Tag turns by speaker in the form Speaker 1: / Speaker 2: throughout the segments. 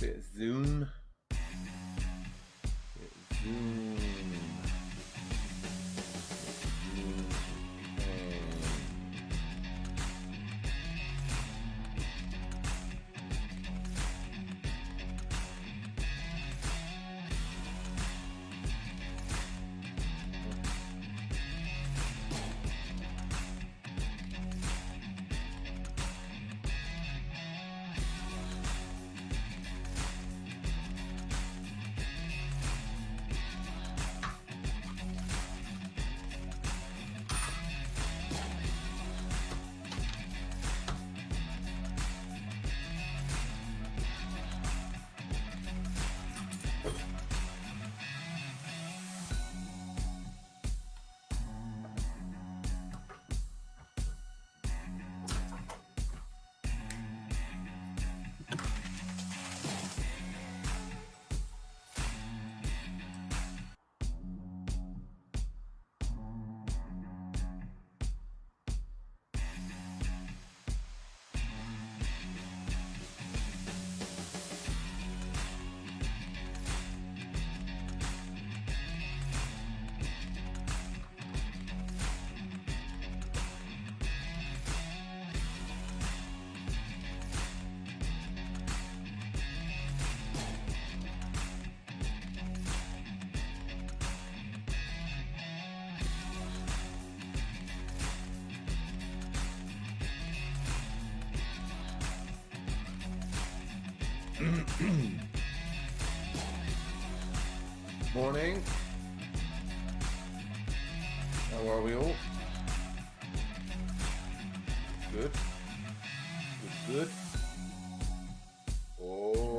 Speaker 1: Bit of zoom. Bit of zoom. Morning. How are we all? Good. Good. Oh.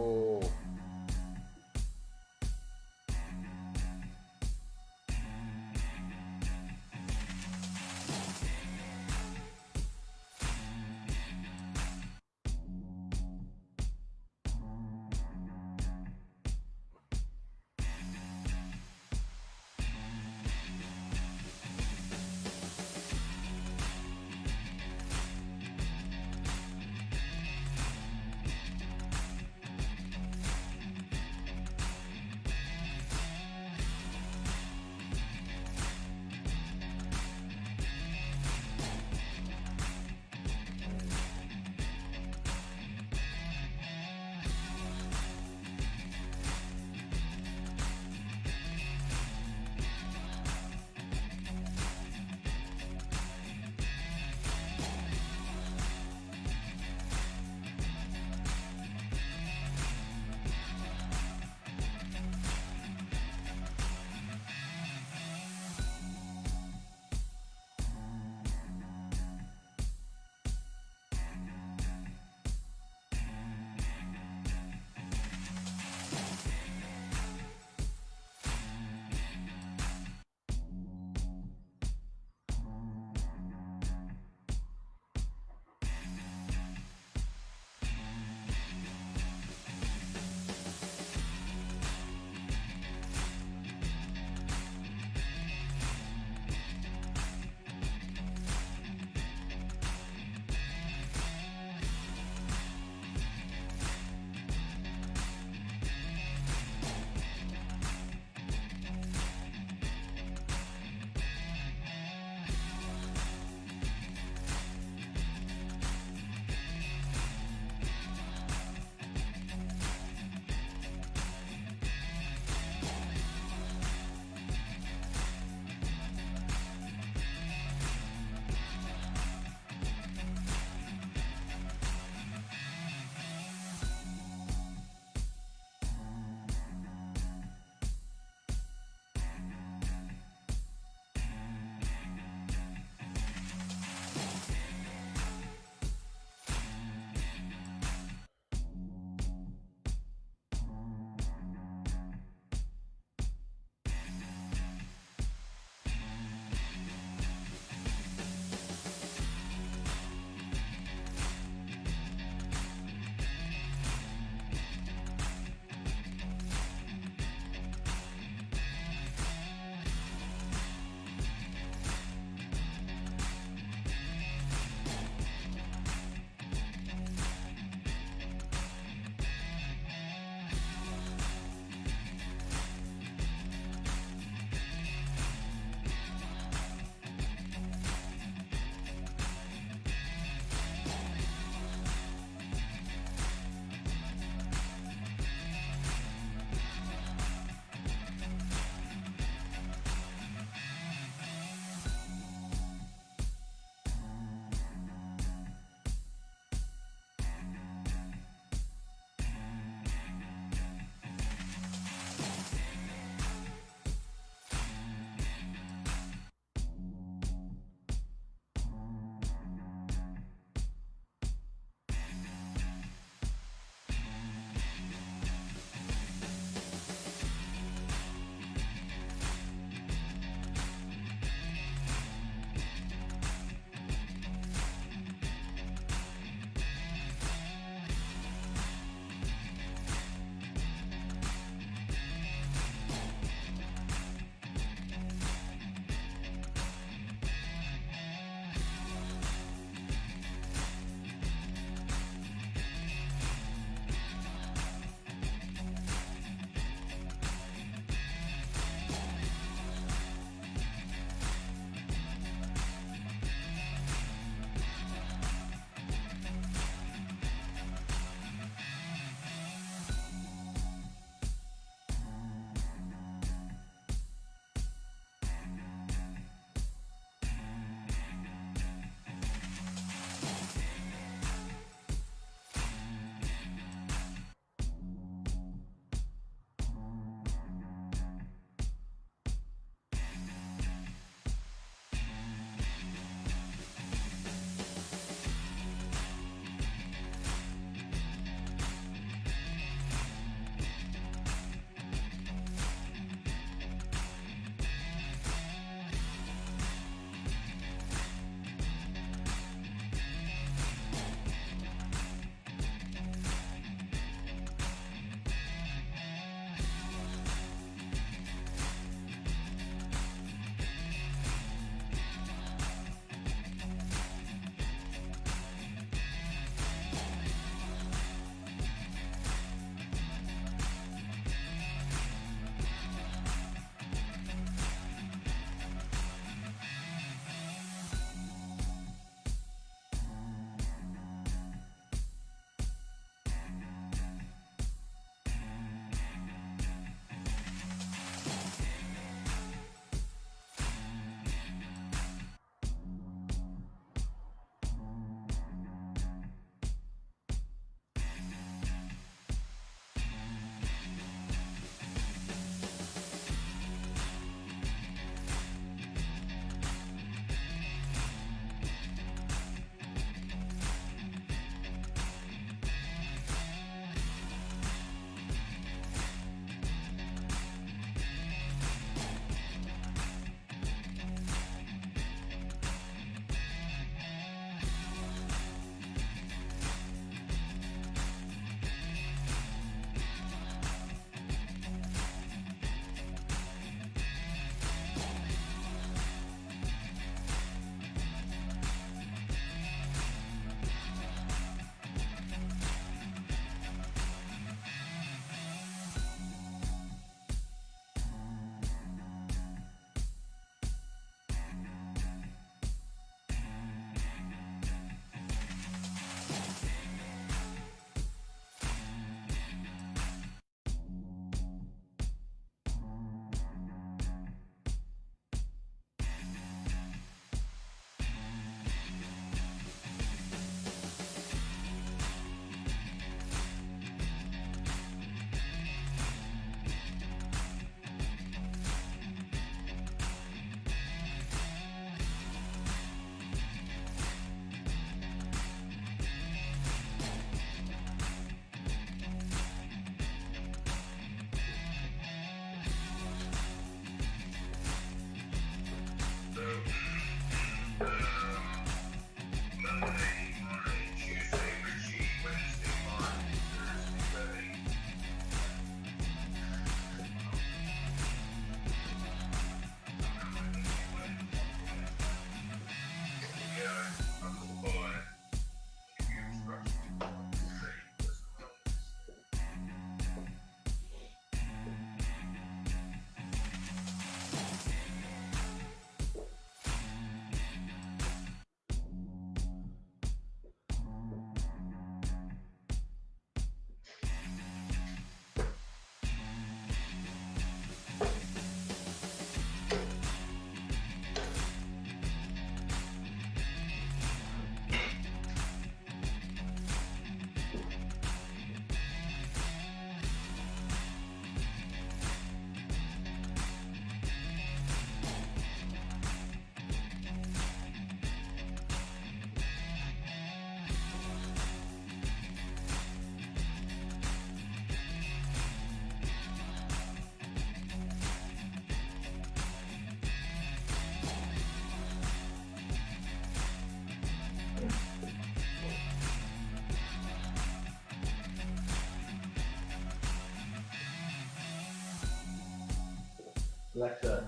Speaker 2: Alexa,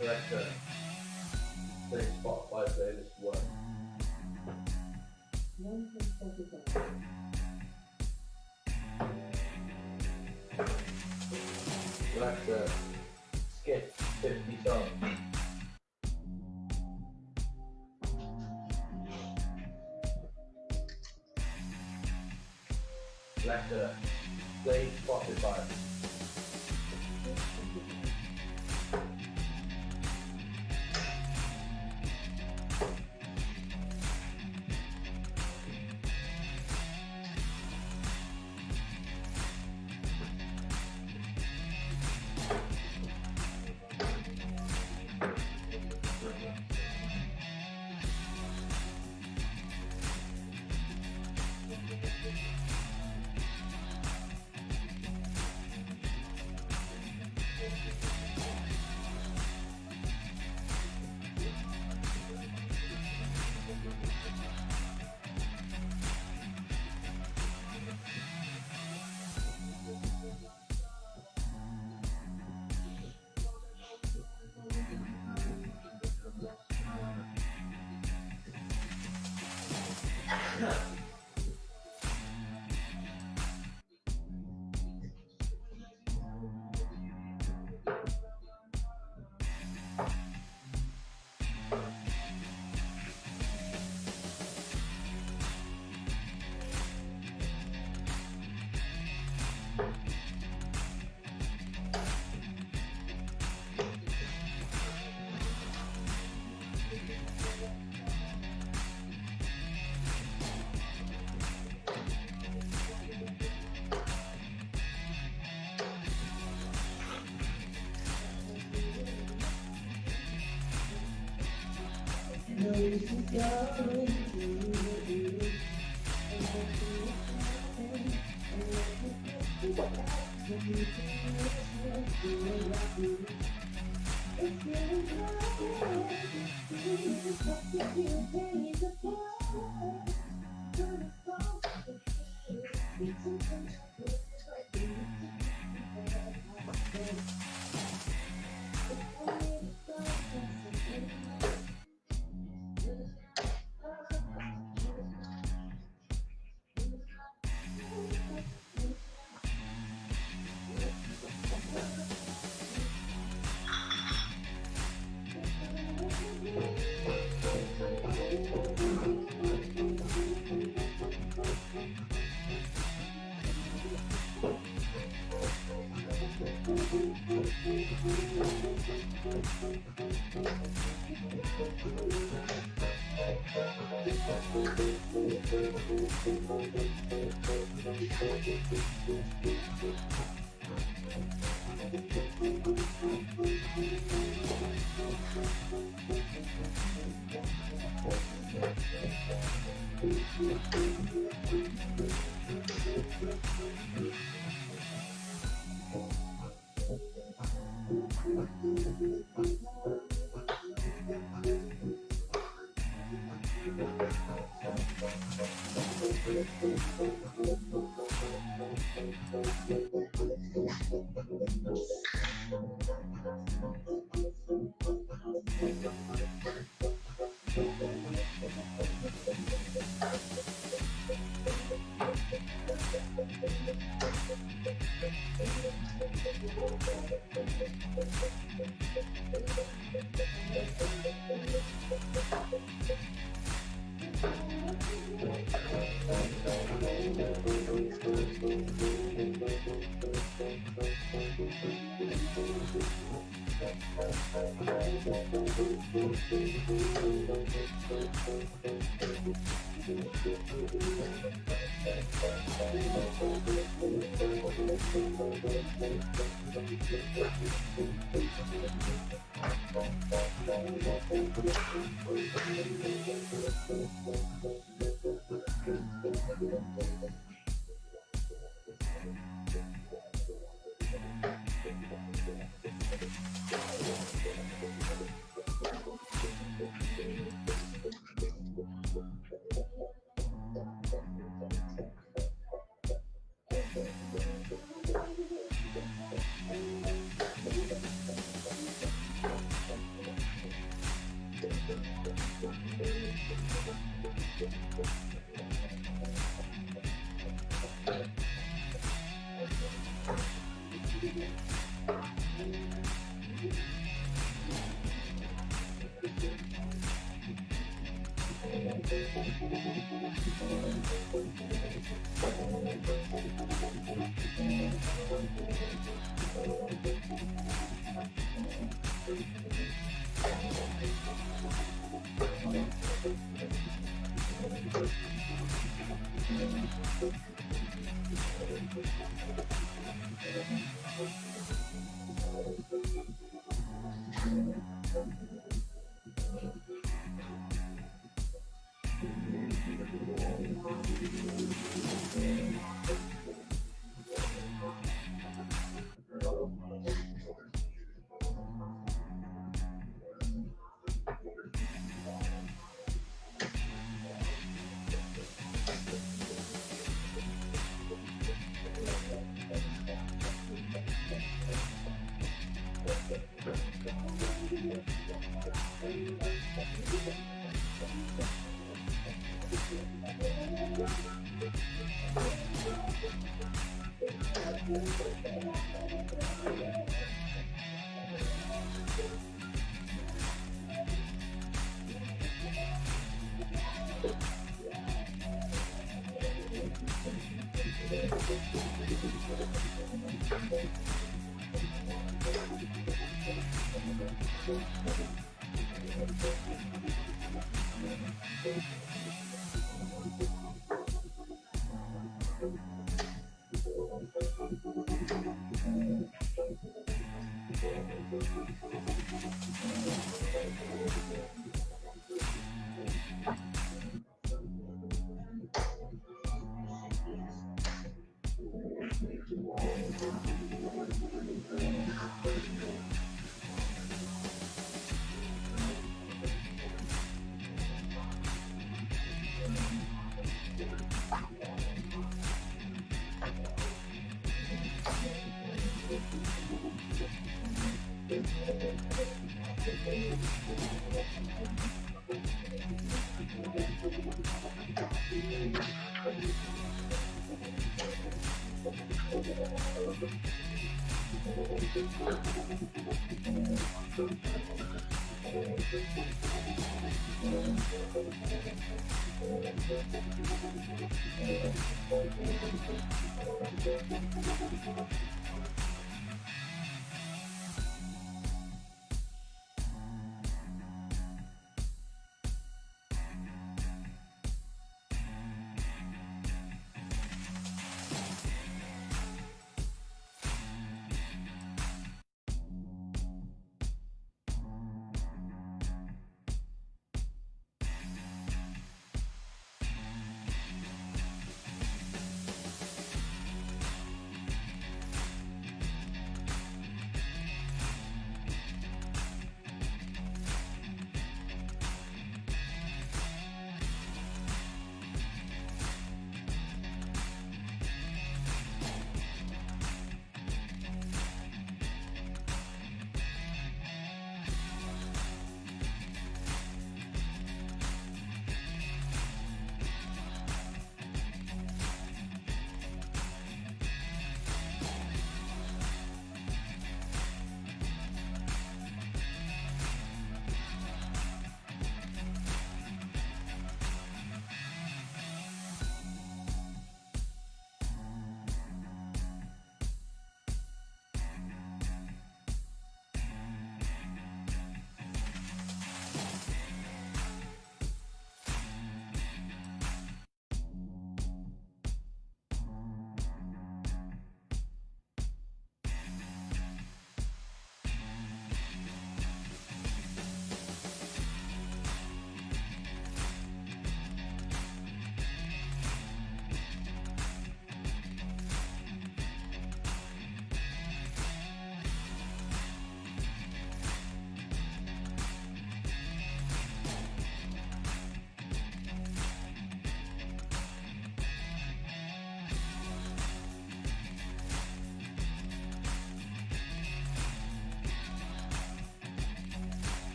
Speaker 2: Alexa, play Spotify playlist 1. Alexa, skip 50 songs. Alexa, play Spotify.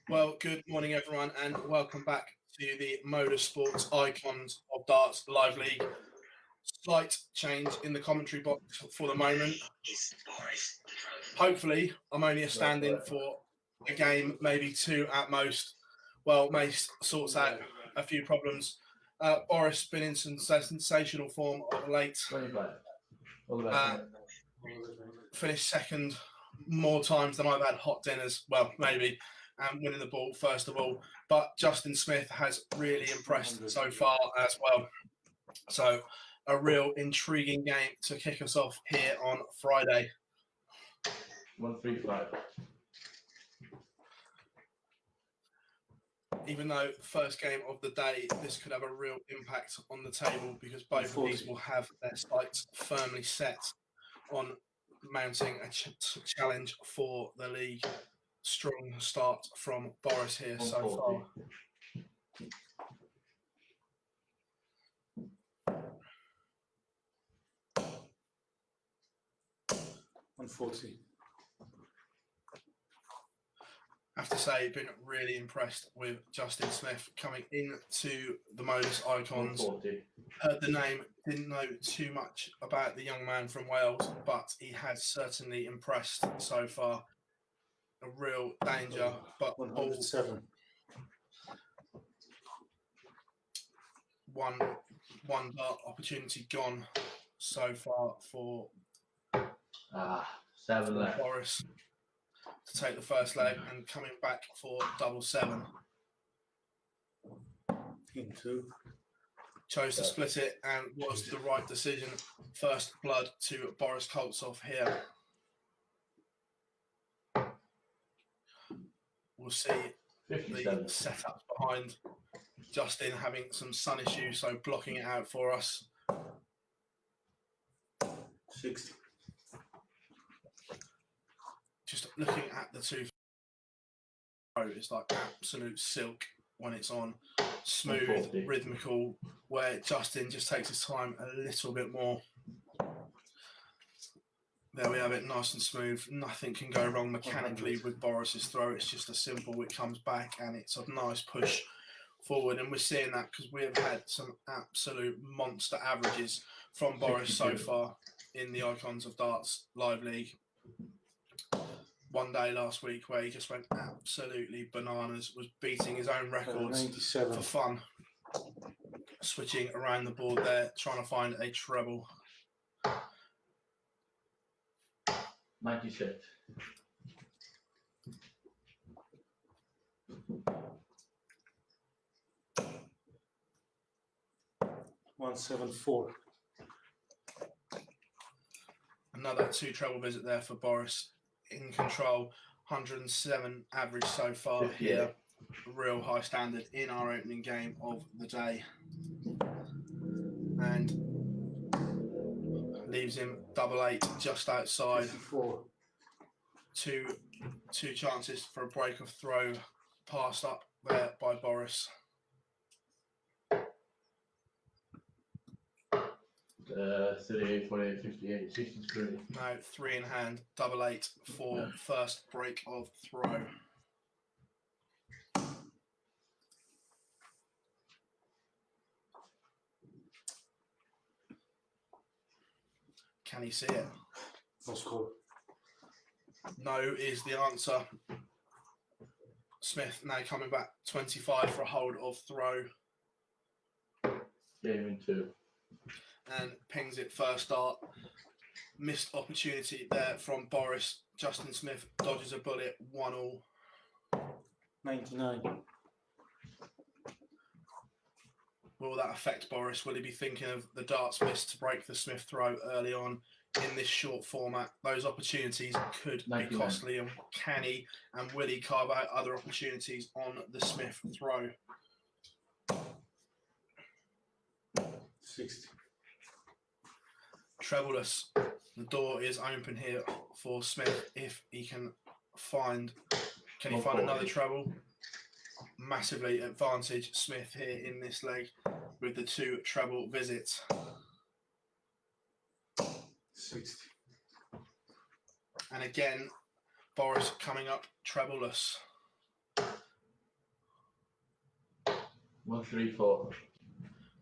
Speaker 3: Well, good morning, everyone, and welcome back to the MODUS Sports Icons of Darts Live League. Slight change in the commentary box for the moment. Hopefully, I'm only a stand-in for a game, maybe two at most. Well, Mace sorts out a few problems. Boris been in some sensational form of late.
Speaker 2: 25. All the best, mate.
Speaker 3: Finished second more times than I've had hot dinners. Well, maybe. And winning the ball first of all. But Justin Smith has really impressed so far as well. So a real intriguing game to kick us off here on Friday.
Speaker 2: 135.
Speaker 3: Even though first game of the day, this could have a real impact on the table because both of these will have their sights firmly set on mounting a challenge for the league. Strong start from Boris here so far.
Speaker 4: 140.
Speaker 3: I have to say, been really impressed with Justin Smith coming into the MODUS Icons.
Speaker 2: 140.
Speaker 3: Heard the name, didn't know too much about the young man from Wales, but he has certainly impressed so far. A real danger, but all
Speaker 4: 107.
Speaker 3: one dart opportunity gone so far for
Speaker 2: 7 left.
Speaker 3: Boris to take the first leg and coming back for double 7.
Speaker 4: Team 2.
Speaker 3: Chose to split it and was the right decision. First blood to Boris Koltsov here. We'll see
Speaker 2: 57.
Speaker 3: the setup behind. Justin having some sun issues, so blocking it out for us.
Speaker 4: 60.
Speaker 3: Just looking at the two, it's like absolute silk when it's on. Smooth,
Speaker 2: 140.
Speaker 3: rhythmical, where Justin just takes his time a little bit more. There we have it, nice and smooth. Nothing can go wrong mechanically with Boris's throw. It's just a simple, it comes back and it's a nice push forward. And we're seeing that because we have had some absolute monster averages from Boris so far in the Icons of Darts Live League. One day last week where he just went absolutely bananas, was beating his own records
Speaker 4: 97.
Speaker 3: for fun. Switching around the board there, trying to find a treble.
Speaker 2: 96.
Speaker 4: One 174.
Speaker 3: Another 2 treble visit there for Boris. In control, 107 average so far here. Real high standard in our opening game of the day. And leaves him double 8 just outside.
Speaker 4: 54.
Speaker 3: Two chances for a break of throw passed up there by Boris.
Speaker 2: 38, 48, 58, 63.
Speaker 3: Now 3 in hand, double 8 for first break of throw. Can he see it?
Speaker 4: No score.
Speaker 3: No is the answer. Smith now coming back 25 for a hold of throw
Speaker 2: Game in 2.
Speaker 3: and pings it first dart. Missed opportunity there from Boris. Justin Smith dodges a bullet, 1-1.
Speaker 4: 99.
Speaker 3: Will that affect Boris? Will he be thinking of the darts miss to break the Smith throw early on in this short format? Those opportunities could be
Speaker 2: 99.
Speaker 3: costly, and can he and will he carve out other opportunities on the Smith throw?
Speaker 4: 60.
Speaker 3: Trebleless. The door is open here for Smith if he can find. Can he find another treble? Massively advantage Smith here in this leg with the 2 treble visits.
Speaker 4: 60.
Speaker 3: And again, Boris coming up trebleless.
Speaker 2: 134.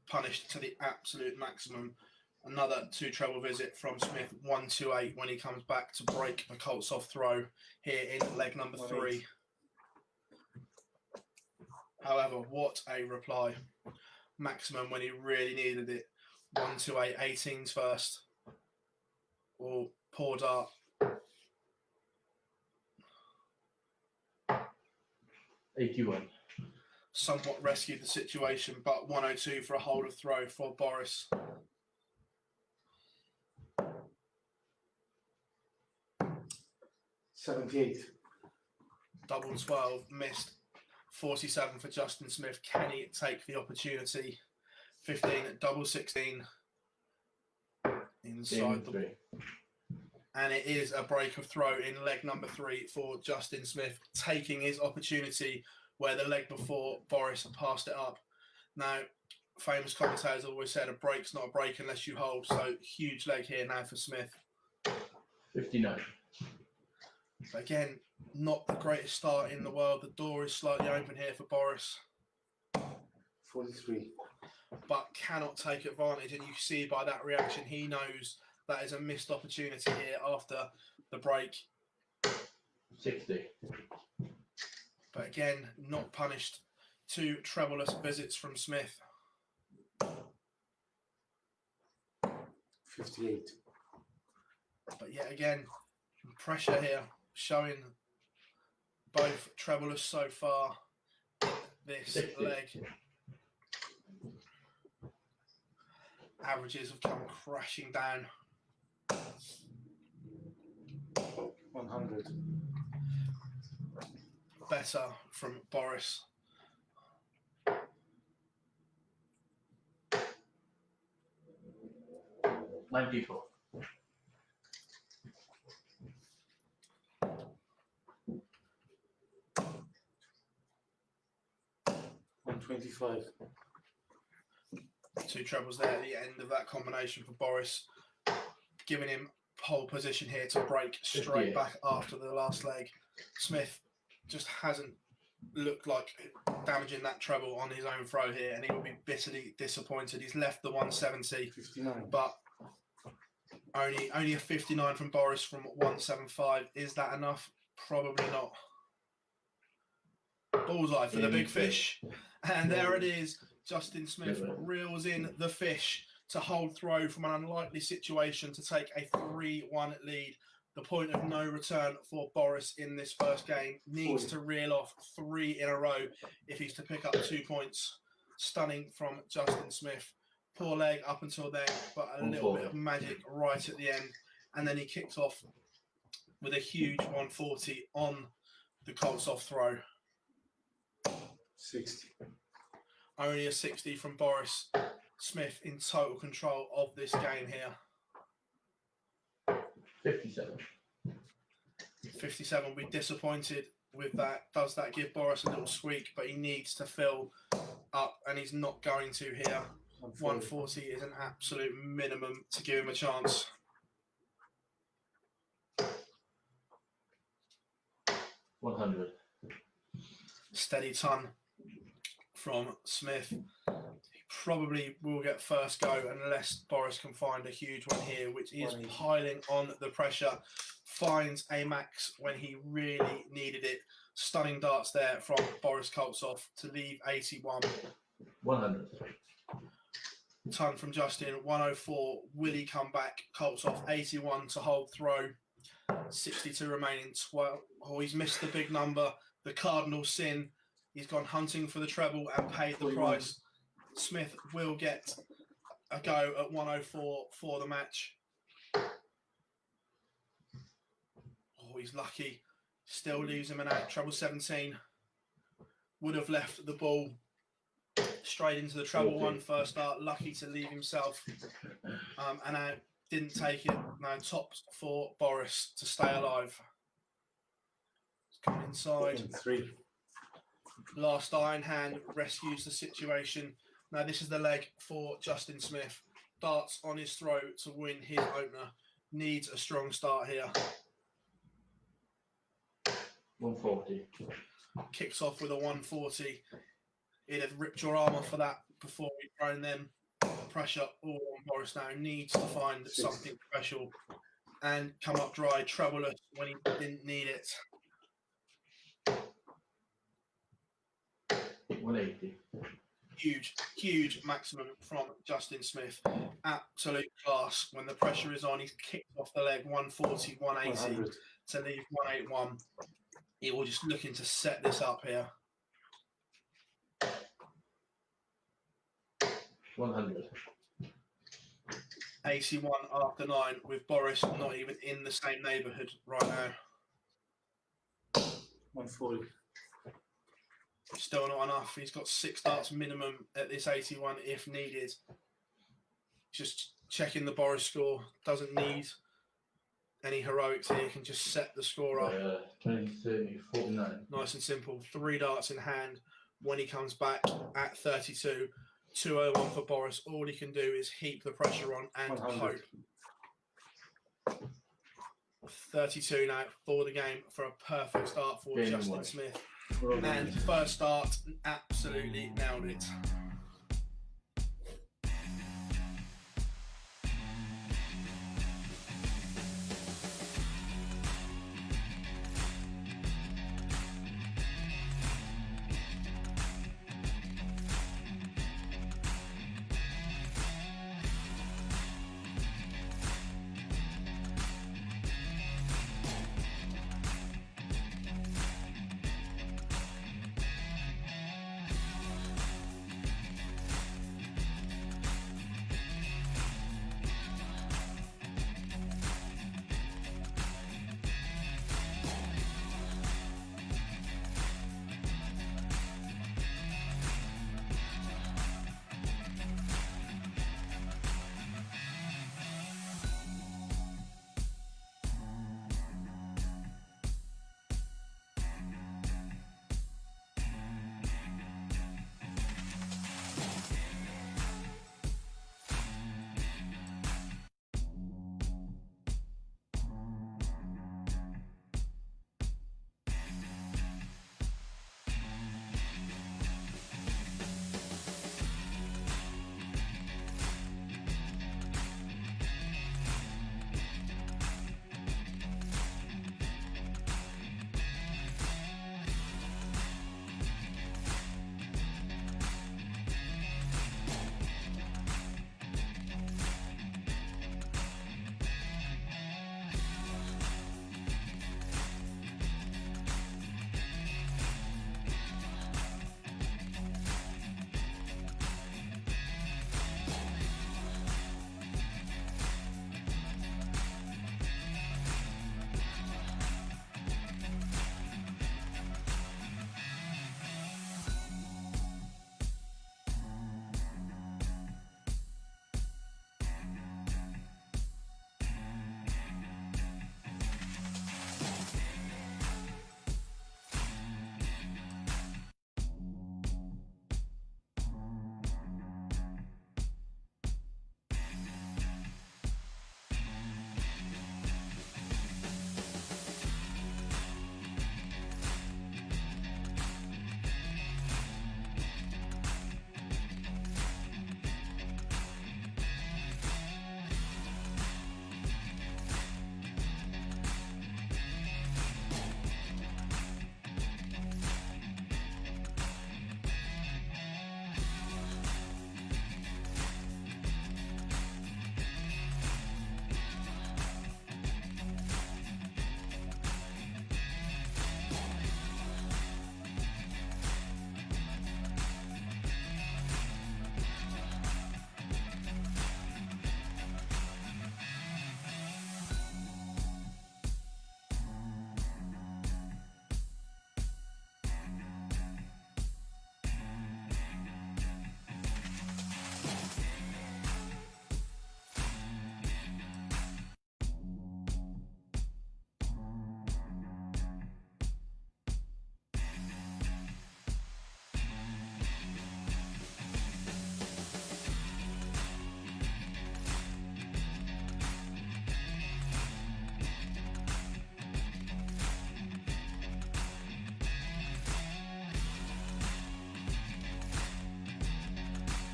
Speaker 3: Punished to the absolute maximum. Another 2 treble visit from Smith, 128 when he comes back to break the Colts off throw here in leg number 3. However, what a reply. Maximum when he really needed it. 128, 18s first. Oh, poor dart.
Speaker 2: 81.
Speaker 3: Somewhat rescued the situation, but 102 for a hold of throw for Boris.
Speaker 4: $78.
Speaker 3: Double 12, missed. 47 for Justin Smith. Can he take the opportunity? 15, double 16. Inside the ball. And it is a break of throw in leg number 3 for Justin Smith, taking his opportunity where the leg before Boris passed it up. Now, famous commentators always said a break's not a break unless you hold. So huge leg here now for Smith.
Speaker 2: 59.
Speaker 3: But again, not the greatest start in the world. The door is slightly open here for Boris.
Speaker 4: 43.
Speaker 3: But cannot take advantage. And you can see by that reaction, he knows that is a missed opportunity here after the break.
Speaker 2: 60.
Speaker 3: But again, not punished. 2 trebleless visits from Smith.
Speaker 4: 58.
Speaker 3: But yet again, pressure here, showing both trebleless so far in this
Speaker 2: 60.
Speaker 3: leg. Averages have come crashing down.
Speaker 4: 100.
Speaker 3: Better from Boris.
Speaker 2: $94.
Speaker 4: 125.
Speaker 3: 2 trebles there at the end of that combination for Boris, giving him pole position here to break straight
Speaker 2: 58.
Speaker 3: back after the last leg. Smith just hasn't looked like damaging that treble on his own throw here, and he will be bitterly disappointed. He's left the 170,
Speaker 4: 59.
Speaker 3: but only a 59 from Boris from 175. Is that enough? Probably not. Bullseye for the big fish. And there it is. Justin Smith reels in the fish to hold throw from an unlikely situation to take a 3-1 lead. The point of no return for Boris in this first game. Needs to reel off 3 in a row if he's to pick up 2 points. Stunning from Justin Smith. Poor leg up until then, but a little bit of magic right at the end. And then he kicks off with a huge 140 on the Colts off throw.
Speaker 4: 60.
Speaker 3: Only a 60 from Boris. Smith in total control of this game here.
Speaker 2: 57.
Speaker 3: 57 will be disappointed with that. Does that give Boris a little squeak? But he needs to fill up, and he's not going to here. 140 is an absolute minimum to give him a chance.
Speaker 2: $100.
Speaker 3: Steady ton from Smith. He probably will get first go unless Boris can find a huge one here, which is piling on the pressure. Finds a max when he really needed it. Stunning darts there from Boris Koltsov to leave 81.
Speaker 2: 100.
Speaker 3: Ton from Justin, 104. Will he come back? Koltsov, 81 to hold throw. 62 remaining, 12. Oh, he's missed the big number. The cardinal sin. He's gone hunting for the treble and paid the price. Smith will get a go at 104 for the match. Oh, he's lucky. Still leaves him an out. Treble 17. Would have left the ball straight into the treble 1 first start. Lucky to leave himself and out. Didn't take it. Now tops for Boris to stay alive. He's coming inside.
Speaker 4: 3.
Speaker 3: Last iron hand rescues the situation. Now this is the leg for Justin Smith. Darts on his throat to win his opener. Needs a strong start here.
Speaker 2: 140.
Speaker 3: Kicks off with a 140. He'd have ripped your arm off for that before we'd thrown them. The pressure all on Boris now. Needs to find something special and come up dry, troubleless when he didn't need it.
Speaker 2: 180.
Speaker 3: Huge maximum from Justin Smith. Absolute class. When the pressure is on, he's kicked off the leg 140, 180
Speaker 4: 100.
Speaker 3: to leave 181. He will just looking to set this up here.
Speaker 2: 100.
Speaker 3: 81 after 9 with Boris not even in the same neighbourhood right now.
Speaker 4: 140.
Speaker 3: Still not enough. He's got 6 darts minimum at this 81 if needed. Just checking the Boris score. Doesn't need any heroics here. He can just set the score up.
Speaker 2: 20, 30, 49.
Speaker 3: Nice and simple. 3 darts in hand when he comes back at 32. 201 for Boris. All he can do is heap the pressure on and
Speaker 4: 100.
Speaker 3: hope. 32 now for the game for a perfect start for
Speaker 2: Game
Speaker 3: Justin
Speaker 2: one.
Speaker 3: Smith.
Speaker 4: Well done.
Speaker 3: And first start, absolutely nailed it.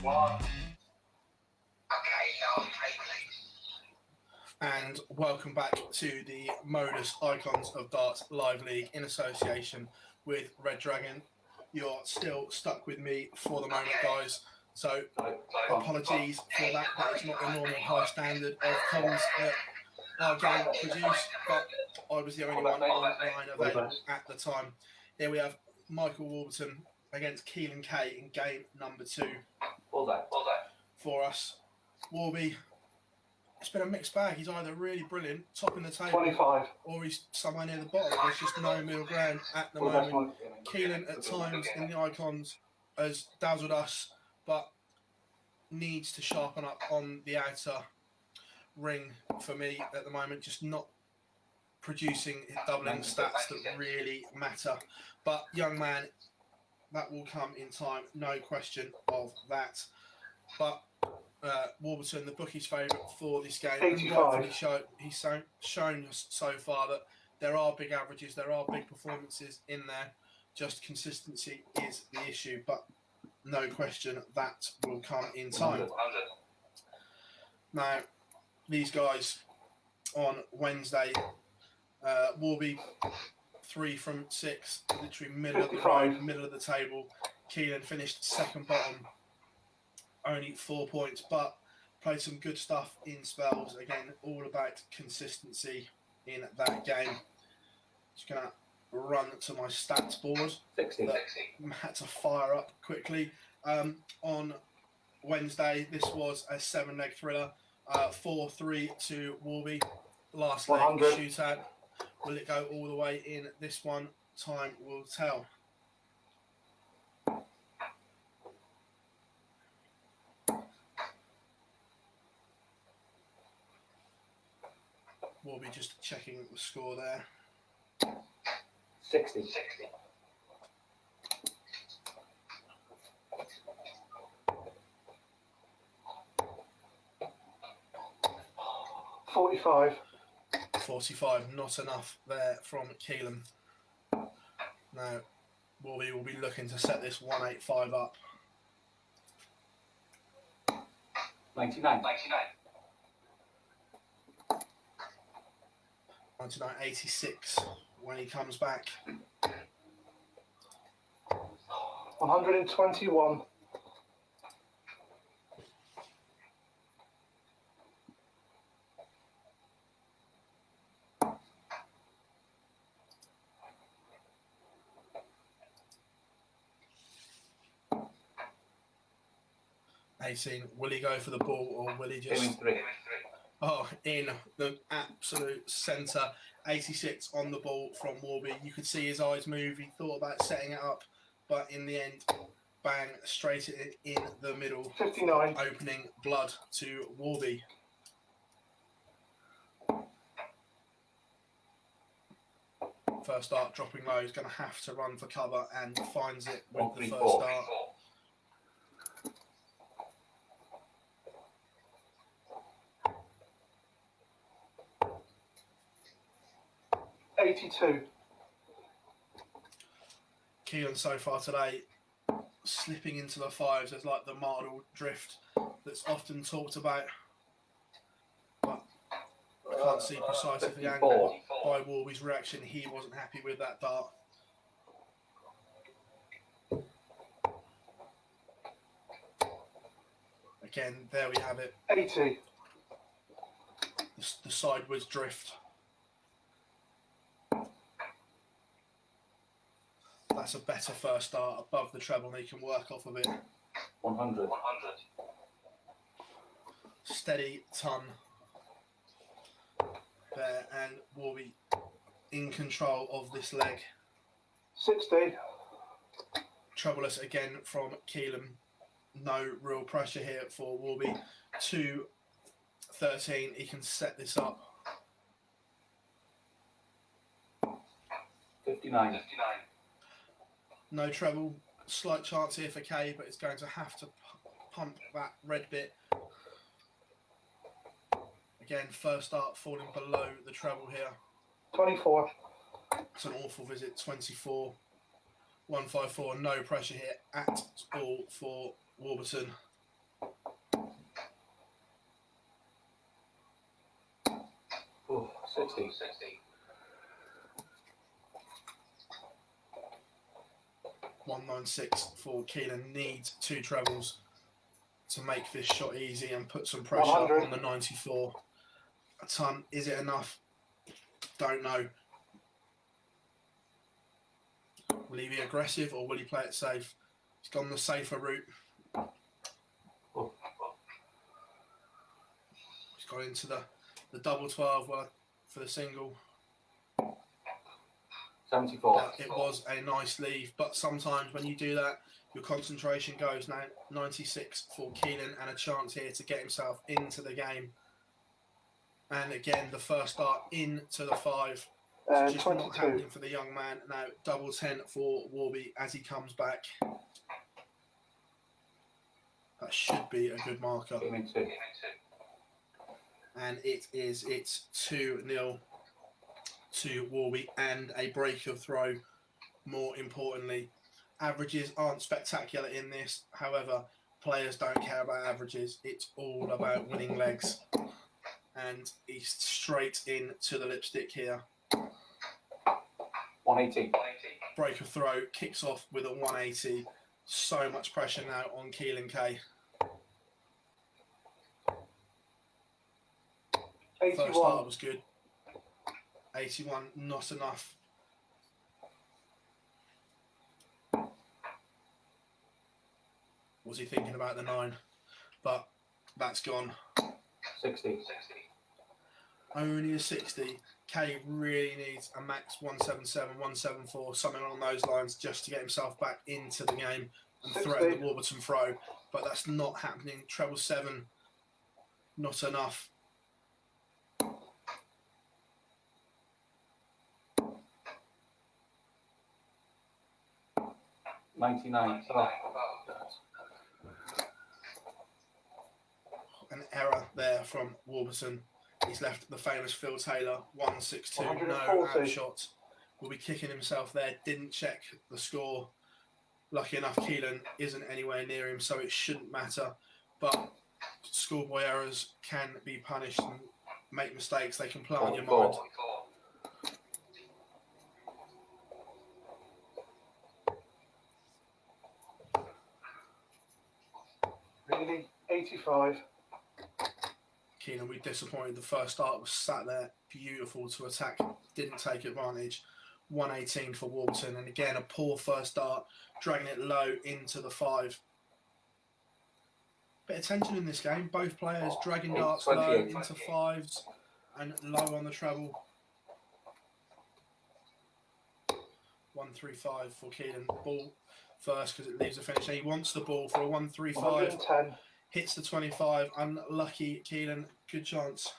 Speaker 3: And welcome back to the MODUS Icons of Darts Live League in association with Red Dragon. You're still stuck with me for the moment, guys. So apologies for that. That is not the normal high standard of comms that our game produced, but I was the only one online available at the time. Here we have Michael Warburton against Keelan Kay in game number 2 for us. Warby, it's been a mixed bag. He's either really brilliant, topping the table,
Speaker 5: 25.
Speaker 3: or he's somewhere near the bottom. There's just no middle ground at the moment. Keelan at times in the icons has dazzled us, but needs to sharpen up on the outer ring for me at the moment, just not producing doubling stats that really matter. But young man, that will come in time, no question of that. But Warburton, the bookie's favourite for this game.
Speaker 5: 85.
Speaker 3: He's shown us so far that there are big averages, there are big performances in there. Just consistency is the issue, but no question that will come in time.
Speaker 5: 100.
Speaker 3: Now, these guys on Wednesday, Warby 3 from 6, literally middle of the road, middle of the table. Keelan finished second bottom, only 4 points, but played some good stuff in spells. Again, all about consistency in that game. Just gonna run to my stats board.
Speaker 5: 60.
Speaker 3: Had to fire up quickly. On Wednesday, this was a 7-leg thriller. 4-3 to Warby. Last leg
Speaker 5: 100.
Speaker 3: shootout. Will it go all the way in this one? Time will tell. Warby just checking the score there.
Speaker 5: 60. 45.
Speaker 3: 45, not enough there from Keelan. Now, Warby will be looking to set this 185 up.
Speaker 5: 99.
Speaker 3: 86 when he comes back.
Speaker 5: 121.
Speaker 3: 18. Will he go for the ball or will he just...
Speaker 5: 3.
Speaker 3: Oh, in the absolute centre. 86 on the ball from Warby. You could see his eyes move. He thought about setting it up, but in the end, bang, straight in the middle.
Speaker 5: 59.
Speaker 3: Opening blood to Warby. First start dropping low. He's going to have to run for cover and finds it with the first start.
Speaker 5: 82.
Speaker 3: Keelan so far today slipping into the fives as like the model drift that's often talked about, but I can't see precisely the angle by Warby's reaction. He wasn't happy with that dart. Again, there we have it.
Speaker 5: 80.
Speaker 3: The sideways drift. That's a better first start above the treble, and he can work off of it.
Speaker 5: 100.
Speaker 3: Steady ton there, and Warby in control of this leg.
Speaker 5: 60.
Speaker 3: Troubleless again from Keelan. No real pressure here for Warby. 2-13. He can set this up.
Speaker 5: 59.
Speaker 3: No treble. Slight chance here for Kay, but it's going to have to pump that red bit. Again, first start falling below the treble here.
Speaker 5: 24.
Speaker 3: It's an awful visit. 24. 154. No pressure here at all for Warburton.
Speaker 5: 60.
Speaker 3: 196 for Keelan. Needs 2 trebles to make this shot easy and put some pressure
Speaker 5: 100.
Speaker 3: on the 94. A ton. Is it enough? Don't know. Will he be aggressive or will he play it safe? He's gone the safer route.
Speaker 5: Oh.
Speaker 3: He's gone into the double 12 for the single.
Speaker 5: 74.
Speaker 3: It was a nice leave, but sometimes when you do that, your concentration goes. Now 96 for Keelan and a chance here to get himself into the game. And again, the first start into the 5. It's just not
Speaker 5: 22.
Speaker 3: happening for the young man. Now double 10 for Warby as he comes back. That should be a good marker.
Speaker 5: Game in 2.
Speaker 3: And it's 2-0 to Warby and a break of throw. More importantly, averages aren't spectacular in this. However, players don't care about averages. It's all about winning legs. And he's straight into the lipstick here.
Speaker 5: 180.
Speaker 3: Break of throw, kicks off with a 180. So much pressure now on Keelan K.
Speaker 5: 81.
Speaker 3: First start was good. 81, not enough. Was he thinking about the 9? But that's gone.
Speaker 5: 60.
Speaker 3: Only a 60. K really needs a max 177, 174, something along those lines just to get himself back into the game and
Speaker 5: 60.
Speaker 3: threaten the Warburton throw. But that's not happening. Treble 7, not enough.
Speaker 5: $99. Oh.
Speaker 3: An error there from Warburton. He's left the famous Phil Taylor 162. No
Speaker 5: 140.
Speaker 3: out shot. Will be kicking himself there. Didn't check the score. Lucky enough, Keelan isn't anywhere near him, so it shouldn't matter. But schoolboy errors can be punished and make mistakes. They can play on your mind.
Speaker 5: 85.
Speaker 3: Keelan, we disappointed. The first start was sat there, beautiful to attack, didn't take advantage. 118 for Warburton, and again a poor first start, dragging it low into the 5. Bit of tension in this game. Both players dragging darts low
Speaker 5: 28.
Speaker 3: into 5s and low on the treble. 135 for Keelan. Ball first because it leaves the finish. He wants the ball for a 135.
Speaker 5: 110.
Speaker 3: Hits the 25. Unlucky Keelan. Good chance.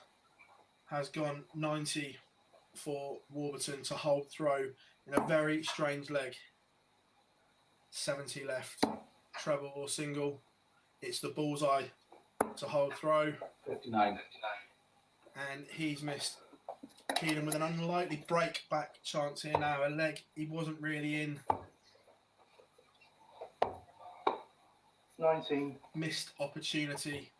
Speaker 3: Has gone 90 for Warburton to hold throw in a very strange leg. 70 left. Treble or single. It's the bullseye to hold throw.
Speaker 5: 59.
Speaker 3: And he's missed. Keelan with an unlikely break back chance here now. A leg he wasn't really in.
Speaker 5: 19.
Speaker 3: Missed opportunity.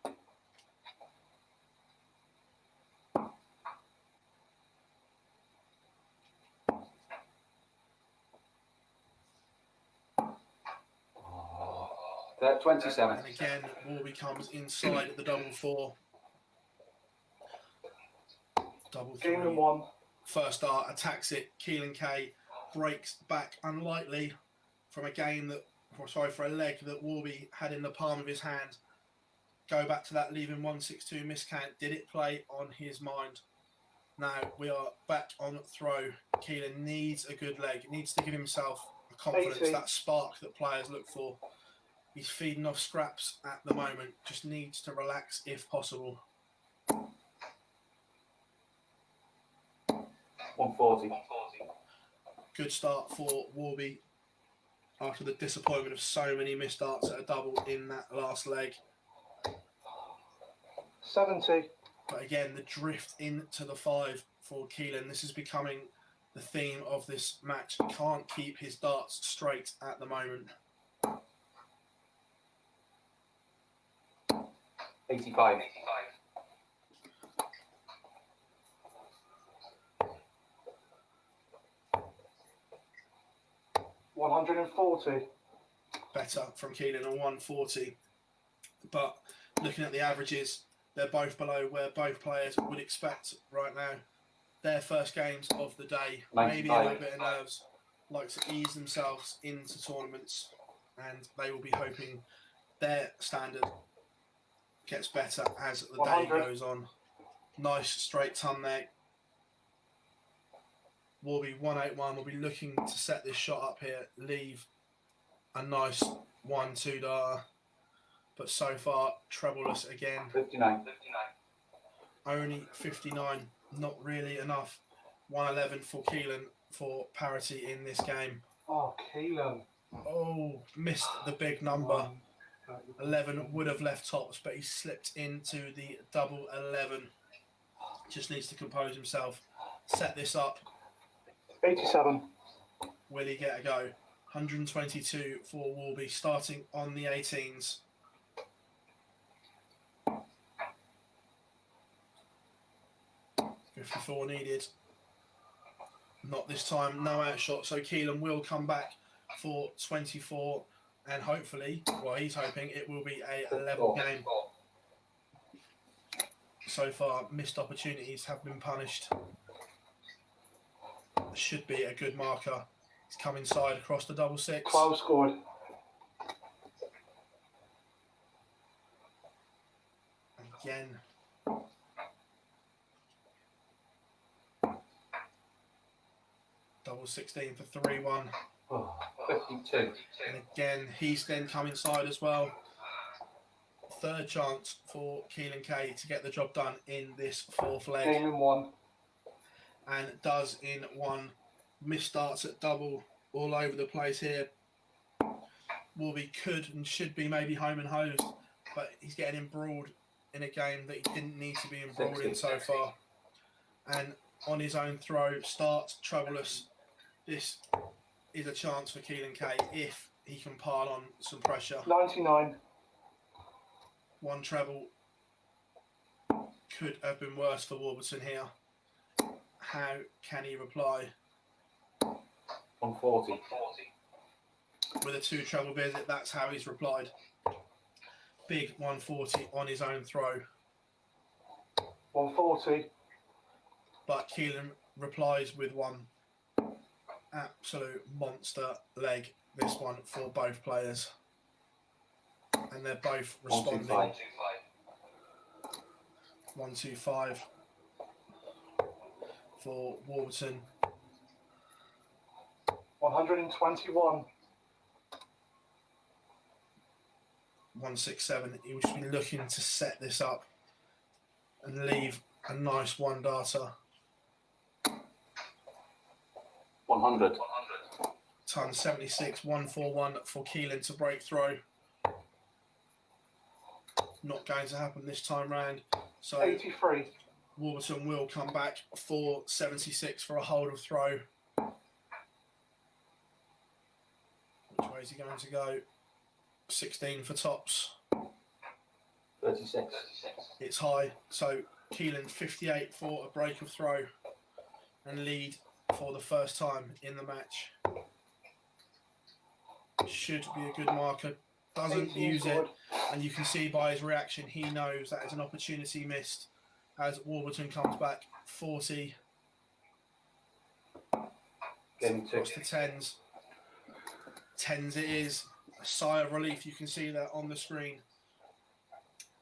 Speaker 5: They're 27.
Speaker 3: And again, Warby comes inside at the double 4. Double 3.
Speaker 5: Game in 1.
Speaker 3: First start, attacks it. Keelan K breaks back unlikely from a game that, for a leg that Warby had in the palm of his hand. Go back to that leaving 162 miscount. Did it play on his mind? Now we are back on throw. Keelan needs a good leg. He needs to give himself a confidence,
Speaker 5: 80.
Speaker 3: that spark that players look for. He's feeding off scraps at the moment. Just needs to relax if possible.
Speaker 5: 140.
Speaker 3: Good start for Warby after the disappointment of so many missed darts at a double in that last leg.
Speaker 5: 70.
Speaker 3: But again, the drift into the 5 for Keelan. This is becoming the theme of this match. He can't keep his darts straight at the moment.
Speaker 5: 85. 140.
Speaker 3: Better from Keelan on 140. But looking at the averages, they're both below where both players would expect right now. Their first games of the day, maybe a
Speaker 5: 95.
Speaker 3: little bit of nerves, like to ease themselves into tournaments, and they will be hoping their standard gets better as the day
Speaker 5: 100.
Speaker 3: goes on. Nice straight ton there. Warby 181 will be looking to set this shot up here, leave a nice 1-2 darter, but so far troubleless again.
Speaker 5: 59.
Speaker 3: Only 59, not really enough. 111 for Keelan for parity in this game.
Speaker 5: Oh, Keelan.
Speaker 3: Oh, missed the big number. 11 would have left tops, but he slipped into the double 11. Just needs to compose himself, set this up.
Speaker 5: 87.
Speaker 3: Will he get a go? 122 for Warby, starting on the 18s. .54 needed. Not this time, no outshot. So Keelan will come back for 24, and hopefully, well, he's hoping it will be a level game. So far, missed opportunities have been punished. Should be a good marker. He's come inside across the double six.
Speaker 5: 12 scored.
Speaker 3: Again. Double 16 for 3-1.
Speaker 5: Oh, 52.
Speaker 3: And again, he's then come inside as well. Third chance for Keelan K to get the job done in this fourth leg.
Speaker 5: Game in 1.
Speaker 3: And does in one. Missed darts at double all over the place here. Warby could and should be maybe home and hosed, but he's getting embroiled in a game that he didn't need to be embroiled in so far. And on his own throw, starts troubleless. This is a chance for Keelan K if he can pile on some pressure.
Speaker 5: 99.
Speaker 3: One treble could have been worse for Warburton here. How can he reply?
Speaker 5: 140.
Speaker 3: With a 2 treble visit, that's how he's replied. Big 140 on his own throw.
Speaker 5: 140.
Speaker 3: But Keelan replies with one. Absolute monster leg, this one for both players. And they're both responding. 125 for Warburton.
Speaker 5: 121.
Speaker 3: 167. He will just be looking to set this up and leave a nice one darter.
Speaker 5: 100.
Speaker 3: Ton 76, 141 for Keelan to break through. Not going to happen this time round. So
Speaker 5: 83.
Speaker 3: Warburton will come back for 76 for a hold of throw. Which way is he going to go? 16 for tops.
Speaker 5: 36.
Speaker 3: It's high. So Keelan 58 for a break of throw and lead for the first time in the match. Should be a good marker. Doesn't
Speaker 5: 18
Speaker 3: use it,
Speaker 5: scored.
Speaker 3: and you can see by his reaction he knows that is an opportunity missed as Warburton comes back 40
Speaker 5: Game 2.
Speaker 3: across the 10s. 10s it is. A sigh of relief, you can see that on the screen.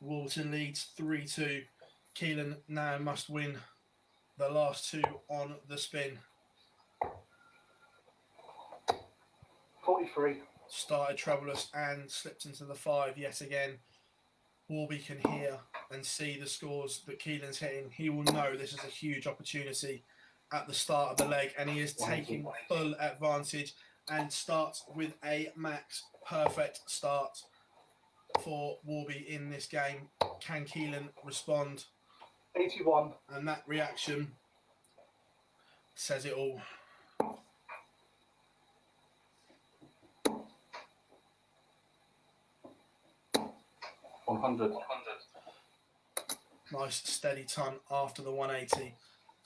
Speaker 3: Warburton leads 3-2. Keelan now must win the last 2 on the spin.
Speaker 5: 43.
Speaker 3: Started troubleless and slipped into the 5 yet again. Warby can hear and see the scores that Keelan's hitting. He will know this is a huge opportunity at the start of the leg, and he is taking full advantage and starts with a max perfect start for Warby in this game. Can Keelan respond?
Speaker 5: 81.
Speaker 3: And that reaction says it all.
Speaker 5: $100.
Speaker 3: Nice steady ton after the 180.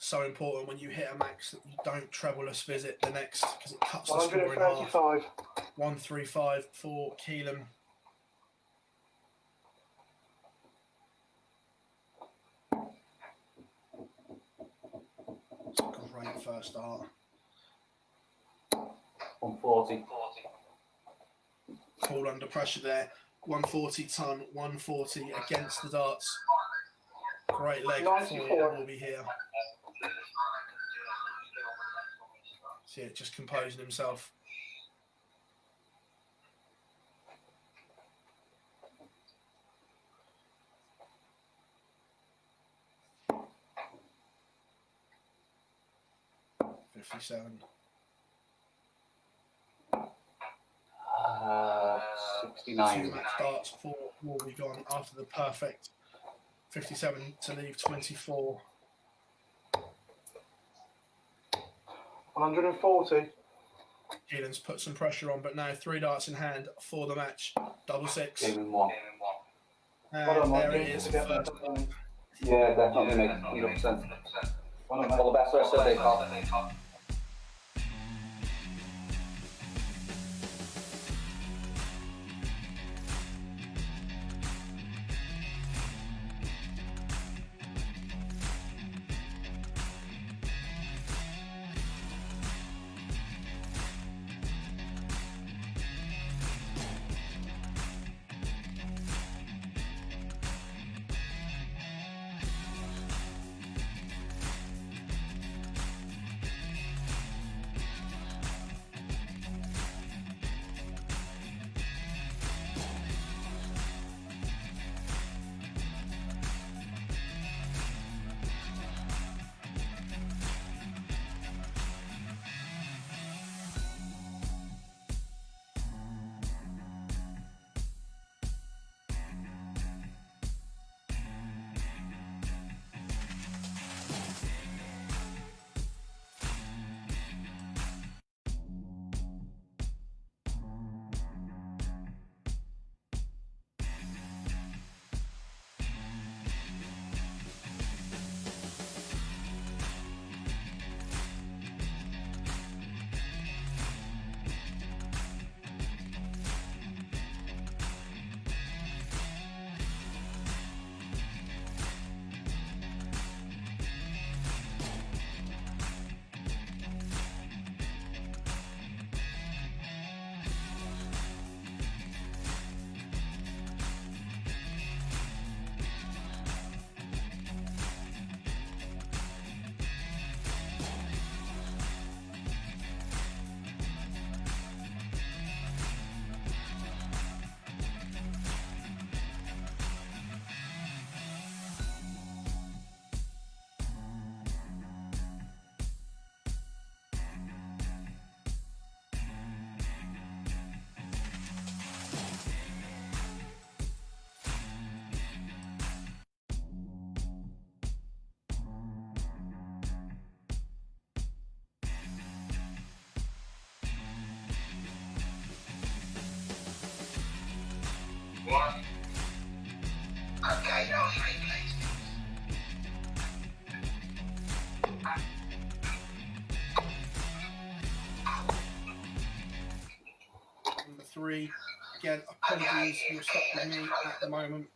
Speaker 3: so important when you hit a max that you don't treble-less visit the next, because it cuts the score in half.
Speaker 5: 135.
Speaker 3: 135 for Keelan. It's a great first start.
Speaker 5: 140.
Speaker 3: Paul under pressure there. 140 ton, 140 against the darts. Great leg
Speaker 5: 94.
Speaker 3: for Wolby here. See it just composing himself. $57.
Speaker 5: 69.
Speaker 3: 2 match darts for Wolby gone after the perfect. 57 to leave 24.
Speaker 5: 140.
Speaker 3: Keelan's put some pressure on, but now 3 darts in hand for the match. Double six.
Speaker 5: Game in 1.
Speaker 3: And there it is.
Speaker 5: Yeah, definitely, mate. 100%. All the best rest of the day, pal.
Speaker 6: Okay, now three, please.
Speaker 3: Number 3. Again, apologies, you're stuck with me at the moment.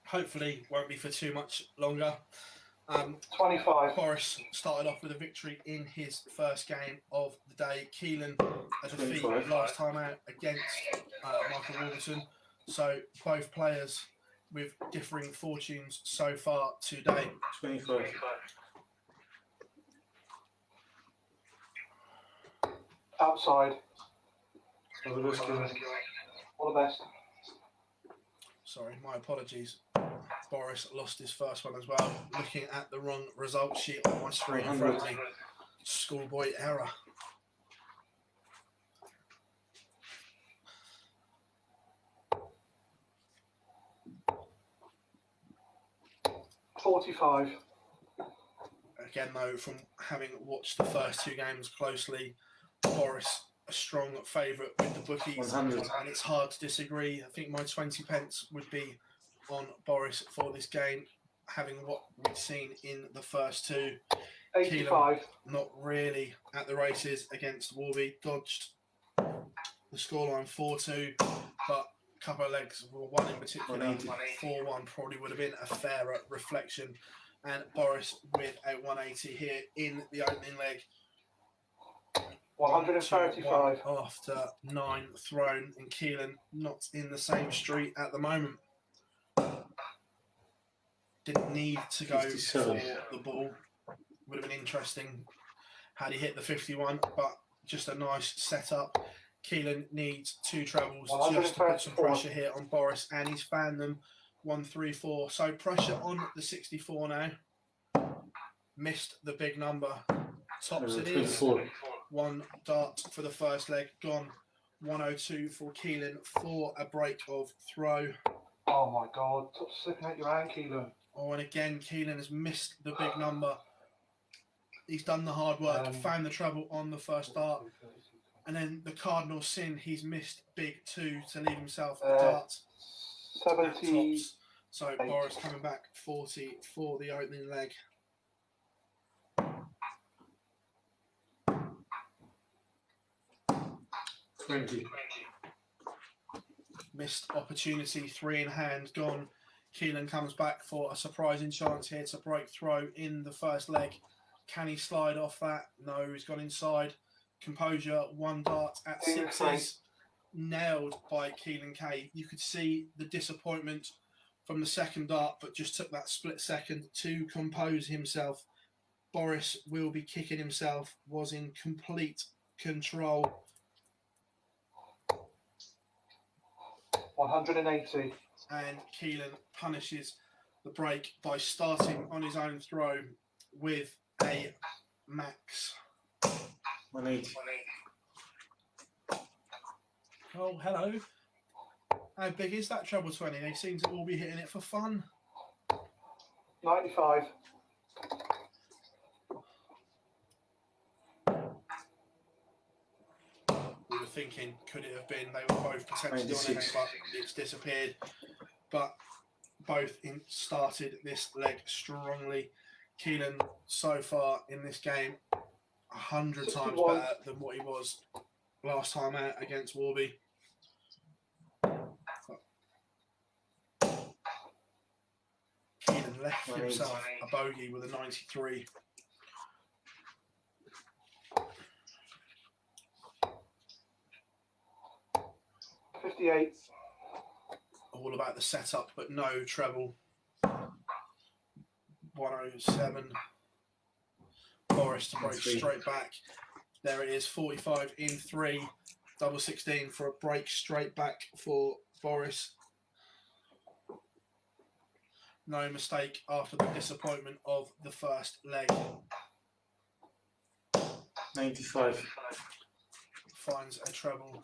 Speaker 3: Hopefully, won't be for too much longer.
Speaker 5: 25.
Speaker 3: Boris started off with a victory in his first game of the day. Keelan, a defeat
Speaker 4: 25.
Speaker 3: last time out against Michael Warburton. So both players with differing fortunes so far today.
Speaker 4: 25.
Speaker 5: Outside.
Speaker 4: All the best, Kevin.
Speaker 5: All the best.
Speaker 3: Sorry, my apologies. Boris lost his first one as well. Looking at the wrong result sheet on my screen in front of me. Schoolboy error.
Speaker 5: $45.
Speaker 3: Again, though, from having watched the first 2 games closely, Boris a strong favourite with the bookies,
Speaker 4: 100.
Speaker 3: and it's hard to disagree. I think my 20 pence would be on Boris for this game. having what we've seen in the first two.
Speaker 5: 85.
Speaker 3: Not really at the races against Warby. Dodged the scoreline 4-2, but a couple of legs, one in particular, 4-1 probably would have been a fairer reflection. And Boris with a 180 here in the opening leg.
Speaker 5: 135.
Speaker 3: After 9 thrown, and Keelan not in the same street at the moment. Didn't need to go
Speaker 4: 57.
Speaker 3: for the ball. Would have been interesting had he hit the 51, but just a nice setup. Keelan needs 2 trebles just to put some pressure here on Boris, and he's found them. 134. So pressure on the 64 now. Missed the big number. Tops it is.
Speaker 4: 24.
Speaker 3: 1 dart for the first leg gone. 102 for Keelan for a break of throw.
Speaker 5: Oh my God! Stop slipping out your hand, Keelan.
Speaker 3: Oh, and again, Keelan has missed the big number. He's done the hard work, found the treble on the first dart, and then the cardinal sin, he's missed big 2 to leave himself a dart.
Speaker 5: 70.
Speaker 3: Tops. So Boris coming back 40 for the opening leg. Missed opportunity, 3 in hand, gone. Keelan comes back for a surprising chance here to break throw in the first leg. Can he slide off that? No, he's gone inside. Composure, 1 dart at 6s. Nailed by Keelan K. You could see the disappointment from the second dart, but just took that split second to compose himself. Boris will be kicking himself, was in complete control.
Speaker 5: 180.
Speaker 3: And Keelan punishes the break by starting on his own throw with a max.
Speaker 4: 180.
Speaker 3: Oh, hello. How big is that treble 20? They seem to all be hitting it for fun.
Speaker 5: 95.
Speaker 3: We were thinking, could it have been? They were both potentially on it, but it's disappeared. But both started this leg strongly. Keelan, so far in this game, 100 times better than what he was last time out against Warby. Keelan left himself a bogey with a 93.
Speaker 5: $58.
Speaker 3: All about the setup, but no treble. 107. Boris to break straight back. There it is, 45 in 3. Double 16 for a break straight back for Boris. No mistake after the disappointment of the first leg.
Speaker 4: 95.
Speaker 3: Finds a treble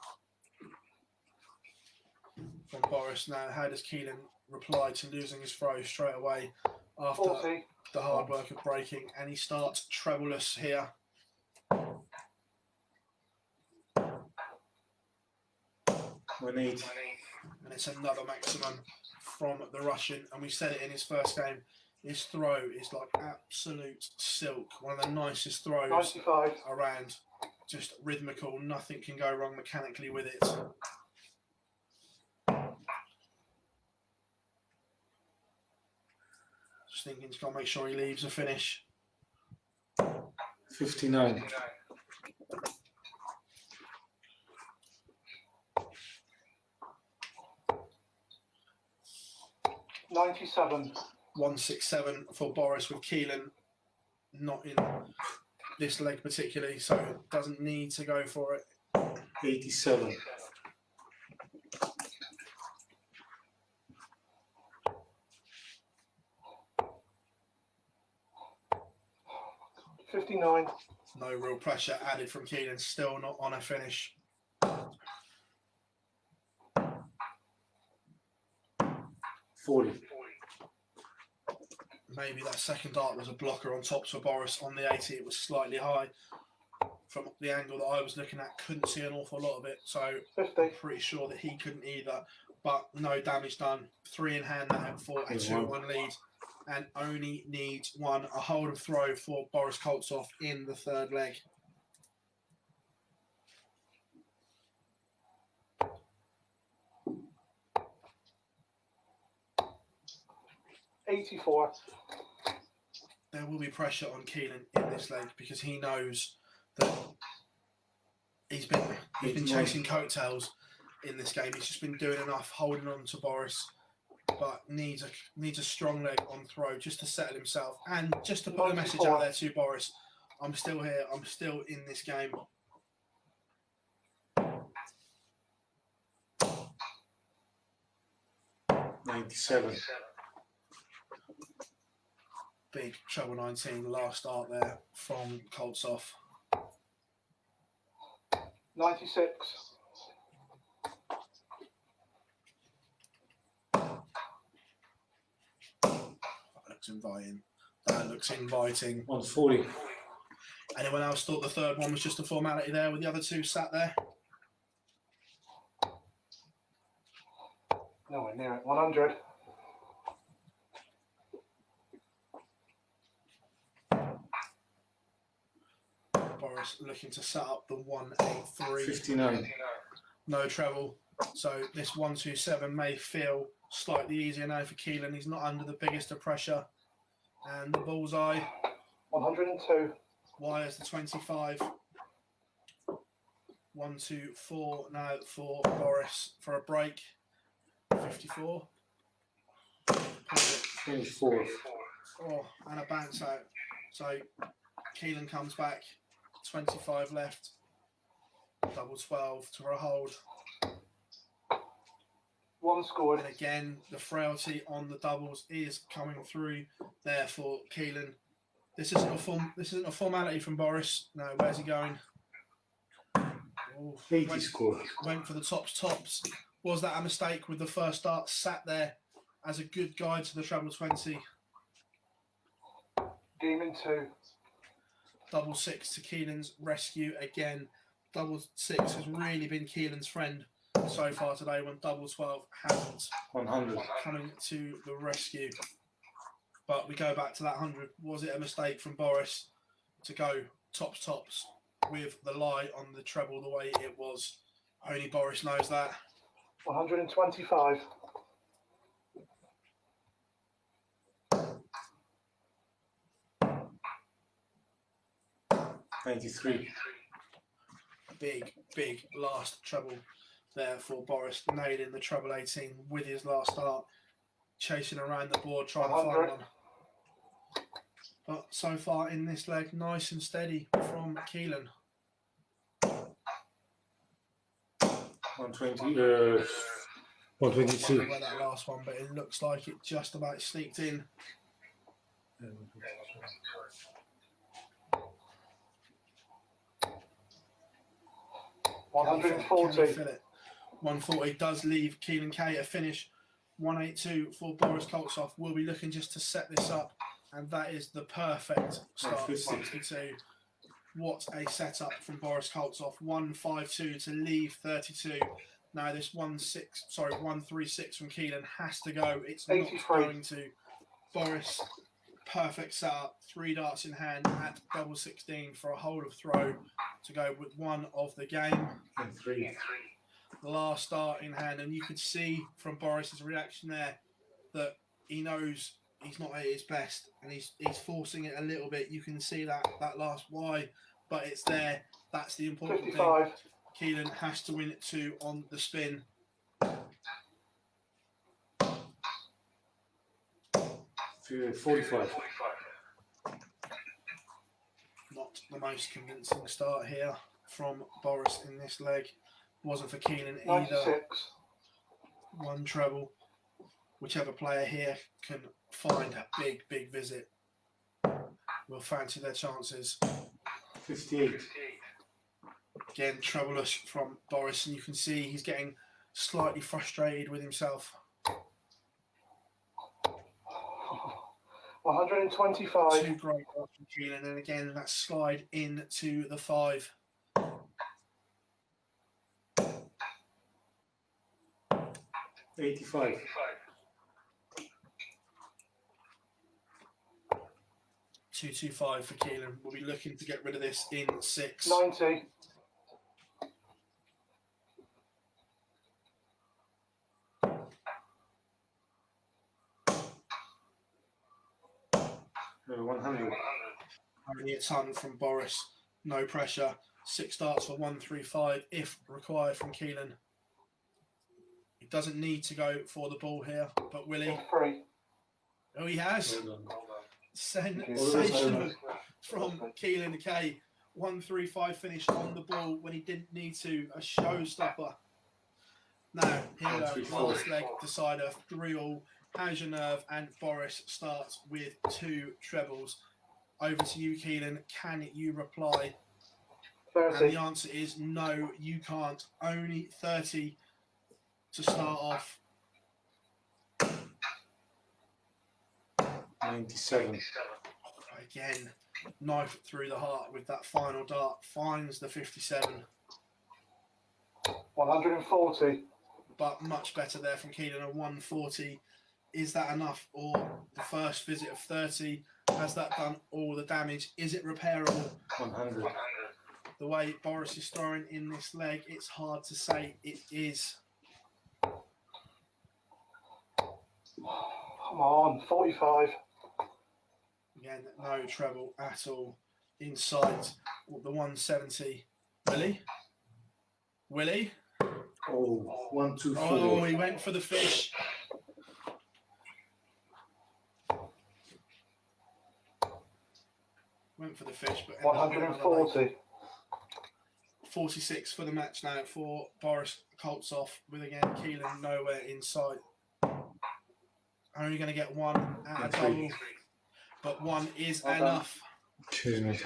Speaker 3: from Boris. Now, how does Keelan reply to losing his throw straight away after
Speaker 5: 40.
Speaker 3: the hard work of breaking? And he starts trebleless here.
Speaker 4: 180.
Speaker 3: And it's another maximum from the Russian. And we said it in his first game. His throw is like absolute silk. One of the nicest throws
Speaker 5: 95.
Speaker 3: around. Just rhythmical. Nothing can go wrong mechanically with it. Just thinking he's got to make sure he leaves a finish.
Speaker 4: 59.
Speaker 5: 97.
Speaker 3: 167 for Boris, with Keelan not in this leg particularly, so doesn't need to go for it.
Speaker 4: 87.
Speaker 5: 59.
Speaker 3: No real pressure added from Keelan, still not on a finish.
Speaker 4: 40.
Speaker 3: Maybe that second dart was a blocker on top for Boris. On the 80, it was slightly high. From the angle that I was looking at, couldn't see an awful lot of it, so
Speaker 5: 50.
Speaker 3: I'm pretty sure that he couldn't either. But no damage done. 3 in hand now for a 2-1 lead. and only needs one, a hold of throw for Boris Koltsov in the third leg.
Speaker 5: $84.
Speaker 3: There will be pressure on Keelan in this leg because he knows that he's been chasing coattails in this game. He's just been doing enough, holding on to Boris, but needs a strong leg on throw just to settle himself and just to put a message out there to Boris. I'm still here. I'm still in this game.
Speaker 4: $97.
Speaker 3: Big treble 19 last start there from Koltsov.
Speaker 5: 96.
Speaker 3: That looks inviting. That looks inviting.
Speaker 4: 140.
Speaker 3: Anyone else thought the third one was just a formality there with the other two sat there?
Speaker 5: Nowhere near it. 100.
Speaker 3: Boris looking to set up the 183.
Speaker 4: 59.
Speaker 3: No treble. So this 127 may feel slightly easier now for Keelan. He's not under the biggest of pressure. And the bullseye
Speaker 5: 102.
Speaker 3: wires the 25. 1, 2, 4 now for Boris for a break. 54.
Speaker 4: 24.
Speaker 3: Oh, and a bounce out. So Keelan comes back. 25 left. Double 12 to a hold.
Speaker 5: One scored.
Speaker 3: And again, the frailty on the doubles is coming through there for Keelan. This isn't a formality from Boris. No, where's he going? Ooh,
Speaker 4: 80 score.
Speaker 3: went for the tops. Was that a mistake with the first start? Sat there as a good guide to the treble 20.
Speaker 5: Game in 2.
Speaker 3: Double 6 to Keelan's rescue again. Double 6 has really been Keelan's friend so far today when double 12 hasn't.
Speaker 4: 100.
Speaker 3: Coming to the rescue. But we go back to that 100. Was it a mistake from Boris to go tops with the lie on the treble the way it was? Only Boris knows that.
Speaker 5: 125.
Speaker 4: $93.
Speaker 3: Big last treble there for Boris, nailing the treble 18 with his last start, chasing around the board trying to find
Speaker 5: 100.
Speaker 3: one. But so far in this leg, nice and steady from Keelan.
Speaker 4: 120. 122.
Speaker 3: Where that last one, but it looks like it just about sneaked in.
Speaker 5: 140.
Speaker 3: Can he fill it? 140 does leave Keelan K a finish. 182 for Boris Koltsov. We'll be looking just to set this up, and that is the perfect start. 62. What a setup from Boris Koltsov. 152 to leave 32. Now this 136 from Keelan has to go. It's not
Speaker 5: 83.
Speaker 3: going to. Boris, perfect setup. 3 darts in hand at double 16 for a hold of throw to go with one of the game.
Speaker 4: And 3.
Speaker 3: Last start in hand, and you could see from Boris's reaction there that he knows he's not at his best, and he's forcing it a little bit. You can see that last why, but it's there. That's the important
Speaker 5: 55.
Speaker 3: thing. Keelan has to win it 2 on the spin.
Speaker 4: 45.
Speaker 3: Not the most convincing start here from Boris in this leg. Wasn't for Keelan either.
Speaker 5: 96.
Speaker 3: 1 treble. Whichever player here can find a big visit will fancy their chances.
Speaker 4: 58.
Speaker 3: Again, troubleless from Boris, and you can see he's getting slightly frustrated with himself.
Speaker 5: 125.
Speaker 3: 2 great darts from Keelan, and again that slide into the 5.
Speaker 4: 85.
Speaker 3: 225 for Keelan. We'll be looking to get rid of this in 6.
Speaker 5: 90.
Speaker 4: Uh, 100.
Speaker 3: Only a ton from Boris. No pressure. 6 darts for 135 if required from Keelan. He doesn't need to go for the ball here, but will he?
Speaker 5: 3.
Speaker 3: Oh, he has.
Speaker 4: Well done.
Speaker 3: Sensational from Keelan K. 135 finish on the ball when he didn't need to. A showstopper. Now, here we go. Last leg decider. 3-all. How's your nerve? And Boris starts with 2 trebles. Over to you, Keelan. Can you reply?
Speaker 5: 30.
Speaker 3: And the answer is no, you can't. Only 30 to start off.
Speaker 4: 97.
Speaker 3: Again, knife through the heart with that final dart. Finds the 57.
Speaker 5: 140.
Speaker 3: But much better there from Keelan. A 140. Is that enough? Or the first visit of 30? Has that done all the damage? Is it repairable?
Speaker 4: 100.
Speaker 3: The way Boris is throwing in this leg, it's hard to say it is.
Speaker 5: Come on, 45.
Speaker 3: Again, no treble at all. Inside the 170. Willie? Willie?
Speaker 4: Oh, 124.
Speaker 3: Oh, he went for the fish. Went for the fish, but ended up with another leg.
Speaker 5: 140.
Speaker 3: 46 for the match now for Boris Koltsov, with again Keelan nowhere in sight. Only going to get 1 at a double, but 1 is
Speaker 5: Well done.
Speaker 3: enough.
Speaker 4: Cheers, mate.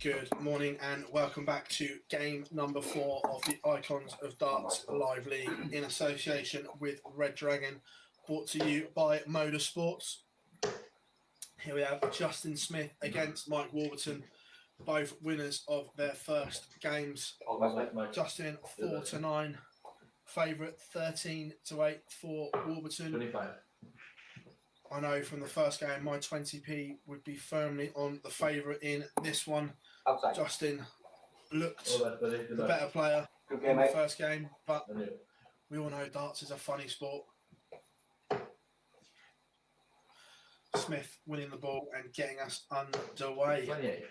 Speaker 3: Good morning and welcome back to game number 4 of the Icons of Darts Live League in association with Red Dragon, brought to you by MODUS Sports. Here we have Justin Smith against Mike Warburton, both winners of their first games. Justin 4-9, favourite 13-8 for Warburton.
Speaker 2: 25.
Speaker 3: I know from the first game my 20p would be firmly on the favourite in this one.
Speaker 5: Outside.
Speaker 3: Justin looked
Speaker 2: The
Speaker 3: the better player
Speaker 5: Good
Speaker 3: in
Speaker 5: game,
Speaker 3: the
Speaker 5: mate.
Speaker 3: first game, but we all know darts is a funny sport. Smith winning the ball and getting us underway.
Speaker 2: 28.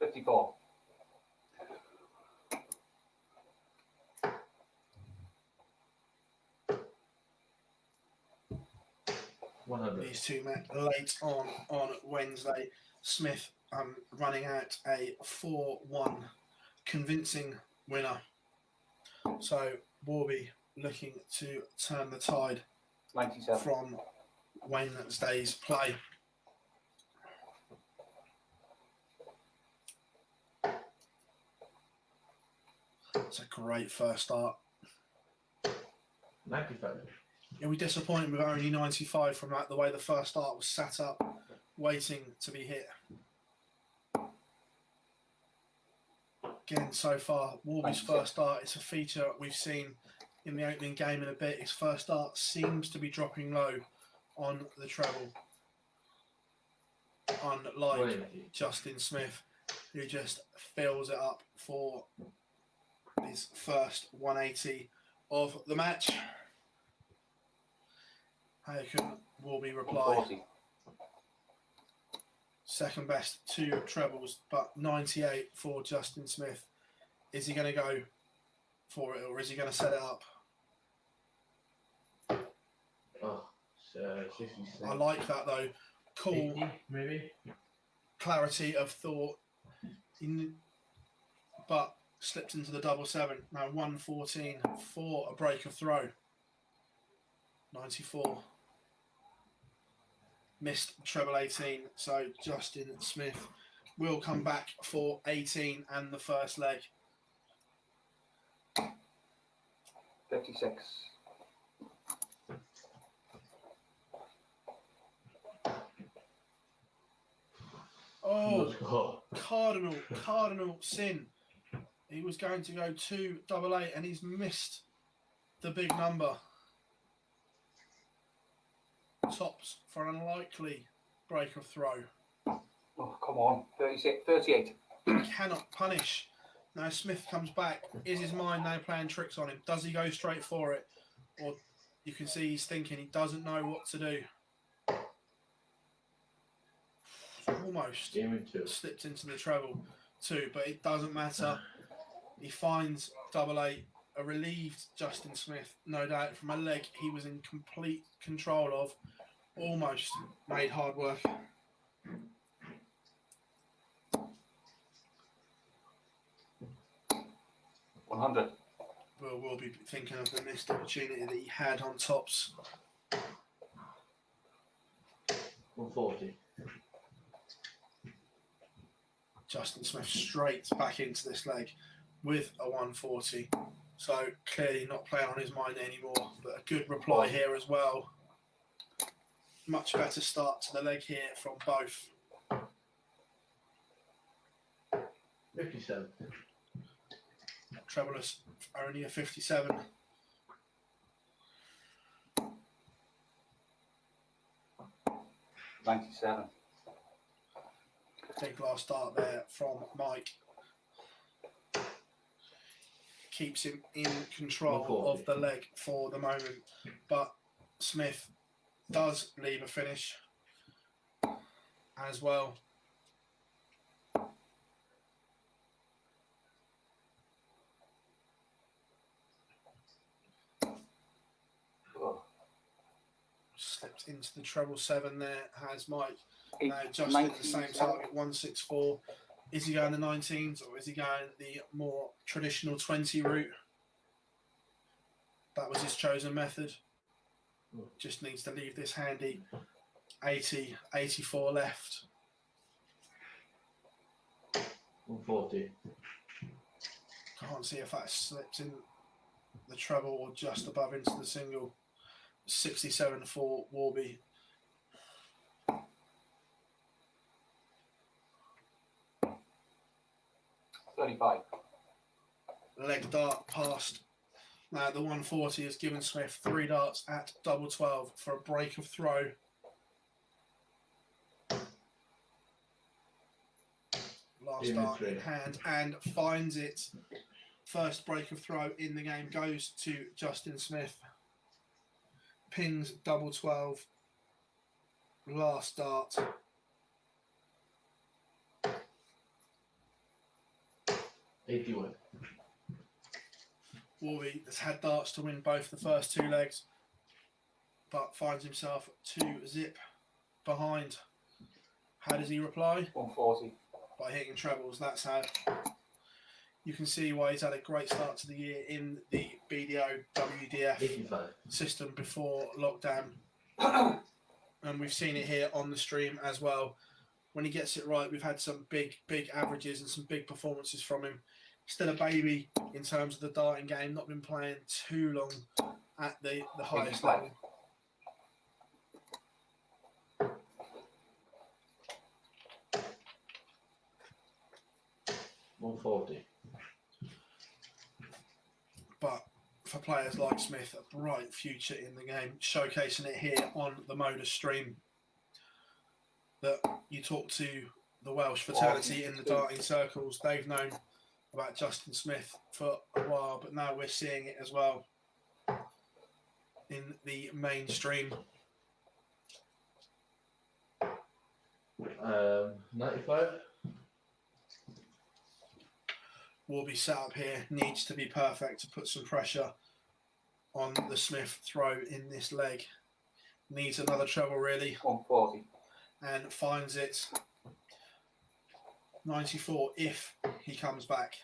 Speaker 5: $54.
Speaker 3: These two met late on Wednesday. Smith running out a 4-1 convincing winner. So Warby looking to turn the tide
Speaker 5: 97.
Speaker 3: from Wednesday's play. It's a great first start.
Speaker 2: 95.
Speaker 3: You'll be disappointed with only 95 from that, the way the first start was sat up, waiting to be hit. Again, so far, Warby's first start, it's a feature we've seen in the opening game in a bit. His first start seems to be dropping low on the treble. Unlike
Speaker 2: 20.
Speaker 3: Justin Smith, who just fills it up for his first 180 of the match. How can Warby reply?
Speaker 5: 40.
Speaker 3: Second best 2 trebles, but 98 for Justin Smith. Is he going to go for it, or is he going to set it up?
Speaker 2: Oh, so 56.
Speaker 3: I like that though. Cool
Speaker 2: 80, maybe?
Speaker 3: clarity of thought, but slipped into the double 7. Now 114 for a break of throw. 94. Missed treble 18, so Justin Smith will come back for 18 and the first leg.
Speaker 5: 56.
Speaker 3: Oh, cardinal sin. He was going to go 2-8 and he's missed the big number. Tops for an unlikely break of throw.
Speaker 5: Oh, come on. 36, 38.
Speaker 3: Cannot punish. Now Smith comes back. Is his mind now playing tricks on him? Does he go straight for it? Or you can see he's thinking he doesn't know what to do. Almost
Speaker 2: Game in 2.
Speaker 3: slipped into the treble too, but it doesn't matter. He finds 8. A relieved Justin Smith, no doubt, from a leg he was in complete control of. Almost made hard work.
Speaker 5: $100.
Speaker 3: We'll be thinking of the missed opportunity that he had on tops.
Speaker 2: 140.
Speaker 3: Justin Smith straight back into this leg with a 140. So clearly not playing on his mind anymore, but a good reply here as well. Much better start to the leg here from both.
Speaker 2: 57.
Speaker 3: Treblers only a 57.
Speaker 5: $97.
Speaker 3: Big last start there from Mike. Keeps him in control
Speaker 2: 140.
Speaker 3: of the leg for the moment, but Smith does leave a finish as well.
Speaker 5: Oh.
Speaker 3: Slipped into the treble 7 there, has Mike.
Speaker 5: Eight-
Speaker 3: Now just at the same target, 164. Is he going the 19s or is he going the more traditional 20 route? That was his chosen method. Just needs to leave this handy. 80, 84 left.
Speaker 2: 140.
Speaker 3: Can't see if that slips in the treble or just above into the single. 67 for Warby.
Speaker 5: $35.
Speaker 3: Leg dart past. Now the 140 has given Smith 3 darts at double 12 for a break of throw. Last dart in hand and finds it. First break of throw in the game goes to Justin Smith. Pings double 12. Last dart.
Speaker 2: 81.
Speaker 3: Warby has had darts to win both the first 2 legs, but finds himself 2 zip behind. How does he reply?
Speaker 5: 140.
Speaker 3: By hitting trebles. That's how. You can see why he's had a great start to the year in the BDO WDF
Speaker 2: 85.
Speaker 3: system before lockdown. And we've seen it here on the stream as well. When he gets it right, we've had some big averages and some big performances from him. Still a baby in terms of the darting game, not been playing too long at the highest level.
Speaker 2: 140.
Speaker 3: But for players like Smith, a bright future in the game, showcasing it here on the MODUS stream. That you talk to the Welsh fraternity in the darting circles, they've known about Justin Smith for a while, but now we're seeing it as well in the mainstream.
Speaker 2: 95.
Speaker 3: Warby set up here, needs to be perfect to put some pressure on the Smith throw in this leg. Needs another treble really.
Speaker 5: 140.
Speaker 3: And finds it. 94 if he comes back.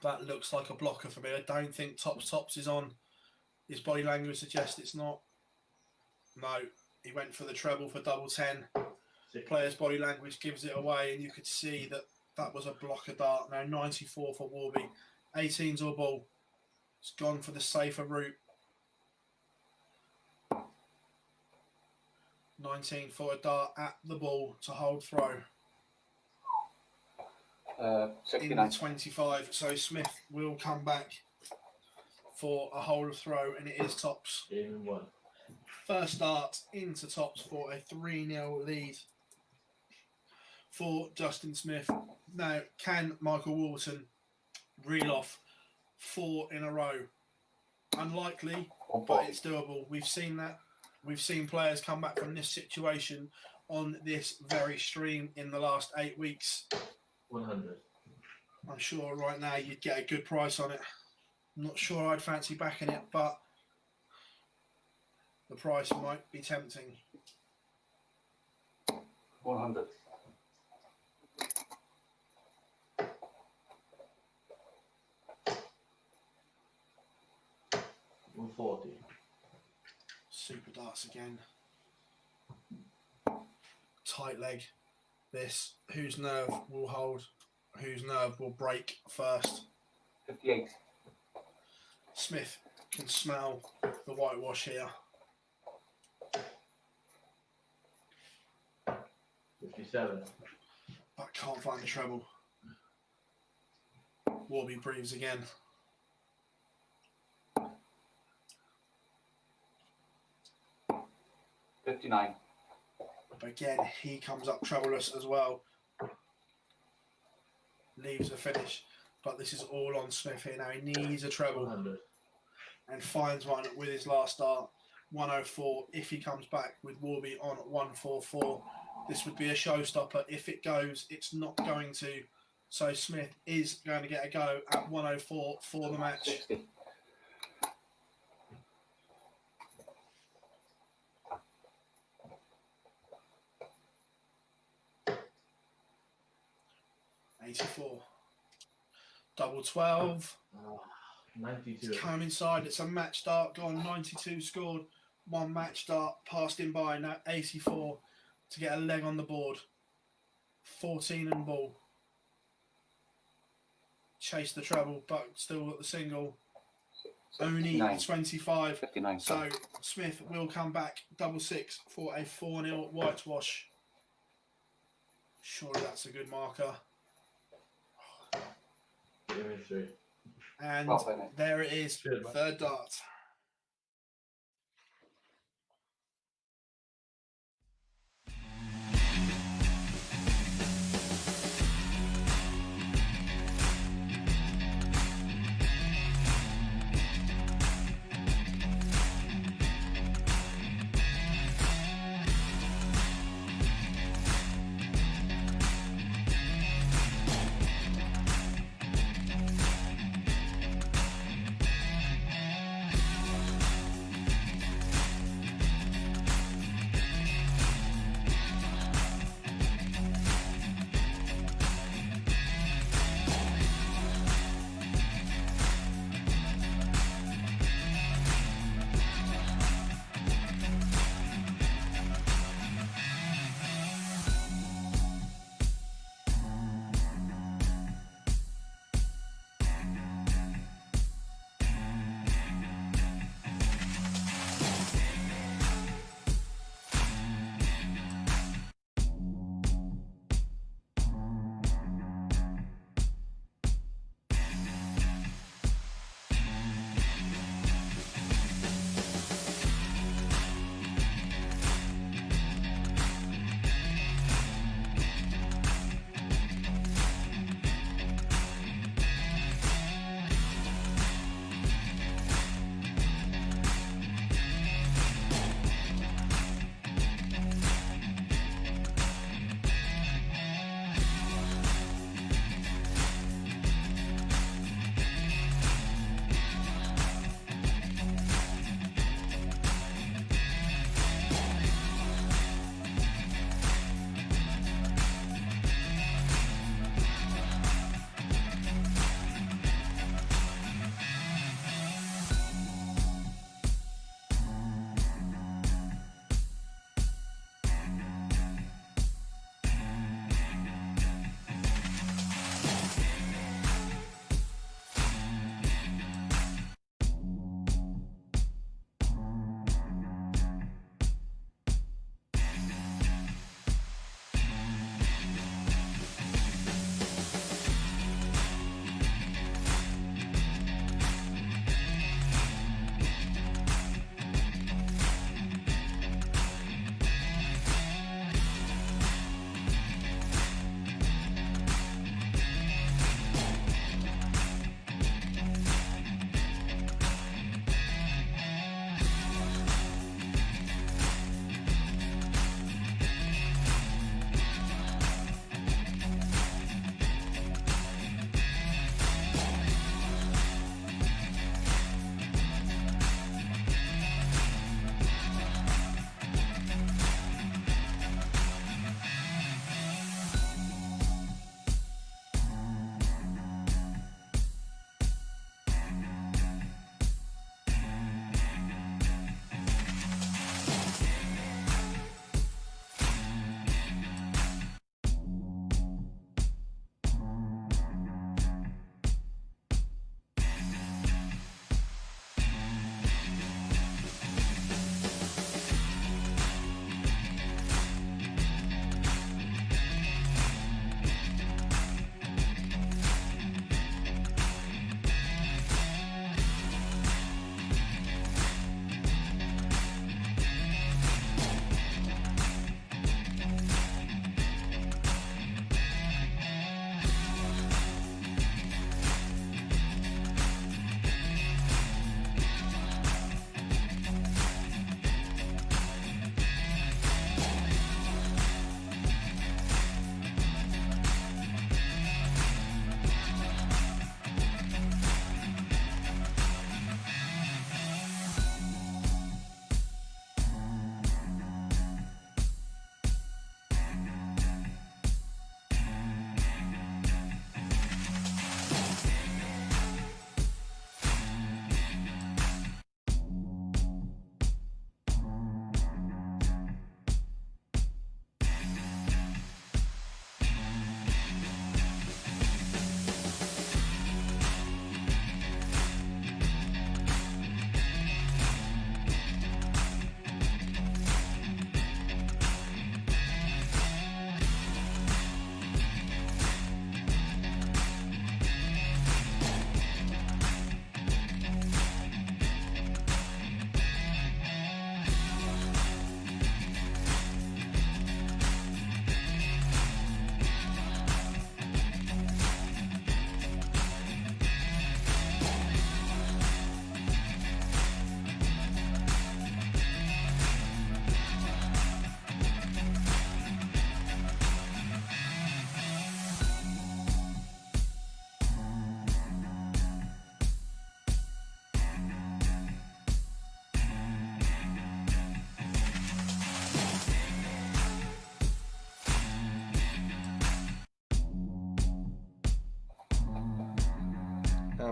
Speaker 3: That looks like a blocker for me. I don't think tops is on. His body language suggests it's not. No, he went for the treble for double 10. The player's body language gives it away, and you could see that that was a blocker dart. Now 94 for Warby. 18's all ball. It's gone for the safer route. 19 for a dart at the ball to hold throw. In
Speaker 5: 69.
Speaker 3: the 25, so Smith will come back for a hold throw, and it is tops.
Speaker 2: Even 1.
Speaker 3: First dart into tops for a 3-0 lead for Justin Smith. Now, can Michael Walton reel off 4 in a row? Unlikely, but it's doable. We've seen that. We've seen players come back from this situation on this very stream in the last 8 weeks.
Speaker 2: 100.
Speaker 3: I'm sure right now you'd get a good price on it. I'm not sure I'd fancy backing it, but the price might be tempting.
Speaker 5: 100.
Speaker 3: Super darts again. Tight leg. This. Whose nerve will hold? Whose nerve will break first?
Speaker 5: 58.
Speaker 3: Smith can smell the whitewash here.
Speaker 2: 57.
Speaker 3: But can't find the treble. Warby breathes again.
Speaker 5: 59.
Speaker 3: But again, he comes up troubleless as well. Leaves a finish. But this is all on Smith here now. He needs a treble.
Speaker 2: 100.
Speaker 3: And finds one with his last start. 104 if he comes back with Warby on 144. This would be a showstopper. If it goes, it's not going to. So Smith is going to get a go at 104 for the match.
Speaker 5: 60.
Speaker 3: Double 12.
Speaker 2: 92.
Speaker 3: Come inside. It's a match dart gone. 92 scored. One match dart passed him by. Now 84 to get a leg on the board. 14 and ball. Chase the treble, but still got the single. Only
Speaker 5: 59.
Speaker 3: 25.
Speaker 5: 59.
Speaker 3: So Smith will come back double six for a 4-0 whitewash. Surely that's a good marker.
Speaker 2: Give me 3.
Speaker 3: And
Speaker 5: Well played, mate.
Speaker 3: there it is.
Speaker 2: Cheers, mate.
Speaker 3: Third dart.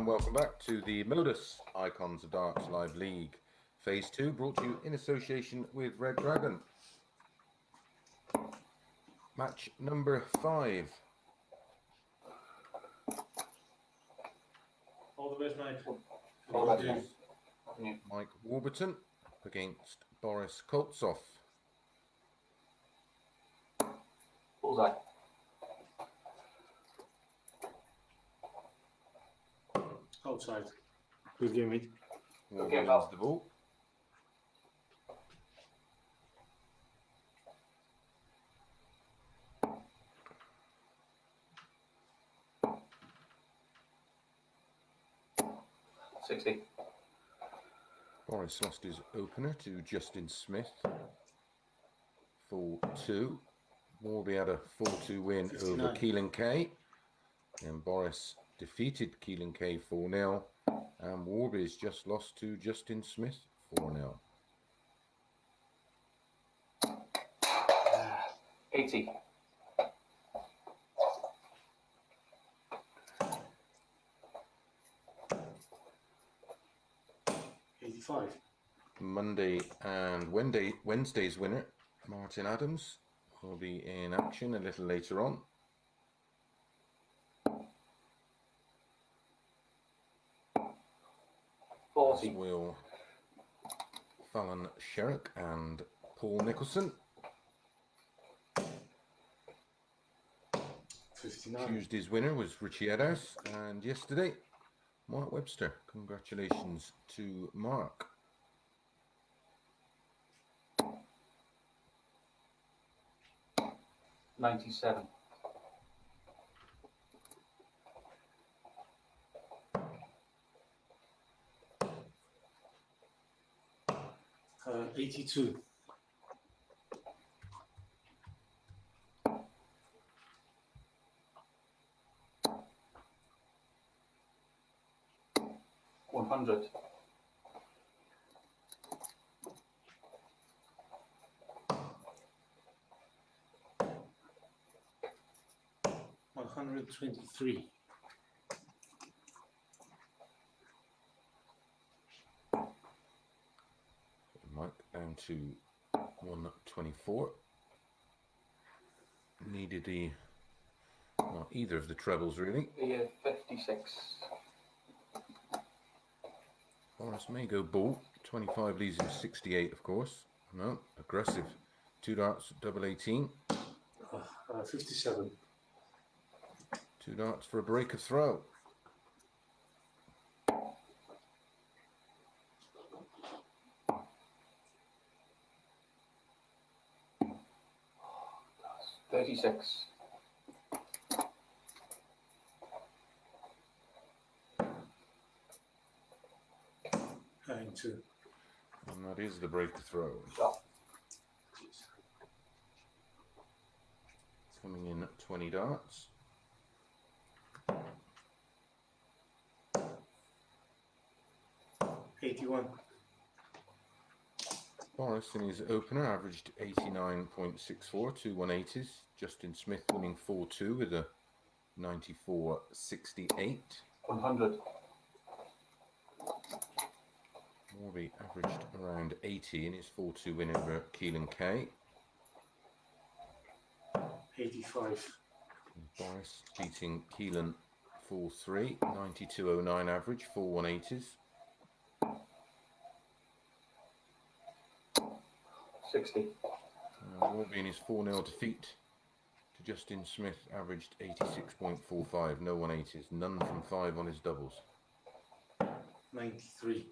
Speaker 1: And welcome back to the MODUS Icons of Darts Live League Phase 2, brought to you in association with Red Dragon. Match number 5.
Speaker 4: All the best, mate.
Speaker 5: All the best, mate.
Speaker 1: Mike Warburton against Boris Koltsov.
Speaker 5: Bullseye.
Speaker 4: Outside. Good game, mate.
Speaker 1: Warburton
Speaker 5: pal.
Speaker 1: wins the ball.
Speaker 5: $60.
Speaker 1: Boris lost his opener to Justin Smith. 4-2. Warby had a 4-2 win
Speaker 4: 59.
Speaker 1: over Keelan K. And Boris defeated Keelan K 4-0. And Warby's just lost to Justin Smith 4-0.
Speaker 5: 80.
Speaker 4: $85.
Speaker 1: Monday and Wednesday's winner, Martin Adams, will be in action a little later on. As
Speaker 5: 40.
Speaker 1: will Fallon Sherrick and Paul Nicholson.
Speaker 4: 59.
Speaker 1: Tuesday's winner was Richie Edders, and yesterday, Mark Webster. Congratulations to Mark.
Speaker 5: $97.
Speaker 4: $82.
Speaker 5: $100.
Speaker 4: $123.
Speaker 1: Mike down to 124. Needed either of the trebles really.
Speaker 5: 56.
Speaker 1: Boris may go ball. 25 leaves him 68, of course. No, aggressive. 2 darts, double 18.
Speaker 4: 57.
Speaker 1: 2 darts for a break of throw.
Speaker 5: $36.
Speaker 4: $92.
Speaker 1: And that is the break of throw.
Speaker 5: Shot.
Speaker 1: Coming in at 20 darts.
Speaker 4: $81.
Speaker 1: Boris in his opener averaged 89.64, 2 180s. Justin Smith winning 4-2 with a 94.68.
Speaker 5: 100.
Speaker 1: Warby averaged around 80 in his 4-2 win over Keelan K.
Speaker 4: 85.
Speaker 1: Boris beating Keelan 4-3, 92.09 average, 4 180s.
Speaker 5: 60.
Speaker 1: Warby in his 4-0 defeat to Justin Smith averaged 86.45, no 180s, none from 5 on his doubles.
Speaker 4: 93.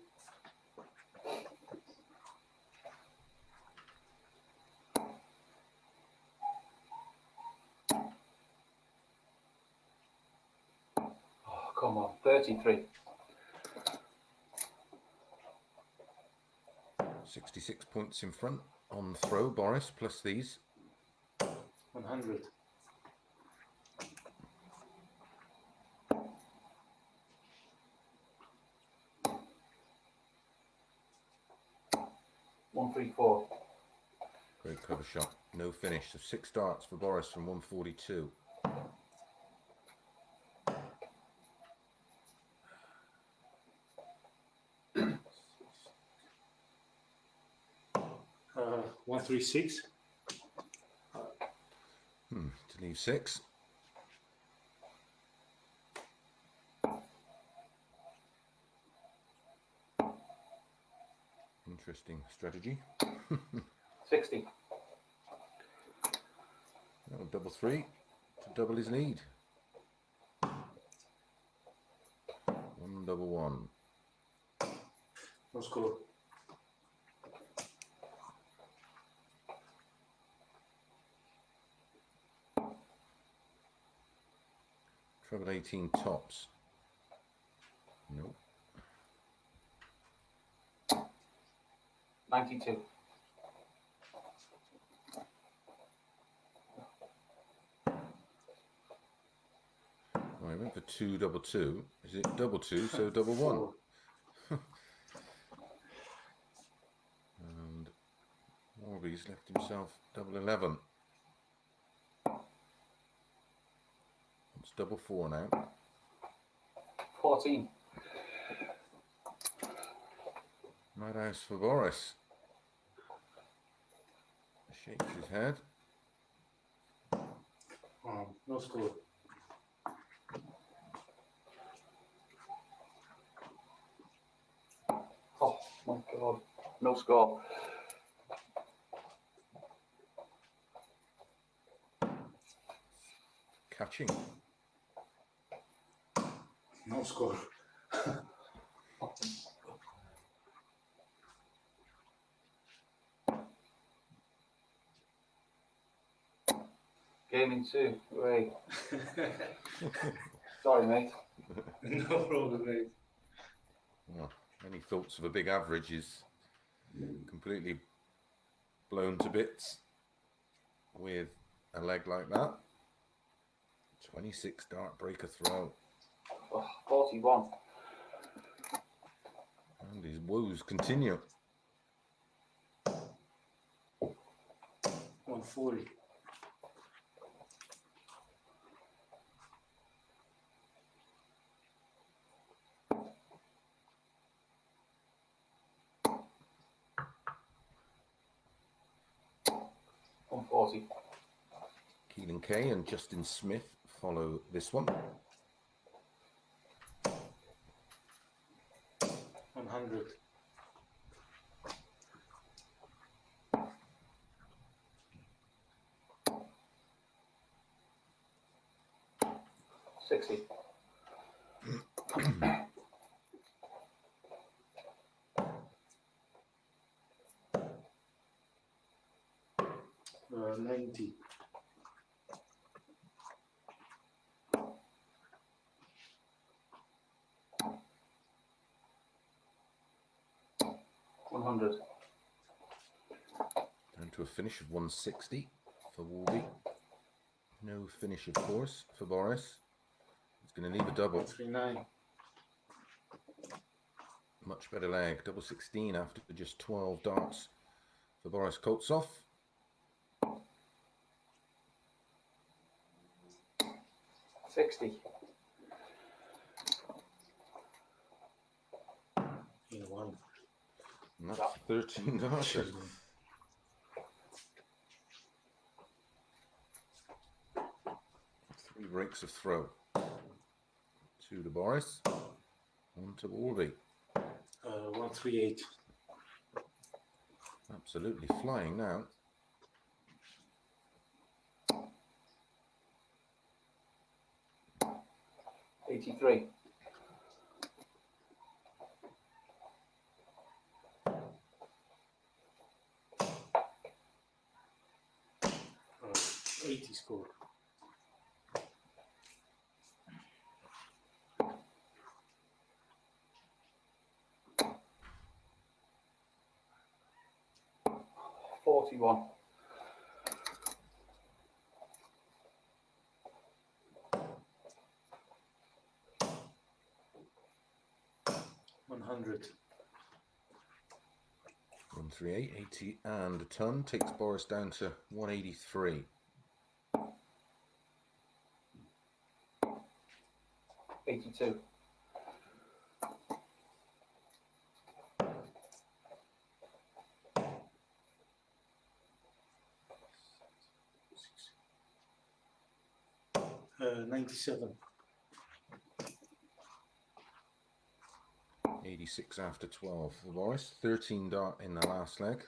Speaker 5: Oh, come on. 33.
Speaker 1: 66 points in front on the throw, Boris, plus these.
Speaker 4: 100.
Speaker 5: $134.
Speaker 1: Great cover shot, no finish. So 6 darts for Boris from 142.
Speaker 4: leave 6.
Speaker 1: To leave 6. Interesting strategy.
Speaker 5: 60.
Speaker 1: Oh, double 3 to double his lead. 1 double 1.
Speaker 4: No score.
Speaker 1: Treble 18 tops. Nope.
Speaker 5: 92.
Speaker 1: I went for 2 double 2. Is it double 2? So double 1.
Speaker 4: 4.
Speaker 1: And Warby's left himself double 11. It's double 4 now.
Speaker 5: 14.
Speaker 1: Madhouse for Boris. Shakes his head.
Speaker 4: No score.
Speaker 5: Oh my God. No score.
Speaker 1: Catching.
Speaker 4: No score.
Speaker 5: Gaming 2. Hooray. Sorry, mate.
Speaker 4: No problem, mate.
Speaker 1: Well, any thoughts of a big average is completely blown to bits with a leg like that. 26 dart breaker throw.
Speaker 5: Oh, 41.
Speaker 1: And his woes continue.
Speaker 4: 140.
Speaker 1: Keelan Kay and Justin Smith follow this one.
Speaker 4: 100.
Speaker 5: $60.
Speaker 4: 90.
Speaker 5: 100.
Speaker 1: Down to a finish of 160 for Warby. No finish, of course, for Boris. He's going to leave a double.
Speaker 4: 139.
Speaker 1: Much better leg. Double 16 after just 12 darts for Boris Koltsov.
Speaker 5: 60.
Speaker 4: In 1.
Speaker 1: And that's 13 darts. 3 breaks of throw. 2 to Boris. 1 to Warby.
Speaker 4: 138.
Speaker 1: Absolutely flying now.
Speaker 5: $83.
Speaker 4: 80 score.
Speaker 5: $41.
Speaker 4: 100.
Speaker 1: 138, 80 and a ton takes Boris down to 183.
Speaker 5: 82.
Speaker 4: 80 97.
Speaker 1: 86 after 12 for Boris. 13 dart in the last leg.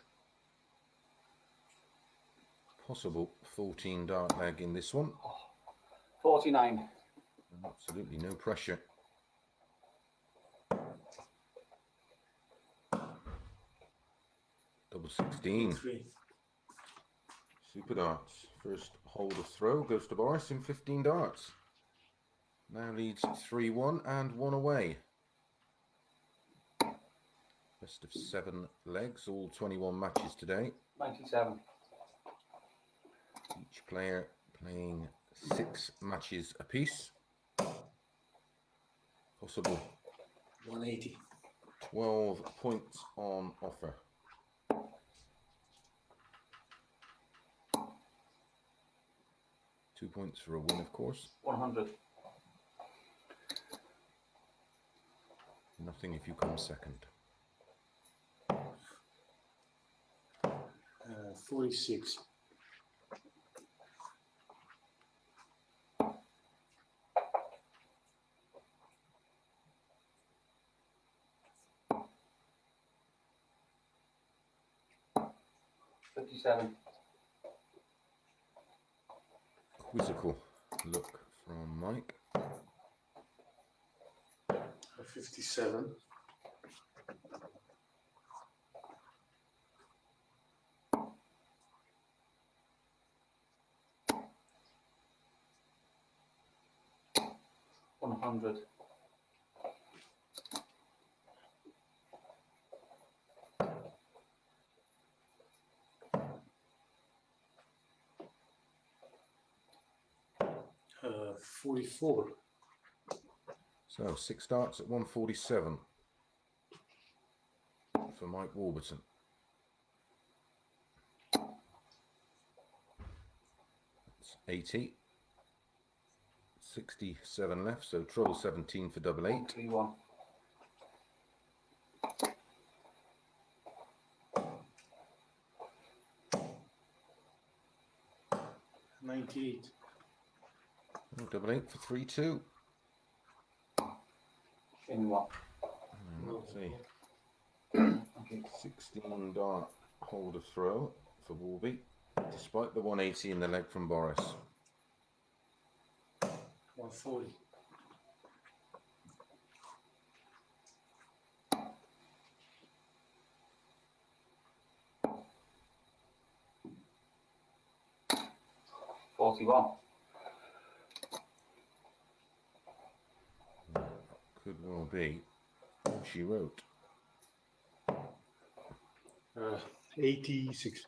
Speaker 1: Possible 14 dart leg in this one.
Speaker 5: 49.
Speaker 1: Absolutely no pressure. Double 16.
Speaker 4: 3.
Speaker 1: Super darts. First hold of throw goes to Boris in 15 darts. Now leads 3-1 and 1 away. Best of 7 legs, all 21 matches today.
Speaker 5: 97.
Speaker 1: Each player playing 6 matches apiece. Possible
Speaker 4: 180.
Speaker 1: 12 points on offer. Two points for a win, of course.
Speaker 5: 100.
Speaker 1: Nothing if you come second.
Speaker 4: 46.
Speaker 5: 57.
Speaker 1: Quizzical look from Mike.
Speaker 4: 57.
Speaker 5: 100.
Speaker 4: 44.
Speaker 1: So 6 starts at 147 for Mike Warburton. That's 80. 67 left, so treble 17 for double 8.
Speaker 5: 131.
Speaker 4: 98.
Speaker 1: Oh, double 8 for 3-2.
Speaker 5: In one.
Speaker 1: Let's see. 16 dart hold of throw for Warby, despite the 180 in the leg from Boris.
Speaker 4: 140.
Speaker 5: 41.
Speaker 1: Could well be all she wrote.
Speaker 6: 86.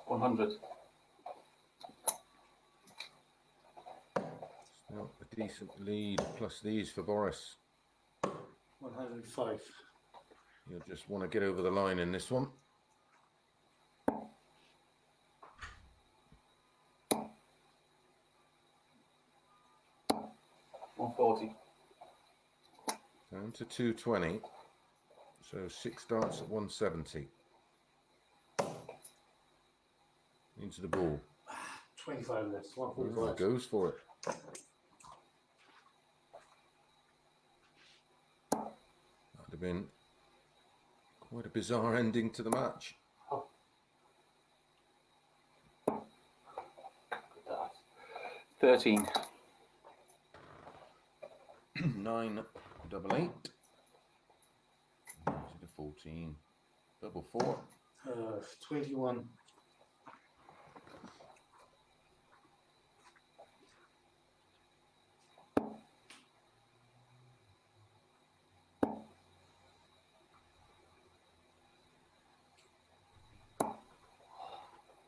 Speaker 5: 100.
Speaker 1: Still a decent lead, plus these for Boris.
Speaker 4: 105.
Speaker 1: You'll just want to get over the line in this one. Down to 220. So 6 darts at 170. Into the ball.
Speaker 4: 25 left.
Speaker 1: Oh,
Speaker 4: 145.
Speaker 1: goes for it. That'd have been quite a bizarre ending to the match.
Speaker 5: 13.
Speaker 1: 9 double 8. To the 14. Double 4.
Speaker 4: 21.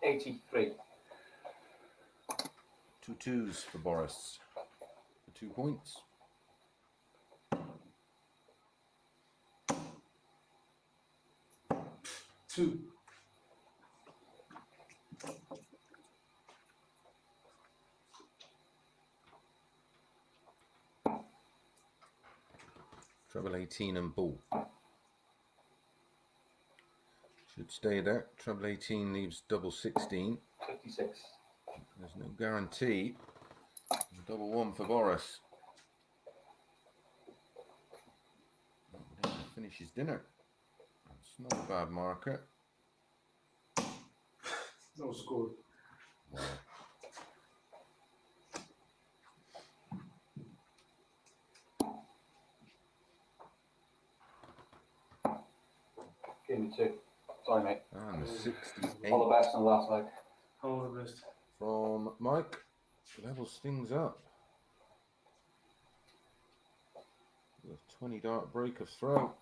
Speaker 5: 83.
Speaker 1: 2 twos for Boris. For 2 points.
Speaker 4: Two.
Speaker 1: Treble 18 and ball. Should stay there. Treble 18 leaves double 16.
Speaker 5: 56.
Speaker 1: There's no guarantee. Double 1 for Boris. Finish his dinner. That's not a bad marker.
Speaker 4: No score.
Speaker 1: Wow.
Speaker 5: Give me 2. Sorry, mate.
Speaker 1: And the 68
Speaker 5: All the best on the last leg.
Speaker 4: All the best.
Speaker 1: from Mike. Levels things up. With a 20 dart break of throw.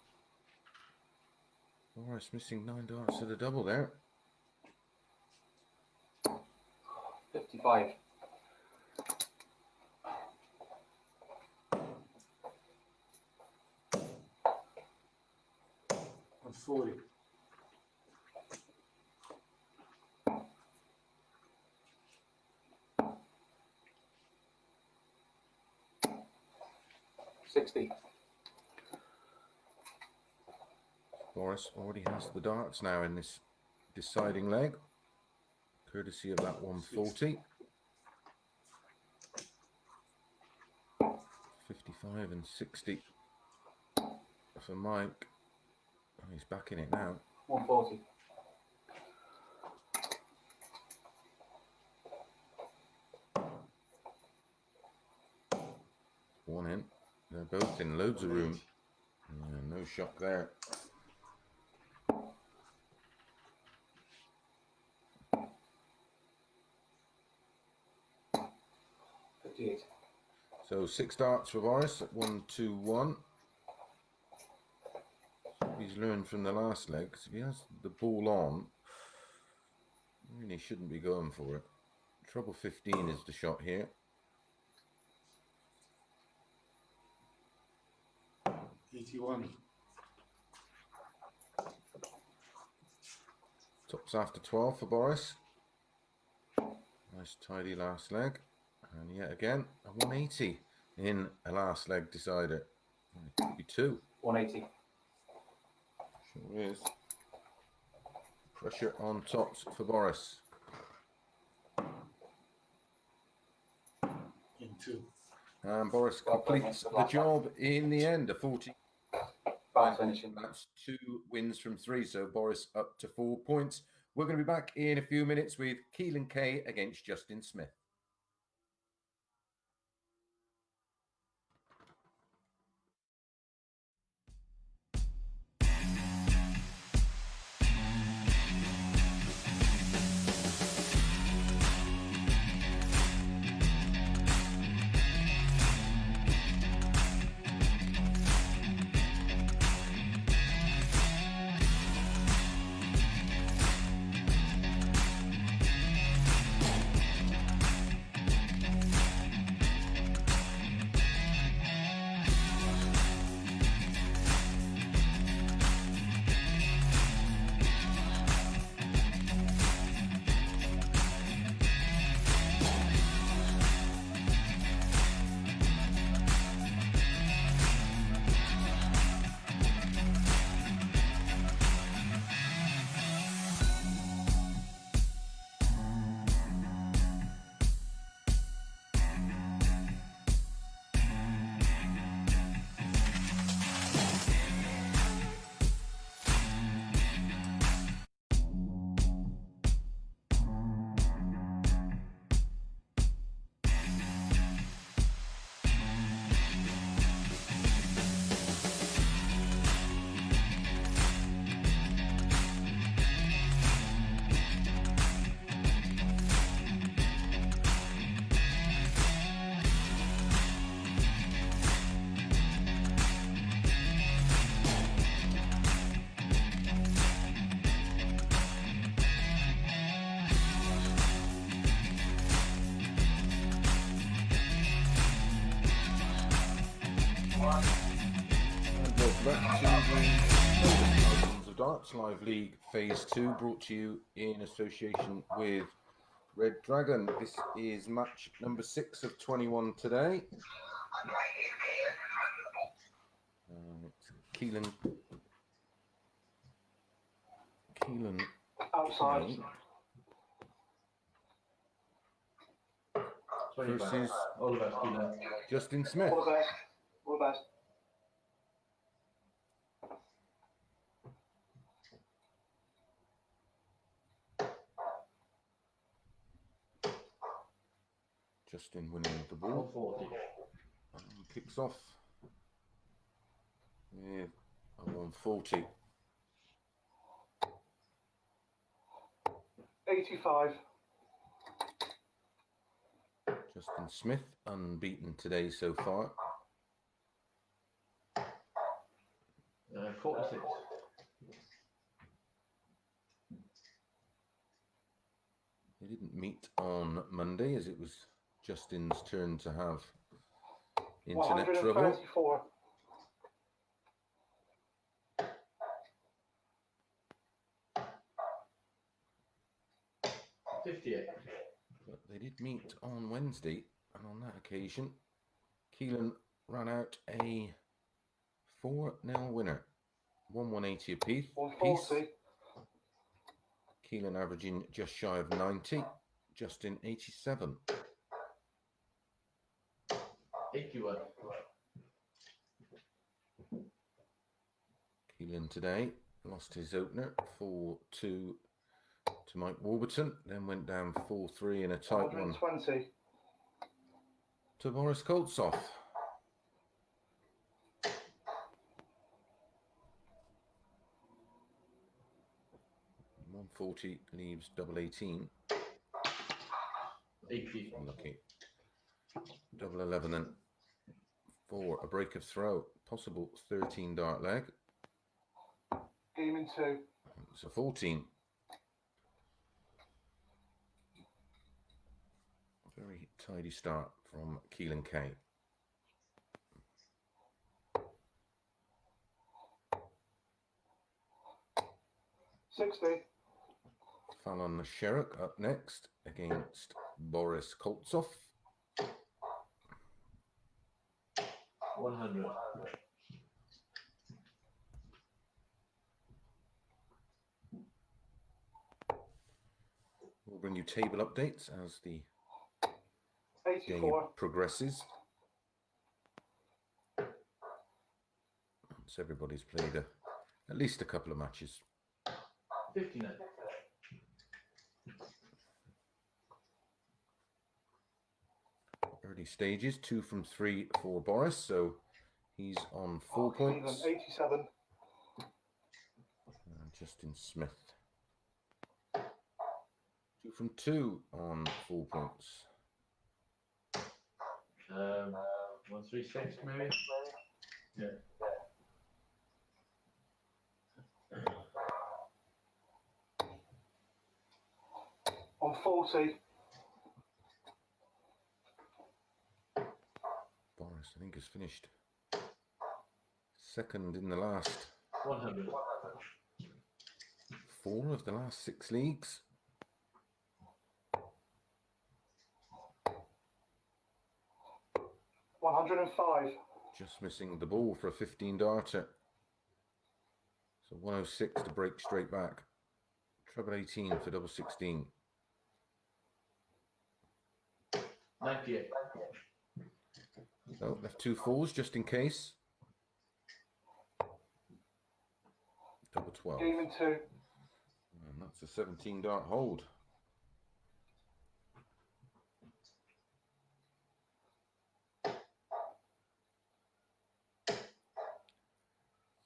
Speaker 1: Boris missing 9 darts to the double there.
Speaker 5: 55.
Speaker 4: And 40.
Speaker 1: Boris already has the darts now in this deciding leg, courtesy of that 140. 55 and 60 for Mike. Oh, he's back in it now.
Speaker 5: 140.
Speaker 1: One in. They're both in loads of room. Yeah, no shock there. So 6 darts for Boris at 1-2-1. He's learned from the last leg, because if he has the ball on, he really shouldn't be going for it. Treble 15 is the shot here.
Speaker 4: 81.
Speaker 1: Tops after 12 for Boris. Nice tidy last leg. And yet again, a 180 in a last leg decider. It could be 2.
Speaker 5: 180.
Speaker 1: Sure is. Pressure on tops for Boris.
Speaker 4: In 2.
Speaker 1: And Boris completes the job in the end. A 40.
Speaker 5: Fine finishing.
Speaker 1: That's 2 wins from 3. So Boris up to 4 points. We're going to be back in a few minutes with Keelan Kay against Justin Smith. Back to the of Darts Live League Phase 2, brought to you in association with Red Dragon. This is match number 6 of 21 today. It's Keelan
Speaker 5: 25.
Speaker 2: 25.
Speaker 1: versus
Speaker 2: All the best, Keelan.
Speaker 1: Justin Smith.
Speaker 5: All the best. All the best.
Speaker 1: Justin winning the ball.
Speaker 2: 140.
Speaker 1: And kicks off with a 140.
Speaker 5: 85.
Speaker 1: Justin Smith unbeaten today so far.
Speaker 2: 46.
Speaker 1: They didn't meet on Monday as it was Justin's turn to have internet trouble.
Speaker 5: 134.
Speaker 2: 58.
Speaker 1: But they did meet on Wednesday, and on that occasion, Keelan ran out a 4-0 winner. 180 apiece.
Speaker 5: 140.
Speaker 1: Keelan averaging just shy of 90. Justin 87.
Speaker 2: 81.
Speaker 1: Keelan today lost his opener 4-2 to Mike Warburton, then went down 4-3 in a tight one
Speaker 5: 120.
Speaker 1: to Boris Koltsov. $140 leaves double 18.
Speaker 2: 80.
Speaker 1: Unlucky. Double 11 then for a break of throw. Possible 13 dart leg.
Speaker 5: Game in 2.
Speaker 1: It's a 14. Very tidy start from Keelan K.
Speaker 5: $60.
Speaker 1: Fallon Sherrock up next against Boris Koltsov.
Speaker 2: 100.
Speaker 1: We'll bring you table updates as the game
Speaker 5: 84.
Speaker 1: progresses. So everybody's played at least a couple of matches.
Speaker 2: 59.
Speaker 1: Early stages, 2 from 3 for Boris, so he's on 4
Speaker 5: Cleveland,
Speaker 1: points.
Speaker 5: 87.
Speaker 1: And Justin Smith, 2 from 2 on 4 points.
Speaker 2: 136 maybe? Yeah.
Speaker 5: On 40.
Speaker 1: Boris, I think, has finished second in the last
Speaker 2: 100.
Speaker 1: 4 of the last 6 leagues.
Speaker 5: $105.
Speaker 1: Just missing the ball for a 15 darter. So 106 to break straight back. Treble 18 for double 16.
Speaker 2: 98.
Speaker 1: So left 2 fours just in case. Double 12.
Speaker 5: Game in 2.
Speaker 1: And that's a 17 dart hold.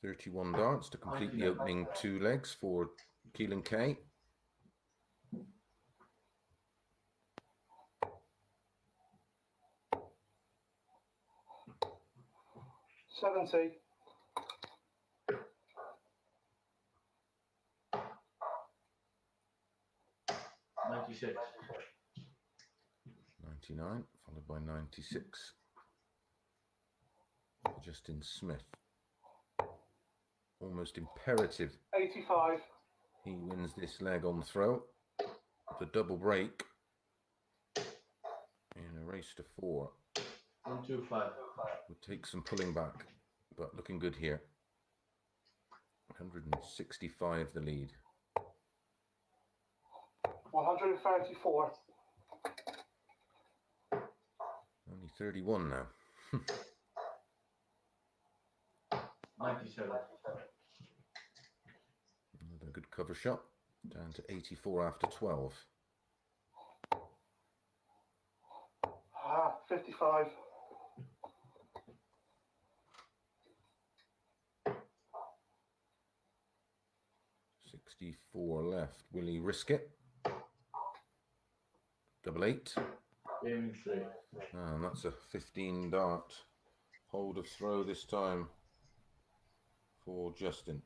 Speaker 1: $31 darts to complete the opening 2 legs for Keelan K.
Speaker 5: $70.
Speaker 2: 96.
Speaker 1: 99, followed by 96. Justin Smith. Almost imperative
Speaker 5: 85.
Speaker 1: he wins this leg on throw. The double break in a race to 4
Speaker 2: 125.
Speaker 1: would take some pulling back, but looking good here. 165 the lead.
Speaker 5: 134.
Speaker 1: Only 31 now.
Speaker 2: 97.
Speaker 1: Another good cover shot. Down to 84 after 12.
Speaker 5: 55.
Speaker 1: 64 left. Will he risk it? Double 8.
Speaker 2: Gaming 3.
Speaker 1: And that's a 15 dart. Hold of throw this time for Justin.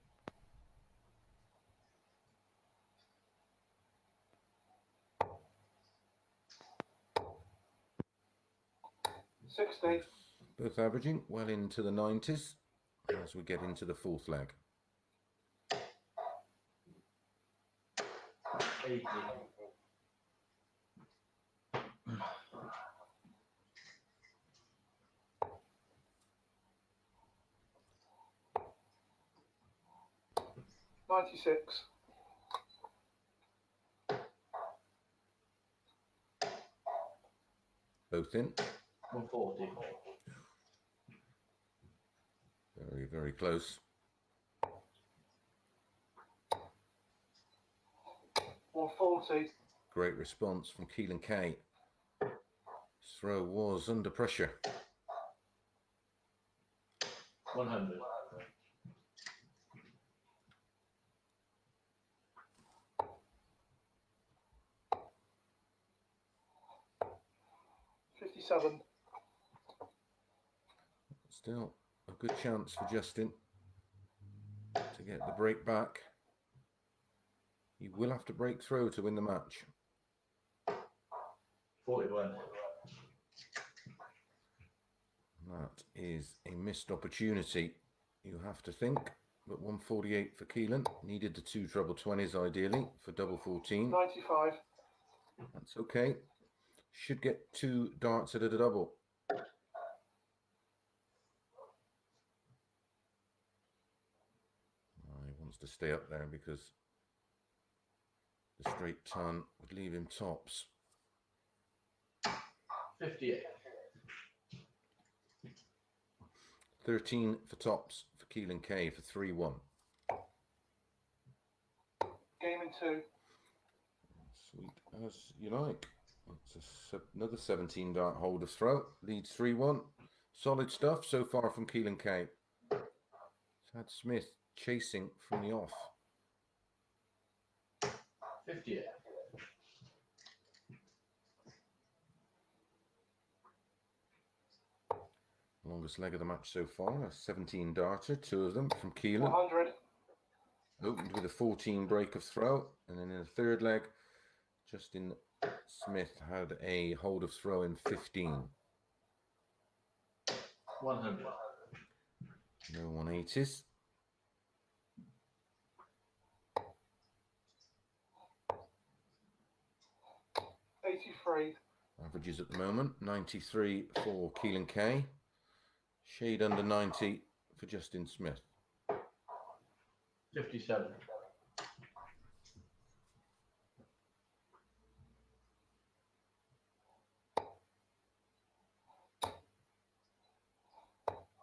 Speaker 1: Both averaging well into the 90s as we get into the fourth leg.
Speaker 2: 80.
Speaker 5: 96.
Speaker 1: Both in.
Speaker 2: 140.
Speaker 1: Very, very close.
Speaker 5: 140.
Speaker 1: Great response from Keelan Kay. His throw was under pressure.
Speaker 2: 100.
Speaker 5: 57.
Speaker 1: Still a good chance for Justin to get the break back. He will have to break through to win the match.
Speaker 2: 41.
Speaker 1: That is a missed opportunity, you have to think. But 148 for Keelan. Needed the 2 treble 20s ideally for double 14.
Speaker 5: 95.
Speaker 1: That's okay. Should get 2 darts at a double. He wants to stay up there because the straight ton would leave him tops.
Speaker 2: 58.
Speaker 1: 13 for tops for Keelan Kay for 3-1.
Speaker 5: Gaming 2.
Speaker 1: Sweet as you like. It's another 17 dart hold of throw. Leads 3-1. Solid stuff so far from Keelan Kay. He's had Smith chasing from the off.
Speaker 2: 58.
Speaker 1: Longest leg of the match so far, a 17 darter, 2 of them from Keelan.
Speaker 5: 100.
Speaker 1: Opened with a 14 break of throw, and then in the third leg, Justin Smith had a hold of throw in 15.
Speaker 2: 100.
Speaker 1: No 180s. Averages at the moment, 93 for Keelan Kay. Shade under 90 for Justin Smith.
Speaker 2: 57.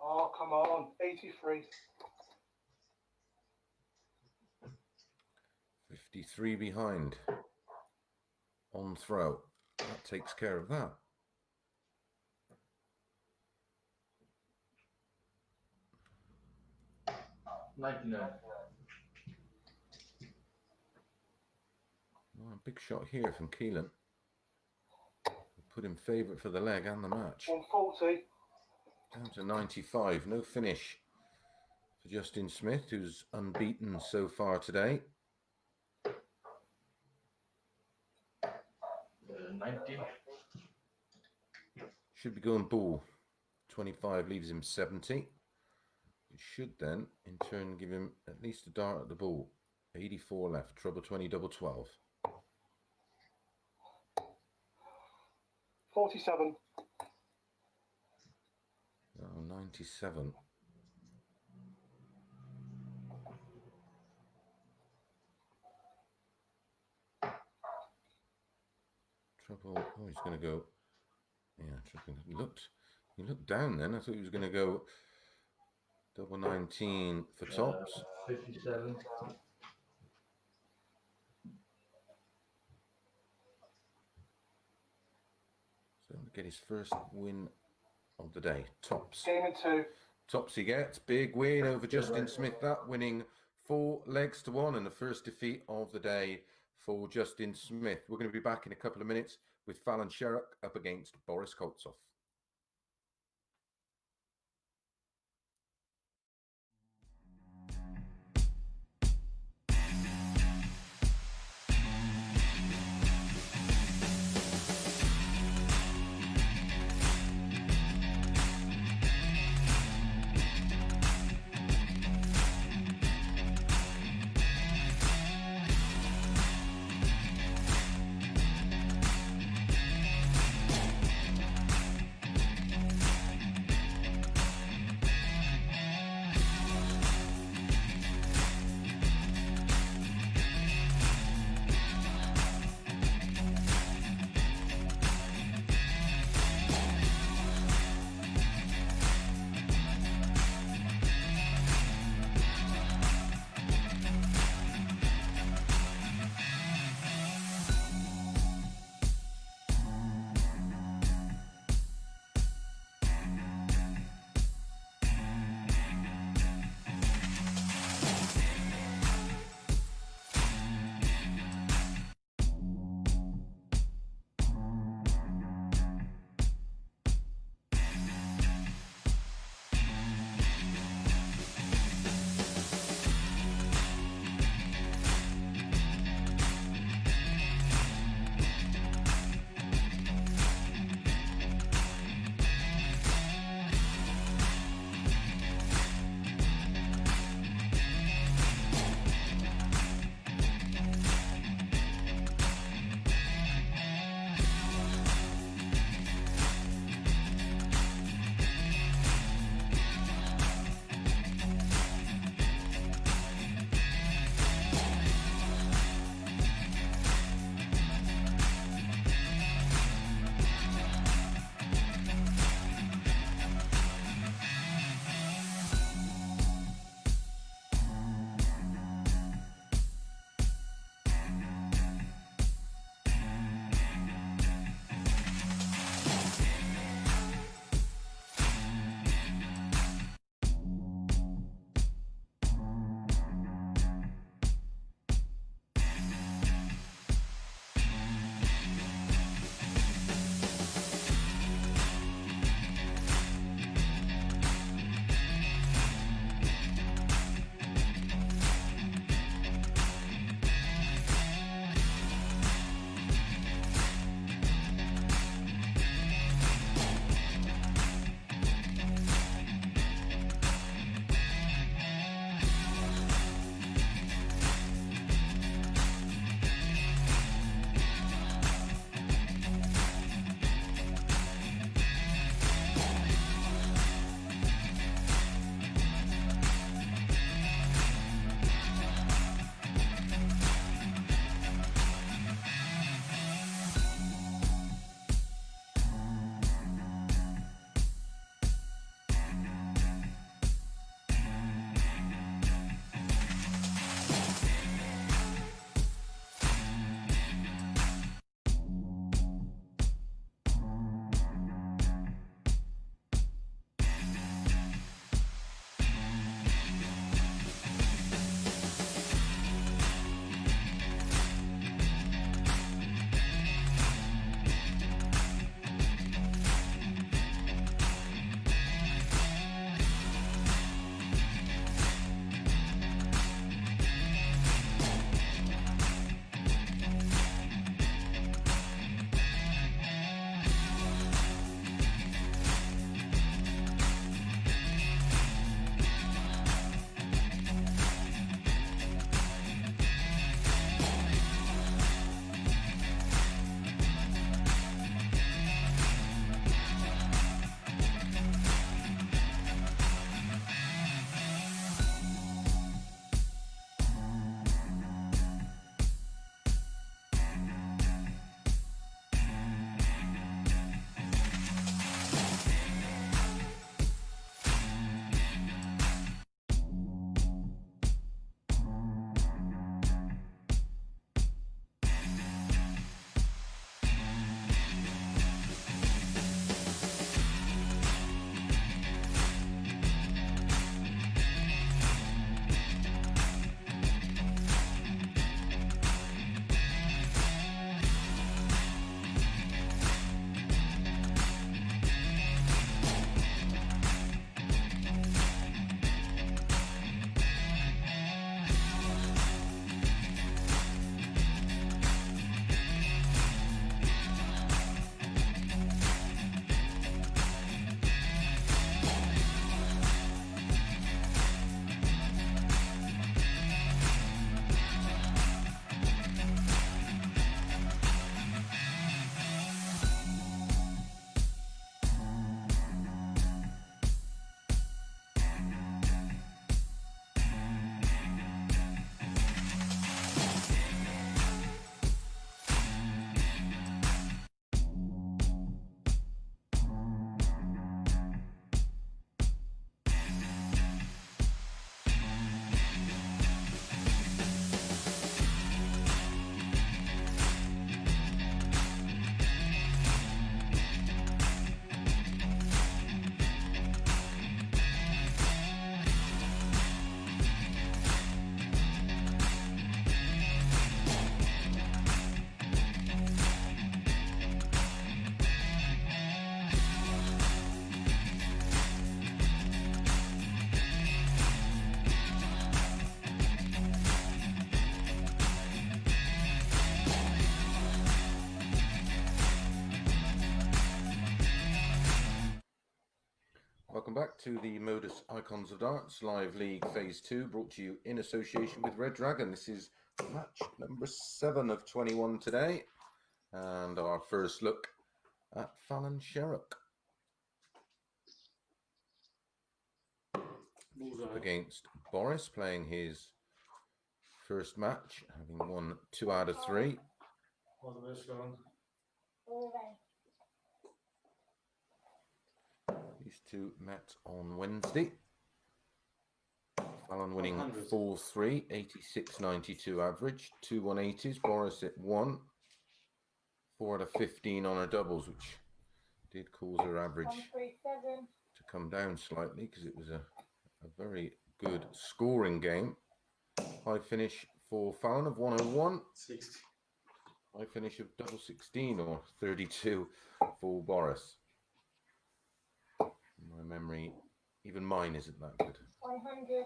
Speaker 5: Oh, come on. 83.
Speaker 1: 53 behind. On throw. That takes care of that.
Speaker 2: $99.
Speaker 1: Oh, big shot here from Keelan. Put him favourite for the leg and the match.
Speaker 5: 140.
Speaker 1: Down to 95. No finish for Justin Smith, who's unbeaten so far today.
Speaker 2: 90.
Speaker 1: Should be going bull. 25 leaves him 70. It should then, in turn, give him at least a dart at the ball. 84 left. Treble 20, double 12.
Speaker 5: 47.
Speaker 1: Oh, 97. trouble. Oh, he's going to go. Yeah, he looked down then. I thought he was going to go double 19 for tops.
Speaker 2: 57.
Speaker 1: So to get his first win of the day. Tops.
Speaker 5: Game in 2.
Speaker 1: Tops he gets. Big win over Justin Smith. That winning 4 legs to 1 and the first defeat of the day for Justin Smith. We're going to be back in a couple of minutes with Fallon Sherrock up against Boris Koltsov. welcome back to the Modus Icons of Darts Live League Phase 2, brought to you in association with Red Dragon. This is match number 7 of 21 today, and our first look at Fallon Sherrock
Speaker 4: Bullseye.
Speaker 1: against Boris, playing his first match, having won 2 out of 3.
Speaker 4: All the best, Sean.
Speaker 1: These two met on Wednesday. Fallon winning
Speaker 4: 100.
Speaker 1: 4-3, 86.92 average, 2 180s. Boris at 1, 4 out of 15 on her doubles, which did cause her average to come down slightly because it was a very good scoring game. High finish for Fallon of 101.
Speaker 4: 60.
Speaker 1: High finish of double 16 or 32 for Boris. My memory, even mine, isn't that good.
Speaker 6: 100.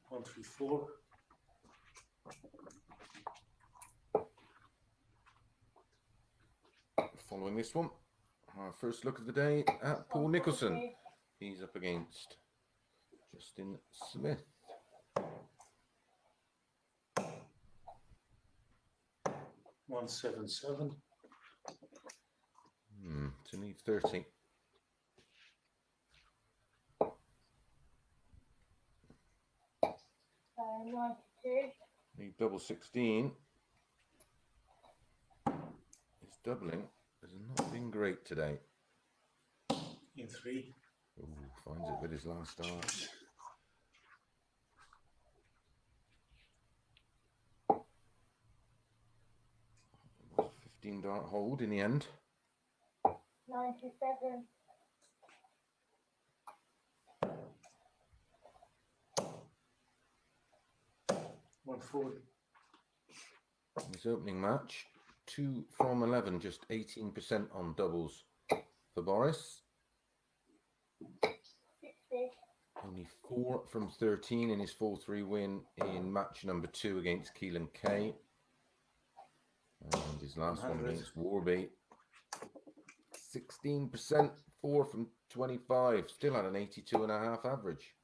Speaker 4: One, three, four.
Speaker 1: Following this one, our first look of the day at Paul Nicholson. He's up against Justin Smith.
Speaker 4: 177.
Speaker 1: To need 30.
Speaker 6: Uh, 92.
Speaker 1: Need double 16. His doubling has not been great today.
Speaker 4: In 3.
Speaker 1: Ooh, finds it with his last dart. It was a 15 dart hold in the end.
Speaker 6: 97.
Speaker 4: One, 40.
Speaker 1: His opening match, 2 from 11, just 18% on doubles for Boris.
Speaker 6: 60.
Speaker 1: Only 4 from 13 in his 4-3 win in match number 2 against Keelan Kay. And his last one
Speaker 4: 100.
Speaker 1: against Warby. 16%, 4 from 25, still at an 82.5 average.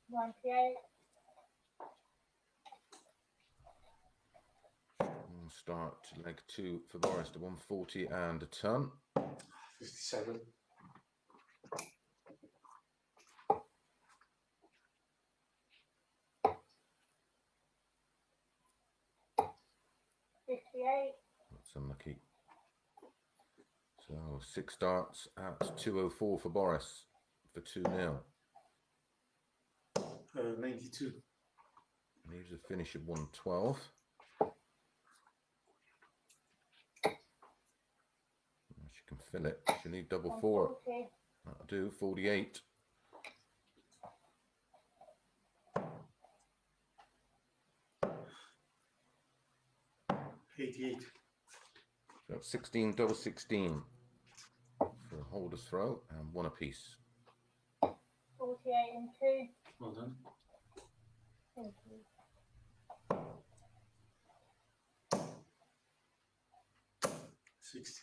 Speaker 6: 98.
Speaker 1: We'll start leg 2 for Boris to 140 and a ton.
Speaker 4: 57.
Speaker 6: 58.
Speaker 1: That's unlucky. So 6 darts at 204 for Boris for 2-0.
Speaker 4: 92.
Speaker 1: Leaves a finish of 112. She can fill it. She'll need double 4.
Speaker 6: 140.
Speaker 1: That'll do. 48.
Speaker 4: $88.
Speaker 1: So 16 double 16 for a holder's throw and 1 apiece.
Speaker 6: 48 and 2.
Speaker 4: Well done.
Speaker 6: Thank you.
Speaker 4: $60.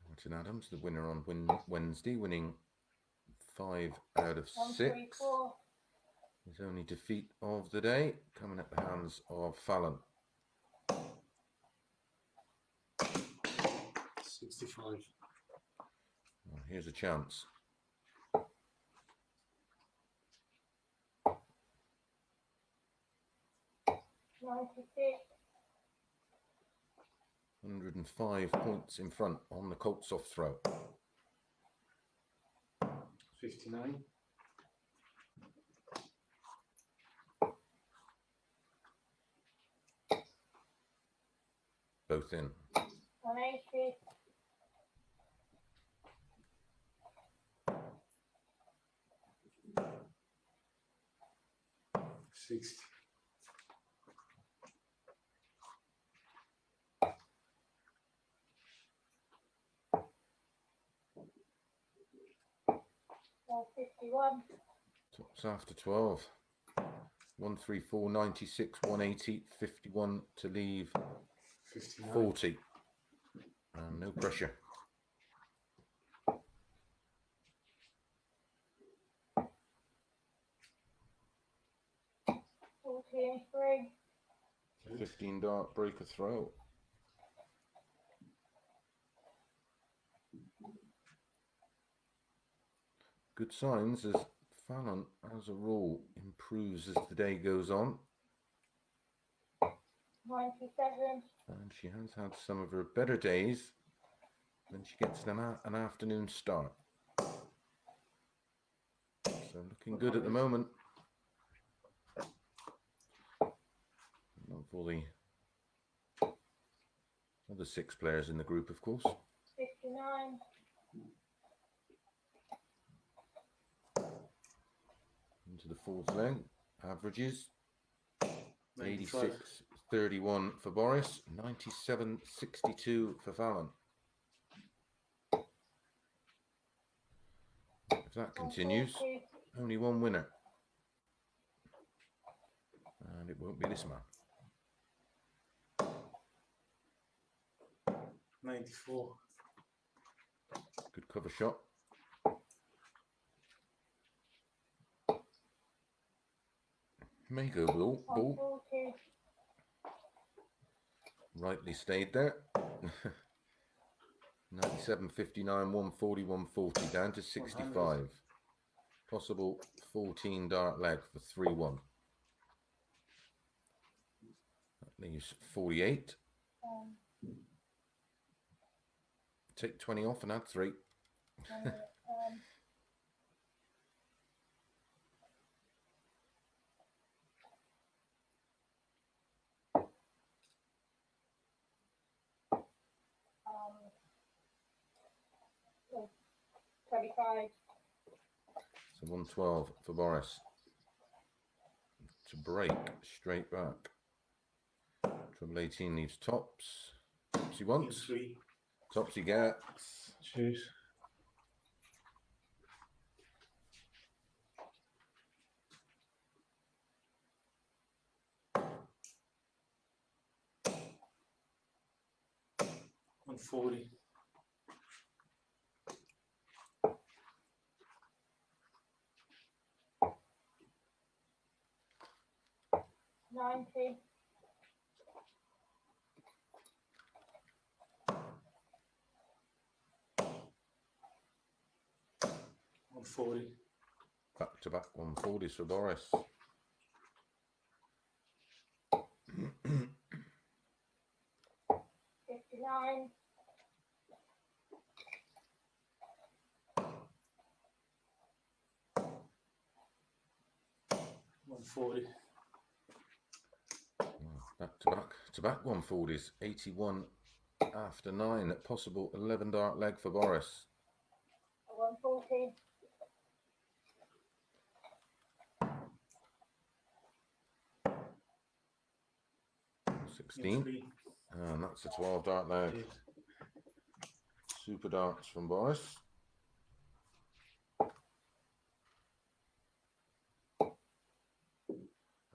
Speaker 1: Martin Adams, the winner on Wednesday, winning 5 out of 6.
Speaker 6: 134.
Speaker 1: His only defeat of the day, coming at the hands of Fallon.
Speaker 4: 65.
Speaker 1: Well, here's a chance.
Speaker 6: $96.
Speaker 1: 105 points in front on the Colts off throw.
Speaker 4: 59.
Speaker 1: Both in.
Speaker 6: 180.
Speaker 4: 60.
Speaker 6: 51.
Speaker 1: What's after 12? 134, 96, 180, 51 to leave
Speaker 4: 59.
Speaker 1: 40. And no pressure.
Speaker 6: Three.
Speaker 1: 15 dart breaker throw. Good signs as Fallon, as a rule, improves as the day goes on.
Speaker 6: 97.
Speaker 1: And she has had some of her better days when she gets an afternoon start. So looking good at the moment. Not for the other 6 players in the group, of course.
Speaker 6: 59.
Speaker 1: Into the fourth leg. Averages
Speaker 4: 95.
Speaker 1: 86.31 for Boris, 97.62 for Fallon. If that continues,
Speaker 6: 140.
Speaker 1: only one winner. And it won't be this man.
Speaker 4: 94.
Speaker 1: Good cover shot. May go ball.
Speaker 6: 140.
Speaker 1: Rightly stayed there. 97.59, 140, 140, down to 65. Possible 14 dart leg for 3-1. That leaves 48. Take 20 off and add 3.
Speaker 6: So 25.
Speaker 1: So 112 for Boris. To break straight back. Treble 18 leaves tops. Topsy once.
Speaker 4: 3.
Speaker 1: Topsy gets.
Speaker 4: Choose. $140.
Speaker 6: 90.
Speaker 4: 140.
Speaker 1: Back to back 140s for Boris.
Speaker 6: $59.
Speaker 4: 140.
Speaker 1: Back to back 140s. 81 after 9. Possible 11 dart leg for Boris.
Speaker 6: 140.
Speaker 1: 16.
Speaker 4: 3.
Speaker 1: And that's a 12 dart leg.
Speaker 4: Yes.
Speaker 1: Super darts from Boris.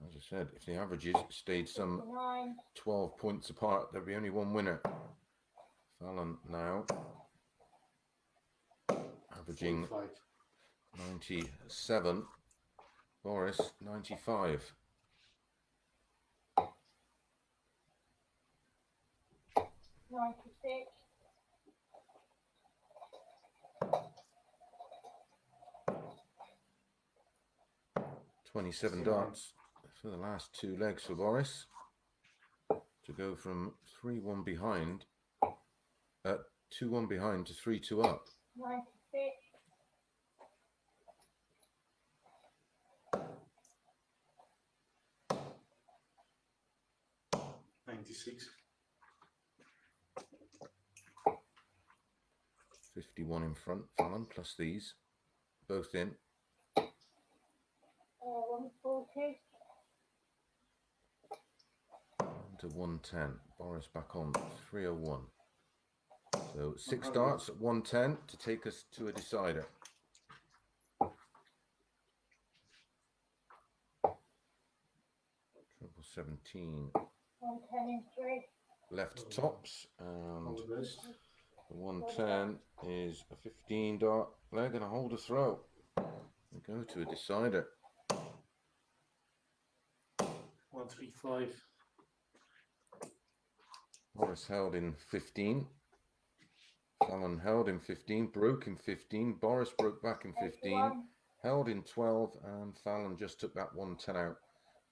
Speaker 1: As I said, if the averages stayed some
Speaker 6: 59.
Speaker 1: 12 points apart, there'd be only one winner. Fallon now averaging
Speaker 4: 45.
Speaker 1: 97. Boris 95.
Speaker 6: 96.
Speaker 1: 27 darts for the last 2 legs for Boris to go from 3-1 behind, 2-1 behind to 3-2 up.
Speaker 6: 96.
Speaker 4: 96.
Speaker 1: 51 in front, Fallon, plus these, both in.
Speaker 6: 140.
Speaker 1: To 110. Boris back on 301. So 6 darts at 110 to take us to a decider. Triple 17.
Speaker 6: 110 in 3.
Speaker 1: Left tops,
Speaker 4: All
Speaker 1: and
Speaker 4: the best.
Speaker 1: the 110 is a 15 dart leg and a hold a throw. We go to a decider.
Speaker 4: 135.
Speaker 1: Boris held in 15. Fallon held in 15, broke in 15. Boris broke back in 15,
Speaker 6: 81.
Speaker 1: held in 12, and Fallon just took that 110 out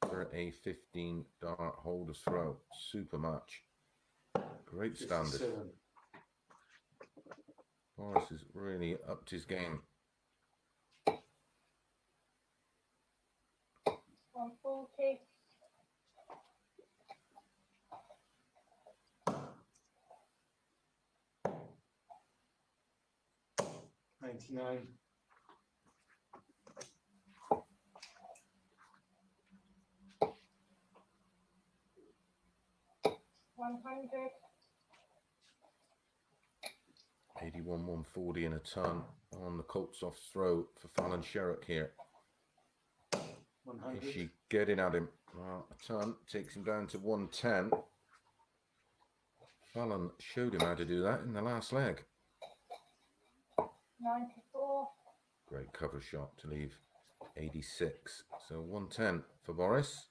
Speaker 1: for a 15 dart hold a throw. Super match. Great standard.
Speaker 4: 57.
Speaker 1: Boris has really upped his game.
Speaker 6: 140.
Speaker 4: 99.
Speaker 6: 100.
Speaker 1: 81, 140 and a ton on the Colts off throw for Fallon Sherrock here.
Speaker 4: 100.
Speaker 1: Is she getting at him? Well, a ton takes him down to 110. Fallon showed him how to do that in the last leg.
Speaker 6: 94.
Speaker 1: Great cover shot to leave 86. So 110 for Boris.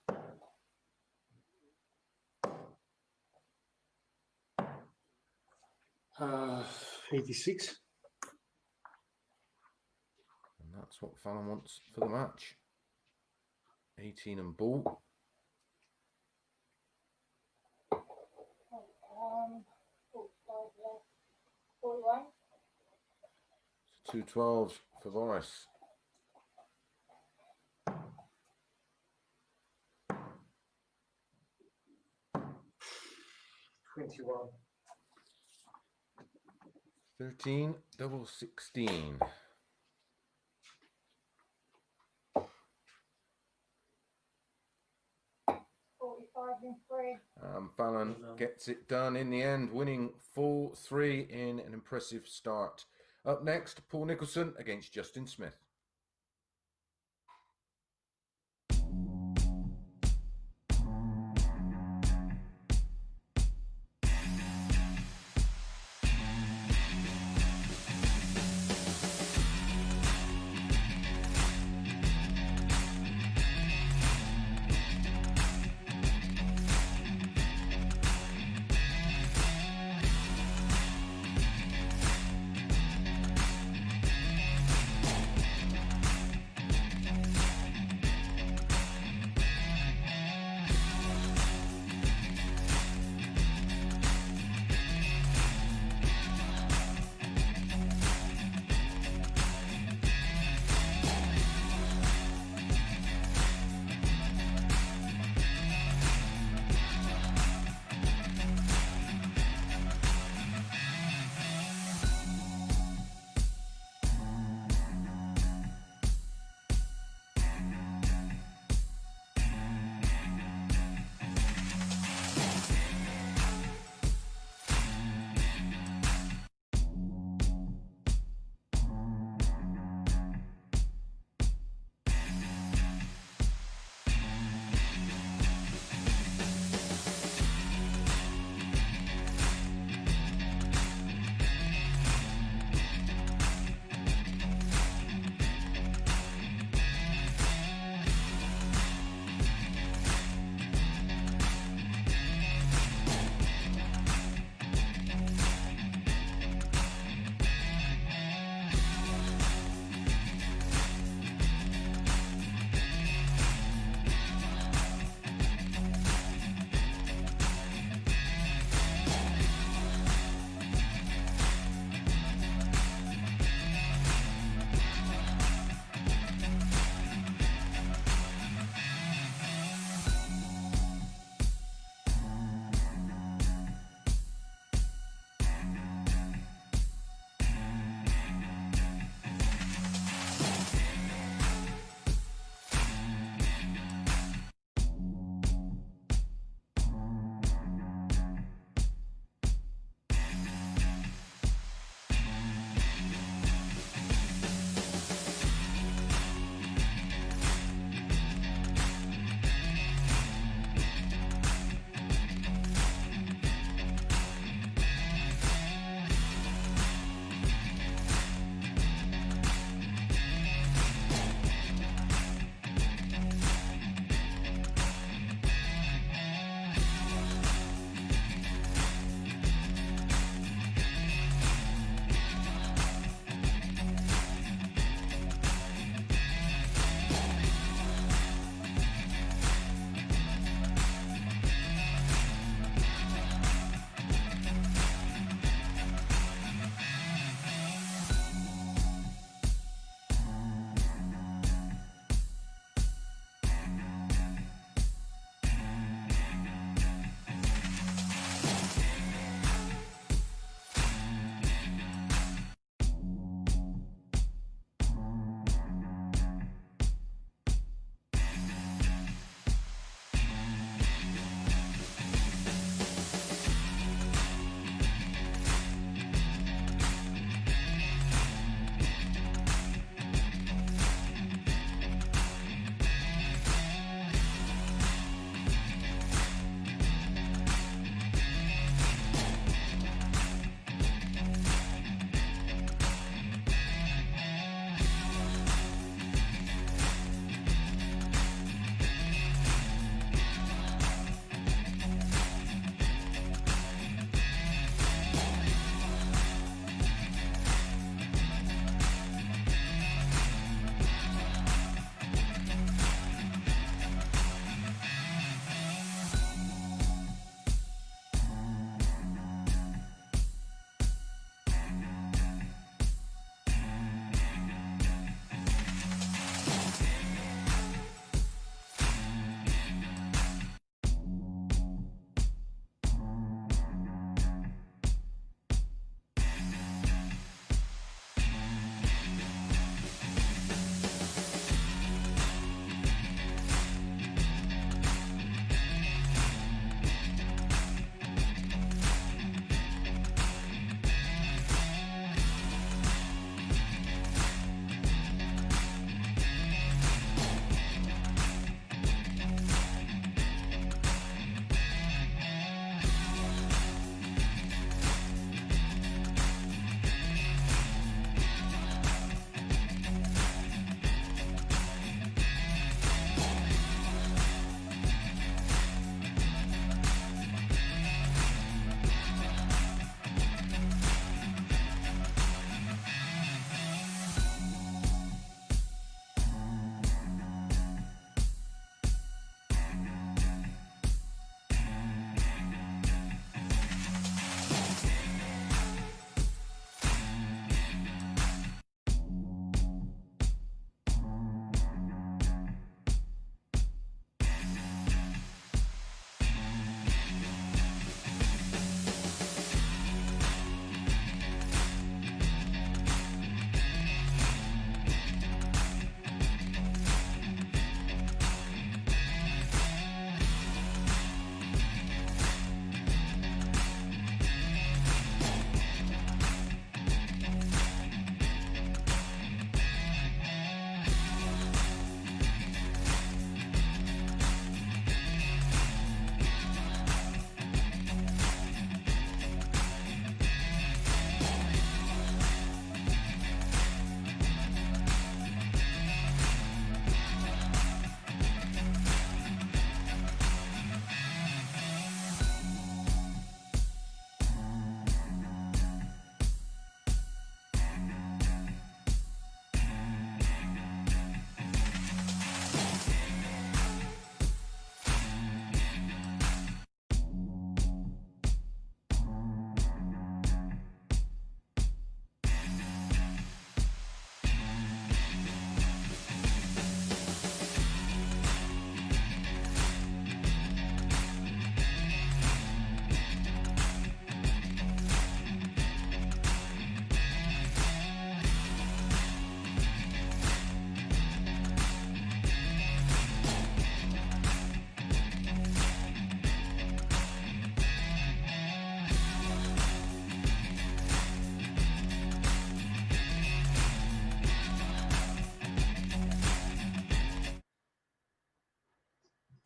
Speaker 4: Uh, 86.
Speaker 1: And that's what Fallon wants for the match. 18 and ball.
Speaker 6: 45 left. 41.
Speaker 1: So 2 12s for Boris.
Speaker 4: $21.
Speaker 1: 13 double 16.
Speaker 6: In 3.
Speaker 1: Fallon gets it done in the end, winning 4-3 in an impressive start. Up next, Paul Nicholson against Justin Smith.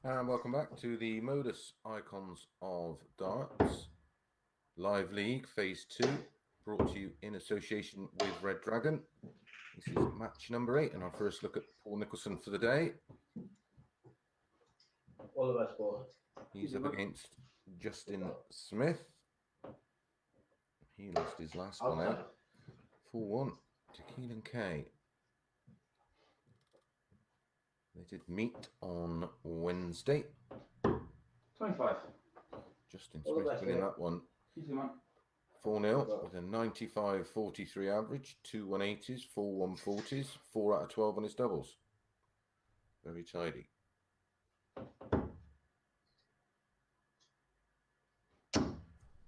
Speaker 1: And welcome back to the MODUS Icons of Darts Live League Phase 2, brought to you in association with Red Dragon. This is match number 8 and our first look at Paul Nicholson for the day.
Speaker 2: All the best, Paul.
Speaker 1: He's up against Justin Smith. He lost his last one
Speaker 2: Outside.
Speaker 1: out. 4-1 to Keelan K. They did meet on Wednesday.
Speaker 7: 25.
Speaker 1: Justin
Speaker 7: All the
Speaker 1: Smith
Speaker 7: best,
Speaker 1: winning
Speaker 7: mate.
Speaker 1: that one
Speaker 7: Easy, man.
Speaker 1: 4-0 with a 95.43 average, 2 180s, 4 140s, 4 out of 12 on his doubles. Very tidy.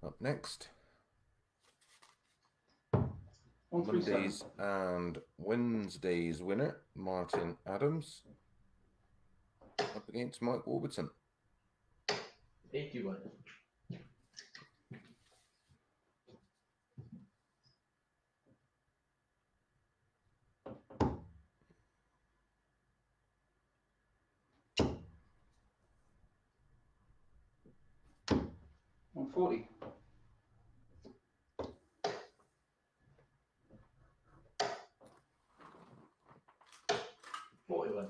Speaker 1: Up next,
Speaker 7: 137.
Speaker 1: Mondays and Wednesdays winner, Martin Adams, up against Mike Warburton.
Speaker 2: 81.
Speaker 7: $140.
Speaker 2: 41.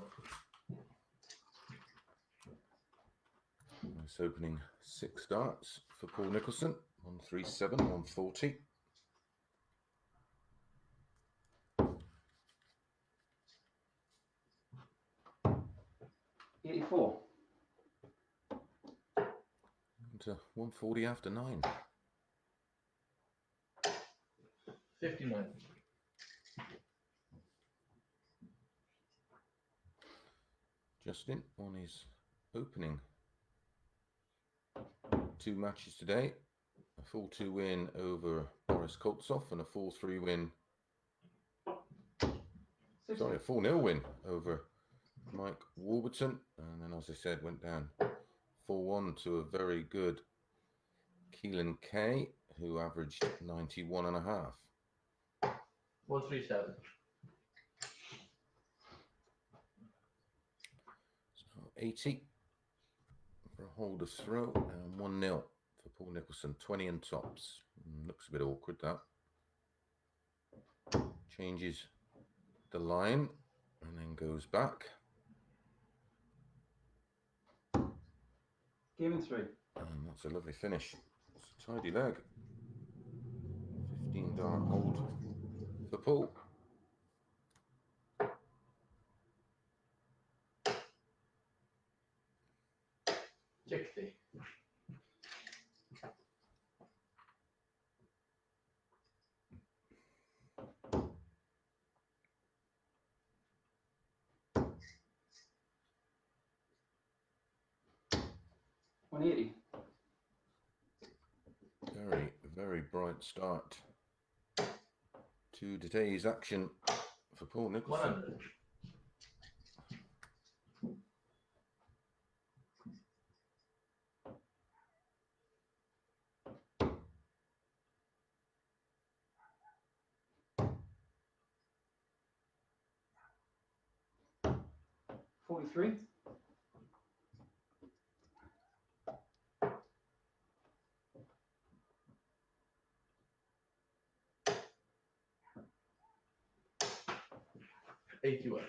Speaker 1: Nice opening 6 darts for Paul Nicholson. 137, 140.
Speaker 7: $84.
Speaker 1: To 140 after 9.
Speaker 2: 59.
Speaker 1: Justin on his opening 2 matches today. A 4-2 win over Boris Koltsov and a 4-3 win. Sorry, a 4-0 win over Mike Warburton. And then, as I said, went down 4-1 to a very good Keelan K, who averaged 91.5.
Speaker 2: 137.
Speaker 1: So 80 for a hold of throw and 1-0 for Paul Nicholson. 20 and tops. Looks a bit awkward, that. Changes the line and then goes back.
Speaker 7: Game in 3.
Speaker 1: And that's a lovely finish. It's a tidy leg. 15 dart hold for Paul.
Speaker 2: $60.
Speaker 7: $180.
Speaker 1: Very, very bright start to today's action for Paul Nicholson.
Speaker 2: 100.
Speaker 7: $43.
Speaker 2: $81.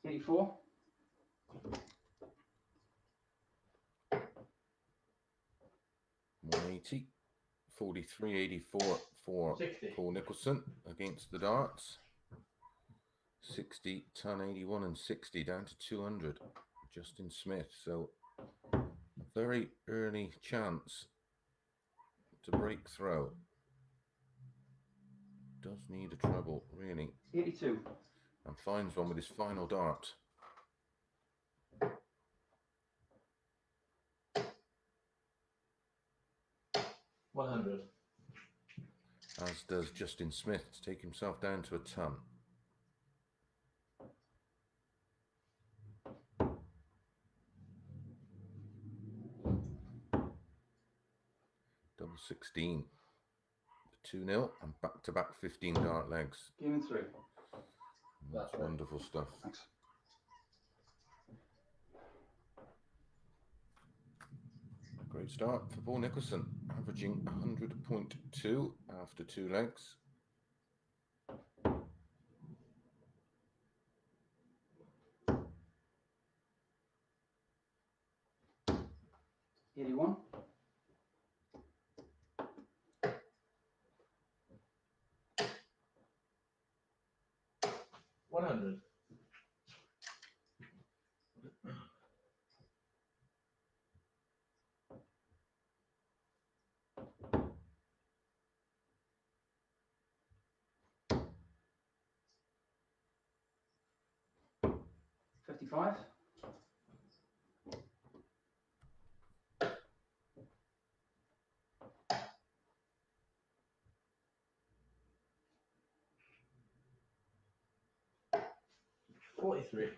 Speaker 7: $84.
Speaker 1: 180, 43.84 for
Speaker 2: 60.
Speaker 1: Paul Nicholson against the darts. 60, 1081 and 60 down to 200. Justin Smith. So a very early chance to break throw. Does need a treble, really,
Speaker 7: 82.
Speaker 1: and finds one with his final dart.
Speaker 2: $100.
Speaker 1: As does Justin Smith to take himself down to a ton. Double 16. 2-0 and back-to-back 15 dart legs.
Speaker 7: Game in 3.
Speaker 1: That's
Speaker 2: That's right.
Speaker 1: wonderful stuff.
Speaker 7: Thanks.
Speaker 1: Great start for Paul Nicholson, averaging 100.2 after 2 legs.
Speaker 7: $81.
Speaker 2: 100.
Speaker 7: $55.
Speaker 2: 43.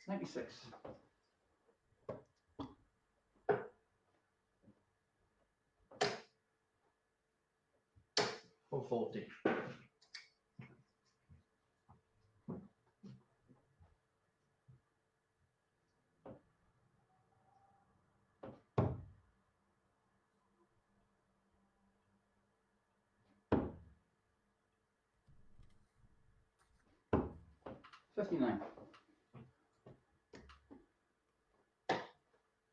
Speaker 7: $96.
Speaker 2: 440.
Speaker 7: $59.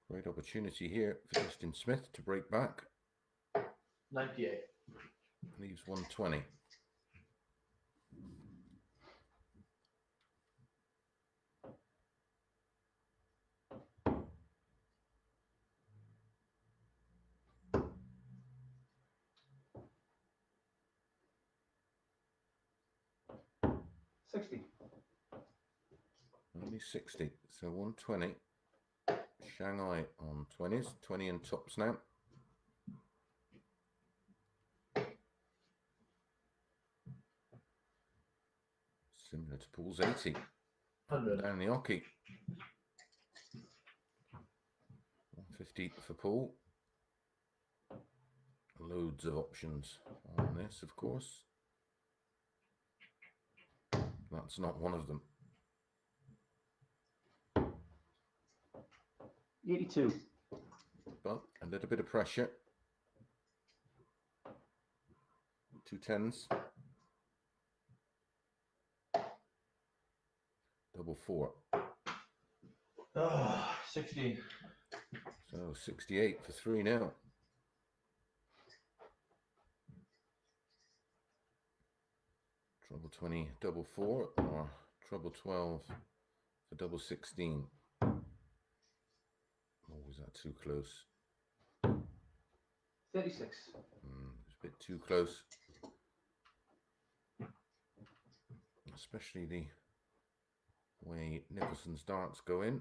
Speaker 1: Great opportunity here for Justin Smith to break back.
Speaker 2: 98.
Speaker 1: Leaves 120.
Speaker 7: $60.
Speaker 1: Only 60, so 120. Shanghai on 20s, 20 and tops now. Similar to Paul's 80.
Speaker 2: 100.
Speaker 1: Down the hockey. 150 for Paul. Loads of options on this, of course. That's not one of them.
Speaker 7: 82.
Speaker 1: But a little bit of pressure. 2 10s. Double 4.
Speaker 2: Oh, 16.
Speaker 1: So 68 for 3 now. Treble 20, double 4, or treble 12 for double 16. Oh, was that too close?
Speaker 7: 36.
Speaker 1: It was a bit too close. Especially the way Nicholson's darts go in.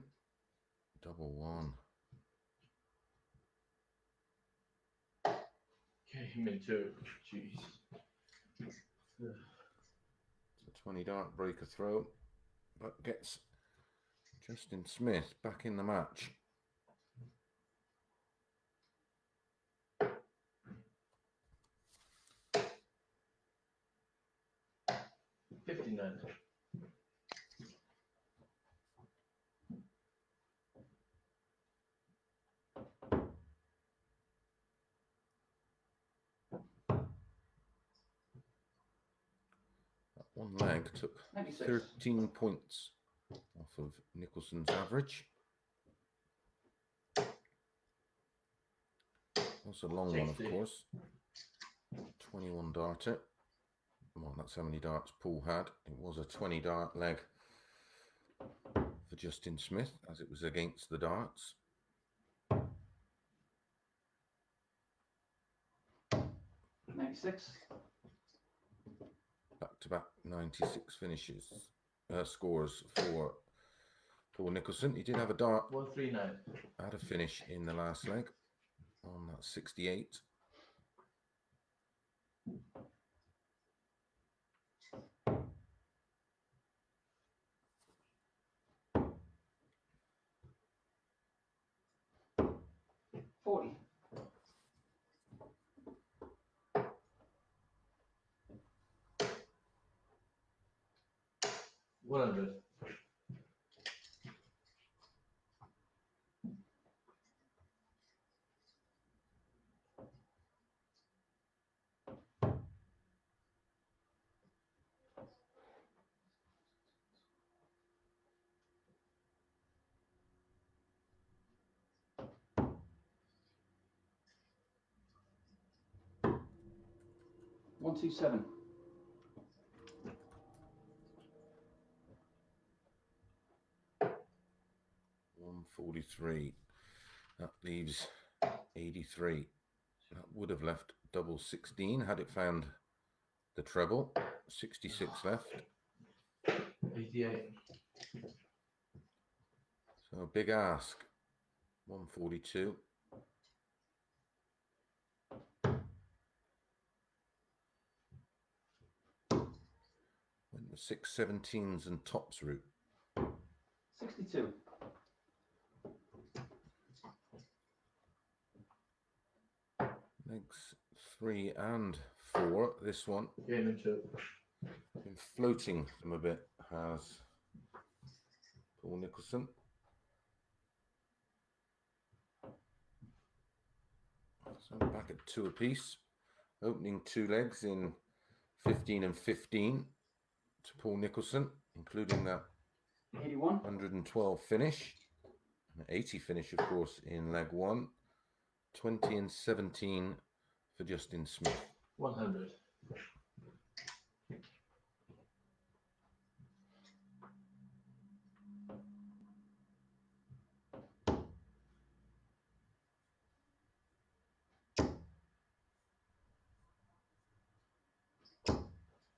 Speaker 1: Double 1.
Speaker 2: Came in 2. Jeez.
Speaker 1: It's a 20 dart breaker throw, but gets Justin Smith back in the match.
Speaker 2: $59.
Speaker 1: That one leg took
Speaker 7: 96.
Speaker 1: 13 points off of Nicholson's average. That's a long one, of
Speaker 2: 60.
Speaker 1: course. 21 darter. Well, that's how many darts Paul had. It was a 20 dart leg for Justin Smith, as it was against the darts.
Speaker 7: 96.
Speaker 1: Back-to-back 96 finishes, scores for Paul Nicholson. He did have a dart,
Speaker 2: 139.
Speaker 1: had a finish in the last leg on that 68.
Speaker 7: 40.
Speaker 2: 100.
Speaker 7: 127.
Speaker 1: 143. That leaves 83. That would have left double 16 had it found the treble. 66 left.
Speaker 2: 88.
Speaker 1: So big ask. 142. Went the 6 17s and tops route.
Speaker 7: 62.
Speaker 1: Legs 3 and 4. This one
Speaker 2: Game in 2.
Speaker 1: been floating them a bit, has Paul Nicholson. So back at 2 apiece. Opening 2 legs in 15 and 15 to Paul Nicholson, including that
Speaker 7: 81.
Speaker 1: 112 finish. An 80 finish, of course, in leg 1. 20 and 17 for Justin Smith.
Speaker 2: 100.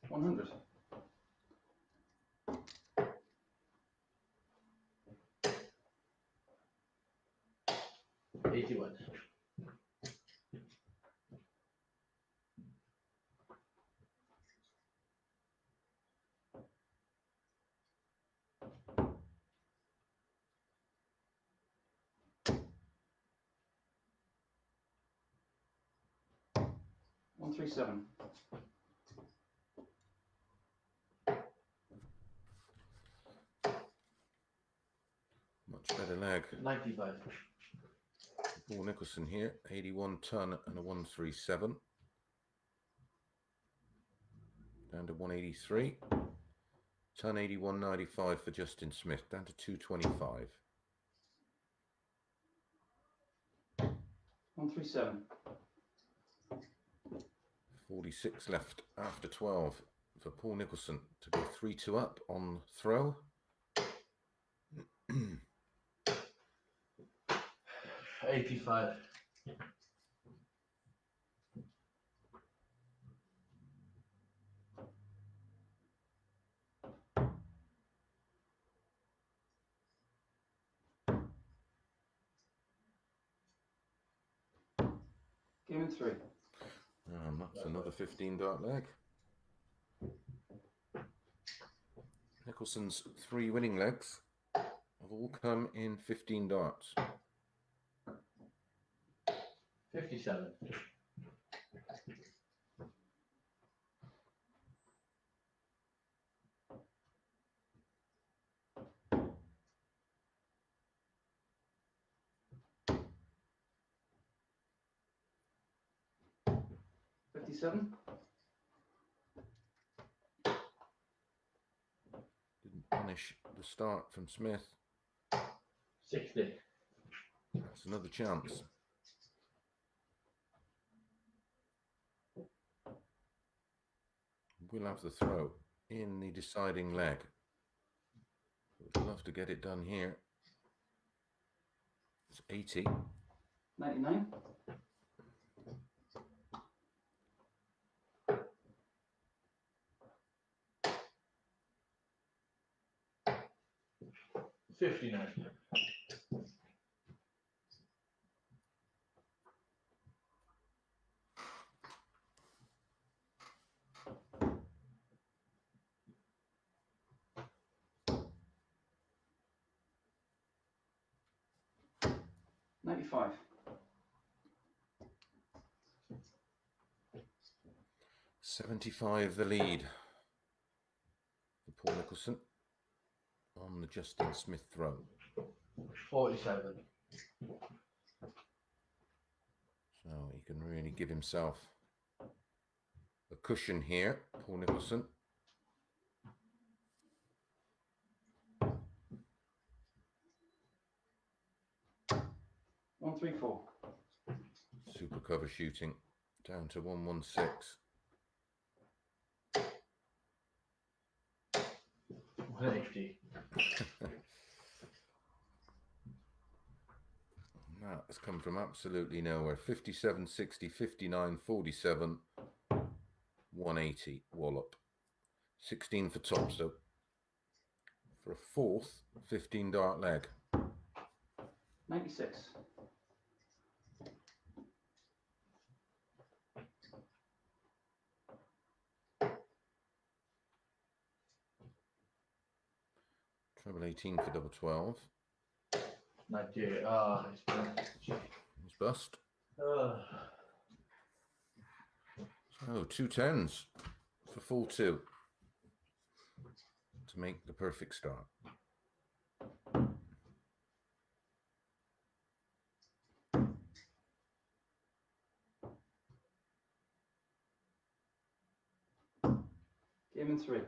Speaker 7: 100.
Speaker 2: 81.
Speaker 7: 137.
Speaker 1: Much better leg.
Speaker 2: 95.
Speaker 1: Paul Nicholson here, 81 ton and a 137. Down to 183. Ton 81.95 for Justin Smith, down to 225.
Speaker 7: 137.
Speaker 1: 46 left after 12 for Paul Nicholson to go 3-2 up on throw.
Speaker 2: 85.
Speaker 7: 3.
Speaker 1: That's another 15 dart leg. Nicholson's 3 winning legs have all come in 15 darts.
Speaker 2: 57.
Speaker 7: 57.
Speaker 1: Didn't punish the start from Smith.
Speaker 2: 60.
Speaker 1: That's another chance. We'll have the throw in the deciding leg. Would love to get it done here. It's 80.
Speaker 7: 99.
Speaker 2: 59.
Speaker 7: 95.
Speaker 1: $75 the lead for Paul Nicholson on the Justin Smith throw.
Speaker 2: 47.
Speaker 1: So he can really give himself a cushion here, Paul Nicholson.
Speaker 7: One, 3, 4.
Speaker 1: Super cover shooting down to 116.
Speaker 2: 180.
Speaker 1: That has come from absolutely nowhere. 57, 60, 59, 47, 180 wallop. 16 for top, so for a fourth 15 dart leg.
Speaker 7: 96.
Speaker 1: Treble 18 for double 12.
Speaker 2: 98. Ah, it's been.
Speaker 1: He's bust.
Speaker 2: Uh,
Speaker 1: So 2 10s for full 2 to make the perfect start.
Speaker 7: Game in 3.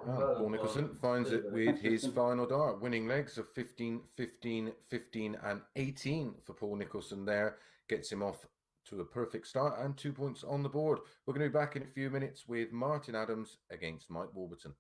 Speaker 1: Paul Nicholson finds it with his final dart. Winning legs of 15, 15, 15 and 18 for Paul Nicholson there. Gets him off to a perfect start and 2 points on the board. We're going to be back in a few minutes with Martin Adams against Mike Warburton.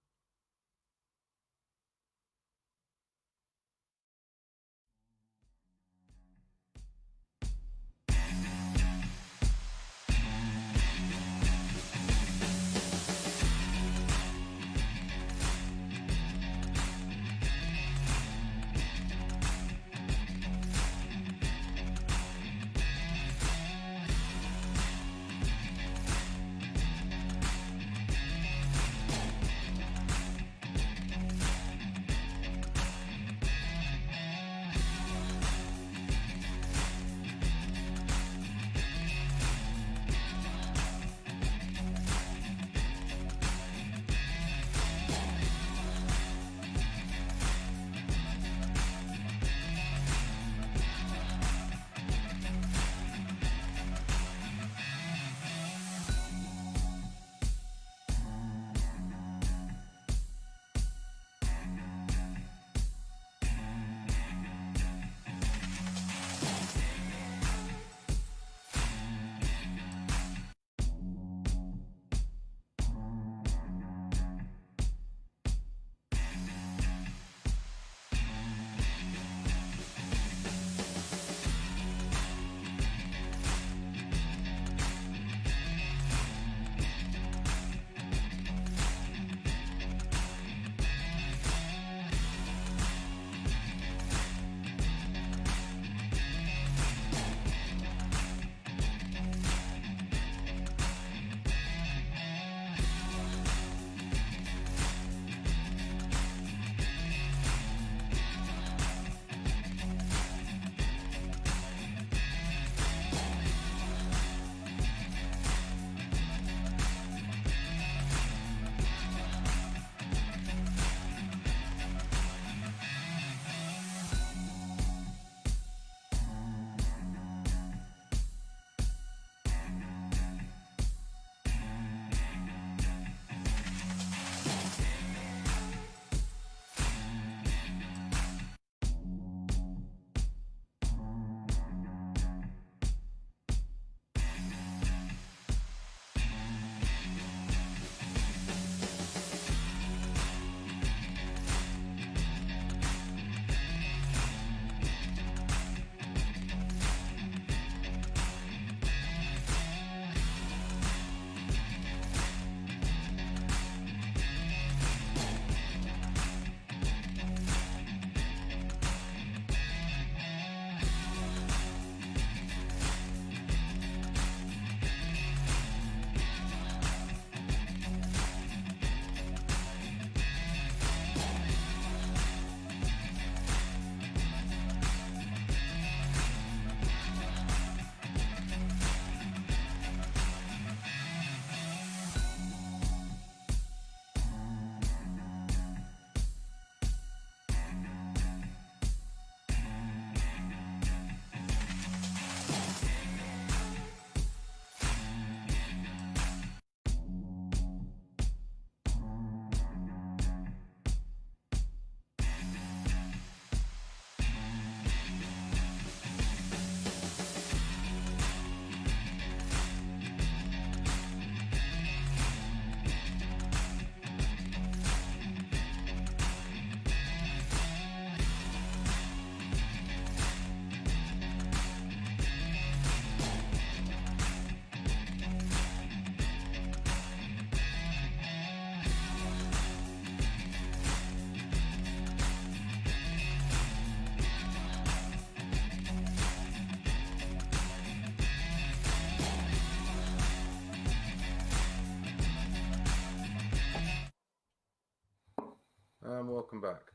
Speaker 1: And welcome back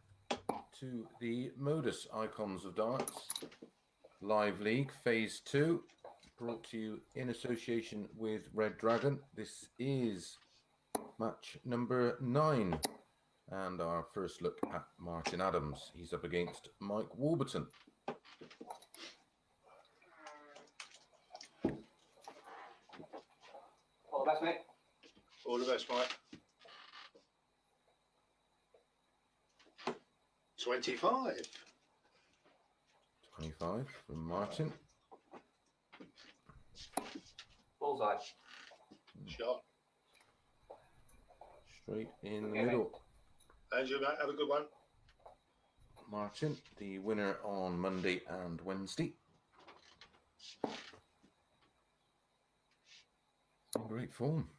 Speaker 1: to the MODUS Icons of Darts Live League Phase 2, brought to you in association with Red Dragon. This is match number 9, and our first look at Martin Adams. He's up against Mike Warburton.
Speaker 5: All the best, mate.
Speaker 8: All the best, Mike. 25.
Speaker 1: 25 from Martin.
Speaker 5: Bullseye.
Speaker 8: Shot.
Speaker 1: Straight in the
Speaker 5: Okay,
Speaker 1: middle.
Speaker 8: And you, mate, have a good one.
Speaker 1: Martin, the winner on Monday and Wednesday. In great form.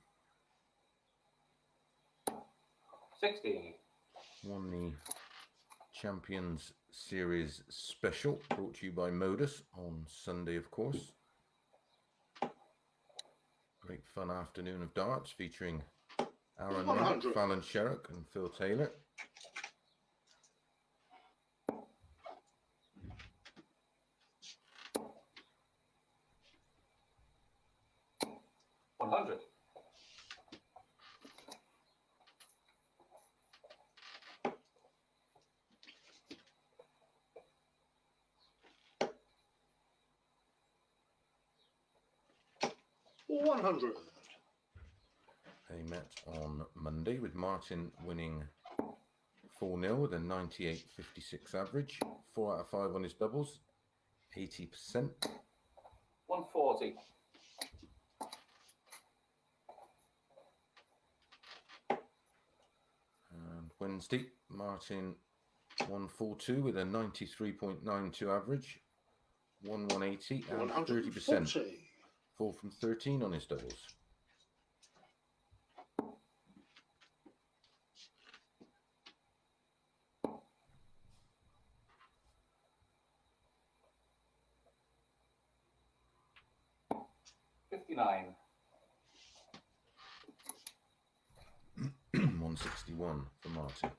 Speaker 5: 60.
Speaker 1: Won the Champions Series Special, brought to you by MODUS on Sunday, of course. Great fun afternoon of darts featuring Aaron Knapp,
Speaker 8: 100.
Speaker 1: Fallon Sherrock and Phil Taylor.
Speaker 5: $100.
Speaker 8: $100.
Speaker 1: They met on Monday with Martin winning 4-0 with a 98.56 average, 4 out of 5 on his doubles, 80%.
Speaker 5: 140.
Speaker 1: And Wednesday, Martin won 4-2 with a 93.92 average, 180 and 30%.
Speaker 8: 140.
Speaker 1: 4 from 13 on his doubles.
Speaker 5: $59.
Speaker 1: 161 for Martin.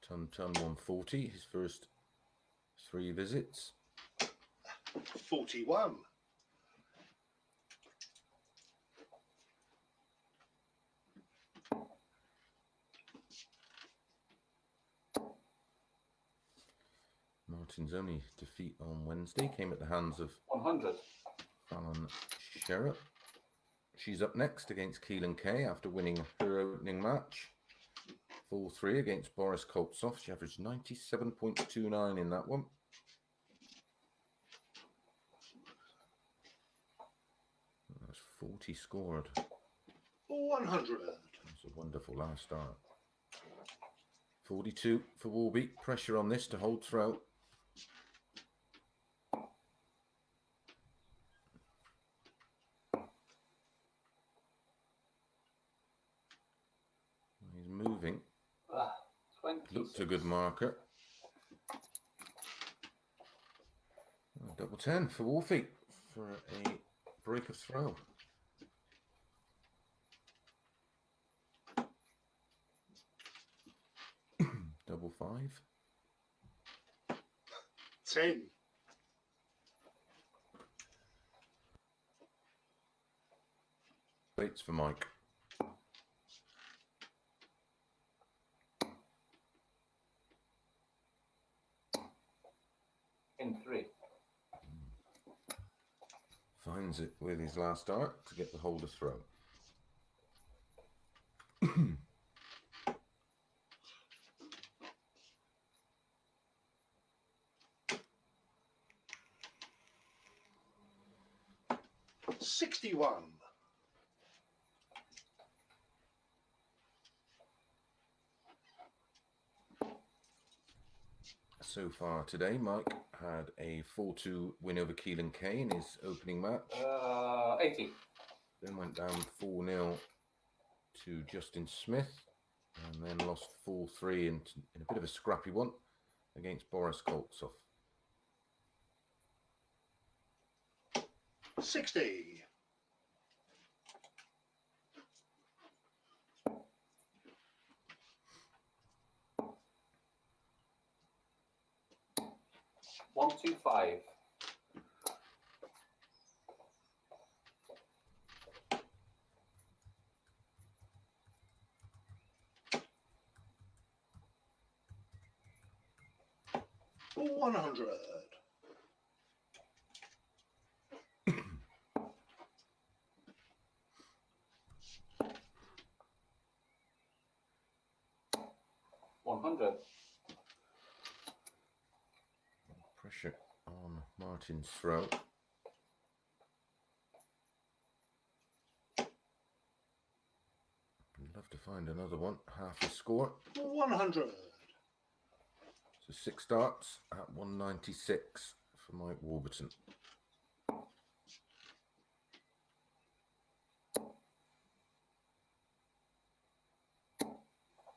Speaker 1: Ton 140, his first 3 visits.
Speaker 8: 41.
Speaker 1: Martin's only defeat on Wednesday came at the hands of
Speaker 5: 100.
Speaker 1: Fallon Sherrock. She's up next against Keelan Kay after winning her opening match. 4-3 against Boris Koltsov. She averaged 97.29 in that one. That's 40 scored.
Speaker 8: 100.
Speaker 1: That's a wonderful last start. 42 for Warby. Pressure on this to hold throughout. He's moving.
Speaker 5: 20.
Speaker 1: Looked a good marker. Oh, double 10 for Wolfie for a break of throw. Double 5.
Speaker 8: 10.
Speaker 1: Waits for Mike.
Speaker 5: In 3.
Speaker 1: Finds it with his last dart to get the holder throw.
Speaker 8: $61.
Speaker 1: So far today, Mike had a 4-2 win over Keelan Kay in his opening match.
Speaker 5: 80.
Speaker 1: Then went down 4-0 to Justin Smith, and then lost 4-3 in a bit of a scrappy one against Boris Koltsov.
Speaker 8: 60.
Speaker 5: 125.
Speaker 8: $100.
Speaker 5: 100.
Speaker 1: Pressure on Martin's throat. I'd love to find another one. Half the score.
Speaker 8: 100.
Speaker 1: So 6 darts at 196 for Mike Warburton.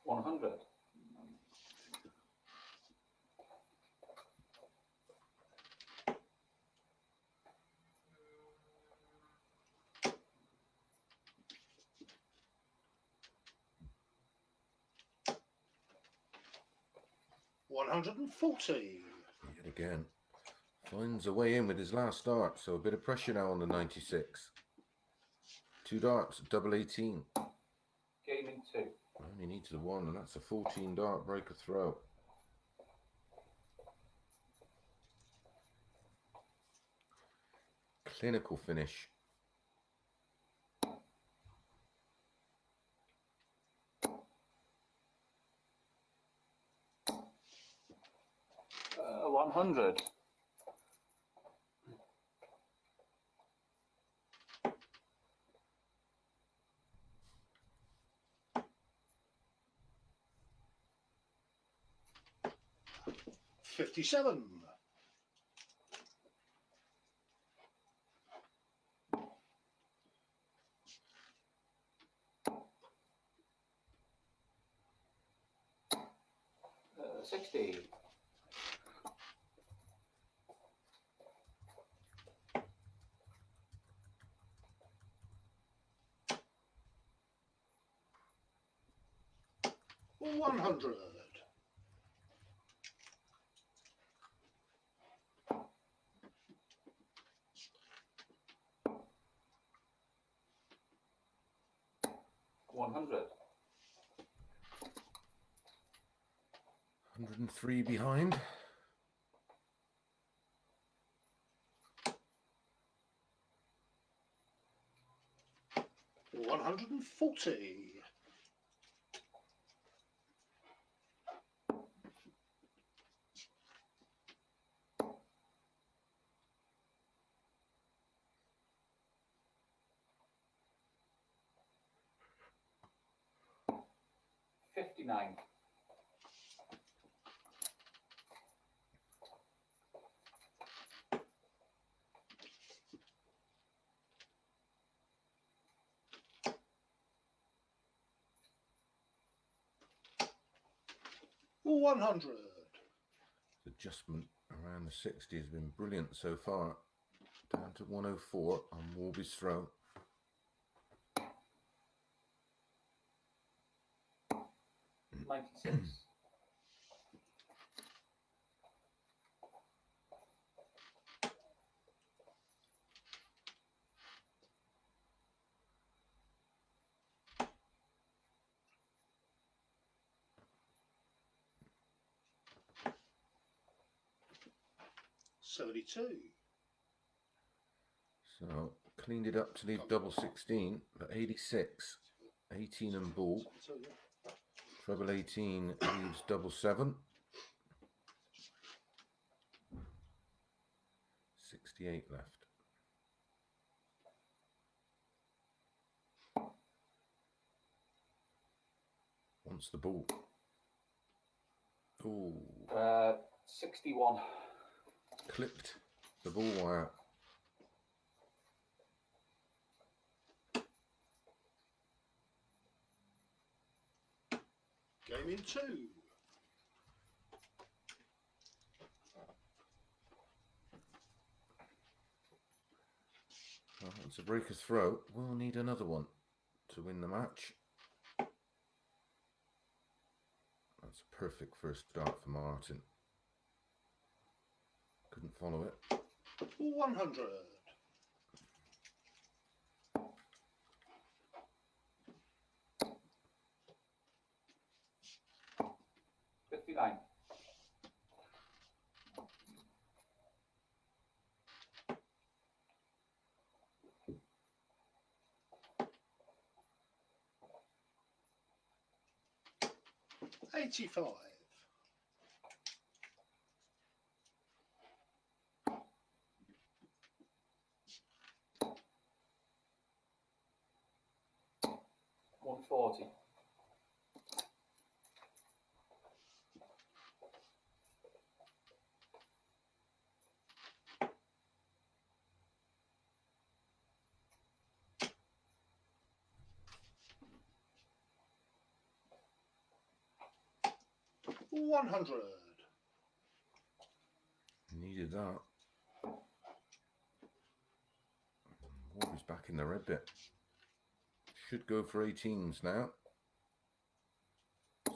Speaker 5: $100.
Speaker 8: 140.
Speaker 1: Yet again. Finds a way in with his last dart, so a bit of pressure now on the 96. 2 darts, double 18.
Speaker 5: Gaming 2.
Speaker 1: Only needs the one, and that's a 14 dart breaker throw. Clinical finish.
Speaker 5: Uh, 100.
Speaker 8: $57.
Speaker 5: Uh, 60.
Speaker 8: $100.
Speaker 5: 100.
Speaker 1: 103 behind.
Speaker 8: $140.
Speaker 5: 59.
Speaker 8: $100.
Speaker 1: Adjustment around the 60 has been brilliant so far. Down to 104 on Warby's throw.
Speaker 5: $96.
Speaker 8: $72.
Speaker 1: So cleaned it up to leave double 16, but 86, 18 and ball. Treble 18 leaves double 7. 68 left. Wants the ball. Ooh,
Speaker 5: 61.
Speaker 1: clipped the ball wire.
Speaker 8: Game in 2.
Speaker 1: Well, that's a breaker throw. We'll need another one to win the match. That's a perfect first start for Martin. Couldn't follow it.
Speaker 8: 100.
Speaker 5: 59.
Speaker 8: 85.
Speaker 5: 140.
Speaker 8: 100.
Speaker 1: Needed that. Warby's back in the red bit. Should go for 18s now.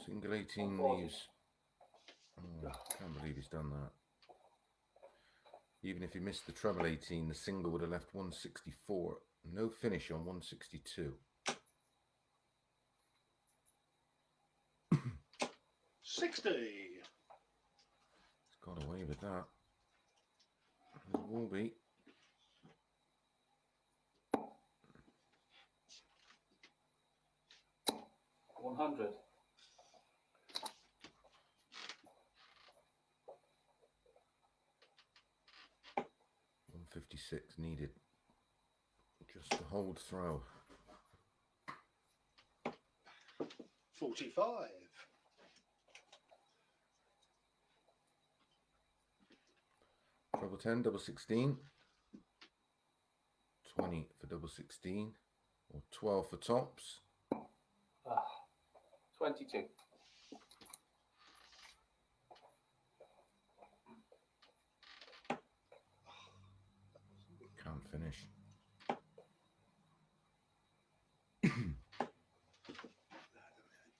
Speaker 1: Single 18 leaves. Oh, can't believe he's done that. Even if he missed the treble 18, the single would have left 164. No finish on 162.
Speaker 8: 60.
Speaker 1: He's got away with that. There's Warby.
Speaker 5: $100.
Speaker 1: 156 needed. Just to hold throw.
Speaker 8: 45.
Speaker 1: Treble 10, double 16. 20 for double 16. Or 12 for tops.
Speaker 5: 22.
Speaker 1: Can't finish.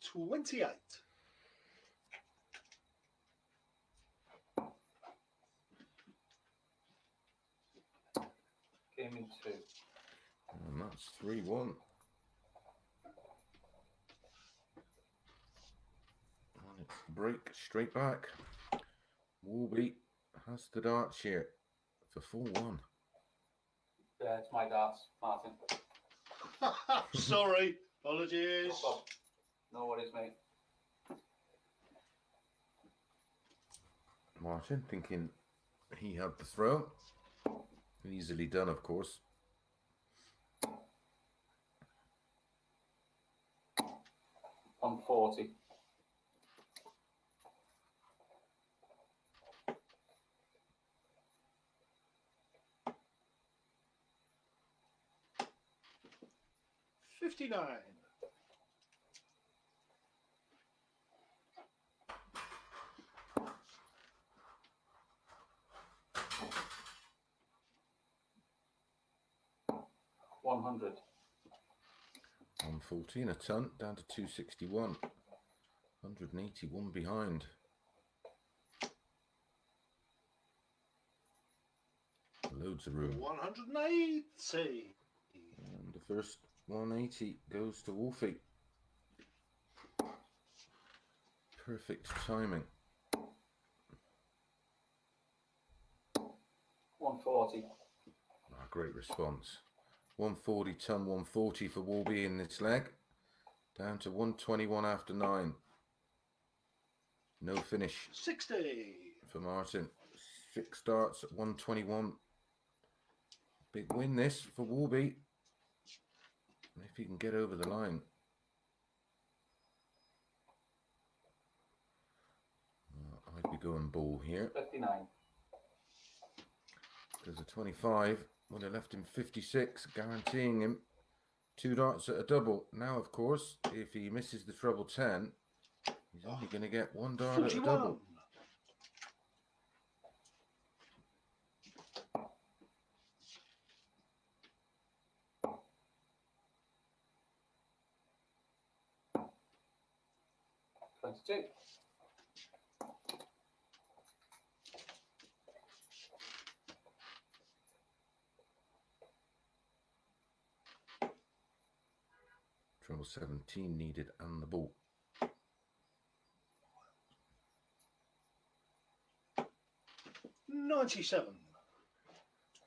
Speaker 8: 28.
Speaker 5: Game in 2.
Speaker 1: And that's 3-1. And it's break straight back. Warby has the darts here for 4-1.
Speaker 5: Yeah, it's my darts, Martin.
Speaker 8: Sorry. Apologies.
Speaker 5: No problem. No worries, mate.
Speaker 1: Martin thinking he had the throw. Easily done, of course.
Speaker 5: 140.
Speaker 8: 59.
Speaker 5: 100.
Speaker 1: 114 a ton down to 261. 181 behind. Loads of room.
Speaker 8: 180.
Speaker 1: And the first 180 goes to Wolfie. Perfect timing.
Speaker 5: 140.
Speaker 1: Great response. 140 ton, 140 for Warby in this leg. Down to 121 after 9. No finish
Speaker 8: 60.
Speaker 1: for Martin. 6 starts at 121. Big win this for Warby. If he can get over the line. I'd be going ball here.
Speaker 5: 59.
Speaker 1: Because a 25 would have left him 56, guaranteeing him 2 darts at a double. Now, of course, if he misses the treble 10, he's only going to get 1 dart at a
Speaker 8: 41.
Speaker 1: double. Double 17 needed and the ball.
Speaker 8: 97.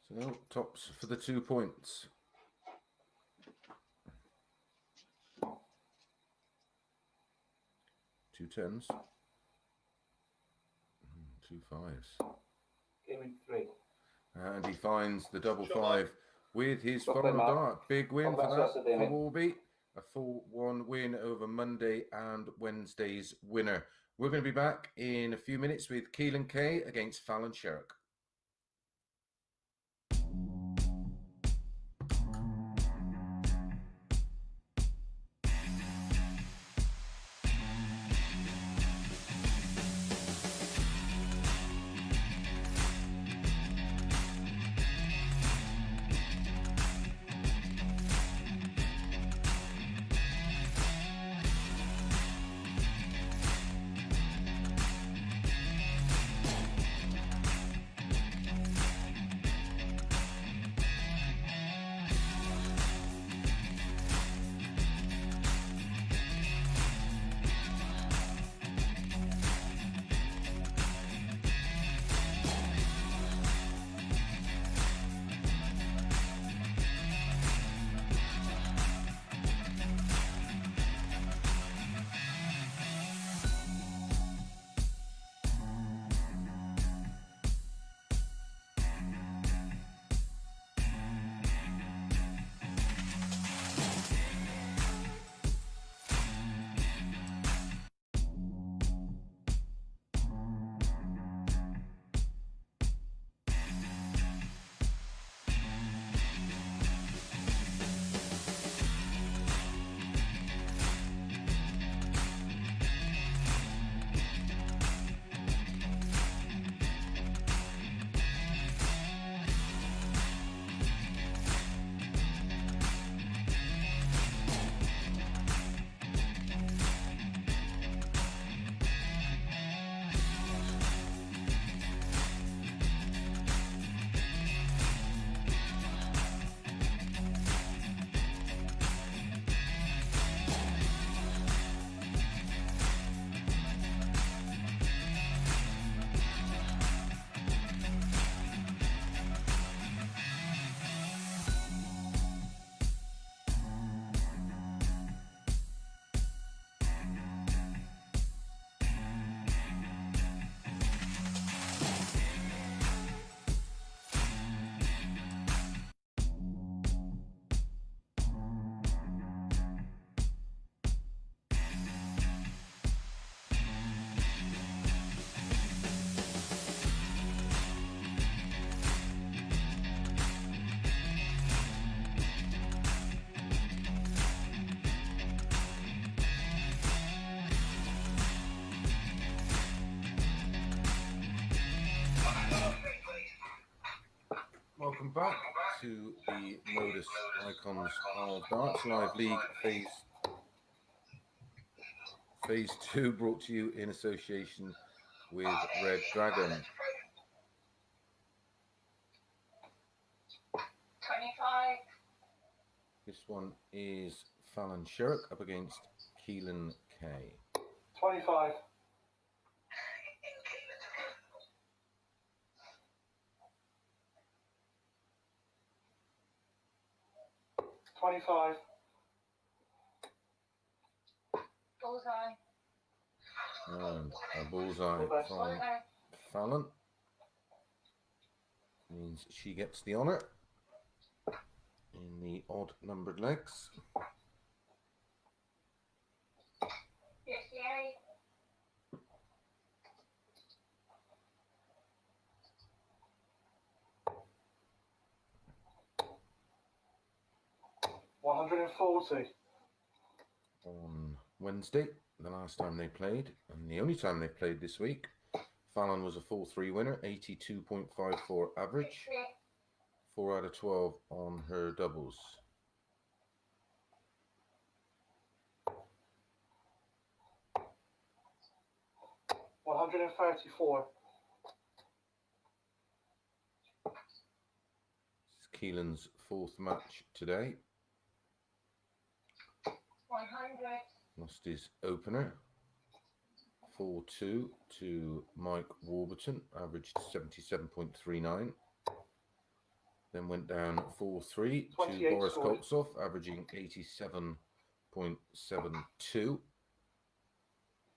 Speaker 1: So tops for the 2 points. Two tens. Two fives.
Speaker 5: Game in 3.
Speaker 1: And he finds the double
Speaker 8: Shot
Speaker 1: five with his
Speaker 5: Well
Speaker 1: final
Speaker 5: played, Mark.
Speaker 1: dart. Big win
Speaker 5: All the
Speaker 1: for
Speaker 5: best
Speaker 1: that
Speaker 5: rest of the day,
Speaker 1: for
Speaker 5: mate.
Speaker 1: Warby. A 4-1 win over Monday and Wednesday's winner. We're going to be back in a few minutes with Keelan Kay against Fallon Sherrick. Welcome back to the MODUS Icons of Darts Live League Phase 2, brought to you in association with Red Dragon.
Speaker 6: 25.
Speaker 1: This one is Fallon Sherrick up against Keelan Kay.
Speaker 5: 25. 25.
Speaker 6: Bullseye.
Speaker 1: And a bullseye
Speaker 5: All best.
Speaker 1: from
Speaker 6: Bullseye.
Speaker 1: Fallon. Means she gets the honour in the odd numbered legs.
Speaker 6: 58.
Speaker 5: 140.
Speaker 1: On Wednesday, the last time they played, and the only time they played this week, Fallon was a 4-3 winner, 82.54 average, 4 out of 12 on her doubles.
Speaker 5: $134.
Speaker 1: This is Keelan's fourth match today.
Speaker 6: 130. 100.
Speaker 1: Lost his opener. 4-2 to Mike Warburton, averaged 77.39. Then went down 4-3 to
Speaker 3: 28
Speaker 1: Boris
Speaker 3: scored.
Speaker 1: Koltsov, averaging 87.72.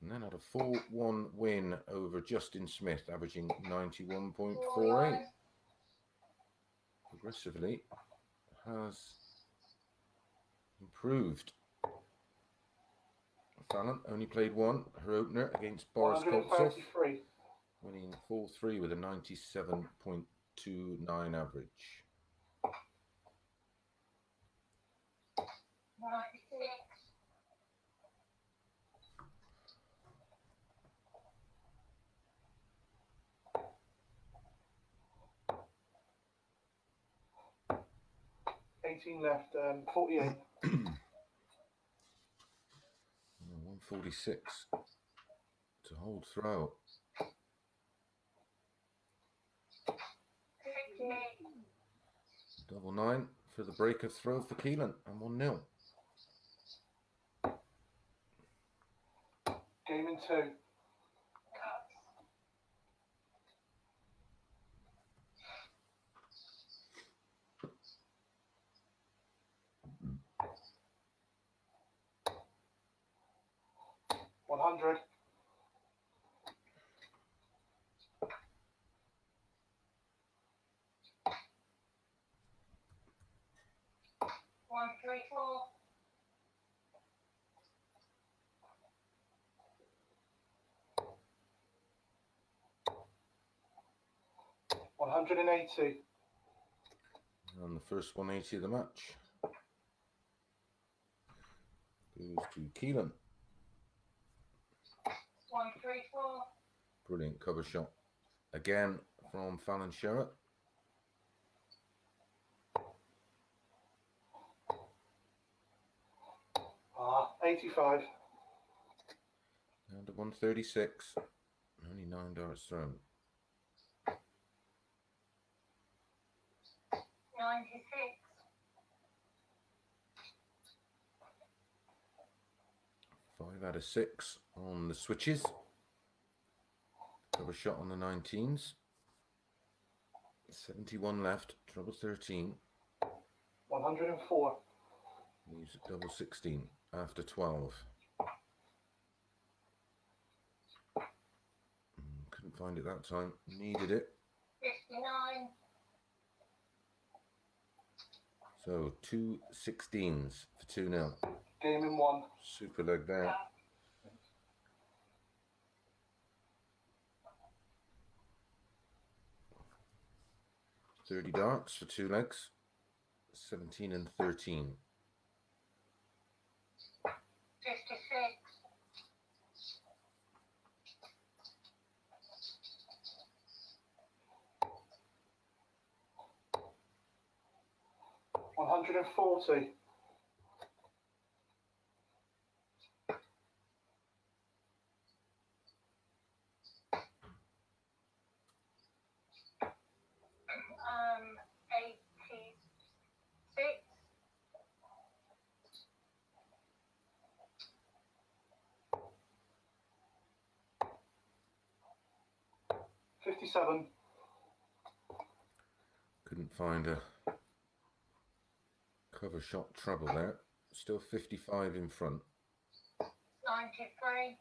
Speaker 1: And then had a 4-1 win over Justin Smith, averaging 91.48. Progressively has improved. Fallon only played one, her opener against Boris Koltsov,
Speaker 3: 133.
Speaker 1: winning 4-3 with a 97.29 average.
Speaker 6: 96.
Speaker 3: Left, 48.
Speaker 1: 146 to hold throw.
Speaker 6: 58.
Speaker 1: Double 9 for the break of throw for Keelan, and 1-0.
Speaker 3: Game in 2.
Speaker 6: Cuts.
Speaker 3: 100.
Speaker 6: 134.
Speaker 3: 180.
Speaker 1: And the first 180 of the match goes to Keelan.
Speaker 6: 134.
Speaker 1: Brilliant cover shot again from Fallon Sherratt.
Speaker 3: Ah, 85.
Speaker 1: Down to 136. Only 9 darts thrown.
Speaker 6: 96.
Speaker 1: 5 out of 6 on the switches. Cover shot on the 19s. 71 left, treble 13.
Speaker 3: 104.
Speaker 1: Leaves at double 16 after 12. Couldn't find it that time. Needed it.
Speaker 6: 59.
Speaker 1: So 2 16s for 2-0.
Speaker 3: Game in 1.
Speaker 1: Super leg there.
Speaker 6: Cuts.
Speaker 1: 30 darts for 2 legs. 17 and 13.
Speaker 6: 56.
Speaker 3: 140.
Speaker 6: 86.
Speaker 3: 57.
Speaker 1: Couldn't find a cover shot trouble there. Still 55 in front.
Speaker 6: 93.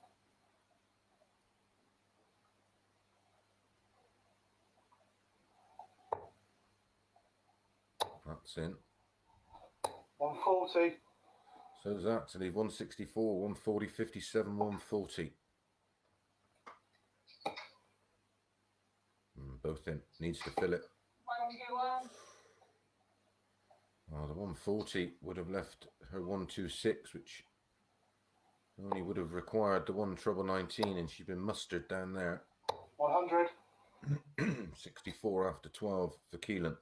Speaker 1: That's in.
Speaker 3: 140.
Speaker 1: So does that to leave 164, 140, 57, 140. Both in. Needs to fill it.
Speaker 6: 121.
Speaker 1: Oh, the 140 would have left her 126, which only would have required the 1 treble 19, and she'd been mustered down there.
Speaker 3: 100.
Speaker 1: 64 after 12 for Keelan.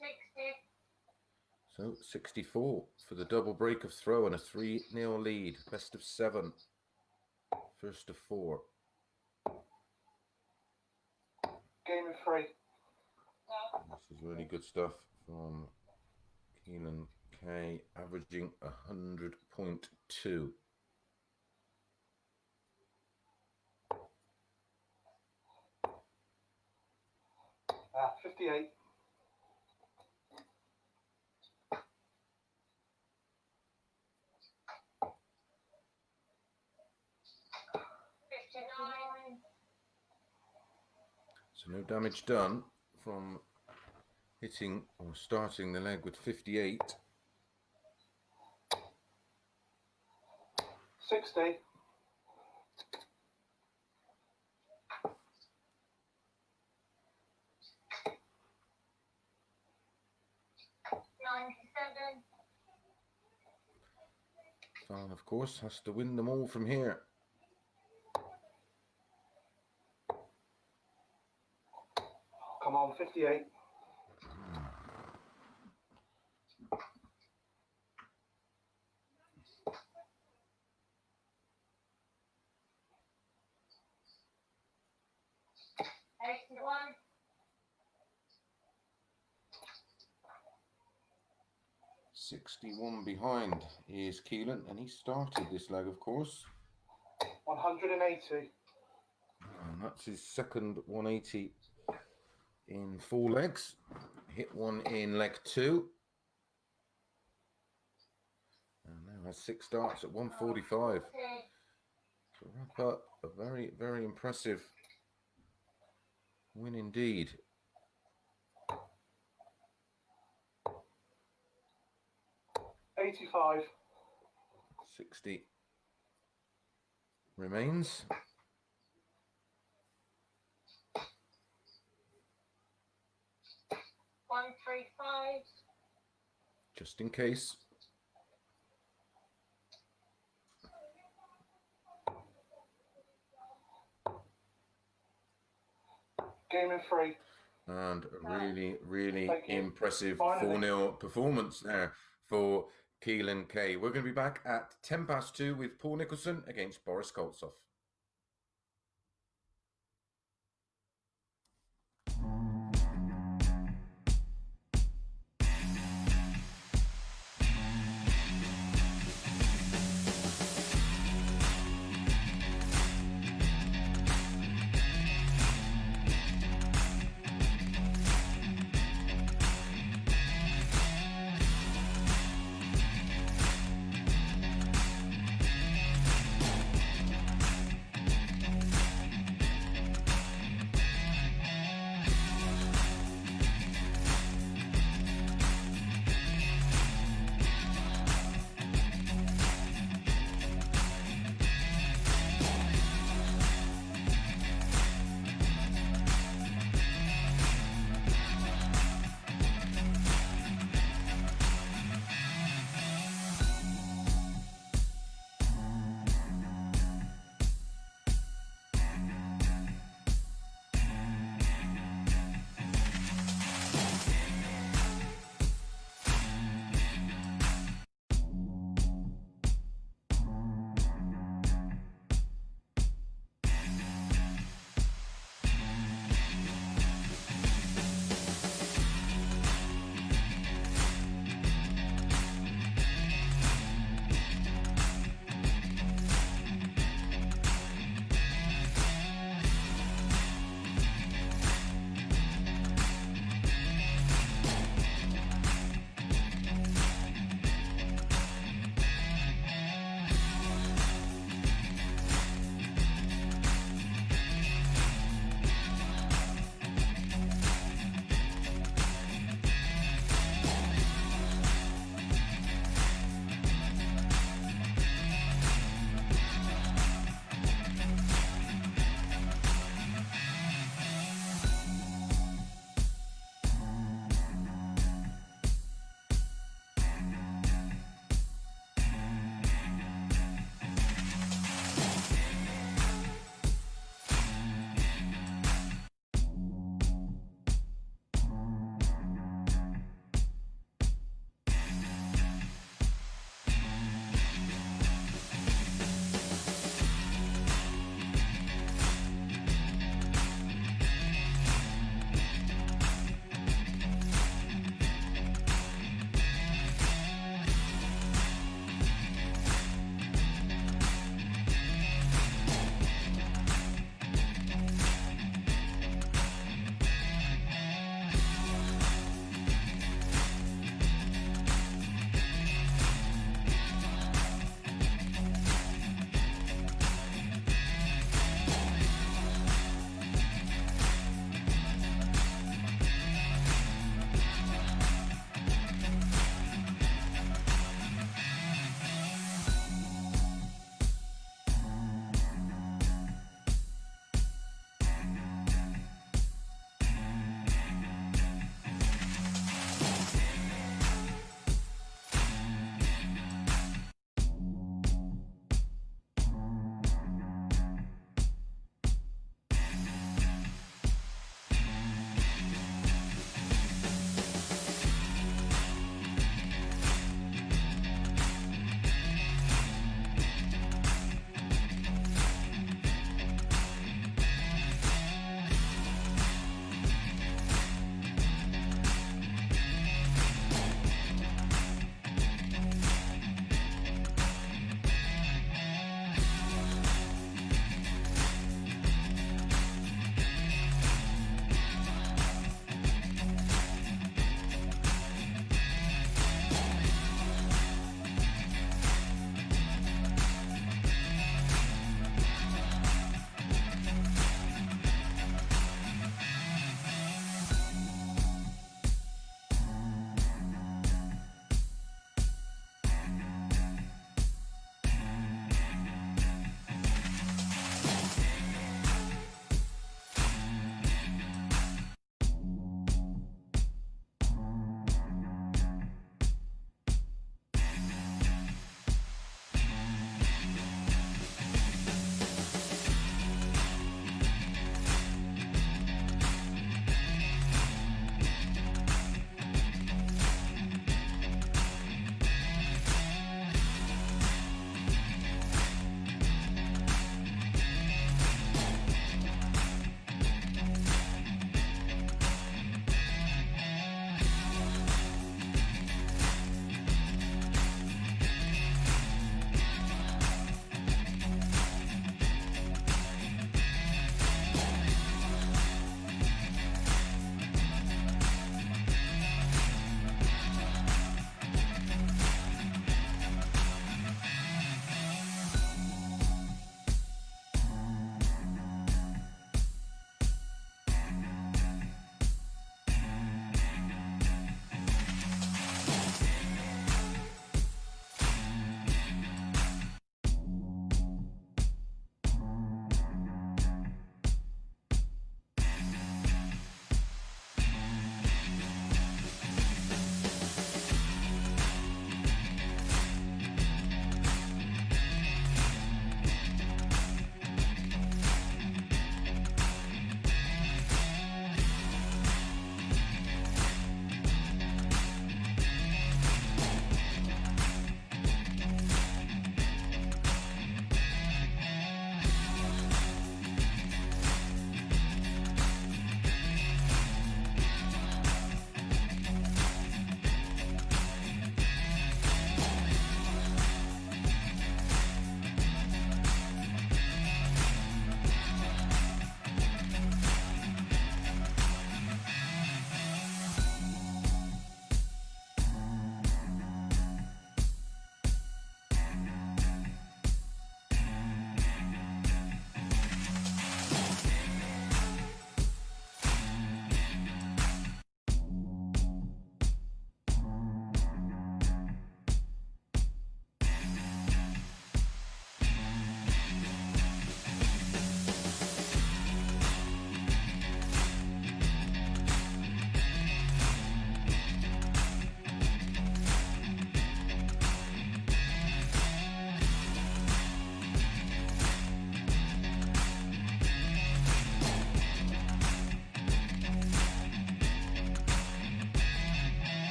Speaker 6: 60.
Speaker 1: So 64 for the double break of throw and a 3-0 lead. Best of 7. First of 4.
Speaker 3: Game in 3.
Speaker 1: is really good stuff from Keelan K, averaging 100.2.
Speaker 5: 58.
Speaker 6: 59.
Speaker 1: So no damage done from hitting or starting the leg with 58.
Speaker 5: 60.
Speaker 6: 97.
Speaker 1: Fallon, of course, has to win them all from here.
Speaker 5: Come on, 58.
Speaker 6: 81.
Speaker 1: 61 behind is Keelan, and he started this leg, of course.
Speaker 5: 180.
Speaker 1: And that's his second 180 in 4 legs. Hit one in leg 2. And now has 6 darts at 145. To wrap up, a very, very impressive win indeed.
Speaker 5: $85.
Speaker 1: 60 remains.
Speaker 6: One, 3, 5.
Speaker 1: Just in case.
Speaker 5: Game in 3.
Speaker 1: And a really, really
Speaker 5: Thank you.
Speaker 1: impressive
Speaker 5: Finally.
Speaker 1: 4-0 performance there for Keelan K. We're going to be back at 2:10 with Paul Nicholson against Boris Koltsov.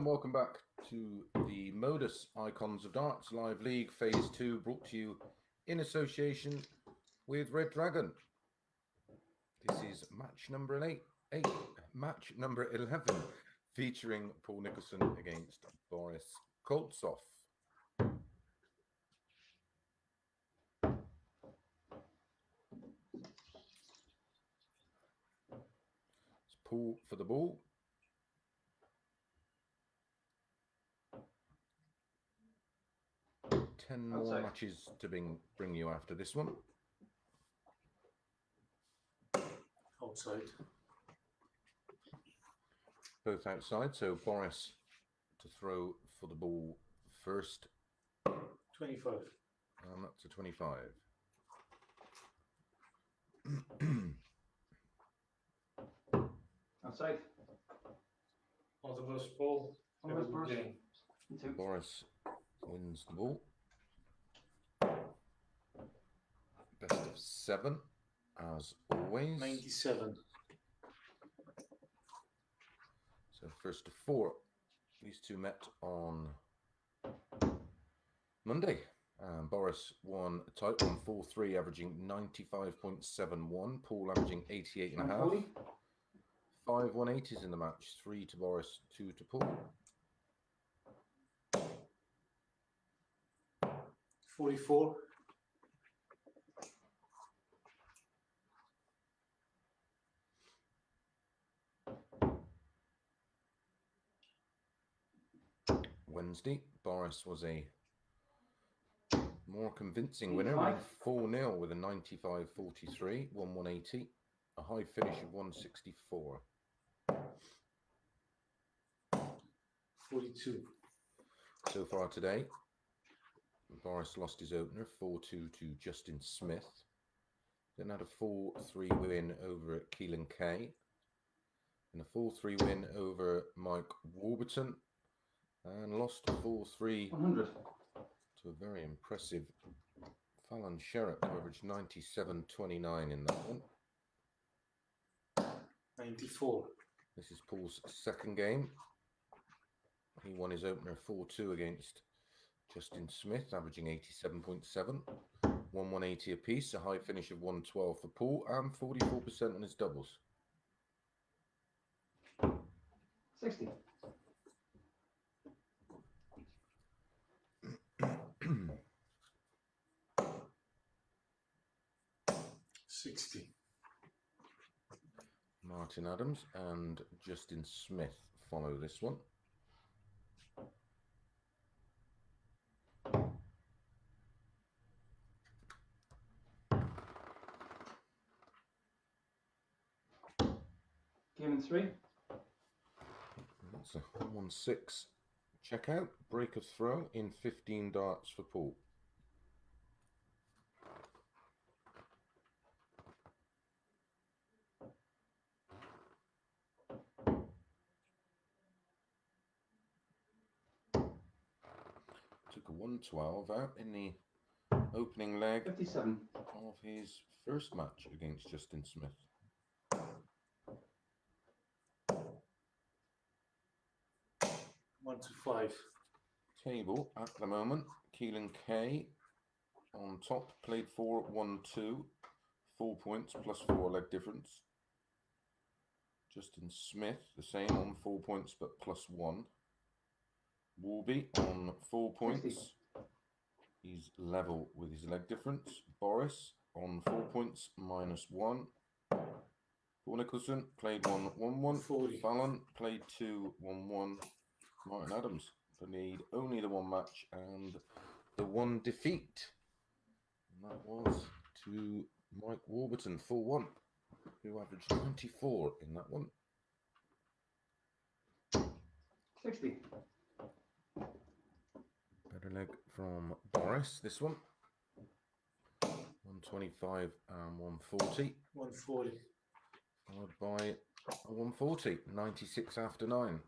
Speaker 1: and welcome back to the MODUS Icons of Darts Live League Phase 2, brought to you in association with Red Dragon. This is match number 11, featuring Paul Nicholson against Boris Koltsov. It's Paul for the ball. Ten more
Speaker 7: Outside.
Speaker 1: matches to bring you after this one.
Speaker 4: Outside.
Speaker 1: Both outside, so Boris to throw for the ball first.
Speaker 4: 25.
Speaker 1: And that's a 25.
Speaker 7: Outside.
Speaker 4: MODUS Paul.
Speaker 7: On the Boris.
Speaker 4: Game.
Speaker 7: Me too.
Speaker 1: Boris wins the ball. Best of 7, as always.
Speaker 4: 97.
Speaker 1: So first to 4. These two met on Monday. Boris won a tight one, 4-3, averaging 95.71. Paul averaging 88.5.
Speaker 7: 140.
Speaker 1: 5 180s in the match. 3 to Boris, 2 to Paul.
Speaker 4: 44.
Speaker 1: Wednesday, Boris was a more convincing winner, winning 4-0 with a 95.43, 180, a high finish of 164.
Speaker 4: 42.
Speaker 1: So far today, Boris lost his opener 4-2 to Justin Smith. Then had a 4-3 win over Keelan Kay. And a 4-3 win over Mike Warburton. And lost 4-3
Speaker 7: 100.
Speaker 1: to a very impressive Fallon Sherrick, who averaged 97.29 in that one.
Speaker 4: 94.
Speaker 1: This is Paul's second game. He won his opener 4-2 against Justin Smith, averaging 87.7. 180 apiece, a high finish of 112 for Paul, and 44% on his doubles.
Speaker 7: 60.
Speaker 1: Martin Adams and Justin Smith follow this one.
Speaker 7: Game in 3.
Speaker 1: That's a 1-6 checkout, break of throw in 15 darts for Paul. Took a 112 out in the opening leg
Speaker 7: 57.
Speaker 1: of his first match against Justin Smith.
Speaker 4: One to 5.
Speaker 1: Table at the moment, Keelan Kay on top, played 4-1-2, 4 points plus 4 leg difference. Justin Smith, the same on 4 points but plus 1. Warby on 4 points. He's level with his leg difference. Boris on 4 points minus 1. Paul Nicholson played 1-1-1.
Speaker 4: 40.
Speaker 1: Fallon played 2-1-1. Martin Adams played only the one match and the one defeat. And that was to Mike Warburton, 4-1, who averaged 94 in that one.
Speaker 7: 60.
Speaker 1: Better leg from Boris, this one. 125 and 140.
Speaker 4: 140.
Speaker 1: Followed by a 140, 96 after 9.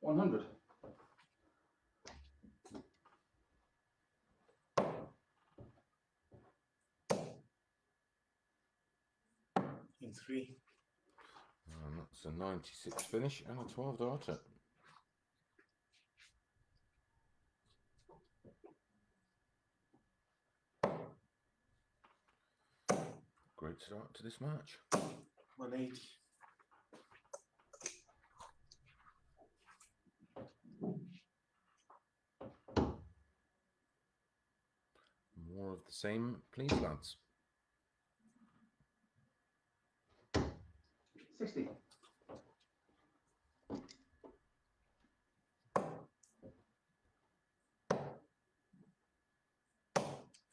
Speaker 7: $100.
Speaker 4: in 3.
Speaker 1: And that's a 96 finish and a 12 darter. Great start to this match.
Speaker 4: 180.
Speaker 1: More of the same, please, lads.
Speaker 7: 60.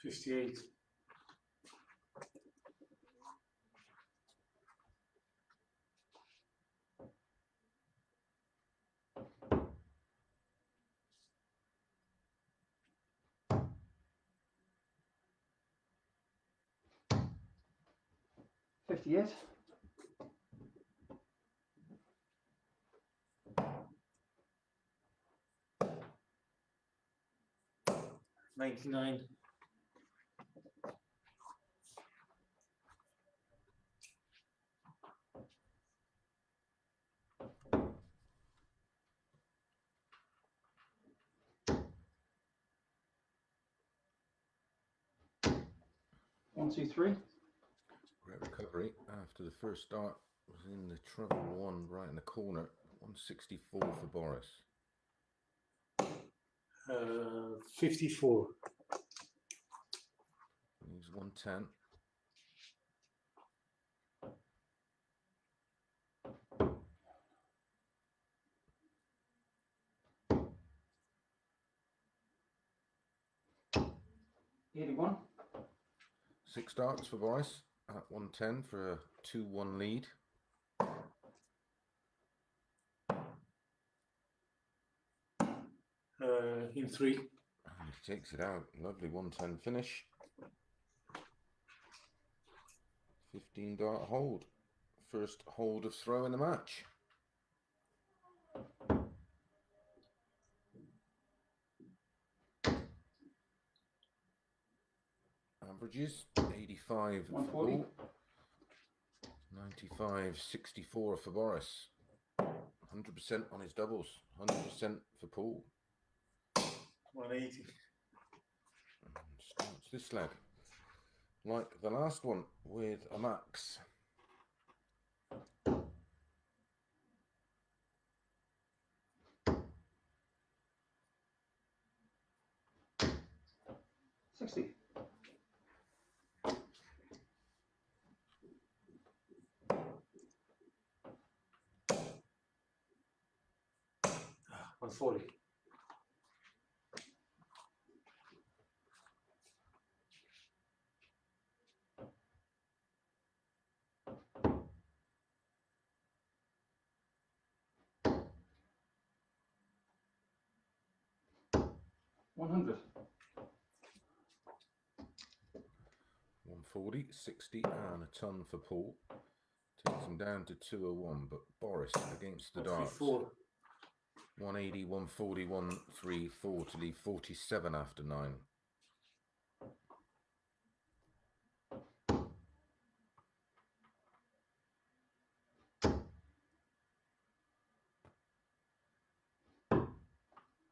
Speaker 4: 58.
Speaker 7: 58.
Speaker 4: 99.
Speaker 7: 1, 2, 3.
Speaker 1: Great recovery after the first start was in the treble one right in the corner. 164 for Boris.
Speaker 4: 54.
Speaker 1: He's 110.
Speaker 7: $81.
Speaker 1: 6 darts for Boris at 110 for a 2-1 lead.
Speaker 4: In 3.
Speaker 1: And he takes it out. Lovely 110 finish. 15 dart hold. First hold of throw in the match. Averages 85 for
Speaker 7: 140.
Speaker 1: Paul. 95-64 for Boris. 100% on his doubles. 100% for Paul.
Speaker 4: 180.
Speaker 1: And starts this leg like the last one with a max.
Speaker 7: $60.
Speaker 4: 140.
Speaker 7: 100.
Speaker 1: 140, 60 and a ton for Paul. Takes him down to 201, but Boris against the darts.
Speaker 4: 134.
Speaker 1: 180, 140, 134 to leave 47 after 9.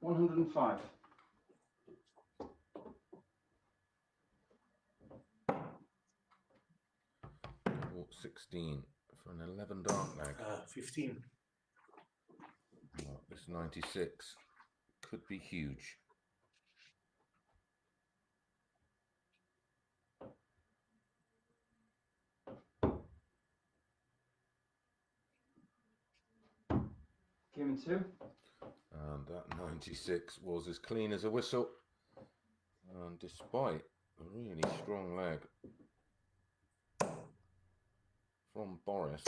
Speaker 7: $105.
Speaker 1: 16 for an 11 dart leg.
Speaker 4: 15.
Speaker 1: Well, this 96 could be huge.
Speaker 7: Game in 2.
Speaker 1: And that 96 was as clean as a whistle. And despite a really strong leg from Boris,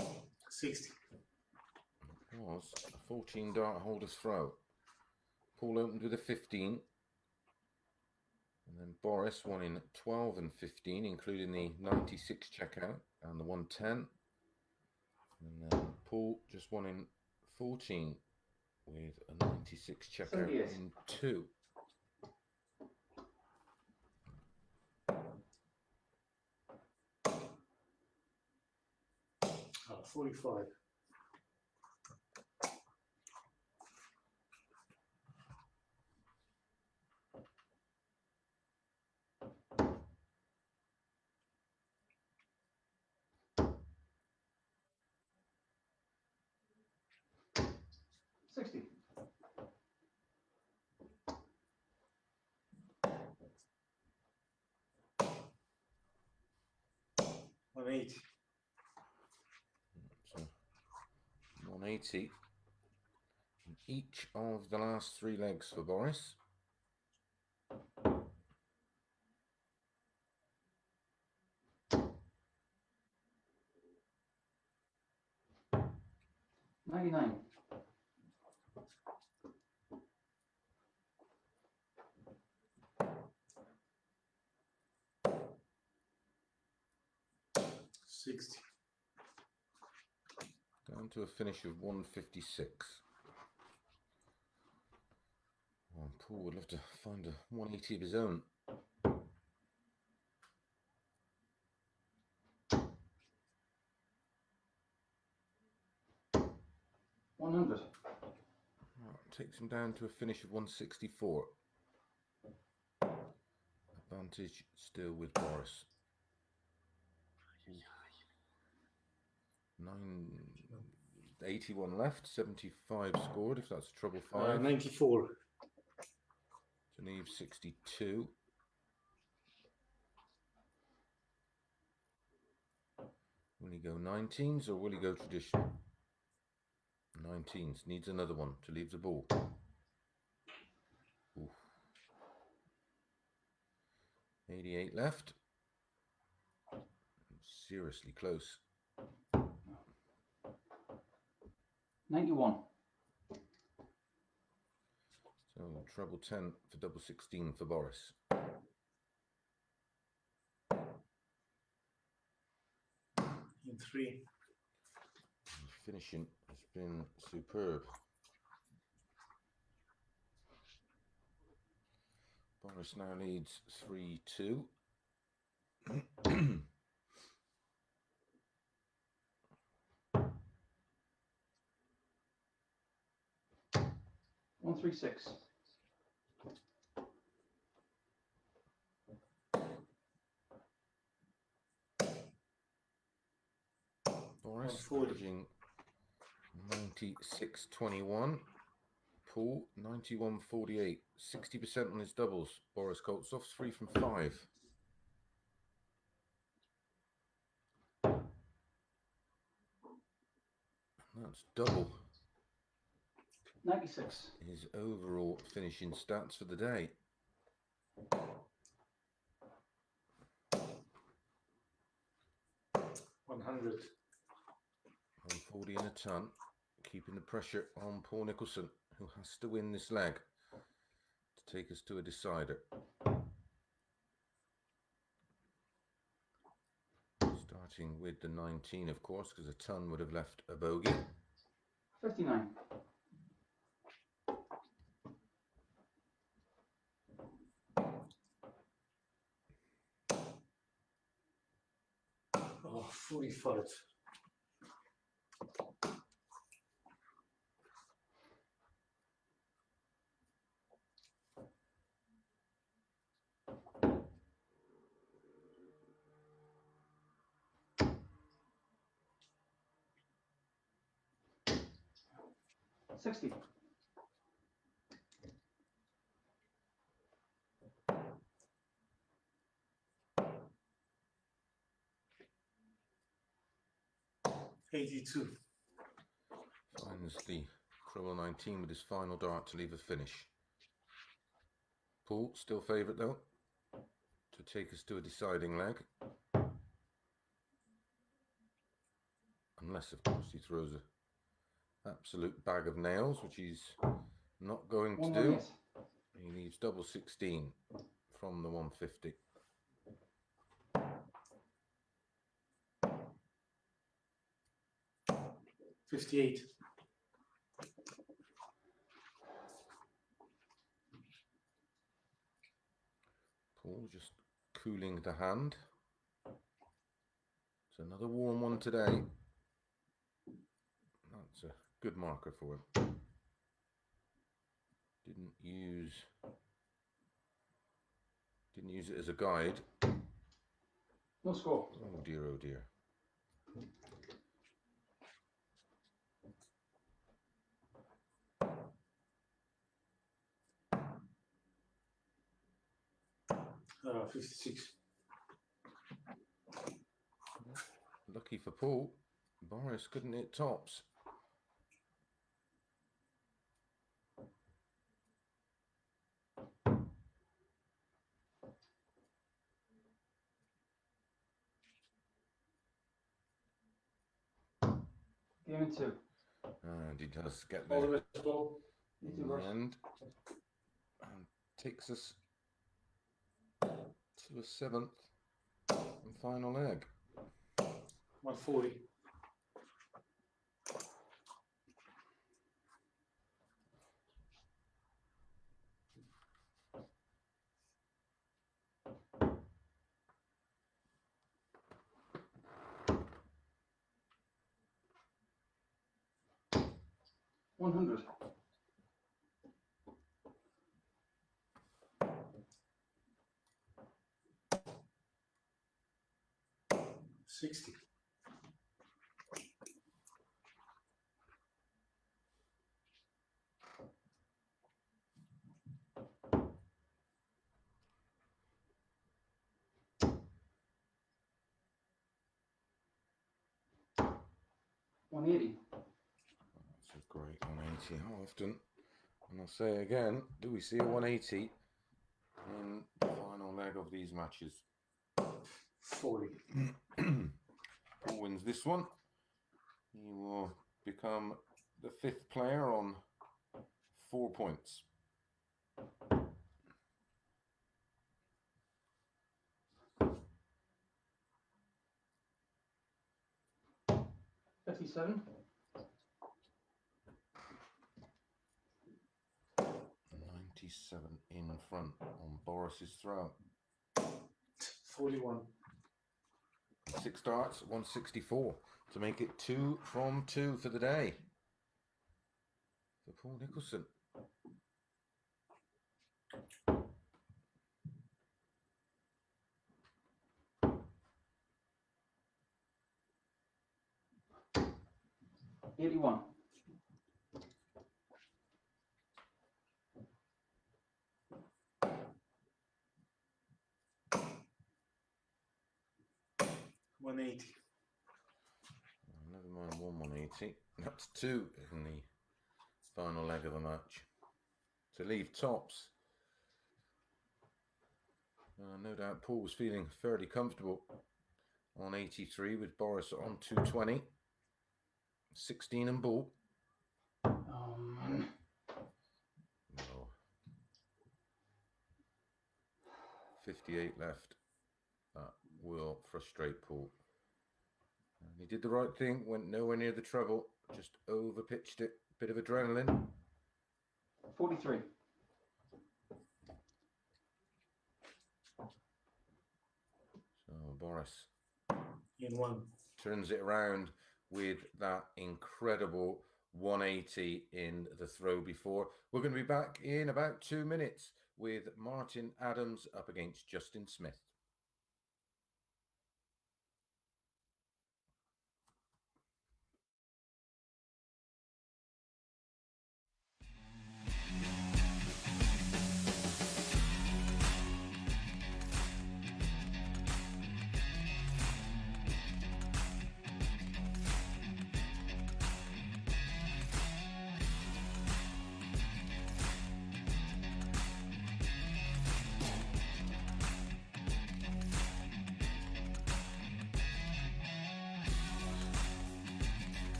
Speaker 4: 60.
Speaker 1: it was a 14 dart holder's throw. Paul opened with a 15. And then Boris won in 12 and 15, including the 96 checkout and the 110. And then Paul just won in 14 with a 96 checkout
Speaker 7: 78.
Speaker 1: in 2.
Speaker 4: 45.
Speaker 7: $60.
Speaker 4: 180.
Speaker 1: So 180 in each of the last 3 legs for Boris.
Speaker 7: $99.
Speaker 4: 60.
Speaker 1: Down to a finish of 156. Oh, Paul would love to find a 180 of his own.
Speaker 7: $100.
Speaker 1: Takes him down to a finish of 164. Advantage still with Boris. 81 left, 75 scored if that's treble 5.
Speaker 4: 94.
Speaker 1: Geneve 62. Will he go 19s or will he go traditional? 19s, needs another one to leave the ball. Oof. 88 left. Seriously close.
Speaker 7: 91.
Speaker 1: So treble 10 for double 16 for Boris.
Speaker 4: In 3.
Speaker 1: Finishing has been superb. Boris now leads 3-2.
Speaker 7: 136.
Speaker 1: Boris
Speaker 4: 140.
Speaker 1: averaging 96.21. Paul 91.48. 60% on his doubles. Boris Koltsov 3 from 5. That's double
Speaker 7: 96.
Speaker 1: his overall finishing stats for the day.
Speaker 4: 100.
Speaker 1: 140 in a ton, keeping the pressure on Paul Nicholson, who has to win this leg to take us to a decider. Starting with the 19, of course, because a ton would have left a bogey.
Speaker 7: 59.
Speaker 4: Oh, 45.
Speaker 7: $60.
Speaker 4: 82.
Speaker 1: Finds the treble 19 with his final dart to leave a finish. Paul, still favourite though, to take us to a deciding leg. Unless, of course, he throws an absolute bag of nails, which he's not going to do. He leaves double 16 from the 150.
Speaker 4: $58.
Speaker 1: Paul just cooling the hand. It's another warm one today. That's a good marker for him. Didn't use it as a guide.
Speaker 7: No score.
Speaker 1: Oh dear, oh dear.
Speaker 4: Uh, 56.
Speaker 1: Lucky for Paul, Boris couldn't hit tops.
Speaker 7: Game in 2.
Speaker 1: And he does get
Speaker 4: All
Speaker 1: there
Speaker 4: the best, Paul.
Speaker 7: You
Speaker 1: in
Speaker 7: two
Speaker 1: the
Speaker 7: verse.
Speaker 1: end. And takes us to a 7th and final leg.
Speaker 4: 140.
Speaker 7: $100.
Speaker 4: 60.
Speaker 7: $180.
Speaker 1: That's a great 180. How often, and I'll say again, do we see a 180 in the final leg of these matches?
Speaker 4: 40.
Speaker 1: Paul wins this one. He will become the 5th player on 4 points.
Speaker 7: $57.
Speaker 1: 97 in front on Boris's throw.
Speaker 4: 41.
Speaker 1: 6 darts, 164 to make it 2 from 2 for the day for Paul Nicholson.
Speaker 7: $81.
Speaker 4: 180.
Speaker 1: Never mind 180. That's 2 in the final leg of the match to leave tops. No doubt Paul was feeling fairly comfortable on 83 with Boris on 220. 16 and ball.
Speaker 7: Oh man.
Speaker 1: No. 58 left. That will frustrate Paul. And he did the right thing, went nowhere near the treble, just over pitched it. Bit of adrenaline.
Speaker 7: 43.
Speaker 1: So Boris
Speaker 4: In 1.
Speaker 1: turns it around with that incredible 180 in the throw before. We're going to be back in about 2 minutes with Martin Adams up against Justin Smith.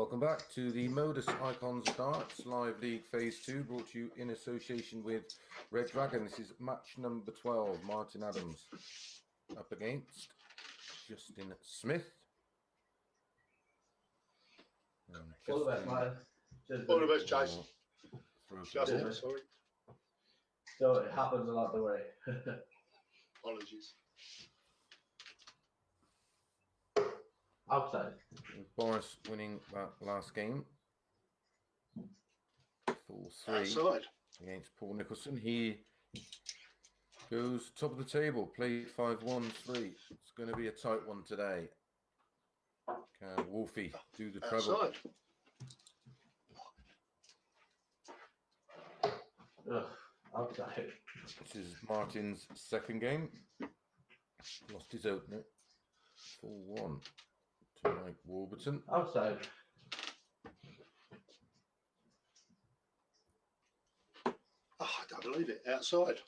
Speaker 1: Welcome back to the MODUS Icons of Darts Live League Phase 2, brought to you in association with Red Dragon. This is match number 12. Martin Adams up against Justin Smith.
Speaker 2: All the best, Martin. Cheers,
Speaker 8: All the
Speaker 2: buddy.
Speaker 8: best, Chase. Justin, sorry.
Speaker 2: So it happens a lot the way.
Speaker 8: Apologies.
Speaker 2: Outside.
Speaker 1: With Boris winning that last game. 4-3
Speaker 8: Outside.
Speaker 1: against Paul Nicholson. He goes top of the table, played 5-1-3. It's going to be a tight one today. Can Wolfie do the treble?
Speaker 8: Outside.
Speaker 2: Ugh, outside.
Speaker 1: This is Martin's second game. Lost his opener. 4-1 to Mike Warburton.
Speaker 2: Outside.
Speaker 8: Oh, I don't believe it. Outside.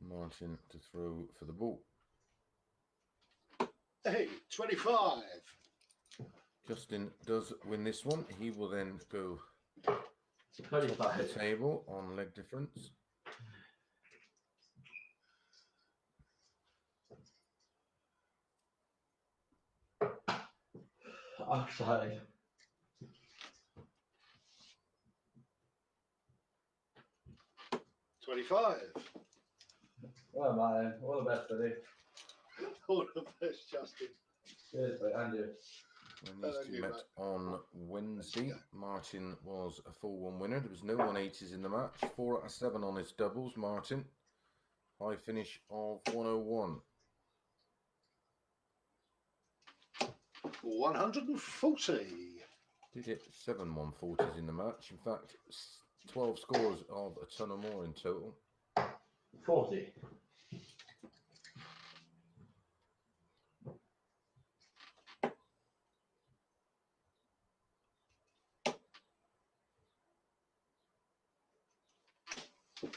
Speaker 1: Martin to throw for the ball.
Speaker 8: Hey, 25.
Speaker 1: Justin does win this one. He will then go top of the
Speaker 2: 25.
Speaker 1: table on leg difference.
Speaker 2: Outside.
Speaker 8: $25.
Speaker 2: Well, Martin, all the best, buddy.
Speaker 8: All the best, Justin.
Speaker 2: Cheers, buddy, and you.
Speaker 1: When these two met on Wednesday, Martin was a 4-1 winner. There was no 180s in the match. 4 out of 7 on his doubles. Martin, high finish of 101.
Speaker 8: 140.
Speaker 1: Did hit 7 140s in the match. In fact, 12 scores of a ton or more in total.
Speaker 2: 40.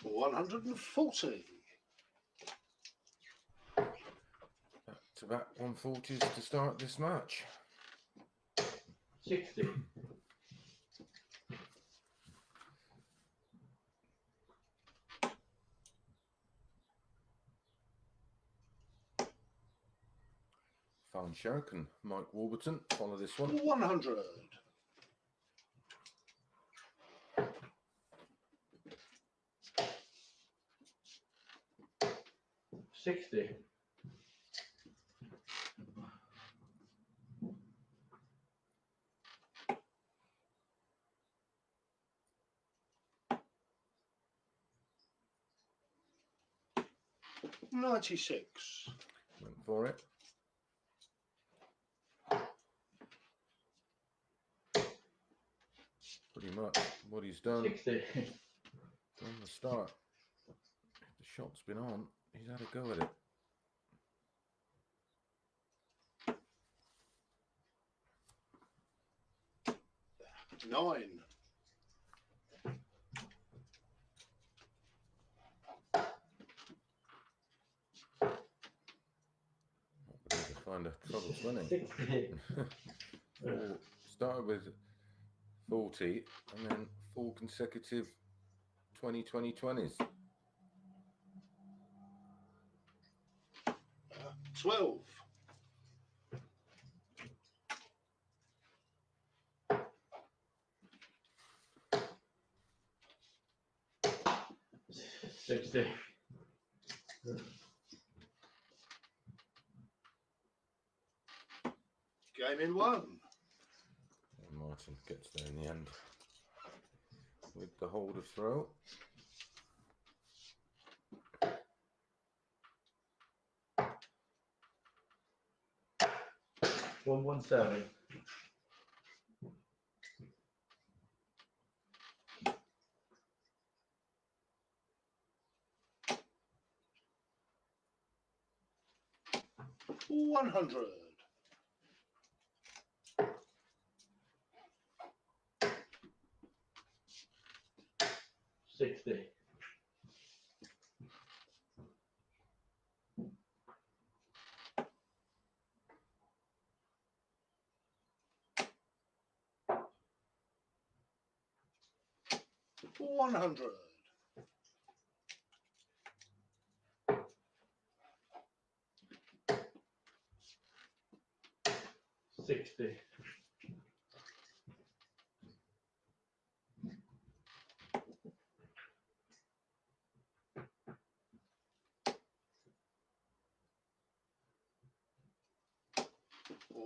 Speaker 8: $140.
Speaker 1: Back-to-back 140s to start this match.
Speaker 2: 60.
Speaker 1: Fallon Sherrick and Mike Warburton follow this one.
Speaker 8: 100.
Speaker 2: 60.
Speaker 8: $96.
Speaker 1: Went for it. Pretty much what he's done
Speaker 2: 60.
Speaker 1: from the start. If the shot's been on, he's had a go at it.
Speaker 8: $9.
Speaker 1: Not going to find a trouble running.
Speaker 2: 60.
Speaker 1: Started with 40 and then 4 consecutive 20-20-20s.
Speaker 8: 12.
Speaker 2: $60.
Speaker 8: Game in 1.
Speaker 1: And Martin gets there in the end with the holder throw.
Speaker 2: $117.
Speaker 8: $100.
Speaker 2: 60.
Speaker 8: 100.
Speaker 2: 60.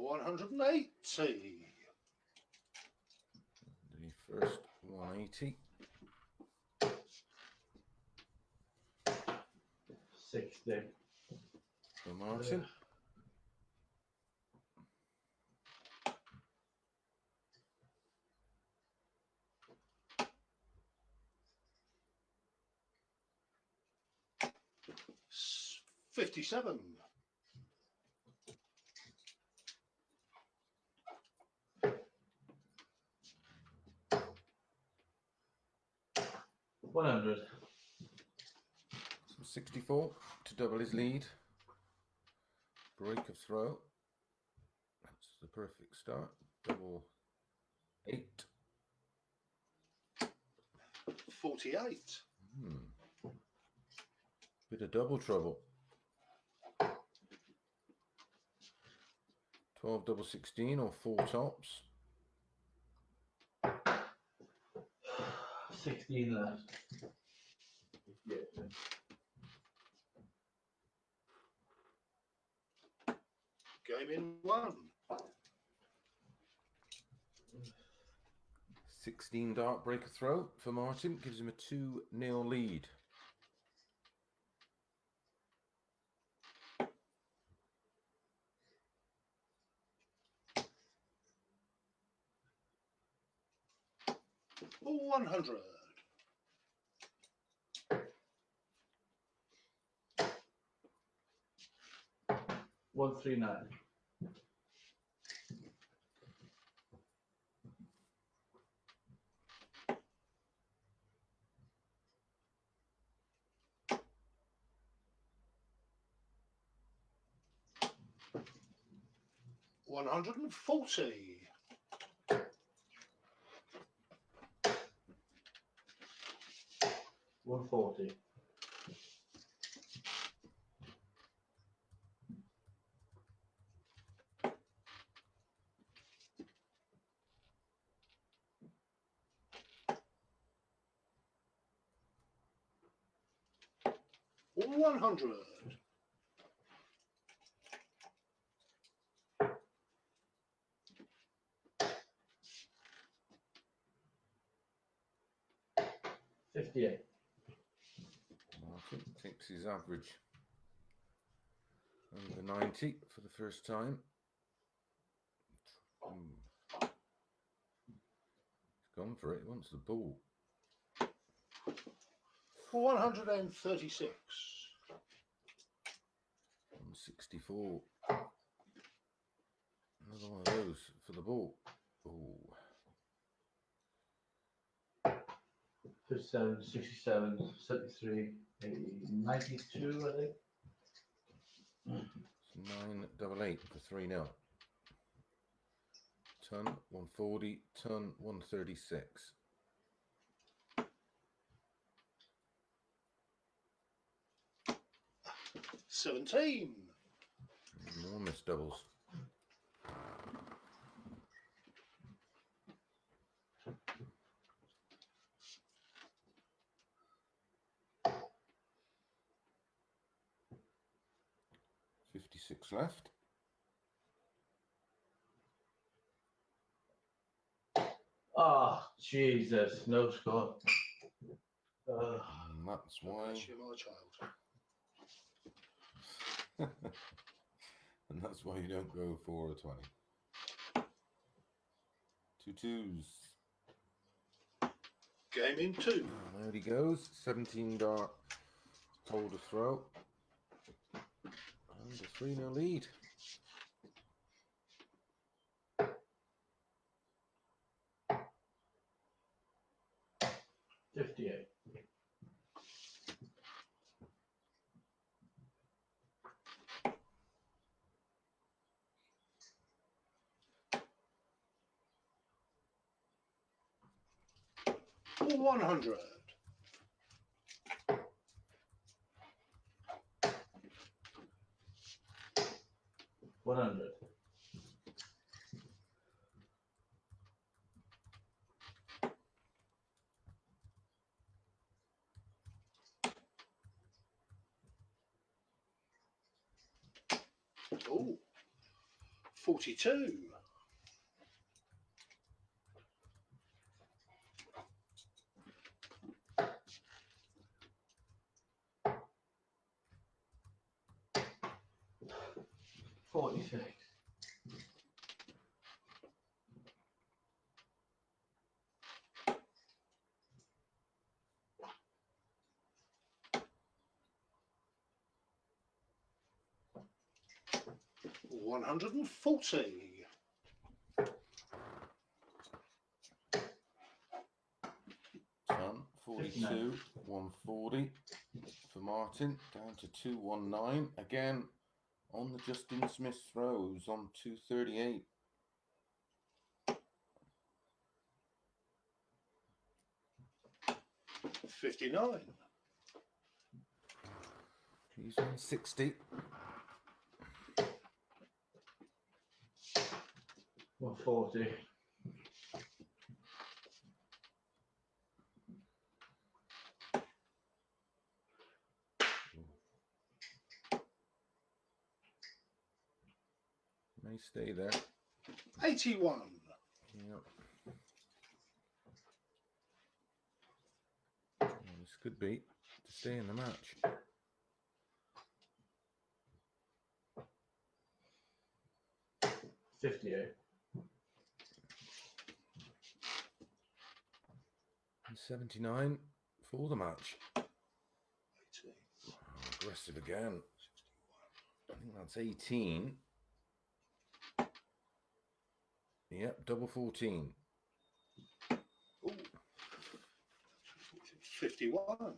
Speaker 8: 180.
Speaker 1: The first 180.
Speaker 2: 60.
Speaker 1: For Martin.
Speaker 8: S- 57.
Speaker 2: 100.
Speaker 1: 64 to double his lead. Break of throw. That's the perfect start. Double 8.
Speaker 8: 48.
Speaker 1: Bit of double trouble. 12 double 16 or 4 tops.
Speaker 2: 16 left. Yeah.
Speaker 8: Game in 1.
Speaker 1: 16 dart break of throw for Martin. Gives him a 2-0 lead.
Speaker 8: Oh, 100.
Speaker 2: 139.
Speaker 8: 140.
Speaker 2: 140.
Speaker 8: 100.
Speaker 2: 58.
Speaker 1: Martin takes his average over 90 for the first time. He's gone for it. He wants the ball.
Speaker 8: 136.
Speaker 1: 164. Another one of those for the ball. Oh,
Speaker 2: 57, 67, 73, 80, 92, I think.
Speaker 1: it's 988 for 3-0. Ton 140, ton 136.
Speaker 8: 17.
Speaker 1: More missed doubles. $56 left.
Speaker 2: Oh, Jesus, no score.
Speaker 1: And that's why.
Speaker 8: Bless you, my child.
Speaker 1: And that's why you don't go for a 20. 2 twos.
Speaker 8: Game in 2.
Speaker 1: And there he goes. 17 dart hold a throw. And a 3-0 lead.
Speaker 2: $58.
Speaker 8: 100. 100.
Speaker 2: 100.
Speaker 8: Oh, 42.
Speaker 2: 46.
Speaker 8: 140.
Speaker 1: 42, 140 for Martin, down to 219. Again, on the Justin Smith throws on 238.
Speaker 8: 59.
Speaker 1: He's on 60.
Speaker 2: 140.
Speaker 1: May stay there.
Speaker 8: 81.
Speaker 1: Yep. Well, this could be to stay in the match.
Speaker 2: $58.
Speaker 1: 79 for the match.
Speaker 8: 18.
Speaker 1: Aggressive again. I think that's 18. Yep, double 14.
Speaker 8: Ooh. 51.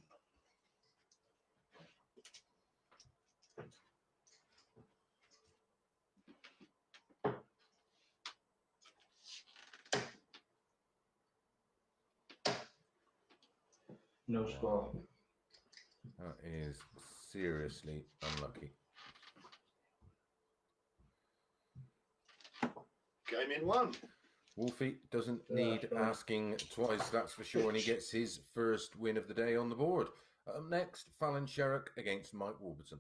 Speaker 2: No score.
Speaker 1: That is seriously unlucky.
Speaker 8: Game in 1.
Speaker 1: Wolfie doesn't need asking twice, that's for sure, and he gets his first win of the day on the board. Up next, Fallon Sherrock against Mike Warburton.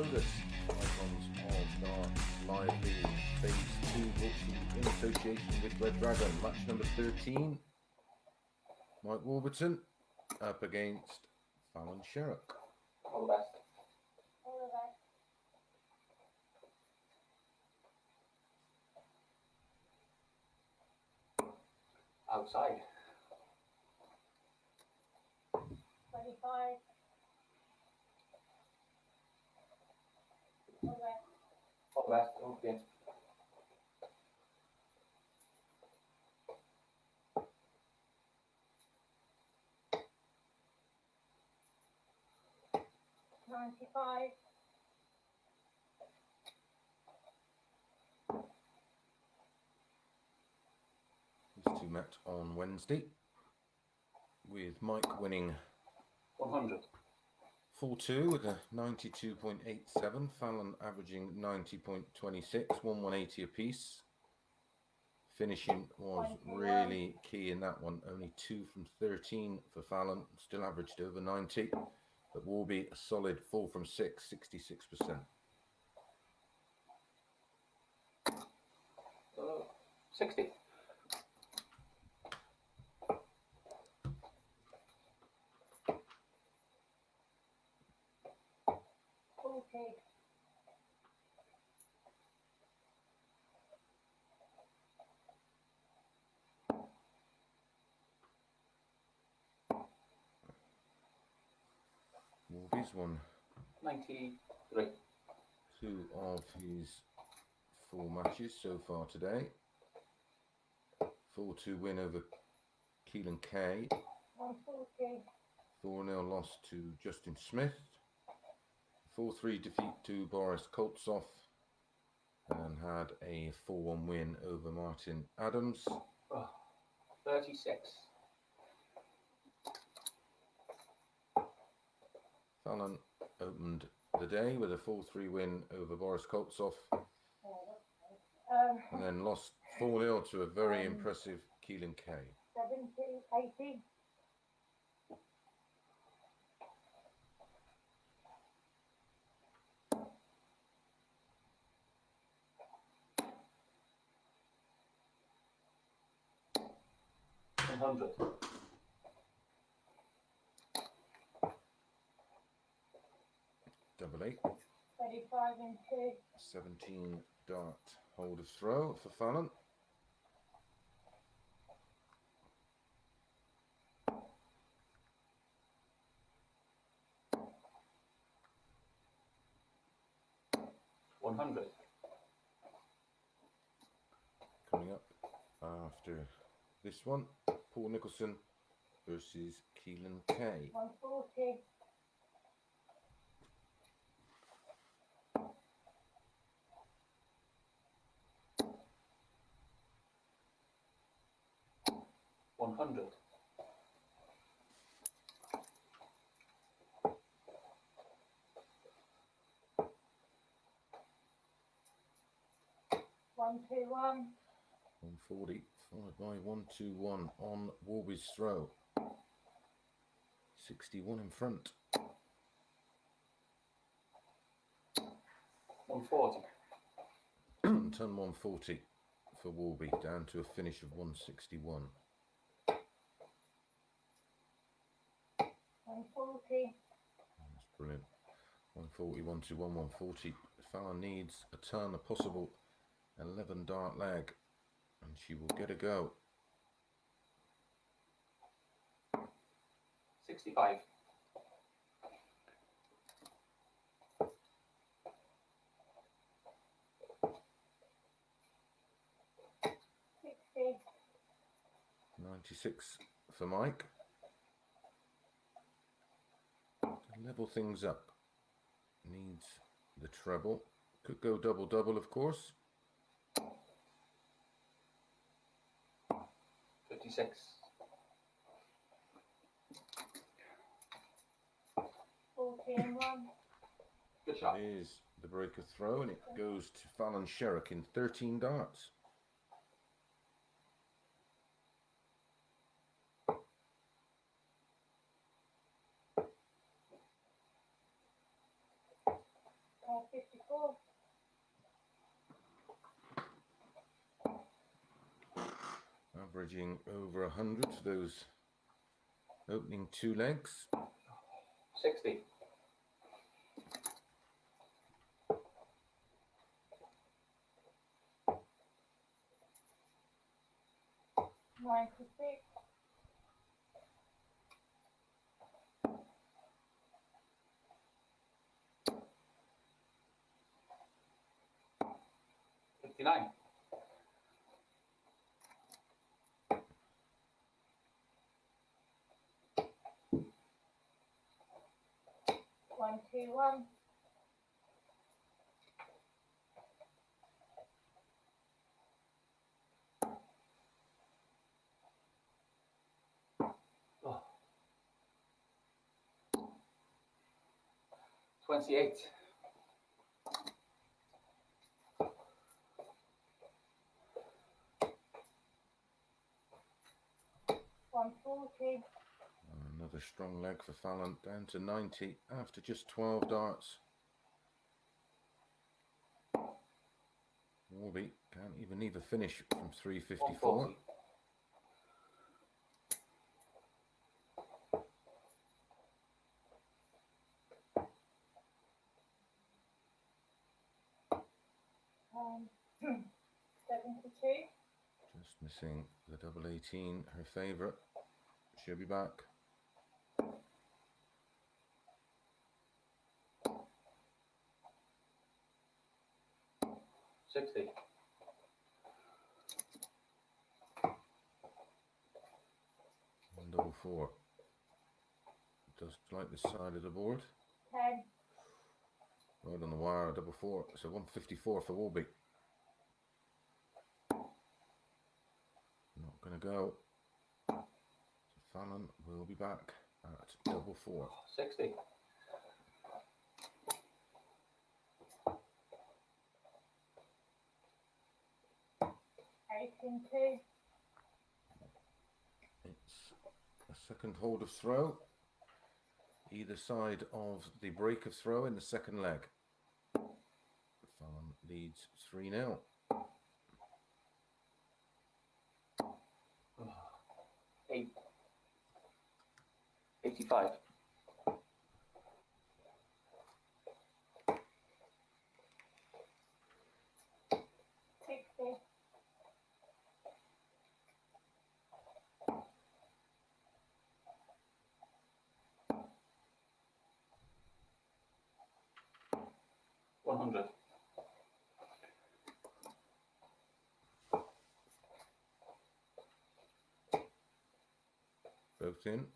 Speaker 1: Angus, icons of darts live league phase 2 brought to you in association with Red Dragon. Match number 13. Mike Warburton up against Fallon Sherrock.
Speaker 5: All the best.
Speaker 6: All the best.
Speaker 5: Outside.
Speaker 6: 25. All the best.
Speaker 5: All the best. Okay.
Speaker 6: $95.
Speaker 1: These two met on Wednesday, with Mike winning
Speaker 5: 100.
Speaker 1: 4-2 with a 92.87, Fallon averaging 90.26, 180 apiece. Finishing was really key in that one, only 2 from 13 for Fallon, still averaged over 90, but Warby a solid 4 from 6, 66%.
Speaker 5: 60.
Speaker 6: Okay.
Speaker 1: Warby's won
Speaker 5: 93.
Speaker 1: 2 of his 4 matches so far today. 4-2 win over Keelan Kay.
Speaker 6: 140.
Speaker 1: 4-0 loss to Justin Smith. 4-3 defeat to Boris Koltsov. And had a 4-1 win over Martin Adams.
Speaker 5: 36.
Speaker 1: Fallon opened the day with a 4-3 win over Boris Koltsov. And then lost 4-0 to a very impressive Keelan Kay.
Speaker 6: 70, 80.
Speaker 5: $100.
Speaker 1: Double 8.
Speaker 6: 35 and 2.
Speaker 1: 17 dart hold of throw for Fallon.
Speaker 5: $100.
Speaker 1: Coming up after this one, Paul Nicholson versus Keelan Kay.
Speaker 6: 140.
Speaker 5: $100.
Speaker 6: One, two, one.
Speaker 1: 140, followed by 121 on Warby's throw. 61 in front.
Speaker 5: 140.
Speaker 1: Ton 140 for Warby, down to a finish of 161.
Speaker 6: 140.
Speaker 1: That's brilliant. 140, 121, 140. Fallon needs a ton, a possible 11 dart leg, and she will get a go.
Speaker 5: 65.
Speaker 6: $60.
Speaker 1: 96 for Mike. To level things up. Needs the treble. Could go double-double, of course.
Speaker 5: 56.
Speaker 6: 40 and 1.
Speaker 5: Good shot.
Speaker 1: Is the breaker throw, and it goes to Fallon Sherrock in 13 darts.
Speaker 6: 154.
Speaker 1: Averaging over 100 for those opening two legs.
Speaker 5: 60.
Speaker 6: 96.
Speaker 5: 59.
Speaker 6: 121.
Speaker 5: 28.
Speaker 6: 140.
Speaker 1: Another strong leg for Fallon, down to 90 after just 12 darts. Warby can't even finish from 354.
Speaker 5: 140.
Speaker 6: 72.
Speaker 1: Just missing the double 18, her favourite. She'll be back.
Speaker 5: $60.
Speaker 1: 144. Just like this side of the board.
Speaker 6: 10.
Speaker 1: Right on the wire, double four. So 154 for Warby. Not going to go. So Fallon will be back at double four.
Speaker 5: 60.
Speaker 6: 18-2.
Speaker 1: It's a second hold of throw. Either side of the break of throw in the second leg. Fallon leads 3-0.
Speaker 5: 85.
Speaker 6: 60.
Speaker 5: 100.
Speaker 1: 'Both in.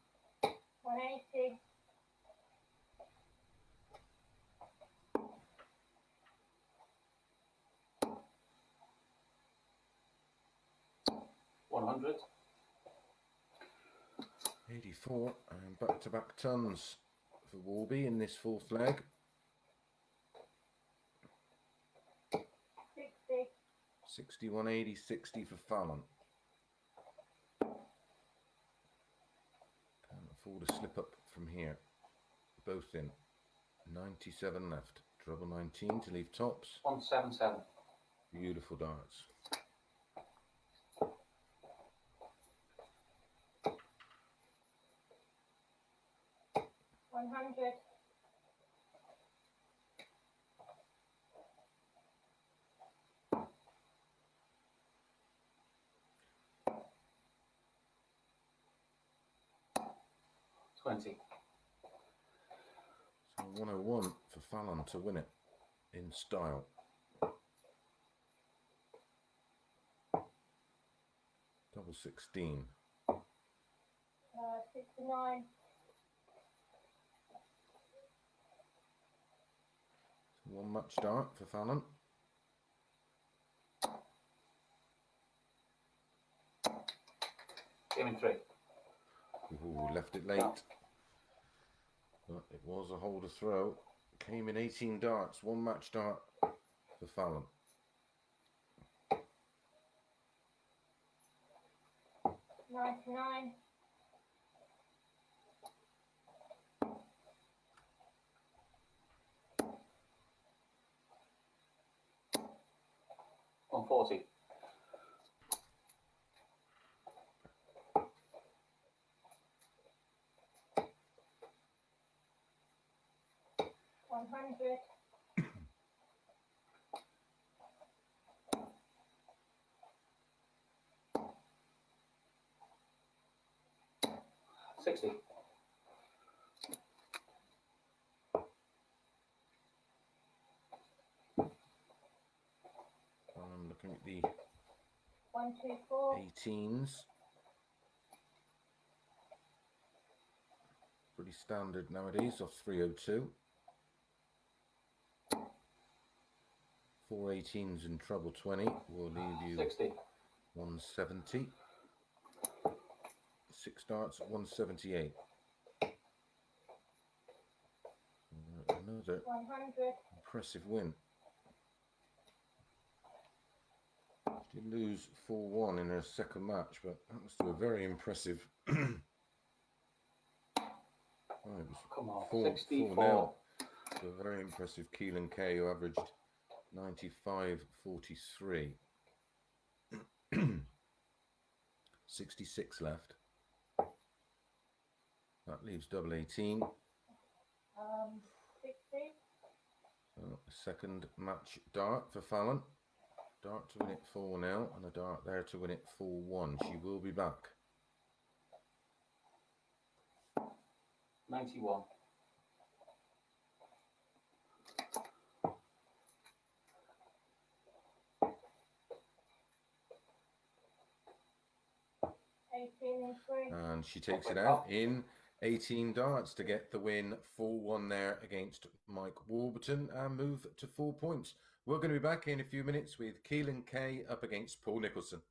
Speaker 6: 180.
Speaker 5: 100.
Speaker 1: 84 and back-to-back tons for Warby in this fourth leg.
Speaker 6: 60.
Speaker 1: 61, 80, 60 for Fallon. Can't afford a slip up from here. Both in. 97 left. Treble 19 to leave tops.
Speaker 5: 177.
Speaker 1: Beautiful darts.
Speaker 6: 100.
Speaker 5: 20.
Speaker 1: So 101 for Fallon to win it in style. Double 16.
Speaker 6: 69.
Speaker 1: One match dart for Fallon.
Speaker 5: Game in 3.
Speaker 1: Ooh, left it late. But it was a holder throw. Came in 18 darts. One match dart for Fallon.
Speaker 6: 99.
Speaker 5: 140.
Speaker 6: 100.
Speaker 5: 60.
Speaker 1: I'm looking at the
Speaker 6: 124.
Speaker 1: 18s. Pretty standard nowadays, off 302. 4 18s in treble 20 will leave you
Speaker 5: 60.
Speaker 1: 170. 6 darts at 178. Another
Speaker 6: 100.
Speaker 1: impressive win. She did lose 4-1 in her second match, but that was still a very impressive. Oh, it was
Speaker 5: Come on.
Speaker 1: 4-0
Speaker 5: 64.
Speaker 1: to a very impressive Keelan Kay, who averaged 95.43. 66 left. That leaves double 18.
Speaker 6: 60.
Speaker 1: So a second match dart for Fallon. Dart to win it 4-0 and a dart there to win it 4-1. She will be back.
Speaker 5: 91.
Speaker 6: 18 and 3.
Speaker 1: And she takes it out in 18 darts to get the win 4-1 there against Mike Warburton and move to 4 points. We're going to be back in a few minutes with Keelan Kay up against Paul Nicholson.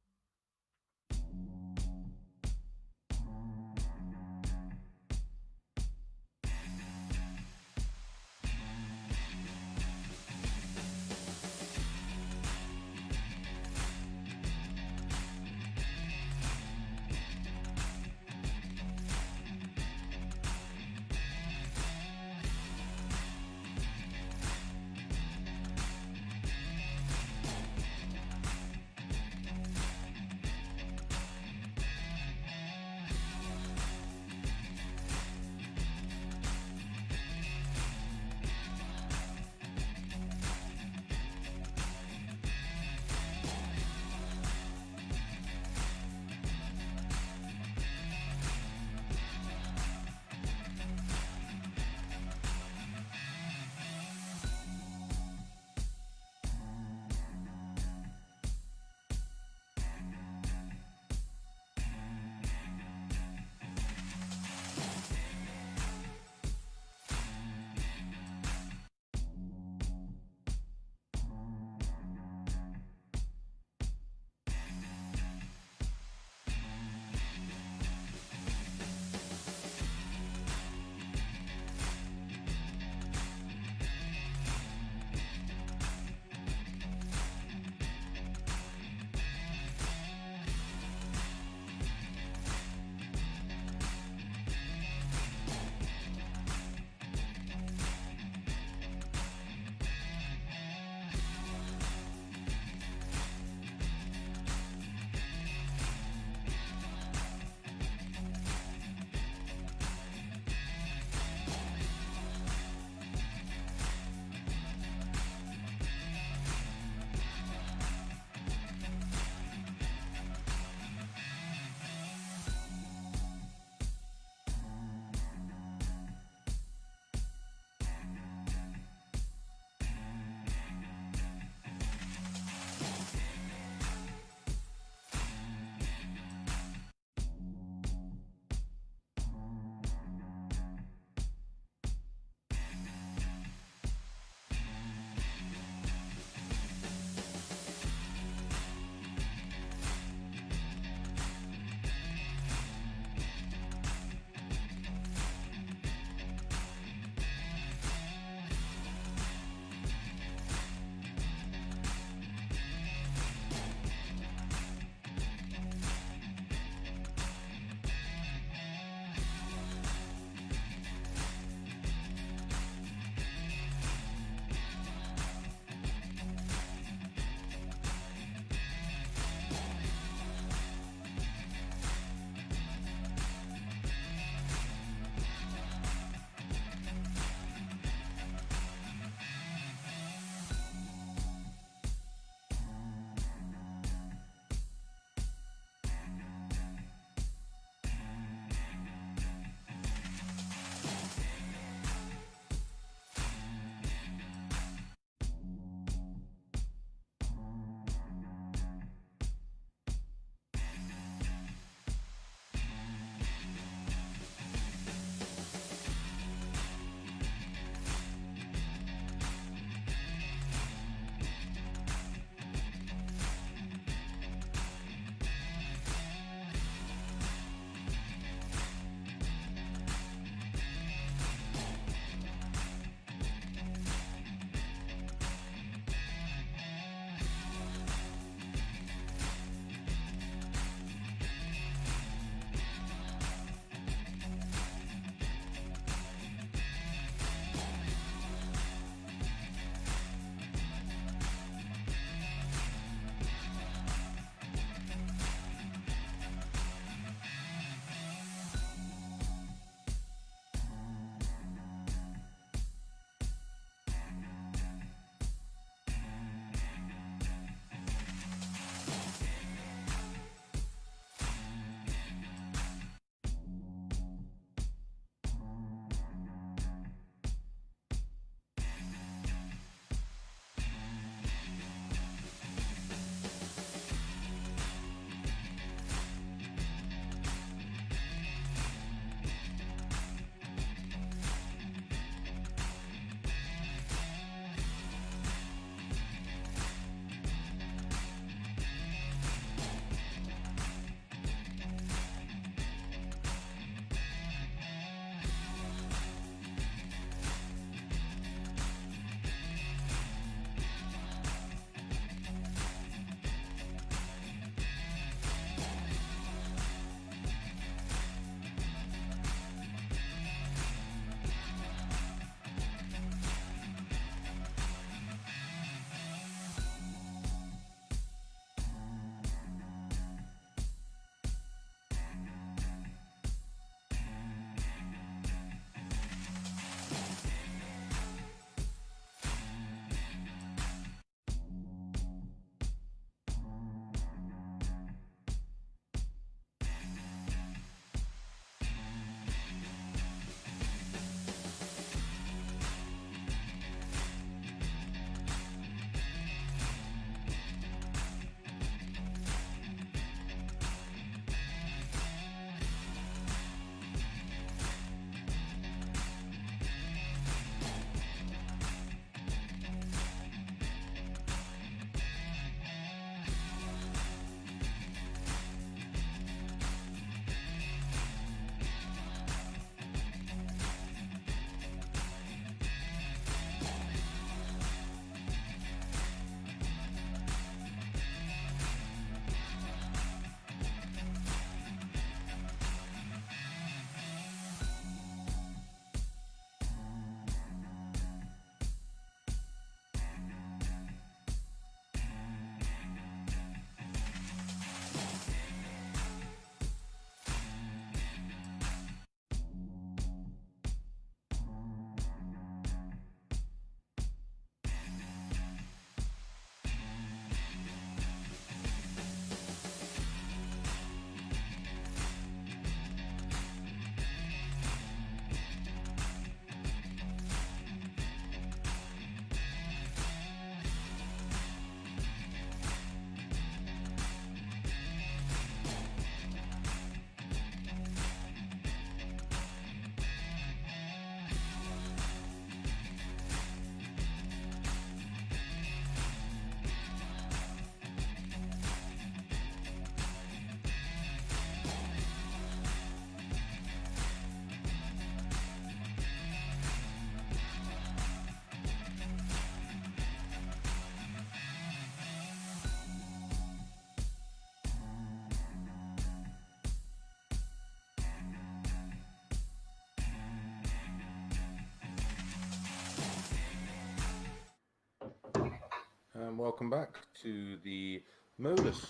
Speaker 1: And welcome back to the MODUS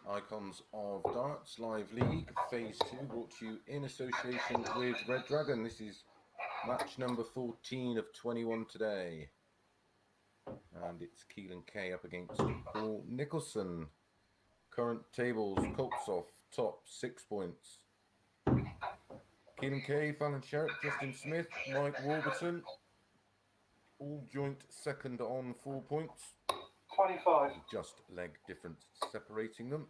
Speaker 1: Icons of Darts Live League Phase 2, brought to you in association with Red Dragon. This is match number 14 of 21 today. And it's Keelan Kay up against Paul Nicholson. Current tables, Koltsov, top 6 points. Keelan Kay, Fallon Sherritt, Justin Smith, Mike Warburton, all joint second on 4 points.
Speaker 5: 25.
Speaker 1: Just leg difference separating them.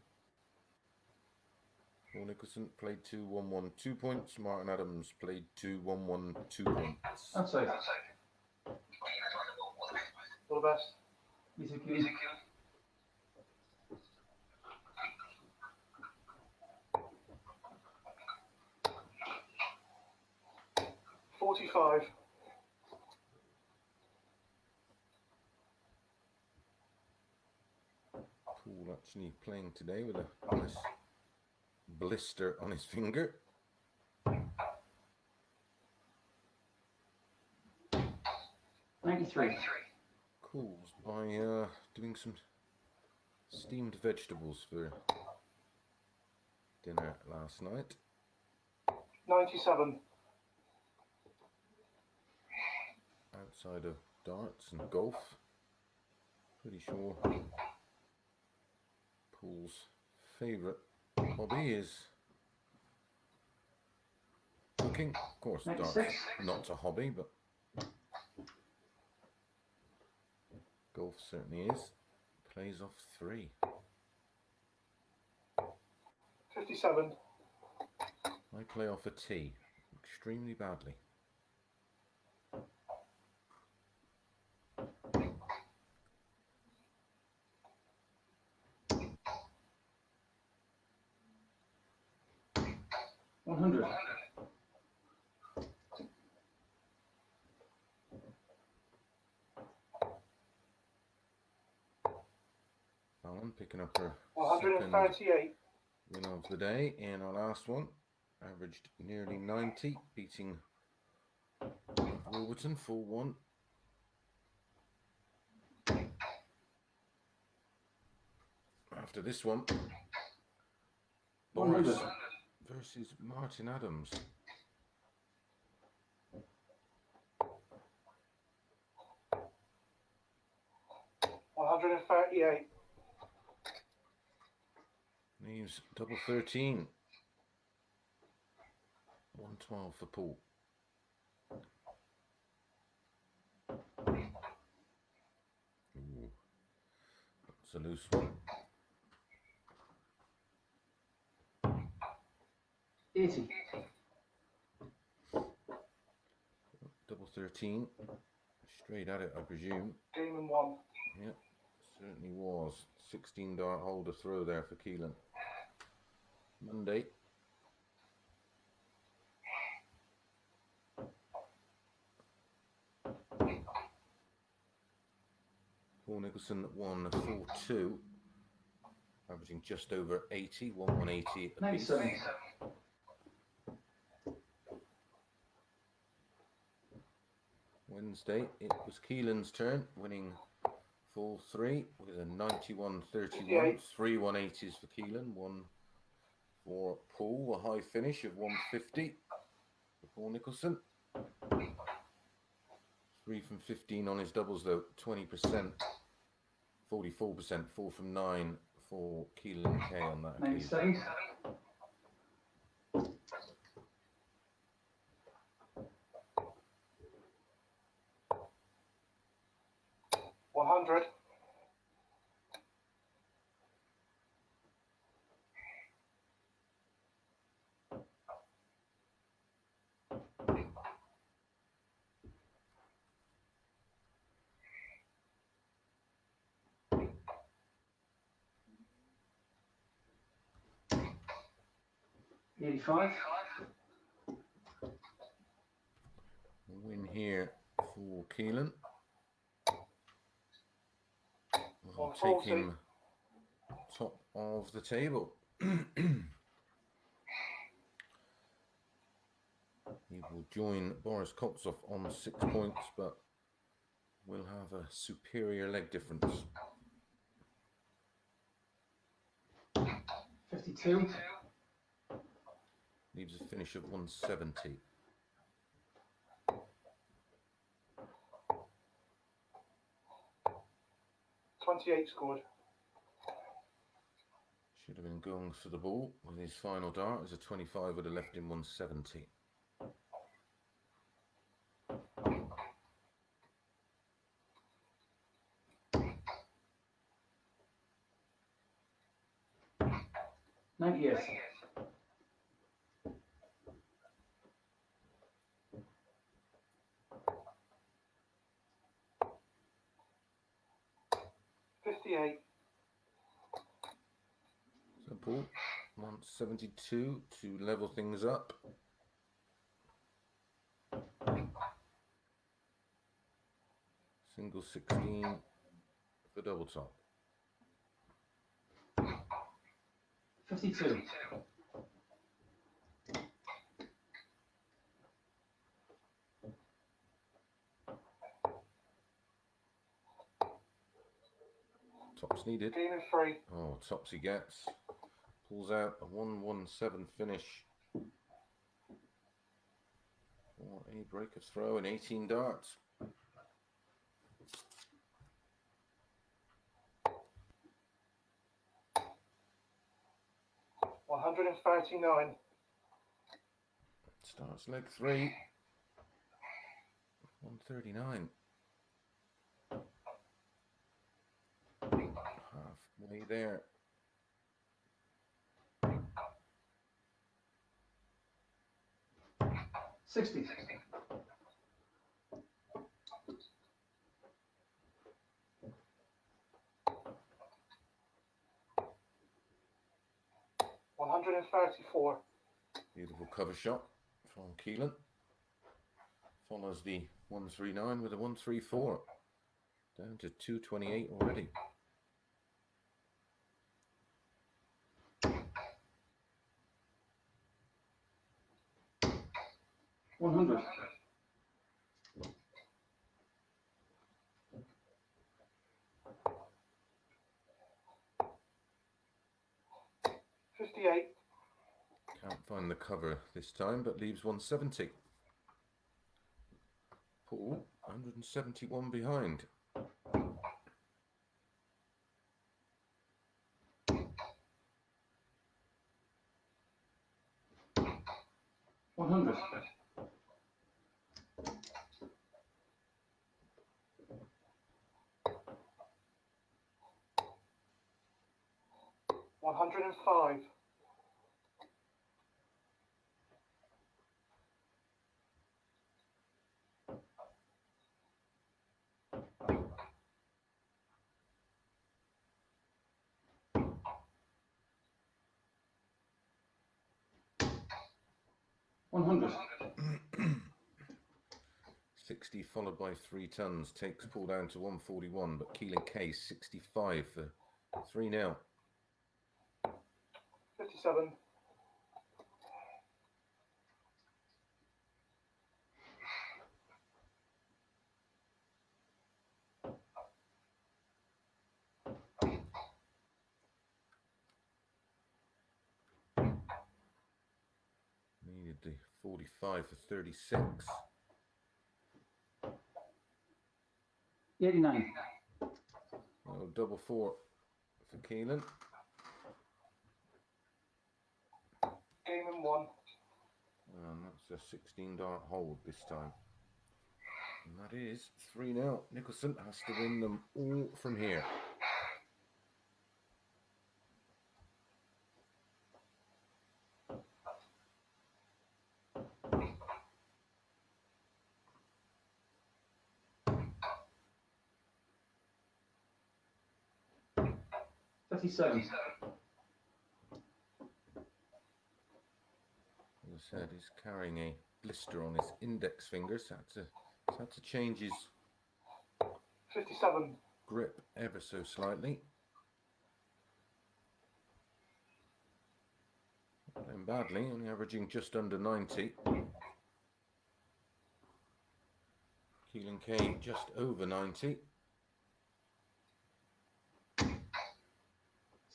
Speaker 1: Paul Nicholson played 2-1-1, 2 points. Martin Adams played 2-1-1, 2 points.
Speaker 7: That's safe.
Speaker 5: All the best.
Speaker 7: Easy, Keelan.
Speaker 5: 45.
Speaker 1: Paul actually playing today with a nice blister on his finger.
Speaker 7: 93.
Speaker 1: Cools by doing some steamed vegetables for dinner last night.
Speaker 5: 97.
Speaker 1: Outside of darts and golf, pretty sure Paul's favourite hobby is cooking. Of course, darts
Speaker 7: 96.
Speaker 1: not a hobby, but golf certainly is. Plays off 3.
Speaker 5: 57.
Speaker 1: I play off a tee extremely badly.
Speaker 7: $100.
Speaker 1: Fallon picking up her second
Speaker 5: 138.
Speaker 1: win of the day in our last one. Averaged nearly 90, beating Wolverton 4-1. After this one, Boris
Speaker 7: 100.
Speaker 1: versus Martin Adams.
Speaker 5: $138.
Speaker 1: Leaves double 13. 112 for Paul. Ooh, that's a loose one.
Speaker 7: 80.
Speaker 1: Double 13. Straight at it, I presume.
Speaker 5: Game and 1.
Speaker 1: Yep, certainly was. 16 dart holder throw there for Keelan. Monday. Paul Nicholson won 4-2, averaging just over 80, 180 a piece.
Speaker 7: 97.
Speaker 1: Wednesday, it was Keelan's turn, winning 4-3 with a 91-31. 3 180s for Keelan, 1 for Paul, a high finish of 150 for Paul Nicholson. 3 from 15 on his doubles though, 20%, 44%, 4 from 9 for Keelan Kay on that occasion.
Speaker 7: 97.
Speaker 5: 100.
Speaker 7: 85.
Speaker 1: Win here for Keelan. We'll take him top of the table. He will join Boris Koltsov on 6 points, but will have a superior leg difference
Speaker 7: 82.
Speaker 1: Leaves a finish of 170.
Speaker 3: $28 scored.
Speaker 1: Should have been going for the ball with his final dart as a 25 would have left him 170.
Speaker 7: $98.
Speaker 3: $58.
Speaker 1: So Paul, 172 to level things up. Single 16 for double top.
Speaker 7: 52.
Speaker 1: Tops needed.
Speaker 3: Game in 3.
Speaker 1: Oh, tops he gets. Pulls out a 117 finish. For a break of throw and 18 darts.
Speaker 3: $139.
Speaker 1: Starts leg 3. 139. Halfway there.
Speaker 7: $60.
Speaker 3: $134.
Speaker 1: Beautiful cover shot from Keelan. Follows the 139 with a 134. Down to 228 already.
Speaker 7: $100.
Speaker 3: $58.
Speaker 1: Can't find the cover this time, but leaves 170. Paul, 171 behind.
Speaker 7: $100.
Speaker 3: $105.
Speaker 7: $100.
Speaker 1: 60 followed by 3 tons takes Paul down to 141, but Keelan Case 65 for 3 now.
Speaker 3: 57.
Speaker 1: Needed the 45 for 36.
Speaker 7: 89.
Speaker 1: Oh, double 4 for Keelan.
Speaker 3: Game in 1.
Speaker 1: And that's a 16 dart hold this time. And that is 3 now. Nicholson has to win them all from here.
Speaker 7: $37.
Speaker 1: As I said, he's carrying a blister on his index finger, so had to change his
Speaker 3: 57.
Speaker 1: grip ever so slightly. Not playing badly, only averaging just under 90. Keelan Kane just over 90.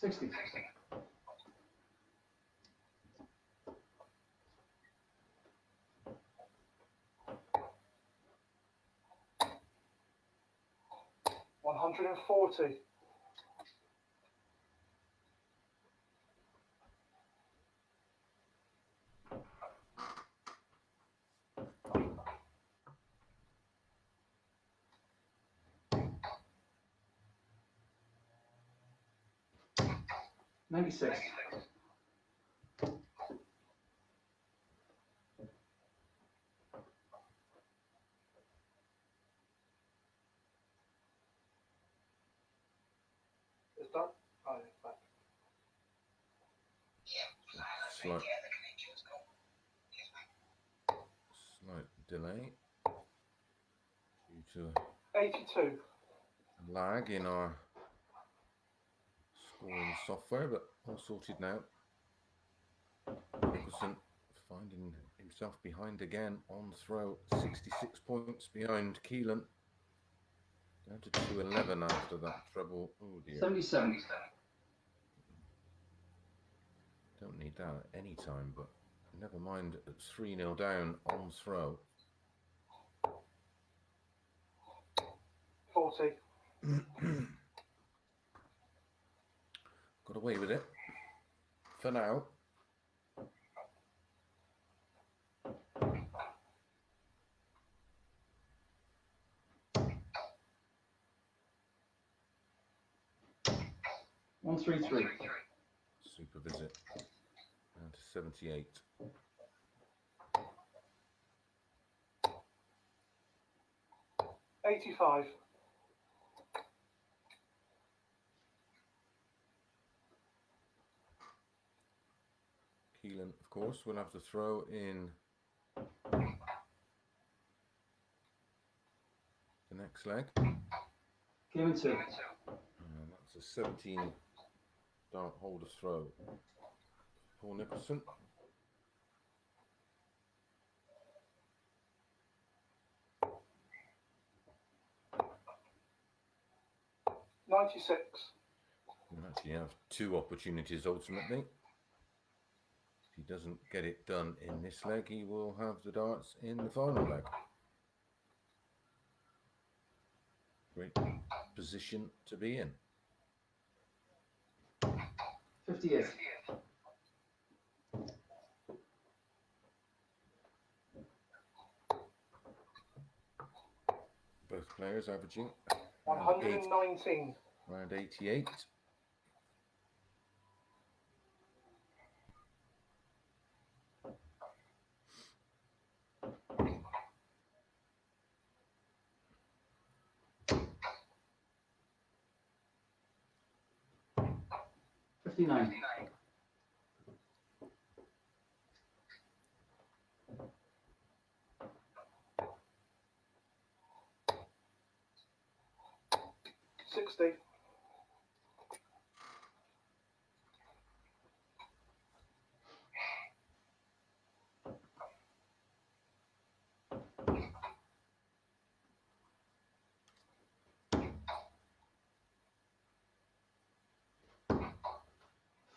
Speaker 7: 60.
Speaker 3: 140.
Speaker 7: $96.
Speaker 3: It's done. Oh, it's back.
Speaker 1: Slight delay due to
Speaker 3: 82.
Speaker 1: a lag in our scoring software, but all sorted now. Nicholson finding himself behind again on throw, 66 points behind Keelan. Down to 211 after that treble. Oh dear.
Speaker 7: 77.
Speaker 1: Don't need that at any time, but never mind at 3-0 down on throw.
Speaker 3: 40.
Speaker 1: Got away with it for now.
Speaker 7: $133.
Speaker 1: Super visit. Down to 78.
Speaker 3: $85.
Speaker 1: Keelan, of course, will have to throw in the next leg.
Speaker 7: Game 2.
Speaker 1: And that's a 17 dart holder throw. Paul Nicholson.
Speaker 3: $96.
Speaker 1: He'll actually have two opportunities ultimately. If he doesn't get it done in this leg, he will have the darts in the final leg. Great position to be in.
Speaker 7: 58.
Speaker 1: Both players averaging
Speaker 3: 119.
Speaker 1: around 88.
Speaker 7: $59.
Speaker 3: $60.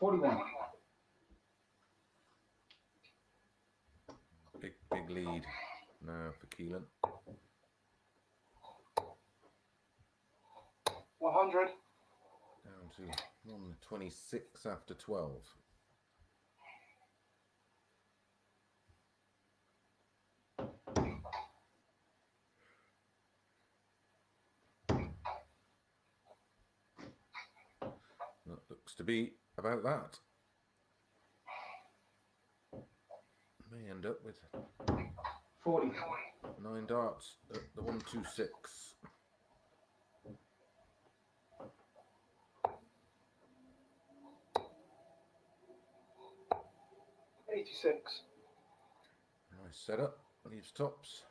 Speaker 7: $41.
Speaker 1: Big lead now for Keelan.
Speaker 3: 100.
Speaker 1: Down to 126 after 12. That looks to be about that. May end up with
Speaker 7: 40.
Speaker 1: 9 darts at the 126.
Speaker 3: $86.
Speaker 1: Nice setup. Leaves tops.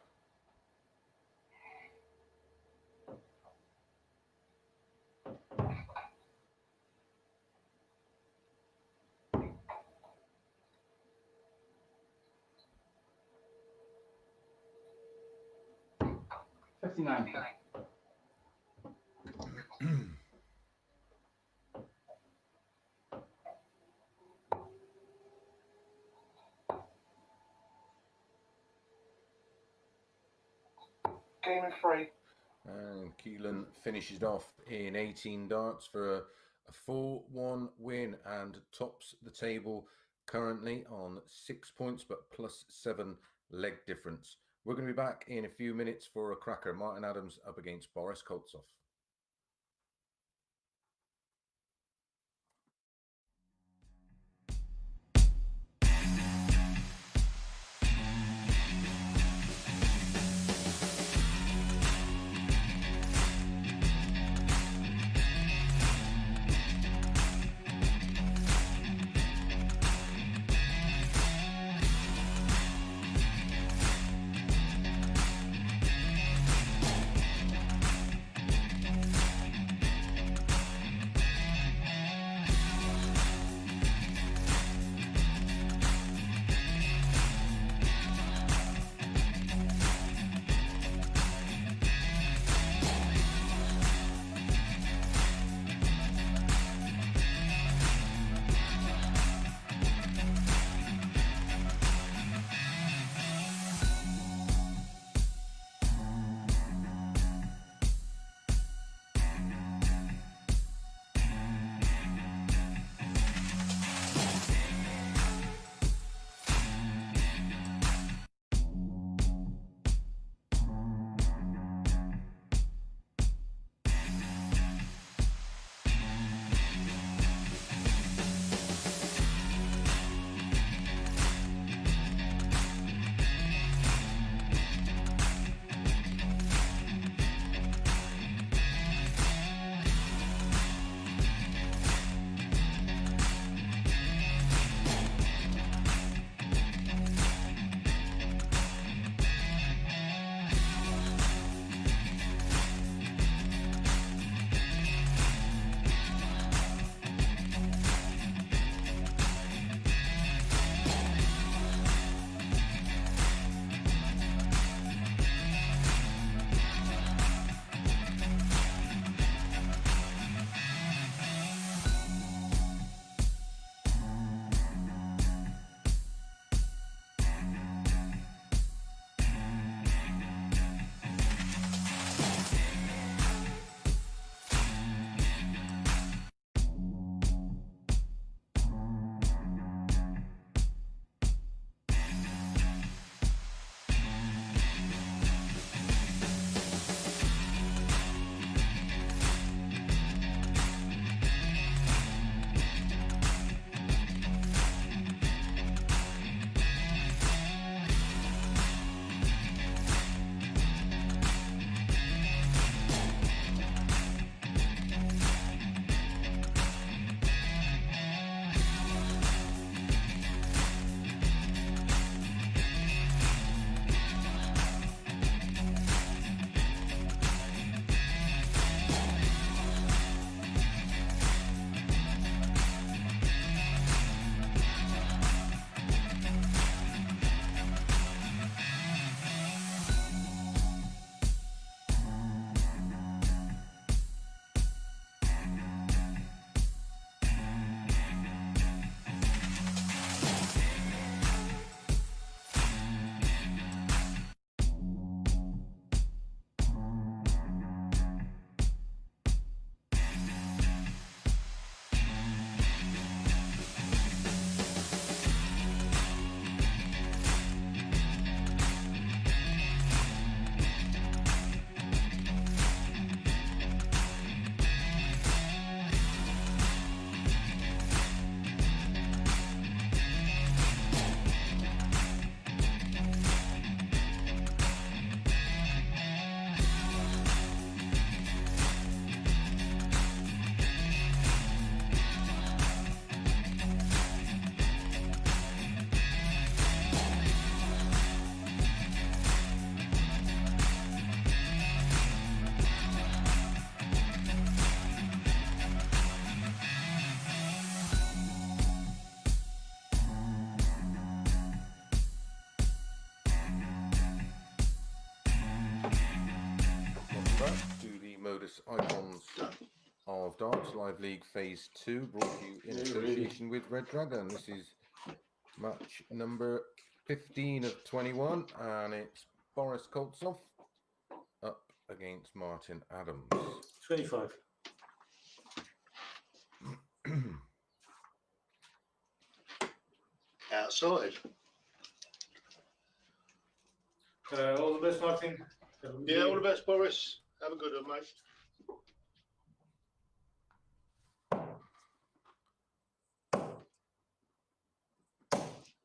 Speaker 7: $59.
Speaker 3: Game of 3.
Speaker 1: And Keelan finishes off in 18 darts for a 4-1 win and tops the table currently on 6 points, but +7 leg difference. We're going to be back in a few minutes for a cracker. Martin Adams up against Boris Koltsov. MODUS Icons of Darts Live League Phase 2, brought to you in association with Red Dragon. This is match number 15 of 21, and it's Boris Koltsov up against Martin Adams.
Speaker 4: 25.
Speaker 8: Outside.
Speaker 4: All the best, Martin. Have a good
Speaker 8: Yeah, all
Speaker 4: game.
Speaker 8: the best, Boris. Have a good one, mate.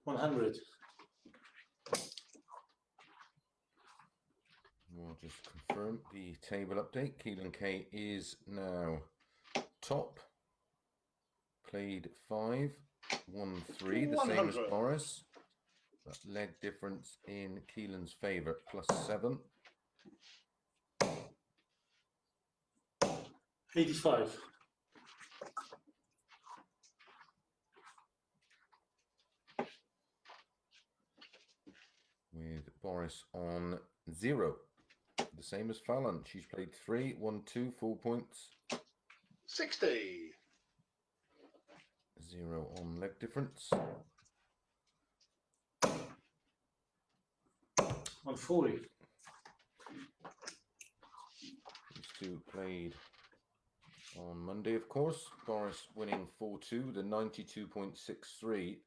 Speaker 4: 100.
Speaker 1: We'll just confirm the table update. Keelan K is now top. Played 5, won 3, the same as
Speaker 8: 100.
Speaker 1: Boris. That leg difference in Keelan's favour, +7.
Speaker 4: 85.
Speaker 1: With Boris on 0. The same as Fallon. She's played 3, won 2, 4 points.
Speaker 8: 60.
Speaker 1: 0 on leg difference.
Speaker 4: 140.
Speaker 1: These two played on Monday, of course. Boris winning 4-2, the 92.63,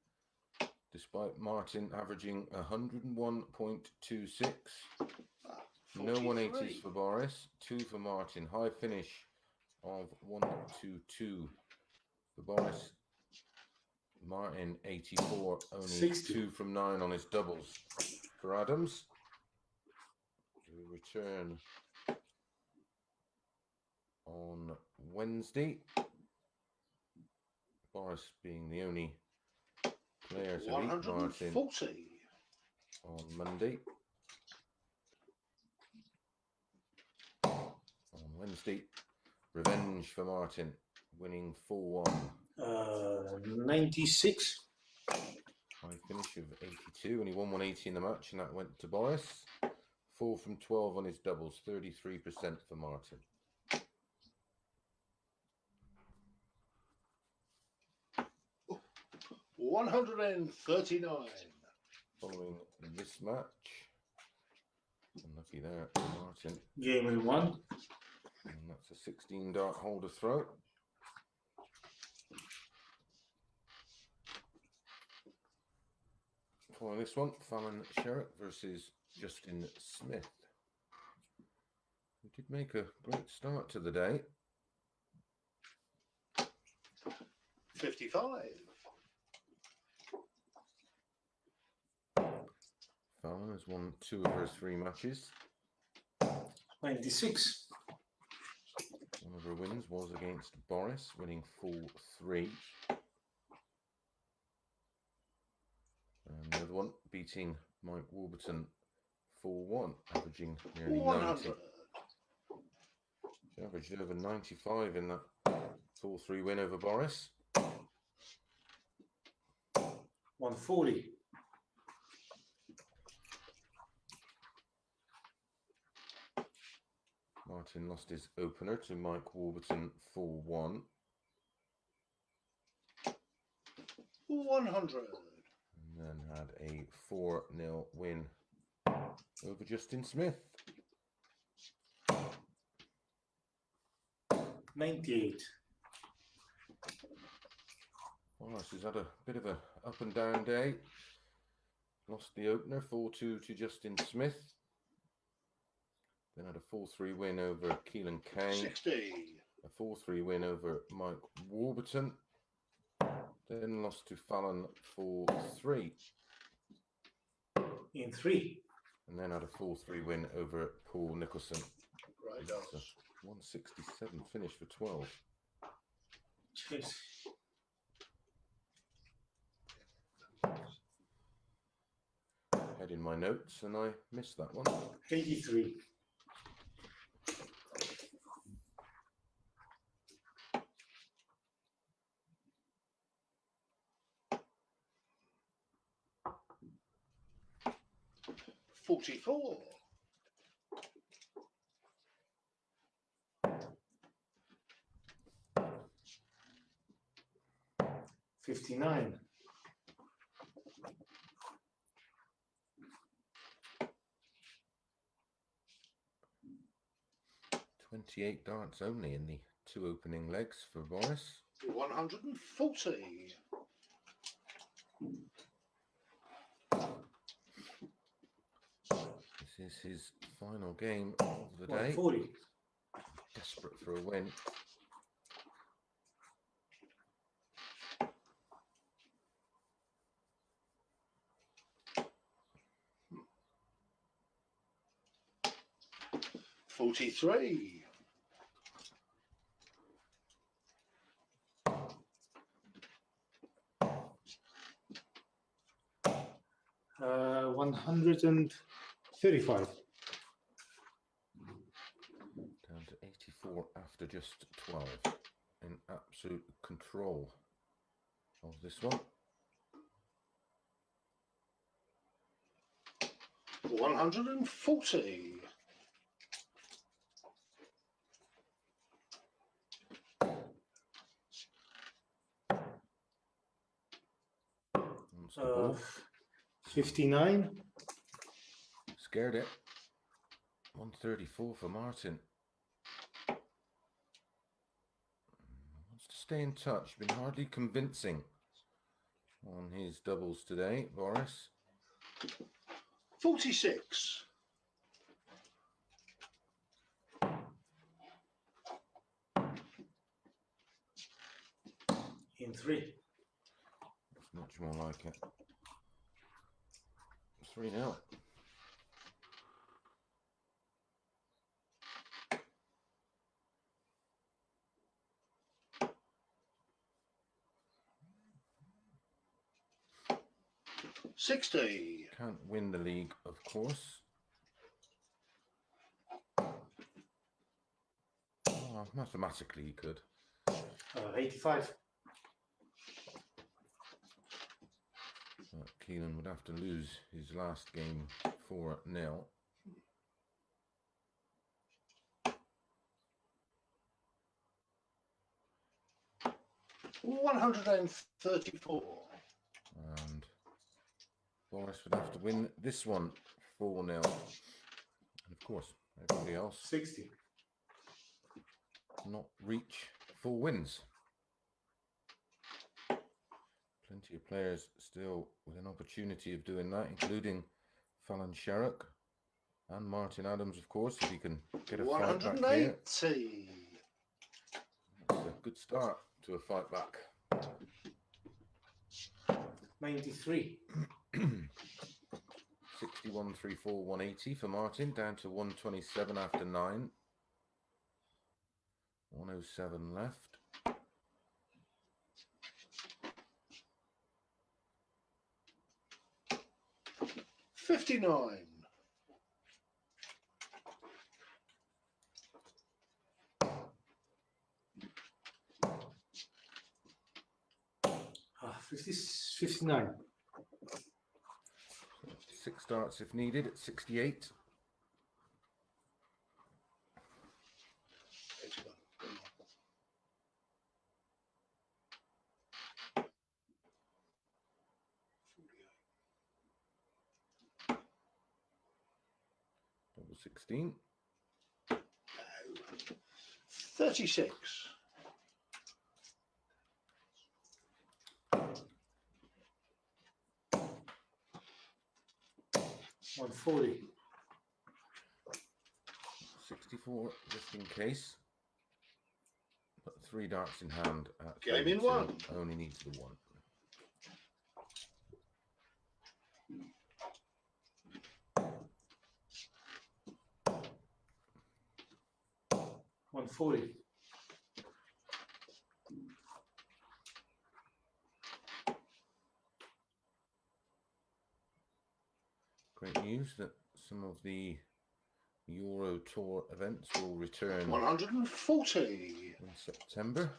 Speaker 1: despite Martin averaging 101.26. No 180s for Boris, 2 for Martin. High finish of 122 for Boris. Martin 84, only
Speaker 4: 60.
Speaker 1: 2 from 9 on his doubles for Adams. We return on Wednesday. Boris being the only player to beat Martin
Speaker 8: 140.
Speaker 1: on Monday. On Wednesday, revenge for Martin, winning 4-1.
Speaker 4: 96.
Speaker 1: High finish of 82, and he won 180 in the match, and that went to Boris. 4 from 12 on his doubles, 33% for Martin.
Speaker 8: $139.
Speaker 1: Following this match, unlucky there for Martin,
Speaker 4: Game in 1.
Speaker 1: and that's a 16 dart holder throw. Following this one, Fallon Sherrick versus Justin Smith. We did make a great start to the day.
Speaker 8: 55.
Speaker 1: Fallon has won 2 of her 3 matches.
Speaker 4: 96.
Speaker 1: One of her wins was against Boris, winning 4-3. And the other one beating Mike Warburton 4-1, averaging nearly 90.
Speaker 8: 100.
Speaker 1: She averaged over 95 in that 4-3 win over Boris.
Speaker 4: 140.
Speaker 1: Martin lost his opener to Mike Warburton 4-1.
Speaker 8: 100.
Speaker 1: And then had a 4-0 win over Justin Smith.
Speaker 4: 98.
Speaker 1: Boris has had a bit of a up and down day. Lost the opener 4-2 to Justin Smith. Then had a 4-3 win over Keelan Kane.
Speaker 8: 60.
Speaker 1: A 4-3 win over Mike Warburton. Then lost to Fallon 4-3.
Speaker 4: In 3.
Speaker 1: And then had a 4-3 win over Paul Nicholson.
Speaker 8: Right,
Speaker 1: It's a
Speaker 8: does.
Speaker 1: 167 finish for 12.
Speaker 4: Cheers.
Speaker 1: Had in my notes and I missed that one.
Speaker 4: 83.
Speaker 8: $44.
Speaker 4: 59.
Speaker 1: 28 darts only in the 2 opening legs for Boris.
Speaker 8: 140.
Speaker 1: This is his final game of the day.
Speaker 4: 140.
Speaker 1: Desperate for a win.
Speaker 8: $43.
Speaker 4: 135.
Speaker 1: Down to 84 after just 12. In absolute control of this one.
Speaker 8: 140.
Speaker 1: Wants the ball.
Speaker 4: 59.
Speaker 1: Scared it. 134 for Martin. Wants to stay in touch. Been hardly convincing on his doubles today, Boris.
Speaker 8: 46.
Speaker 4: In 3.
Speaker 1: It's much more like it. 3-0.
Speaker 8: $60.
Speaker 1: Can't win the league, of course. Oh, mathematically he could.
Speaker 4: 85.
Speaker 1: Keelan would have to lose his last game 4-0.
Speaker 8: $134.
Speaker 1: And Boris would have to win this one 4-0. And of course, everybody else
Speaker 4: 60.
Speaker 1: not reach 4 wins. Plenty of players still with an opportunity of doing that, including Fallon Sherrock and Martin Adams, of course, if he can get a fight back here.
Speaker 8: 180.
Speaker 1: That's a good start to a fight back.
Speaker 4: 93.
Speaker 1: 61, 3-4, 180 for Martin, down to 127 after 9. 107 left.
Speaker 8: 59.
Speaker 4: 59.
Speaker 1: 6 starts if needed at 68. Double 16.
Speaker 8: 36.
Speaker 4: 140.
Speaker 1: 64 just in case. But 3 darts in hand at
Speaker 8: Game in
Speaker 1: 32.
Speaker 8: one.
Speaker 1: Only needs the 1.
Speaker 4: $140.
Speaker 1: Great news that some of the Euro Tour events will return
Speaker 8: 140.
Speaker 1: in September.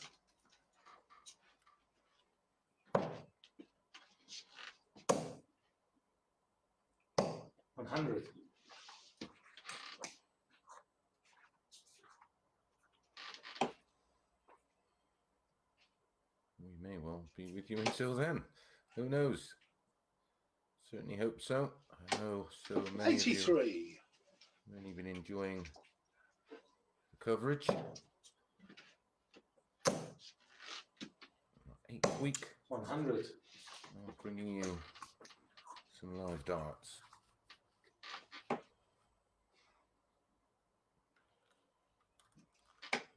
Speaker 4: $100.
Speaker 1: We may well be with you until then. Who knows? Certainly hope so. I know so many of you
Speaker 8: 83.
Speaker 1: have really been enjoying the coverage. 8th week,
Speaker 4: 100.
Speaker 1: bringing you some live darts.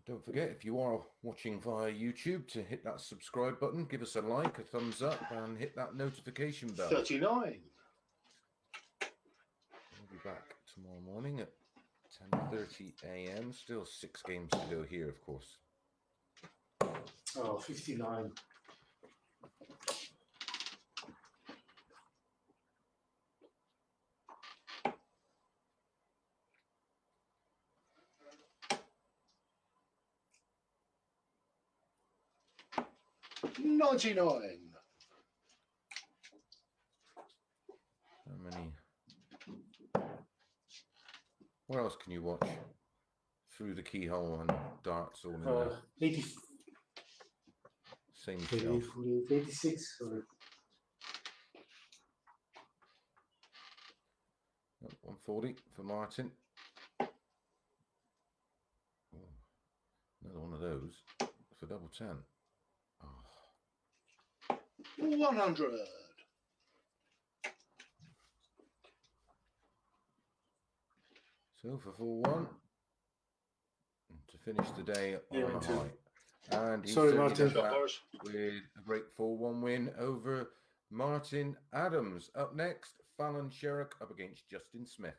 Speaker 1: Don't forget, if you are watching via YouTube, to hit that subscribe button, give us a like, a thumbs up, and hit that notification bell.
Speaker 8: 39.
Speaker 1: We'll be back tomorrow morning at 10:30 a.m. Still 6 games to go here, of course.
Speaker 4: Oh, 59.
Speaker 8: $99.
Speaker 1: How many? What else can you watch? Through the keyhole and darts all in the
Speaker 4: 80,
Speaker 1: same
Speaker 4: 80,
Speaker 1: shelf.
Speaker 4: 86. Sorry.
Speaker 1: 140 for Martin. Oh, another one of those for double 10. Oh,
Speaker 8: 100.
Speaker 1: so for 4-1 to finish the day
Speaker 4: Yeah,
Speaker 1: on a
Speaker 4: me too.
Speaker 1: high. And he
Speaker 4: Sorry,
Speaker 1: certainly
Speaker 4: Martin.
Speaker 1: does that
Speaker 8: Boris.
Speaker 1: with a great 4-1 win over Martin Adams. Up next, Fallon Sherrock up against Justin Smith.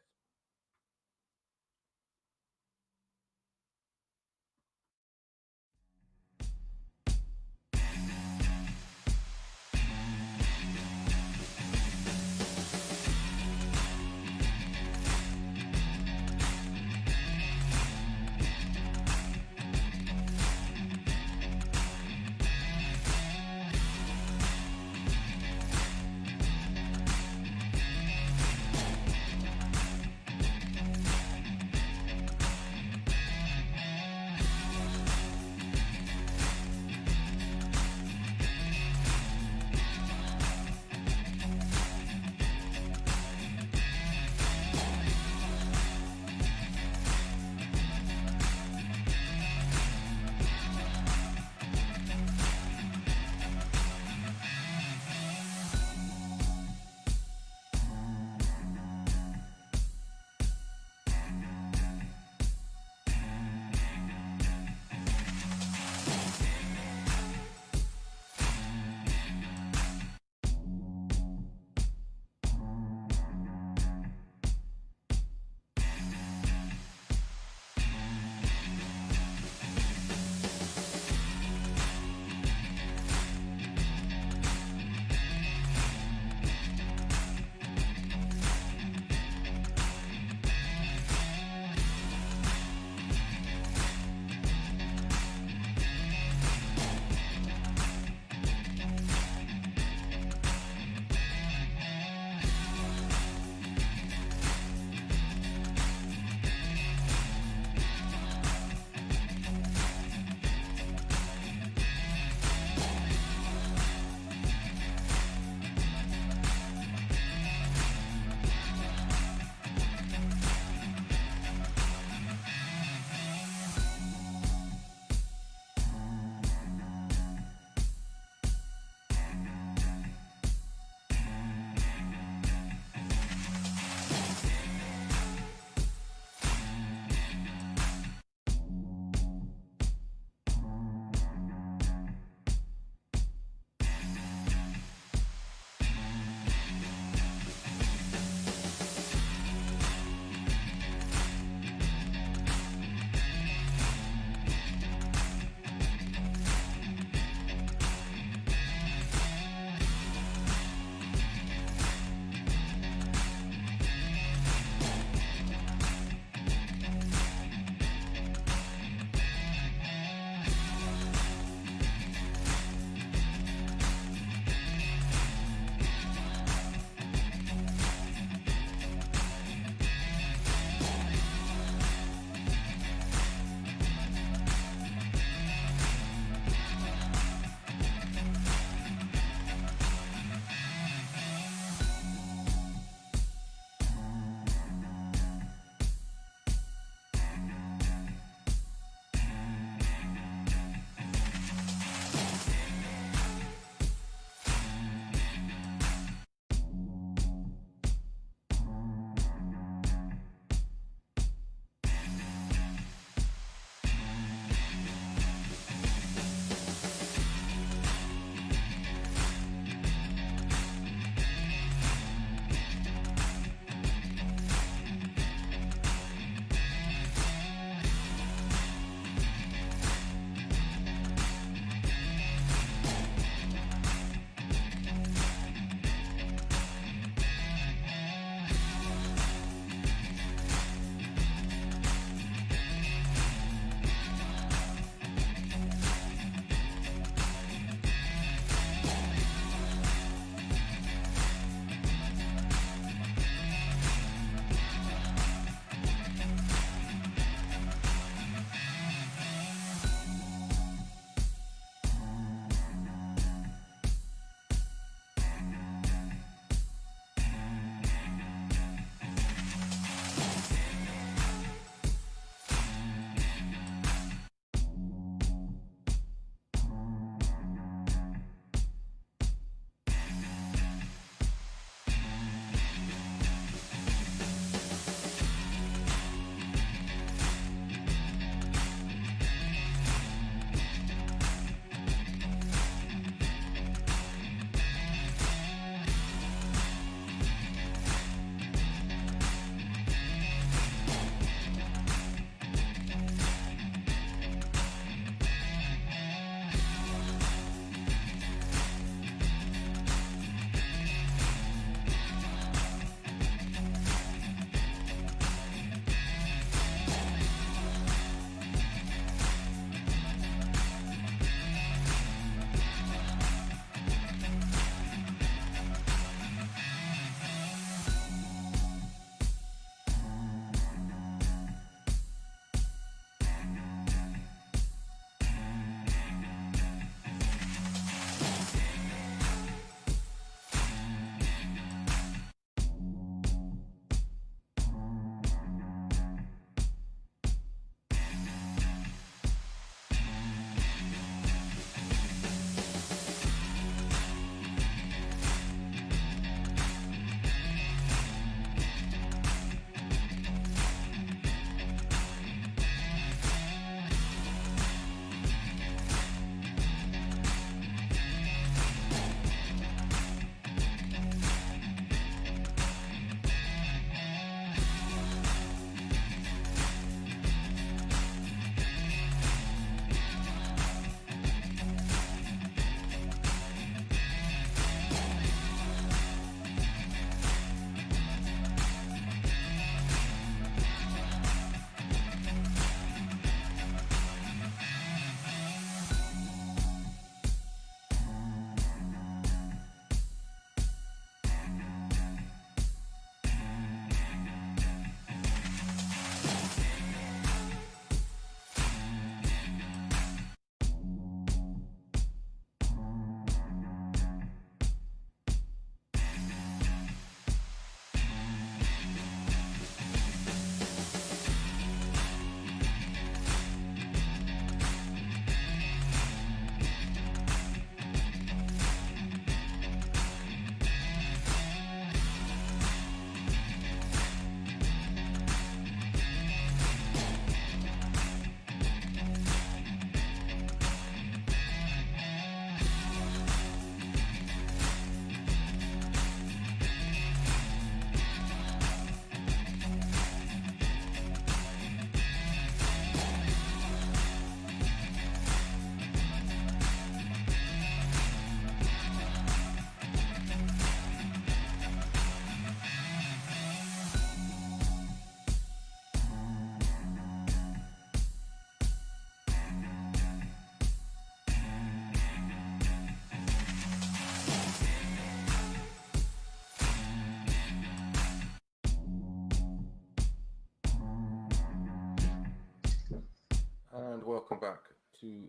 Speaker 1: to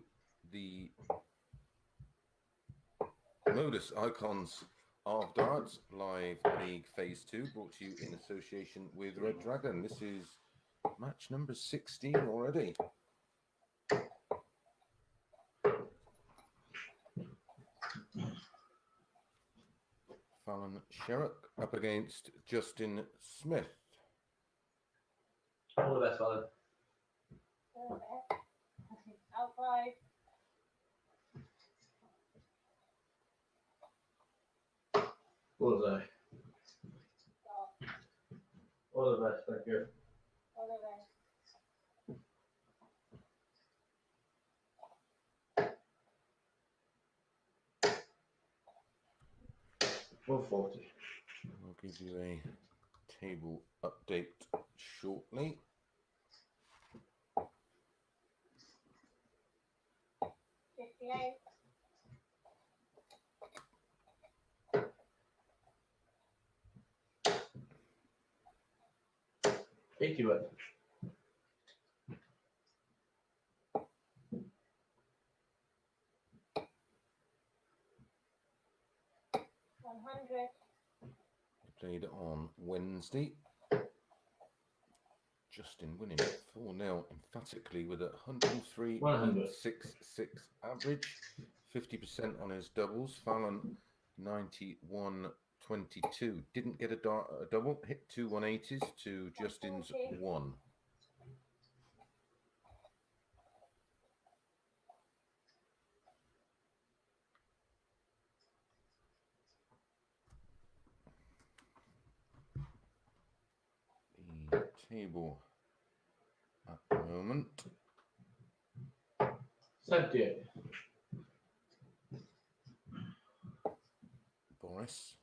Speaker 1: the MODUS Icons of Darts Live League Phase 2, brought to you in association with Red Dragon. This is match number 16 already. Fallon Sherrock up against Justin Smith.
Speaker 2: All the best, Fallon.
Speaker 6: Out 5.
Speaker 2: Bullseye.
Speaker 6: Stop.
Speaker 2: All the best, thank you.
Speaker 6: All the best.
Speaker 2: 140.
Speaker 1: I'll give you a table update shortly.
Speaker 6: $58.
Speaker 2: 81.
Speaker 6: $100.
Speaker 1: Played on Wednesday. Justin winning 4-0 emphatically with a 103.66 average, 50% on his doubles. Fallon 91.22. Didn't get a double, hit 2 180s to Justin's 1. The table at the moment.
Speaker 2: 78.
Speaker 1: Boris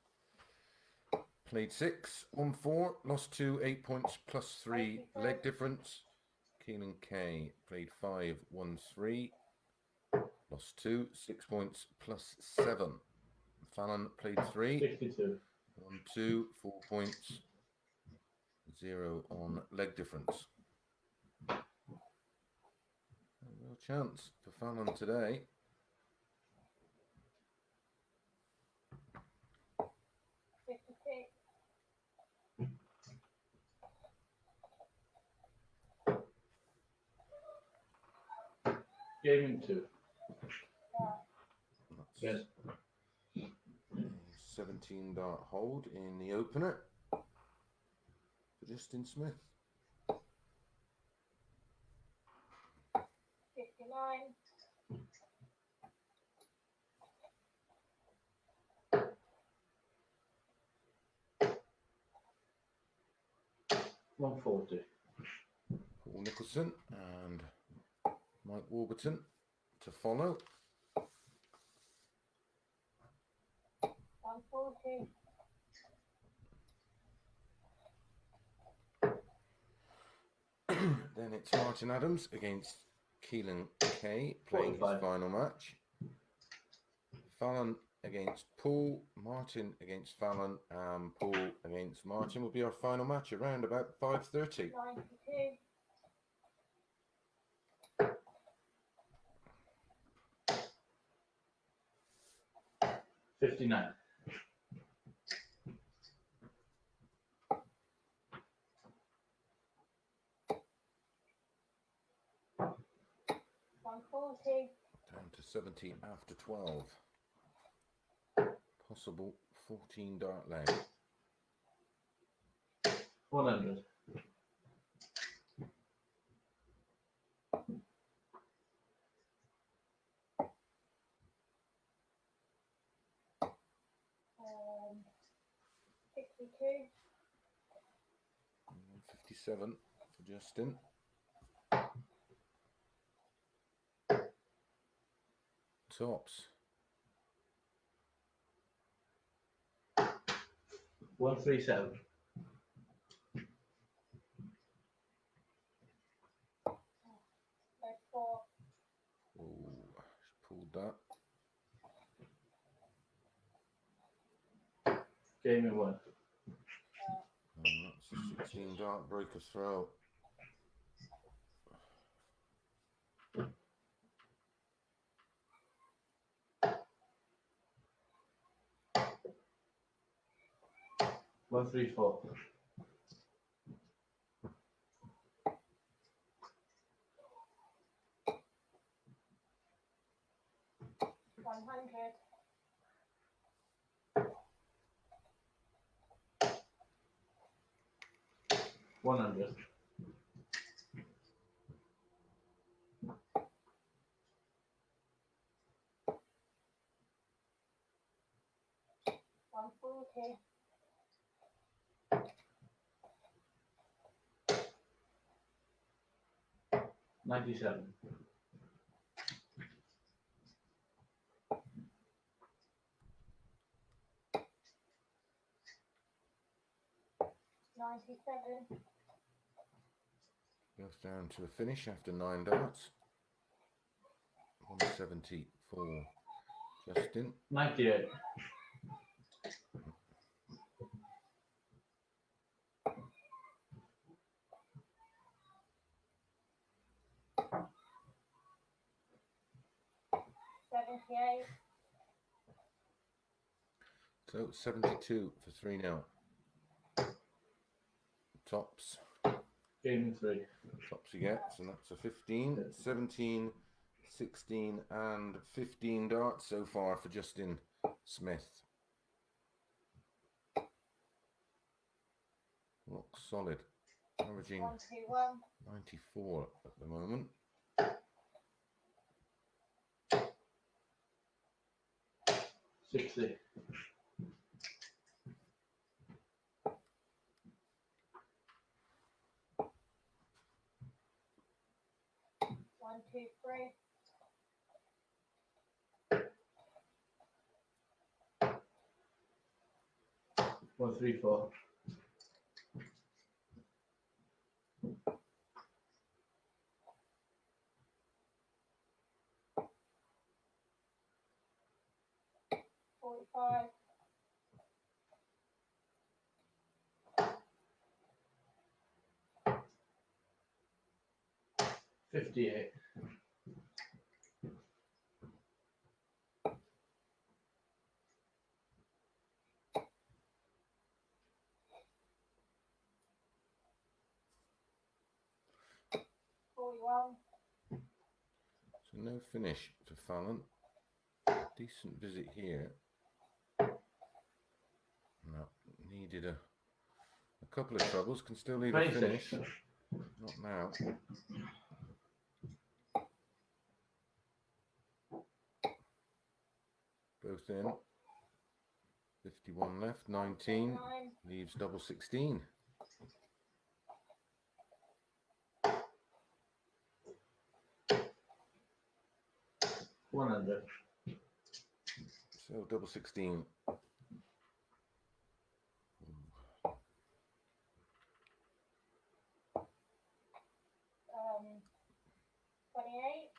Speaker 1: played 6, won 4, lost 2, 8 points plus 3 leg difference. Keelan K played 5, won 3, lost 2, 6 points plus 7. Fallon played 3,
Speaker 2: 62.
Speaker 1: 1, 2, 4 points, 0 on leg difference. A real chance for Fallon today.
Speaker 2: Gaming 2.
Speaker 1: That's
Speaker 2: Yes.
Speaker 1: a 17 dart hold in the opener for Justin Smith.
Speaker 6: 59.
Speaker 2: $140.
Speaker 1: Paul Nicholson and Mike Warburton to follow.
Speaker 6: 140.
Speaker 1: Then it's Martin Adams against Keelan K playing his
Speaker 2: 45.
Speaker 1: final match. Fallon against Paul, Martin against Fallon, and Paul against Martin will be our final match around about 5:30.
Speaker 6: 92.
Speaker 2: $59.
Speaker 6: $140.
Speaker 1: Down to 70 after 12. Possible 14 dart leg.
Speaker 2: 100.
Speaker 6: Um, 62.
Speaker 1: 57 for Justin. Tops.
Speaker 2: 137.
Speaker 6: Red 4.
Speaker 1: Oh, pulled that.
Speaker 2: Gaming 1.
Speaker 1: And that's a 16 dart breaker throw.
Speaker 2: 134.
Speaker 6: One hundred.
Speaker 2: 100.
Speaker 6: 140.
Speaker 2: 97.
Speaker 6: 97.
Speaker 1: Goes down to a finish after 9 darts. 170 for Justin.
Speaker 2: 98.
Speaker 6: 78.
Speaker 1: So 72 for 3-0. Tops.
Speaker 2: Game 3.
Speaker 1: Tops he gets, and that's a 15, 17, 16, and 15 darts so far for Justin Smith. Looks solid. Averaging
Speaker 6: 121.
Speaker 1: 94 at the moment.
Speaker 2: 60.
Speaker 6: 123.
Speaker 2: 134.
Speaker 6: 45.
Speaker 2: 58.
Speaker 6: 41.
Speaker 1: So no finish for Fallon. Decent visit here. No, needed a couple of troubles. Can still leave a
Speaker 2: 26.
Speaker 1: finish. Not now. Both in. 51 left. 19
Speaker 6: 9.
Speaker 1: leaves double 16.
Speaker 2: 100.
Speaker 1: So double 16.
Speaker 6: 28.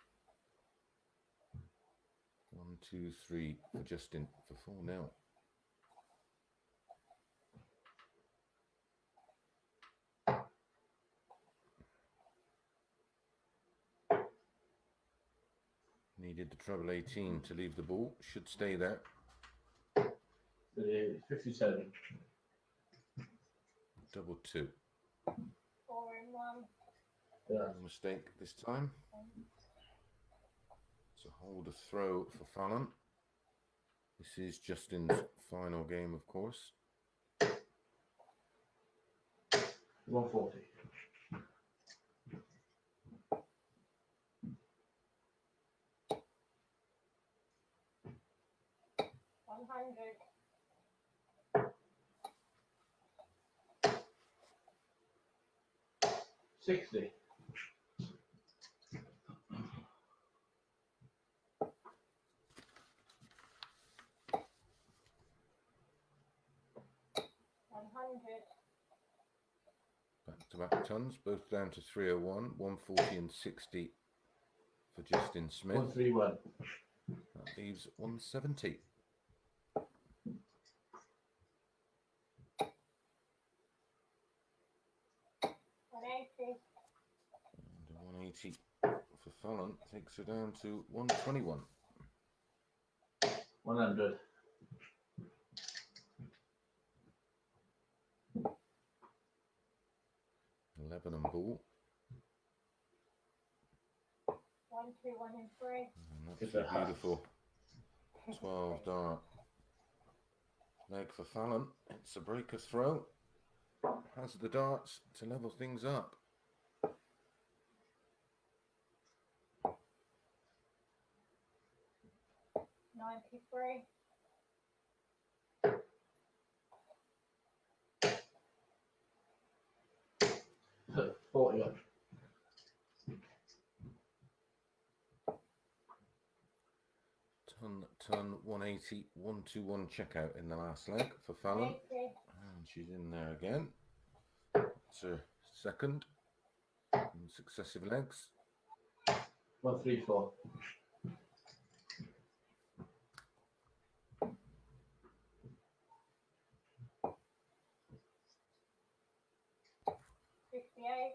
Speaker 1: 1, 2, 3 for Justin for 4-0. Needed the treble 18 to leave the ball. Should stay there.
Speaker 2: 57.
Speaker 1: Double 2.
Speaker 6: 4 in 1.
Speaker 2: Yeah.
Speaker 1: No mistake this time. So hold a throw for Fallon. This is Justin's final game, of course.
Speaker 2: 140.
Speaker 6: 100.
Speaker 2: 60.
Speaker 6: 100.
Speaker 1: Back-to-back tons, both down to 301, 140 and 60 for Justin Smith.
Speaker 2: 131.
Speaker 1: That leaves 170.
Speaker 6: 180.
Speaker 1: And a 180 for Fallon takes her down to 121.
Speaker 2: 100.
Speaker 1: Lebanon ball.
Speaker 6: 1, 2, 1 and 3.
Speaker 1: And absolutely beautiful. 12 dart. Leg for Fallon. It's a breaker throw. Has the darts to level things up.
Speaker 6: 93.
Speaker 2: 41.
Speaker 1: Ton 180, 121 checkout in the last leg for Fallon.
Speaker 6: 80.
Speaker 1: And she's in there again. It's her second in successive legs.
Speaker 2: 1, 3, 4.
Speaker 6: 58.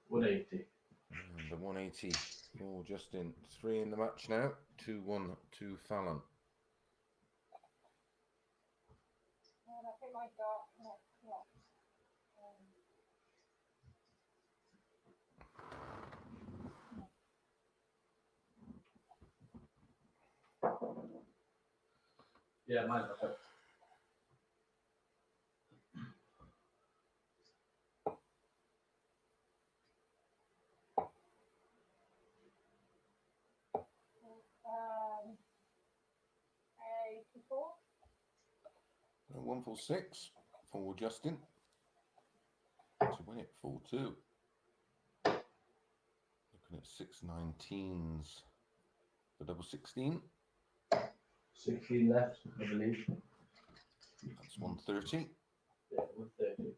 Speaker 2: 180.
Speaker 1: And the 180 for Justin. 3 in the match now. 2-1 to Fallon.
Speaker 6: And I think my dart next block.
Speaker 2: Yeah, mine's perfect.
Speaker 6: Um, 84.
Speaker 1: 146 for Justin. To win it 4-2. Looking at 619s. The double 16.
Speaker 2: 16 left, I believe.
Speaker 1: That's 130.
Speaker 2: Yeah, 130.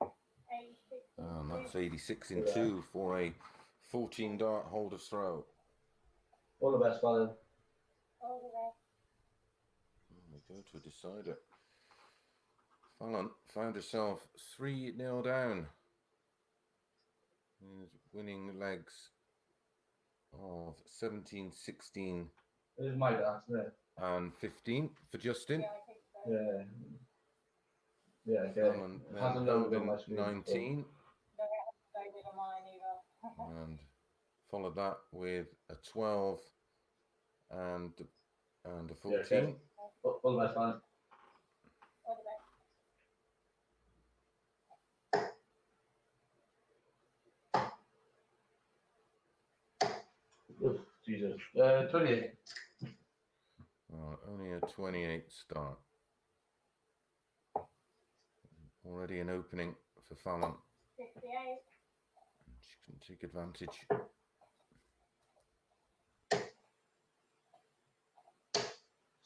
Speaker 6: 86.
Speaker 1: And that's 86 in 2 for a 14 dart holder throw.
Speaker 2: All the best, Fallon.
Speaker 6: All the way.
Speaker 1: And we go to a decider. Fallon found herself 3-0 down. With winning legs of 17, 16
Speaker 2: It is my dart, isn't it?
Speaker 1: and 15 for Justin.
Speaker 6: Yeah, I think so.
Speaker 2: Yeah. Yeah, okay.
Speaker 1: Fallon
Speaker 2: It hasn't
Speaker 1: then
Speaker 2: loaded on my
Speaker 1: London
Speaker 2: screen.
Speaker 1: 19
Speaker 6: No, I did on mine either.
Speaker 1: and followed that with a 12 and a 14.
Speaker 2: Yeah, okay. All the best, Fallon.
Speaker 6: All the way.
Speaker 2: Oof, Jesus. 28.
Speaker 1: Only a 28 start. Already an opening for Fallon.
Speaker 6: 58.
Speaker 1: She can take advantage.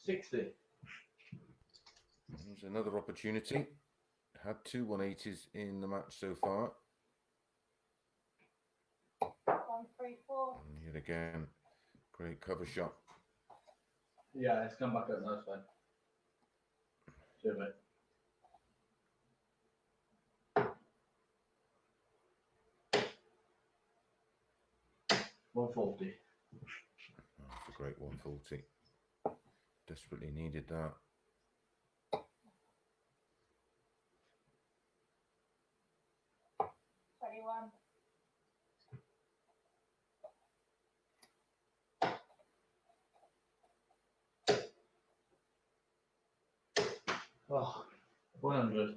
Speaker 2: 60.
Speaker 1: There's another opportunity. Had 2 180s in the match so far.
Speaker 6: 1, 3, 4.
Speaker 1: And yet again, great cover shot.
Speaker 2: Yeah, it's come back up now, it's fine. Cheers, mate. $140.
Speaker 1: That's a great 140. Desperately needed that.
Speaker 6: $21.
Speaker 2: Oh, 100.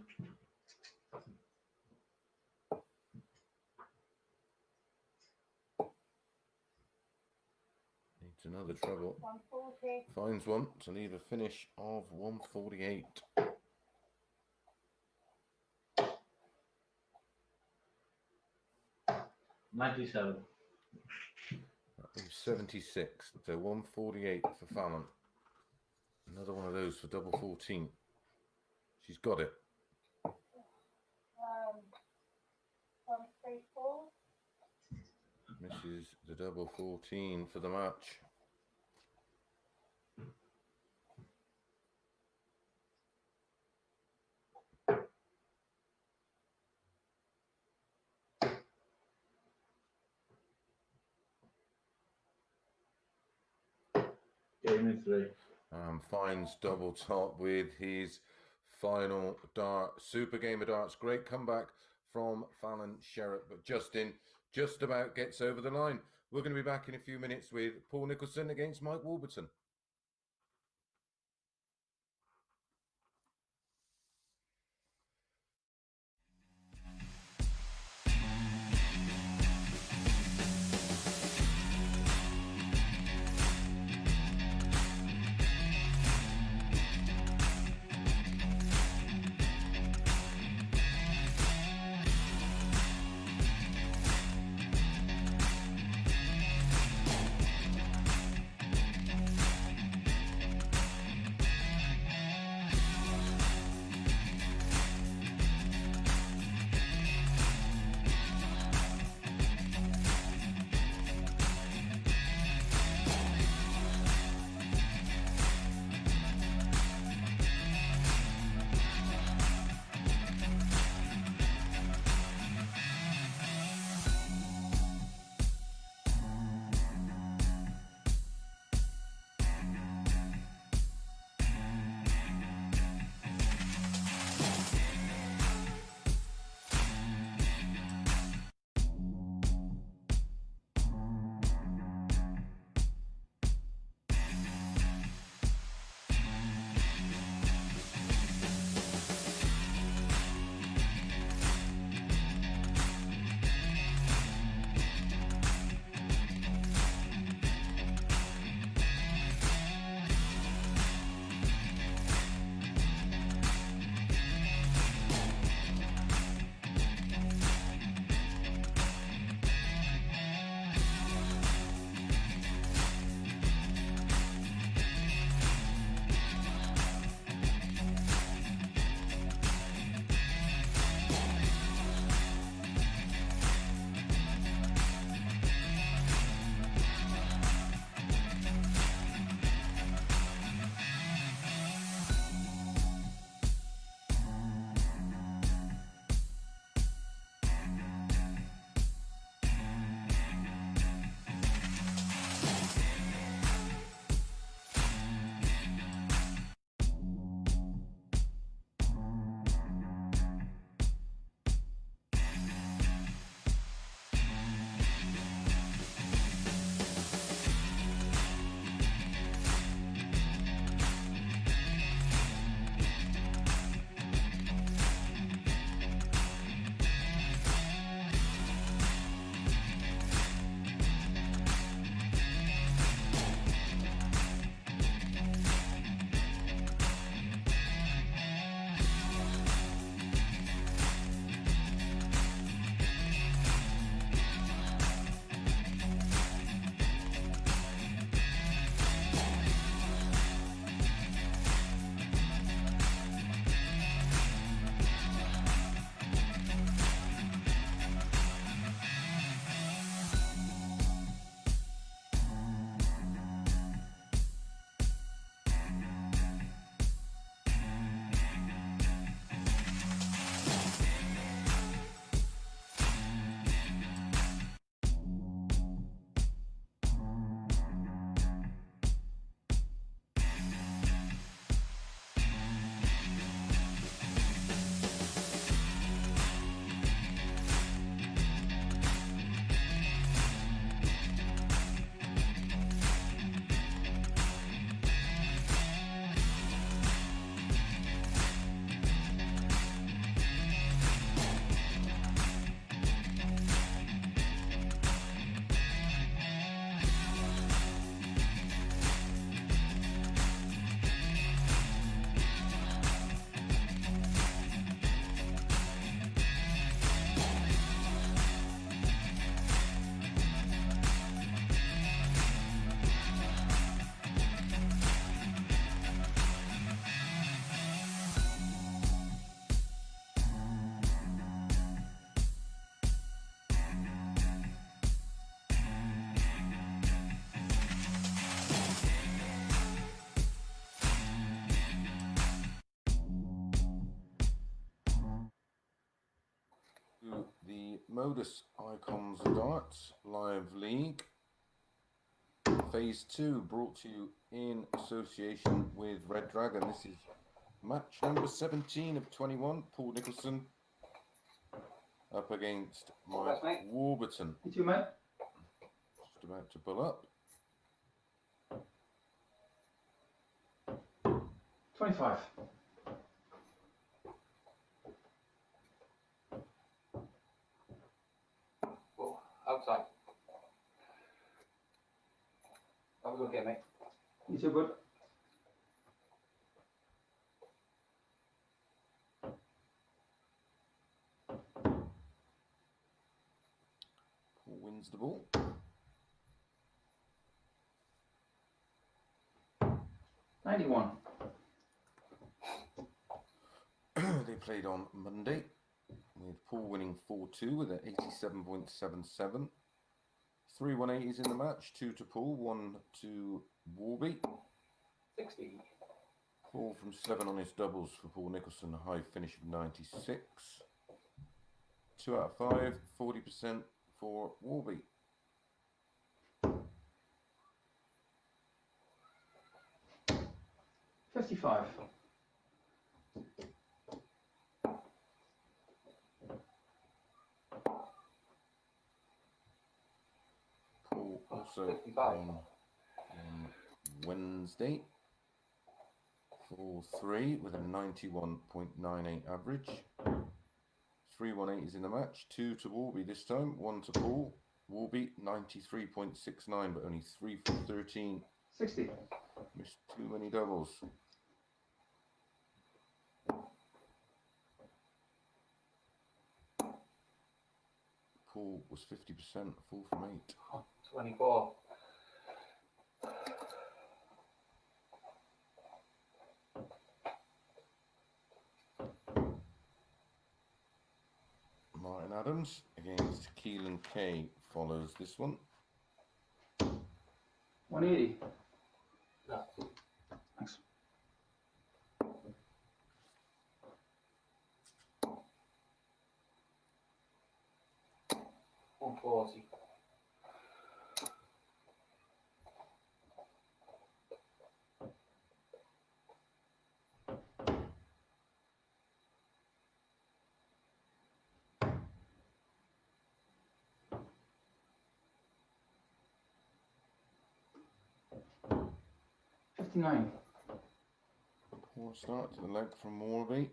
Speaker 1: Needs another treble.
Speaker 6: 140.
Speaker 1: Finds one to leave a finish of 148.
Speaker 2: 97.
Speaker 1: That leaves 76. So 148 for Fallon. Another one of those for double 14. She's got it.
Speaker 6: 1, 3, 4.
Speaker 1: Misses the double 14 for the match.
Speaker 2: Game in 3.
Speaker 1: Finds double top with his final dart. Super game of darts. Great comeback from Fallon Sherritt, but Justin just about gets over the line. We're going to be back in a few minutes with Paul Nicholson against Mike Warburton. The MODUS Icons Darts Live League Phase 2, brought to you in association with Red Dragon. This is match number 17 of 21. Paul Nicholson up against Mike Warburton.
Speaker 7: You too, mate.
Speaker 1: Just about to pull up.
Speaker 7: 25.
Speaker 5: Whoa, outside. Have a good game, mate.
Speaker 7: You too, bud.
Speaker 1: Paul wins the ball.
Speaker 7: 91.
Speaker 1: They played on Monday, with Paul winning 4-2 with an 87.77. 3-1-8 is in the match, 2 to Paul, 1 to Warby.
Speaker 5: 60.
Speaker 1: 4 from 7 on his doubles for Paul Nicholson, a high finish of 96. 2 out of 5, 40% for Warby.
Speaker 7: $55.
Speaker 1: Paul also
Speaker 5: 55.
Speaker 1: on Wednesday, 4-3 with a 91.98 average. 3-1-8 is in the match, 2 to Warby this time, 1 to Paul. Warby 93.69, but only 3 from 13.
Speaker 7: 60.
Speaker 1: Missed too many doubles. Paul was 50%, 4 from 8.
Speaker 5: 24.
Speaker 1: Martin Adams against Keelan Kay follows this one.
Speaker 7: 180.
Speaker 5: No.
Speaker 7: Thanks.
Speaker 5: $140.
Speaker 7: $59.
Speaker 1: Poor start to the leg from Warby.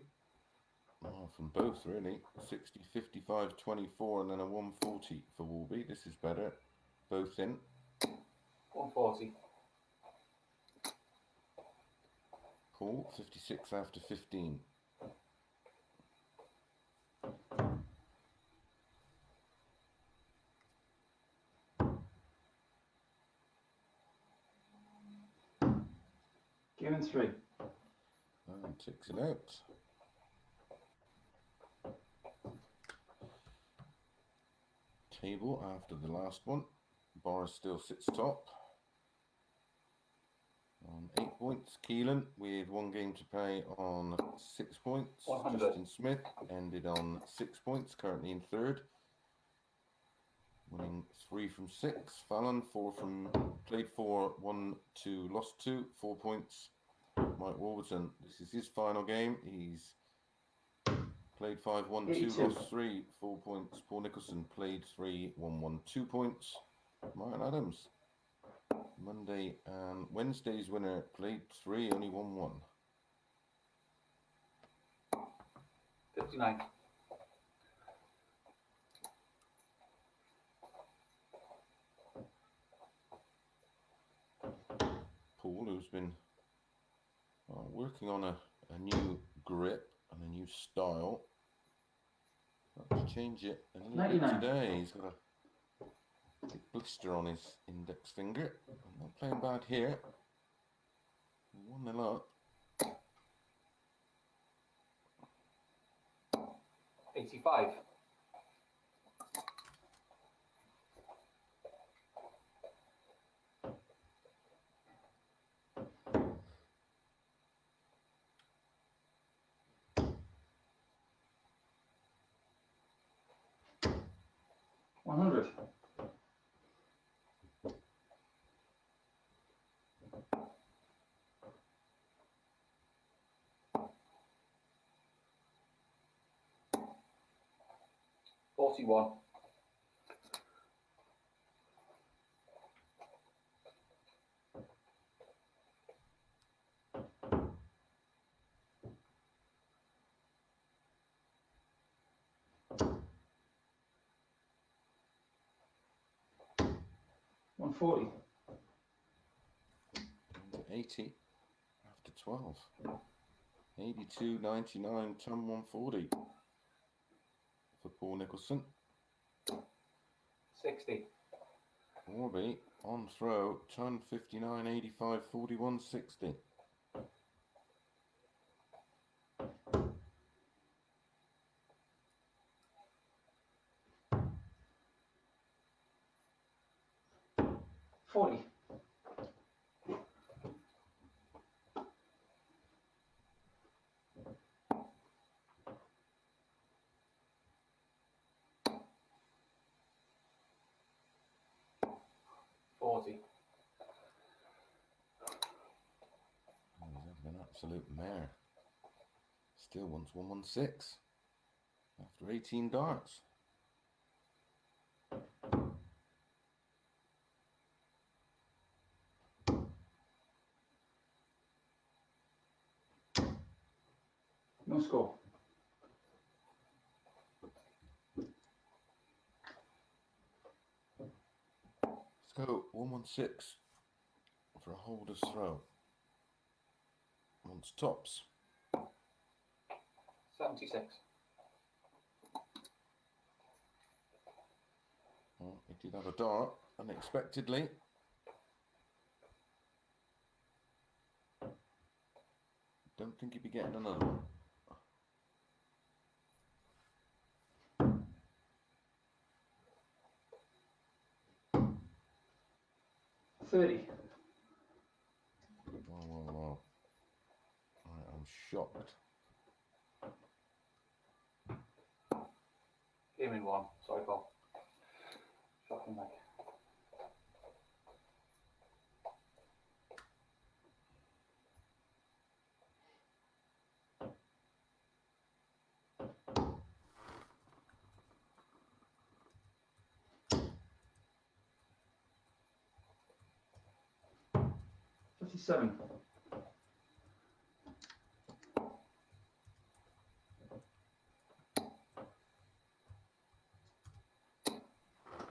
Speaker 1: Oh, from both really. 60, 55, 24 and then a 140 for Warby. This is better. Both in.
Speaker 5: 140.
Speaker 1: Paul, 56 after 15.
Speaker 7: Game in 3.
Speaker 1: And takes it out. Table after the last one. Boris still sits top. On 8 points. Keelan with 1 game to play on 6 points.
Speaker 5: 100.
Speaker 1: Justin Smith ended on 6 points, currently in 3rd. Winning 3 from 6. Fallon, 4 from, played 4, 1, 2, lost 2, 4 points. Mike Warburton, this is his final game. He's played 5, 1, 2,
Speaker 7: 82.
Speaker 1: lost 3, 4 points. Paul Nicholson played 3, 1, 1, 2 points. Martin Adams, Monday and Wednesday's winner, played 3, only 1, 1.
Speaker 5: 59.
Speaker 1: Paul, who's been working on a new grip and a new style. Got to change it a little bit
Speaker 7: 99.
Speaker 1: today. He's got a big blister on his index finger. Not playing bad here. 1-0 up.
Speaker 5: 85.
Speaker 7: $100.
Speaker 5: 41.
Speaker 7: One 40.
Speaker 1: 80 after 12. 82.99, ton 140 for Paul Nicholson.
Speaker 5: 60.
Speaker 1: Warby on throw, ton 59.85, 41.60.
Speaker 7: $40.
Speaker 1: Oh, he's having an absolute mare. Still wants 116 after 18 darts.
Speaker 7: No score.
Speaker 1: Let's go 116 for a holder's throw. Wants tops.
Speaker 5: 76.
Speaker 1: Oh, he did have a dart unexpectedly. Don't think he'd be getting another one.
Speaker 7: $30.
Speaker 1: Wow. I'm shocked.
Speaker 5: Give me one. Sorry, Paul. Shocking back.
Speaker 7: $57.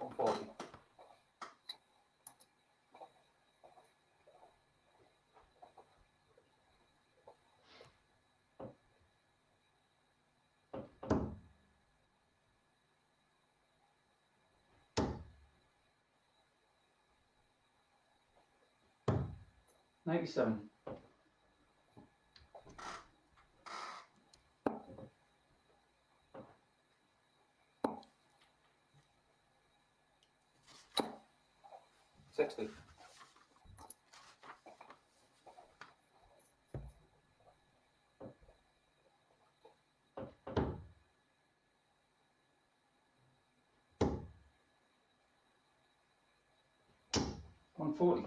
Speaker 5: $140.
Speaker 7: $97.
Speaker 5: $60.
Speaker 7: $140.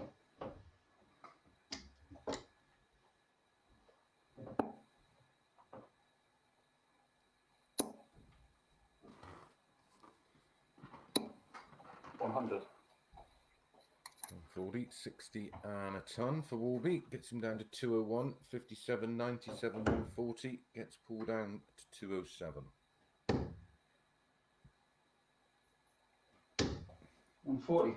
Speaker 5: $100.
Speaker 1: 40, 60 and a ton for Warby. Gets him down to 201, 57, 97, 140. Gets pulled down to 207.
Speaker 7: 140.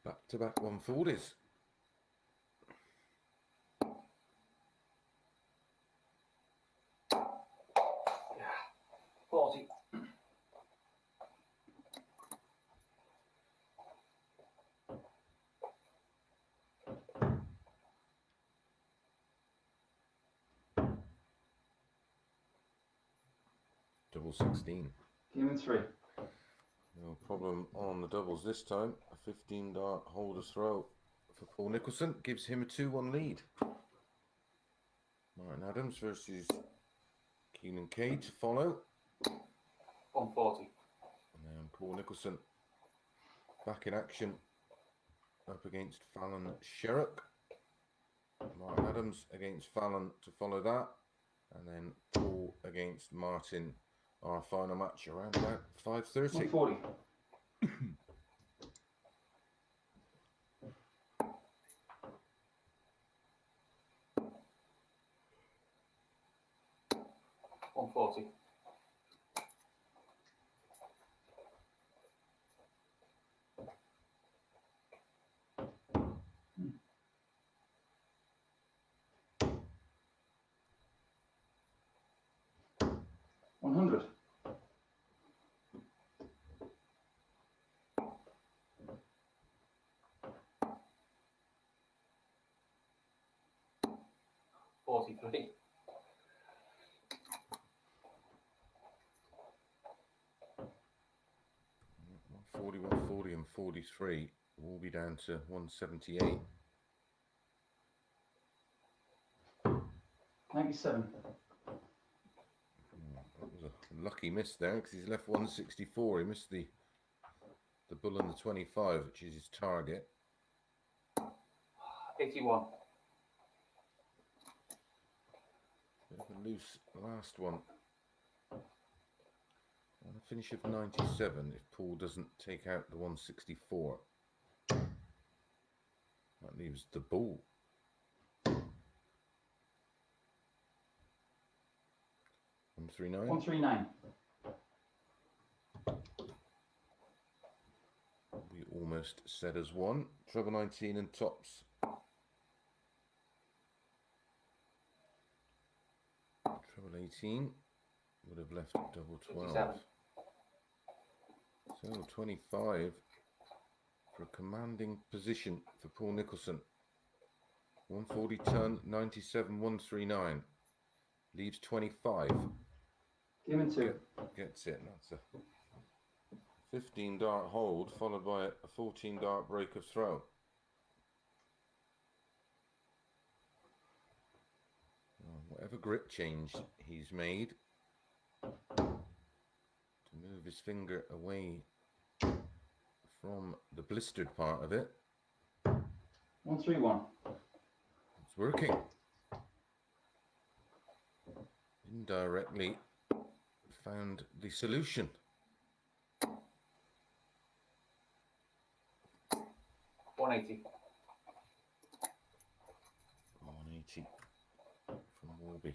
Speaker 1: Back-to-back 140s.
Speaker 5: $40.
Speaker 1: Double 16.
Speaker 7: Game in 3.
Speaker 1: No problem on the doubles this time. A 15 dart holder's throw for Paul Nicholson gives him a 2-1 lead. Martin Adams versus Keenan Kay to follow.
Speaker 5: 140.
Speaker 1: And then Paul Nicholson back in action up against Fallon Sherrock. Martin Adams against Fallon to follow that. and then Paul against Martin. Our final match around about 5:30.
Speaker 7: 140.
Speaker 5: $140.
Speaker 7: 100.
Speaker 5: 43.
Speaker 1: 140, 140, and 43 will be down to 178.
Speaker 7: 97.
Speaker 1: That was a lucky miss there because he's left 164. He missed the bull and the 25, which is his target.
Speaker 5: 81.
Speaker 1: Bit of a loose last one. And a finish of 97 if Paul doesn't take out the 164. That leaves the bull. 139.
Speaker 7: 139.
Speaker 1: We almost said as one. Treble 19 and tops. Treble 18 would have left double 12.
Speaker 5: 57.
Speaker 1: So 25 for a commanding position for Paul Nicholson. 140 ton, 97, 139. Leaves 25.
Speaker 7: Give him 2.
Speaker 1: Gets it. That's a 15 dart hold followed by a 14 dart break of throw. Whatever grip change he's made to move his finger away from the blistered part of it,
Speaker 7: 131.
Speaker 1: it's working. Indirectly found the solution.
Speaker 5: 180.
Speaker 1: 180 from Warby.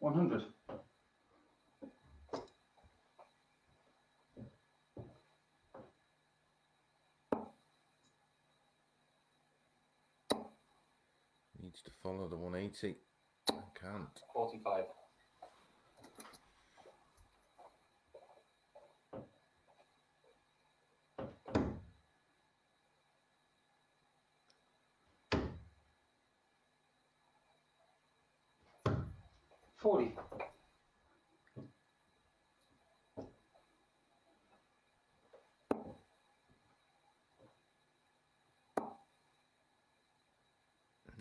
Speaker 7: $100.
Speaker 1: Needs to follow the 180. Can't.
Speaker 5: 45.
Speaker 7: 40.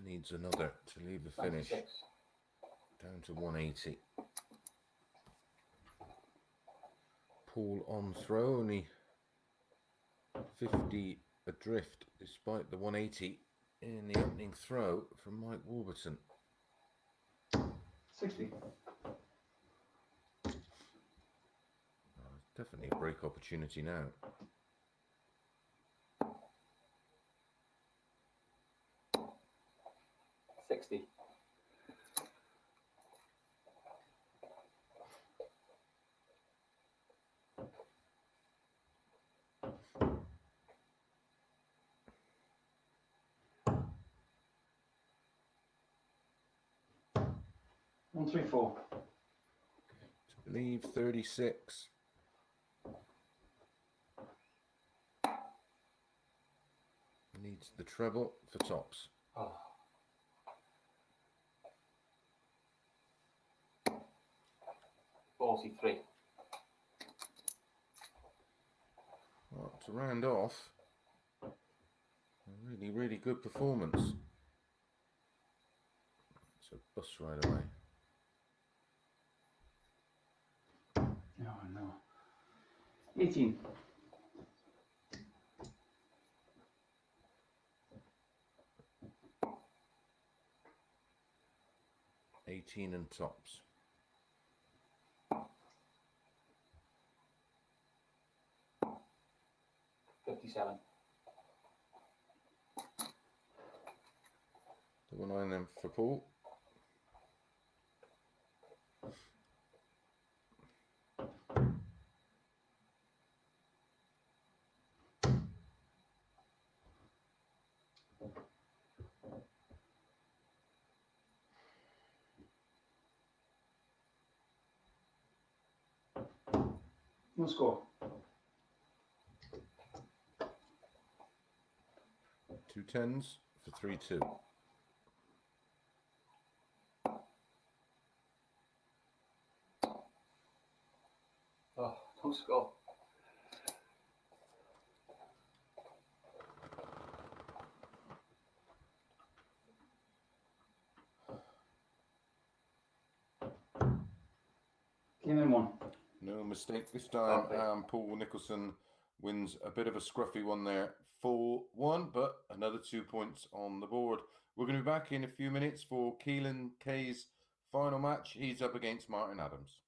Speaker 1: Needs another to leave the finish.
Speaker 5: 96.
Speaker 1: Down to 180. Paul on throw, only 50 adrift despite the 180 in the opening throw from Mike Warburton.
Speaker 7: 60.
Speaker 1: Definitely a break opportunity now.
Speaker 5: $60.
Speaker 7: 134.
Speaker 1: To leave 36. Needs the treble for tops.
Speaker 5: Oh. 43.
Speaker 1: Well, to round off, a really, really good performance. It's a bus right away.
Speaker 7: 18.
Speaker 1: 18 and tops.
Speaker 5: $57.
Speaker 1: Double nine then for Paul.
Speaker 7: No score.
Speaker 1: 2 10s for 3-2.
Speaker 5: Oh, no score.
Speaker 7: Came in 1.
Speaker 1: No mistake this time.
Speaker 5: Okay.
Speaker 1: Paul Nicholson wins a bit of a scruffy one there, 4-1, but another 2 points on the board. We're going to be back in a few minutes for Keelan Kay's final match. He's up against Martin Adams.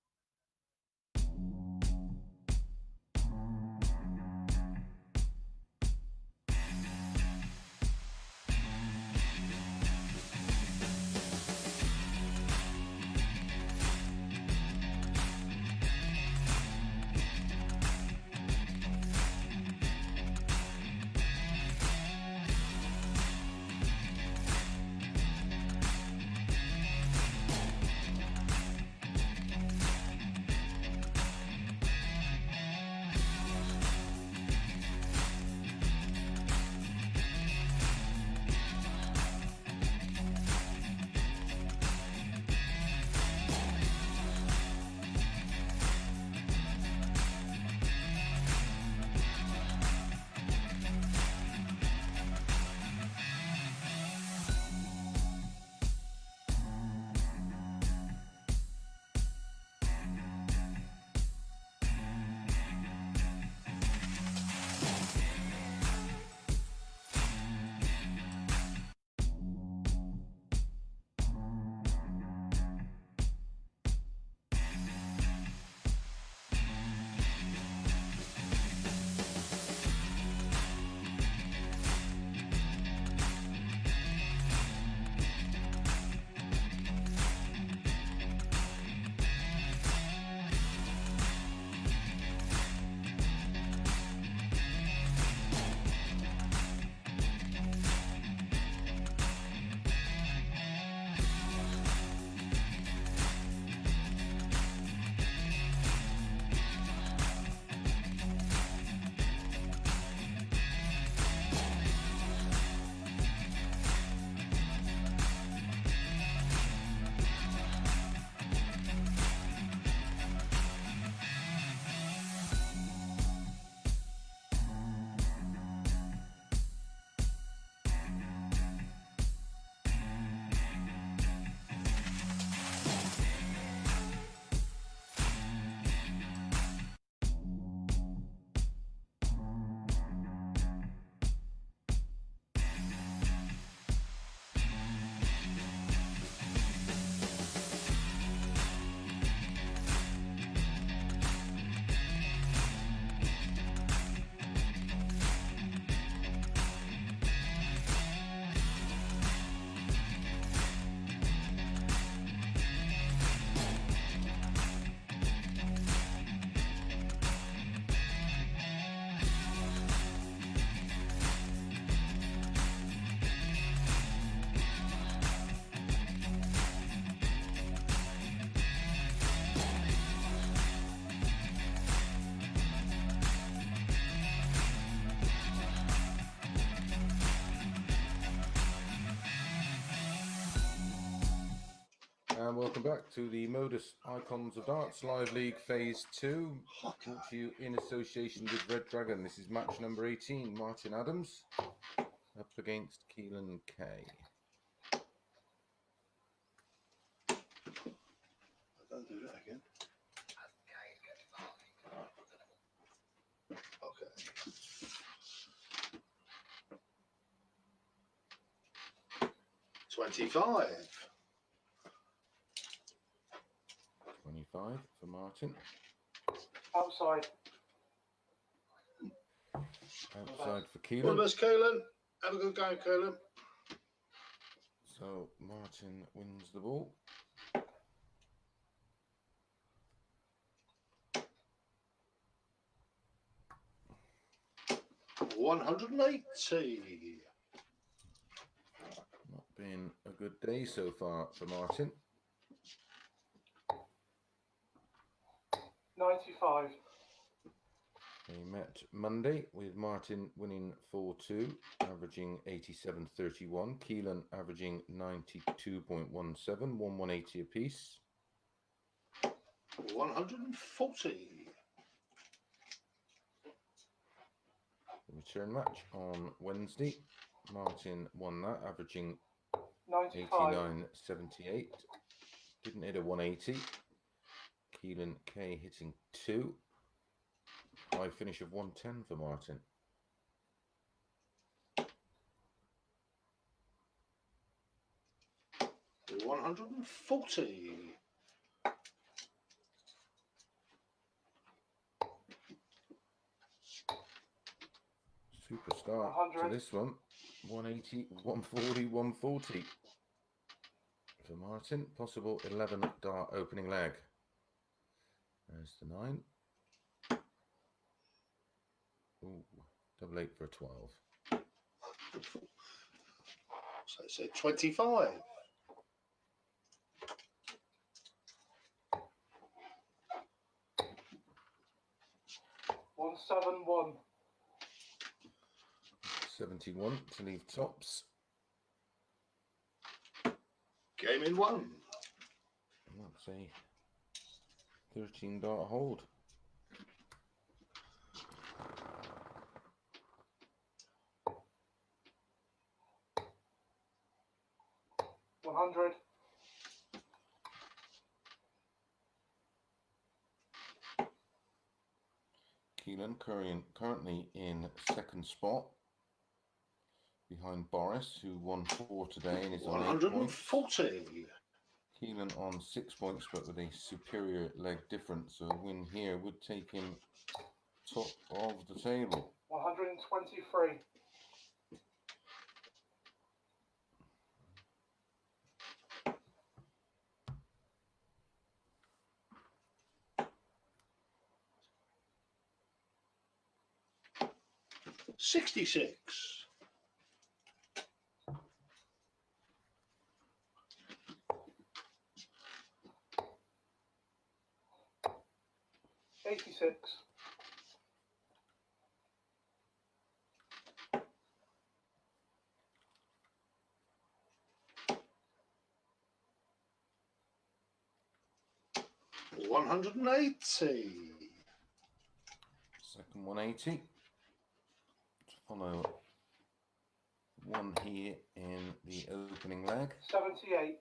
Speaker 1: And welcome back to the MODUS Icons of Darts Live League Phase 2. Brought to you in association with Red Dragon. This is match number 18. Martin Adams up against Keelan Kay.
Speaker 8: Don't do that again. 25.
Speaker 1: 25 for Martin.
Speaker 5: Outside.
Speaker 1: Outside for
Speaker 8: All
Speaker 1: Keelan.
Speaker 8: the best, Caelan. Have a good game, Caelan.
Speaker 1: So Martin wins the ball.
Speaker 8: $180.
Speaker 1: Not been a good day so far for Martin.
Speaker 5: 95.
Speaker 1: We met Monday with Martin winning 4-2, averaging 87.31. Keelan averaging 92.17, 180 apiece.
Speaker 8: 140.
Speaker 1: The return match on Wednesday. Martin won that, averaging
Speaker 5: 95.
Speaker 1: 89.78. Didn't hit a 180. Keelan K hitting 2. High finish of 110 for Martin.
Speaker 8: $140.
Speaker 1: Superstar
Speaker 5: 100.
Speaker 1: to this one. 180, 140, 140 for Martin. Possible 11 dart opening leg. There's the 9. Ooh, double 8 for a 12.
Speaker 8: So it's a 25.
Speaker 5: 171.
Speaker 1: 71 to leave tops.
Speaker 8: Game in 1.
Speaker 1: And that's a 13 dart hold.
Speaker 5: $100.
Speaker 1: Keelan currently in second spot behind Boris, who won 4 today and is on 8 points.
Speaker 8: 140.
Speaker 1: Keelan on 6 points, but with a superior leg difference. So a win here would take him top of the table.
Speaker 5: 123.
Speaker 8: $66.
Speaker 5: 86.
Speaker 8: $180.
Speaker 1: Second 180. To follow one here in the opening leg.
Speaker 5: 78.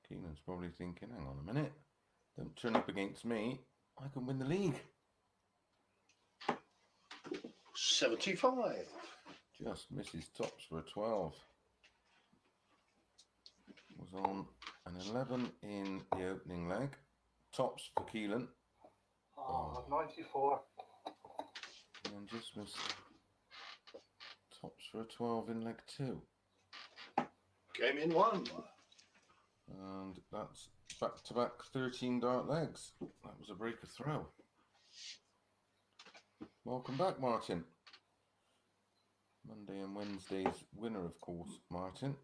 Speaker 1: Keelan's probably thinking, hang on a minute, don't turn up against me, I can win the league.
Speaker 8: 75.
Speaker 1: Just misses tops for a 12. Was on an 11 in the opening leg. Tops for Keelan.
Speaker 5: Oh, 94.
Speaker 1: And then just missed tops for a 12 in leg 2.
Speaker 8: Game in 1.
Speaker 1: And that's back-to-back 13 dart legs. That was a breaker throw. Welcome back, Martin. Monday and Wednesday's winner, of course, Martin.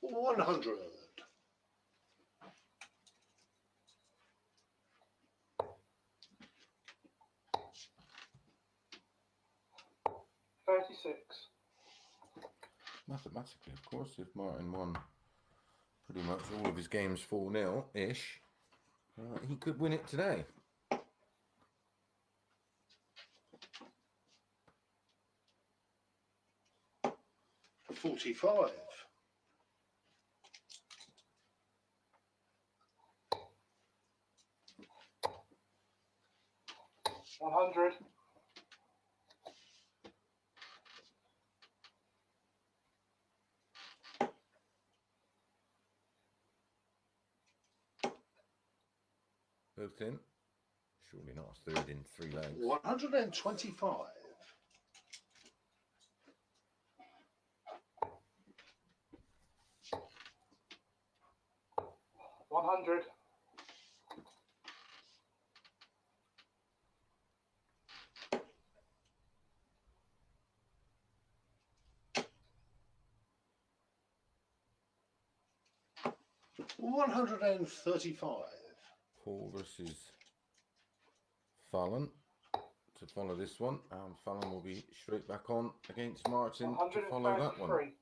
Speaker 8: $100.
Speaker 5: 36.
Speaker 1: Mathematically, of course, if Martin won pretty much all of his games 4-0-ish, he could win it today.
Speaker 8: $45.
Speaker 3: 100.
Speaker 1: Both in. Surely not a third in 3 legs.
Speaker 8: 125.
Speaker 3: 100.
Speaker 8: 135.
Speaker 1: Paul versus Fallon to follow this one, and Fallon will be straight back on against Martin to follow that one.
Speaker 3: 133.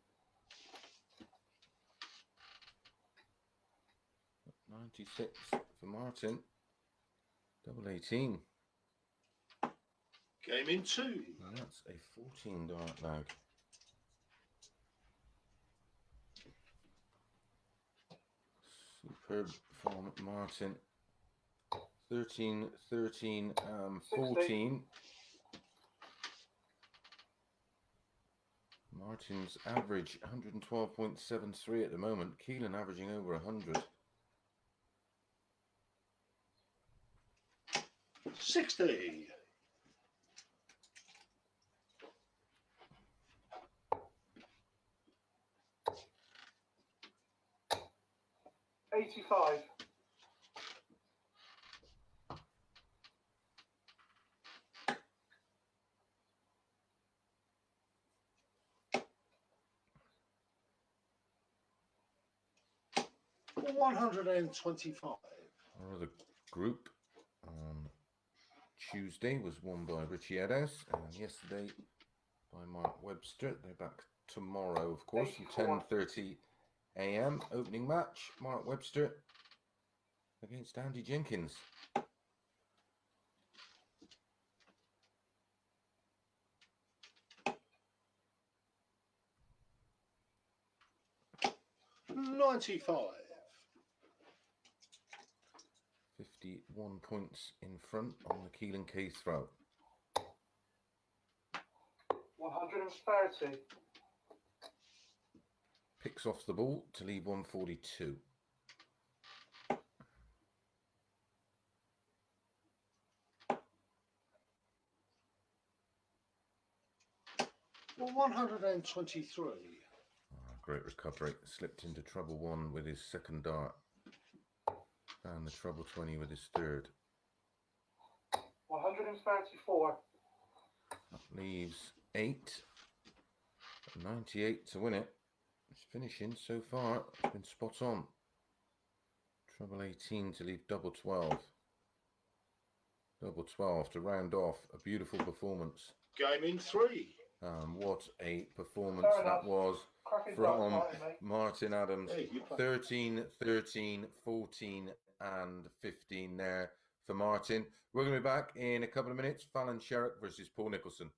Speaker 1: 96 for Martin. Double 18.
Speaker 8: Game in 2.
Speaker 1: And that's a 14 dart lag. Superb from Martin. 13, 13, 14. Martin's average 112.73 at the moment. Keelan averaging over 100.
Speaker 8: 60.
Speaker 3: 85.
Speaker 8: 125.
Speaker 1: Our other group on Tuesday was won by Richie Eddowes, and yesterday by Mark Webster. They're back tomorrow, of course, from 10:30 a.m. Opening match, Mark Webster against Andy Jenkins.
Speaker 8: $95.
Speaker 1: 51 points in front on the Keelan K throw.
Speaker 3: 130.
Speaker 1: Picks off the ball to leave 142.
Speaker 8: Well, 123.
Speaker 1: Great recovery. Slipped into trouble 1 with his second dart. And the trouble 20 with his third.
Speaker 3: 134.
Speaker 1: That leaves 8. 98 to win it. It's finishing so far. It's been spot on. Trouble 18 to leave double 12. Double 12 to round off a beautiful performance.
Speaker 8: Game in 3.
Speaker 1: What a performance that was from Martin Adams. 13, 13, 14 and 15 there for Martin. We're going to be back in a couple of minutes. Fallon Sherrick versus Paul Nicholson.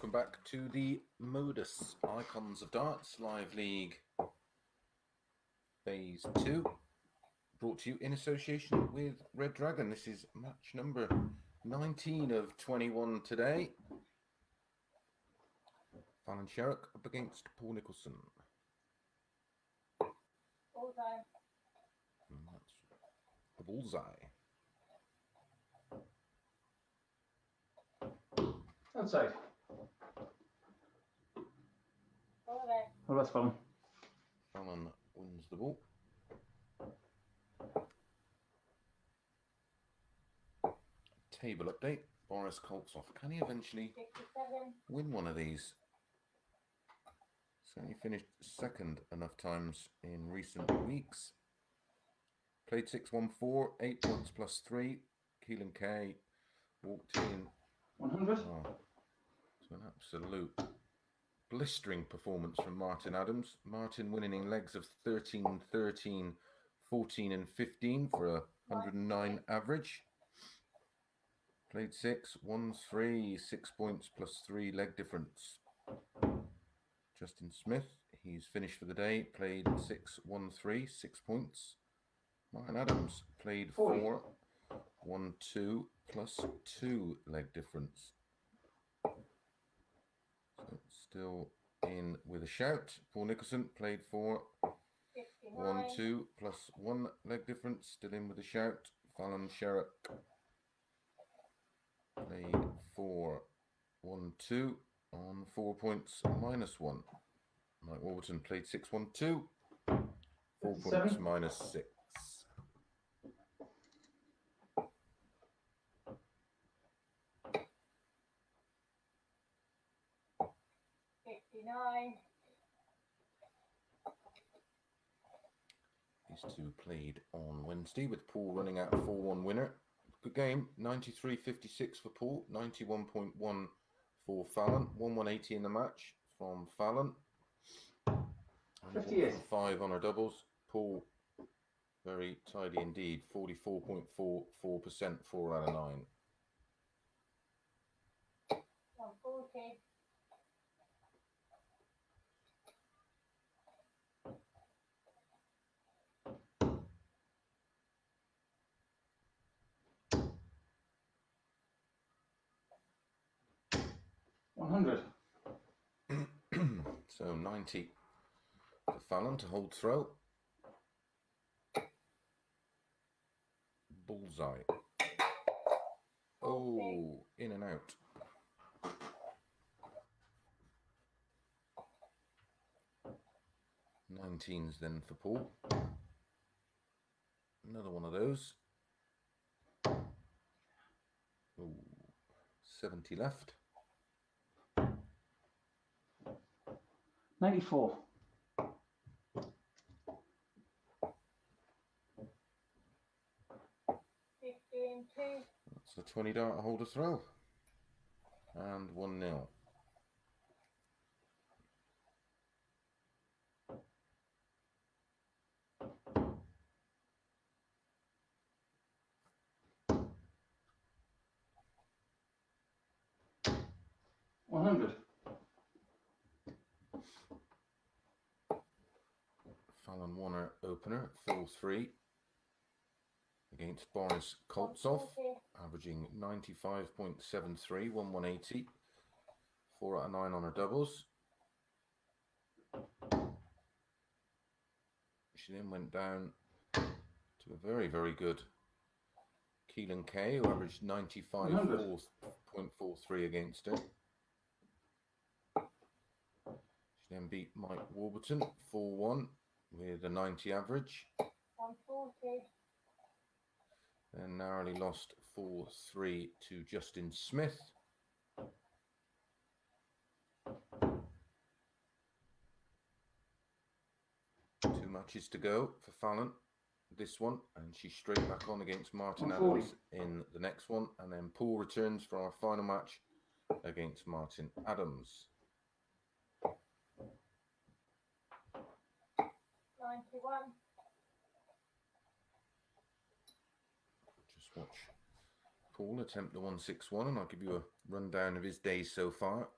Speaker 1: welcome back to the MODUS Icons of Darts Live League Phase 2, brought to you in association with Red Dragon. This is match number 19 of 21 today. Fallon Sherrock up against Paul Nicholson.
Speaker 6: Bullseye.
Speaker 1: And that's the bullseye.
Speaker 7: Outside.
Speaker 6: Over there.
Speaker 7: Oh, that's fun.
Speaker 1: Fallon wins the ball. Table update. Boris Koltsov. Can he eventually
Speaker 6: 57.
Speaker 1: win one of these? Certainly finished second enough times in recent weeks. Played 6-1-4, 8 points plus 3. Keelan Kay walked in.
Speaker 7: 100.
Speaker 1: Oh, it's an absolute blistering performance from Martin Adams. Martin winning in legs of 13, 13, 14 and 15 for a 109 average. Played 6, won 3, 6 points plus 3 leg difference. Justin Smith, he's finished for the day, played 6-1-3, 6 points. Martin Adams played 4, 1, 2 plus 2 leg difference. So still in with a shout. Paul Nicholson played 4,
Speaker 6: 59.
Speaker 1: 1, 2 plus 1 leg difference, still in with a shout. Fallon Sherrock played 4, 1, 2 on 4 points minus 1. Mike Warburton played 6-1-2, 4 points minus 6.
Speaker 6: 59.
Speaker 1: These two played on Wednesday with Paul running out a 4-1 winner. Good game, 93.56 for Paul, 91.1 for Fallon, 1-1-80 in the match from Fallon.
Speaker 7: 58.
Speaker 1: 5 on her doubles. Paul, very tidy indeed, 44.44%, 4 out of 9.
Speaker 6: 140.
Speaker 7: 100.
Speaker 1: So 90 for Fallon to hold throw. Bullseye. Oh, in and out. Nineteens then for Paul. Another one of those. Ooh, 70 left.
Speaker 7: 94.
Speaker 6: 15-2.
Speaker 1: That's a 20 dart holder throw. And 1-0. Fallon Warner opener, Phil 3 against Boris Koltsov, averaging 95.73, 1-1-80, 4 out of 9 on her doubles. She then went down to a very, very good Keelan Kay, who averaged 95.43 against her. She then beat Mike Warburton 4-1 with a 90 average.
Speaker 6: 140.
Speaker 1: Then narrowly lost 4-3 to Justin Smith. Two matches to go for Fallon. This one, and she's straight back on against Martin Adams in the next one. And then Paul returns for our final match against Martin Adams.
Speaker 6: 91.
Speaker 1: Just watch Paul attempt the 161, and I'll give you a rundown of his days so far.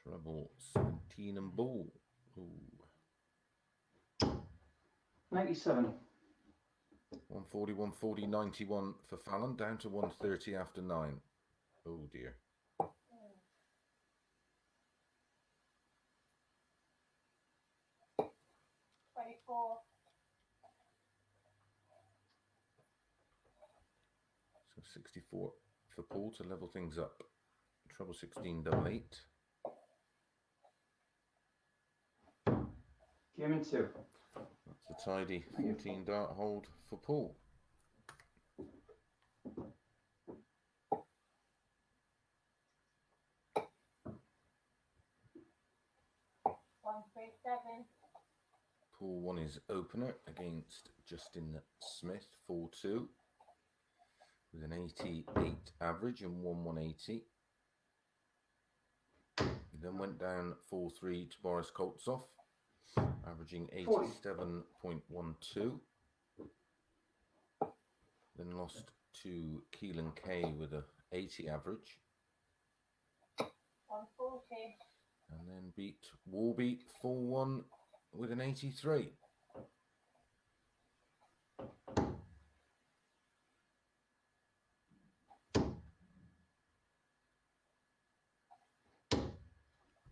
Speaker 1: Treble 17 and ball. Ooh.
Speaker 7: 97.
Speaker 1: 140, 140, 91 for Fallon, down to 130 after 9. Oh dear. So 64 for Paul to level things up. Treble 16, double 8.
Speaker 7: Game in 2.
Speaker 1: That's a tidy 14 dart hold for Paul. Paul won his opener against Justin Smith, 4-2, with an 88 average and won 180. He then went down 4-3 to Boris Koltsov, averaging 87.12. Then lost to Keelan Kay with a 80 average.
Speaker 6: 140.
Speaker 1: And then beat Warby 4-1 with an 83.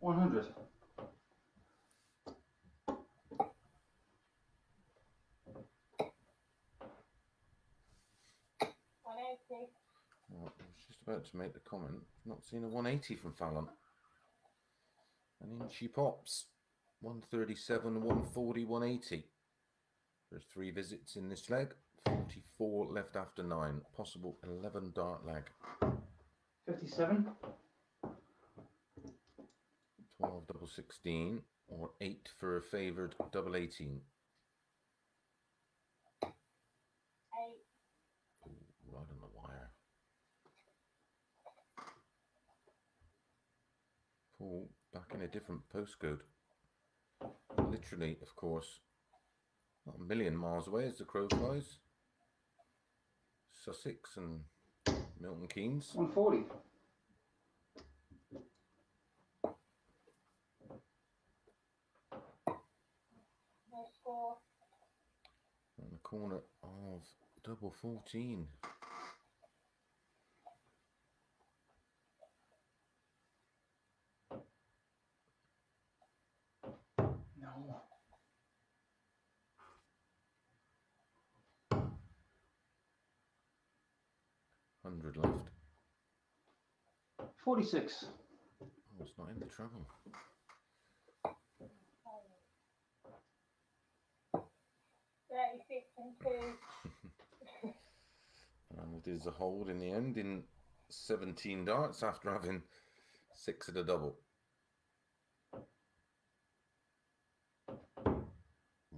Speaker 7: $100.
Speaker 1: Well, I was just about to make the comment. Not seen a 180 from Fallon. And in she pops. 137, 140, 180. There's 3 visits in this leg. 44 left after 9. Possible 11 dart leg.
Speaker 7: 57.
Speaker 1: 12 double 16 or 8 for a favoured double 18.
Speaker 6: 8.
Speaker 1: Ooh, right on the wire. Paul back in a different postcode. Literally, of course, not a million miles away as the crow flies. Sussex and Milton Keynes.
Speaker 7: 140.
Speaker 6: No score.
Speaker 1: On the corner of double 14.
Speaker 7: No.
Speaker 1: $100 left.
Speaker 7: 46.
Speaker 1: Oh, it's not in the treble.
Speaker 6: 36 and 2.
Speaker 1: And it is a hold in the end in 17 darts after having 6 at a double.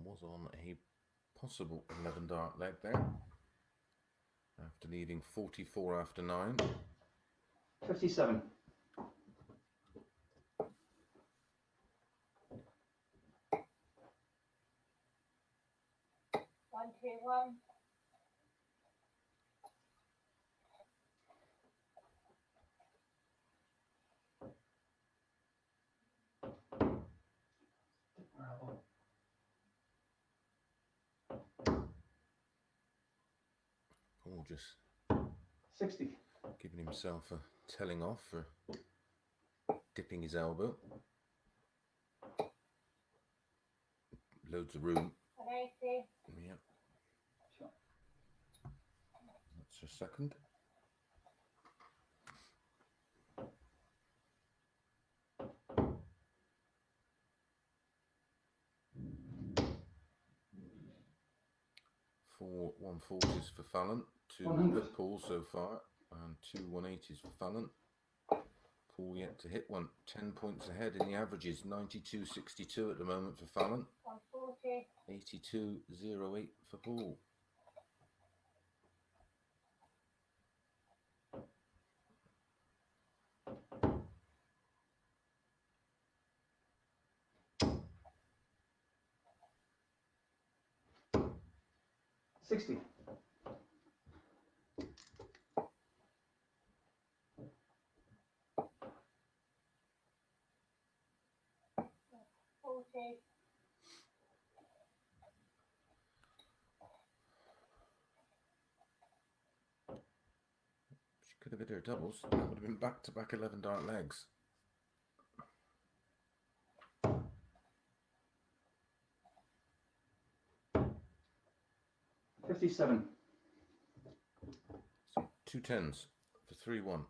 Speaker 1: Was on a possible 11 dart leg there. After leaving 44 after 9.
Speaker 7: 57.
Speaker 6: 121.
Speaker 1: 'Just
Speaker 7: 60.
Speaker 1: giving himself a telling off for dipping his elbow. Loads of room.
Speaker 6: 180.
Speaker 1: Yeah.
Speaker 7: Sure.
Speaker 1: That's a second. Four 140s for Fallon, 2
Speaker 7: 100.
Speaker 1: for Paul so far, and 2 180s for Fallon. Paul yet to hit one. 10 points ahead in the averages. 92.62 at the moment for Fallon.
Speaker 6: 140.
Speaker 1: 82.08 for Paul.
Speaker 7: $60.
Speaker 6: 180.
Speaker 1: She could have hit her doubles. That would have been back-to-back 11 dart legs.
Speaker 7: $57.
Speaker 1: So 2 10s for 3-1.
Speaker 6: 20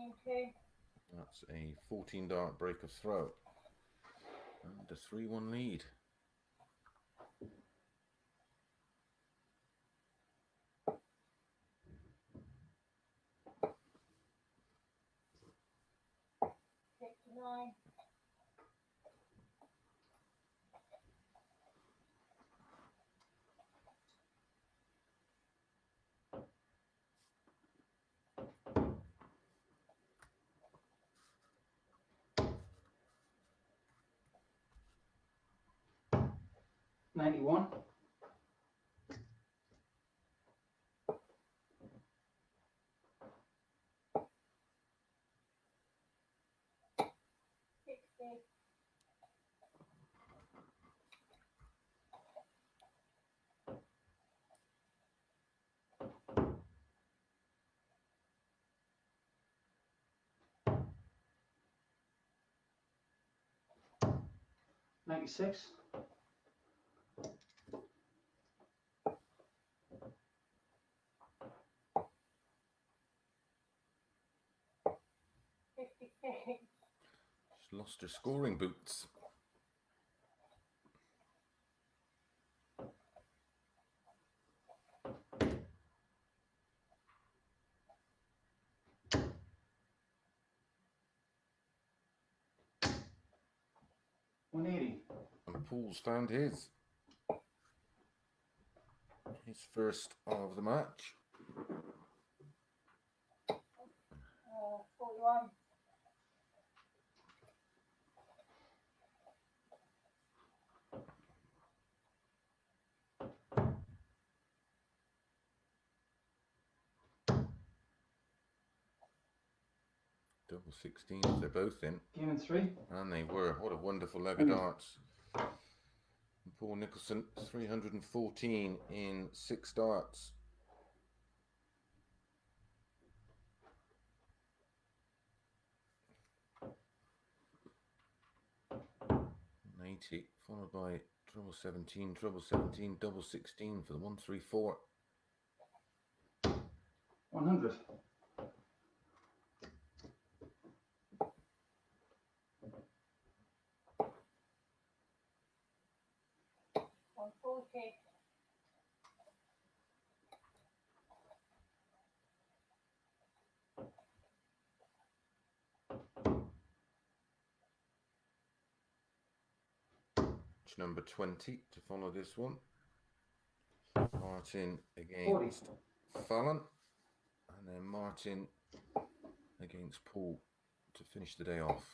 Speaker 6: and 2.
Speaker 1: That's a 14 dart break of throw. And a 3-1 lead.
Speaker 6: $59.
Speaker 7: $91.
Speaker 6: $60.
Speaker 7: $96.
Speaker 1: She's lost her scoring boots.
Speaker 7: $180.
Speaker 1: And Paul's found his. His first of the match.
Speaker 6: 41.
Speaker 1: Double 16s, they're both in.
Speaker 7: Game in 3.
Speaker 1: And they were. What a wonderful leg of darts. And Paul Nicholson, 314 in 6 darts. $180, followed by treble 17, double 16 for the 134.
Speaker 7: 100.
Speaker 6: $140.
Speaker 1: Number 20 to follow this one. Martin against
Speaker 7: 40.
Speaker 1: Fallon, and then Martin against Paul to finish the day off.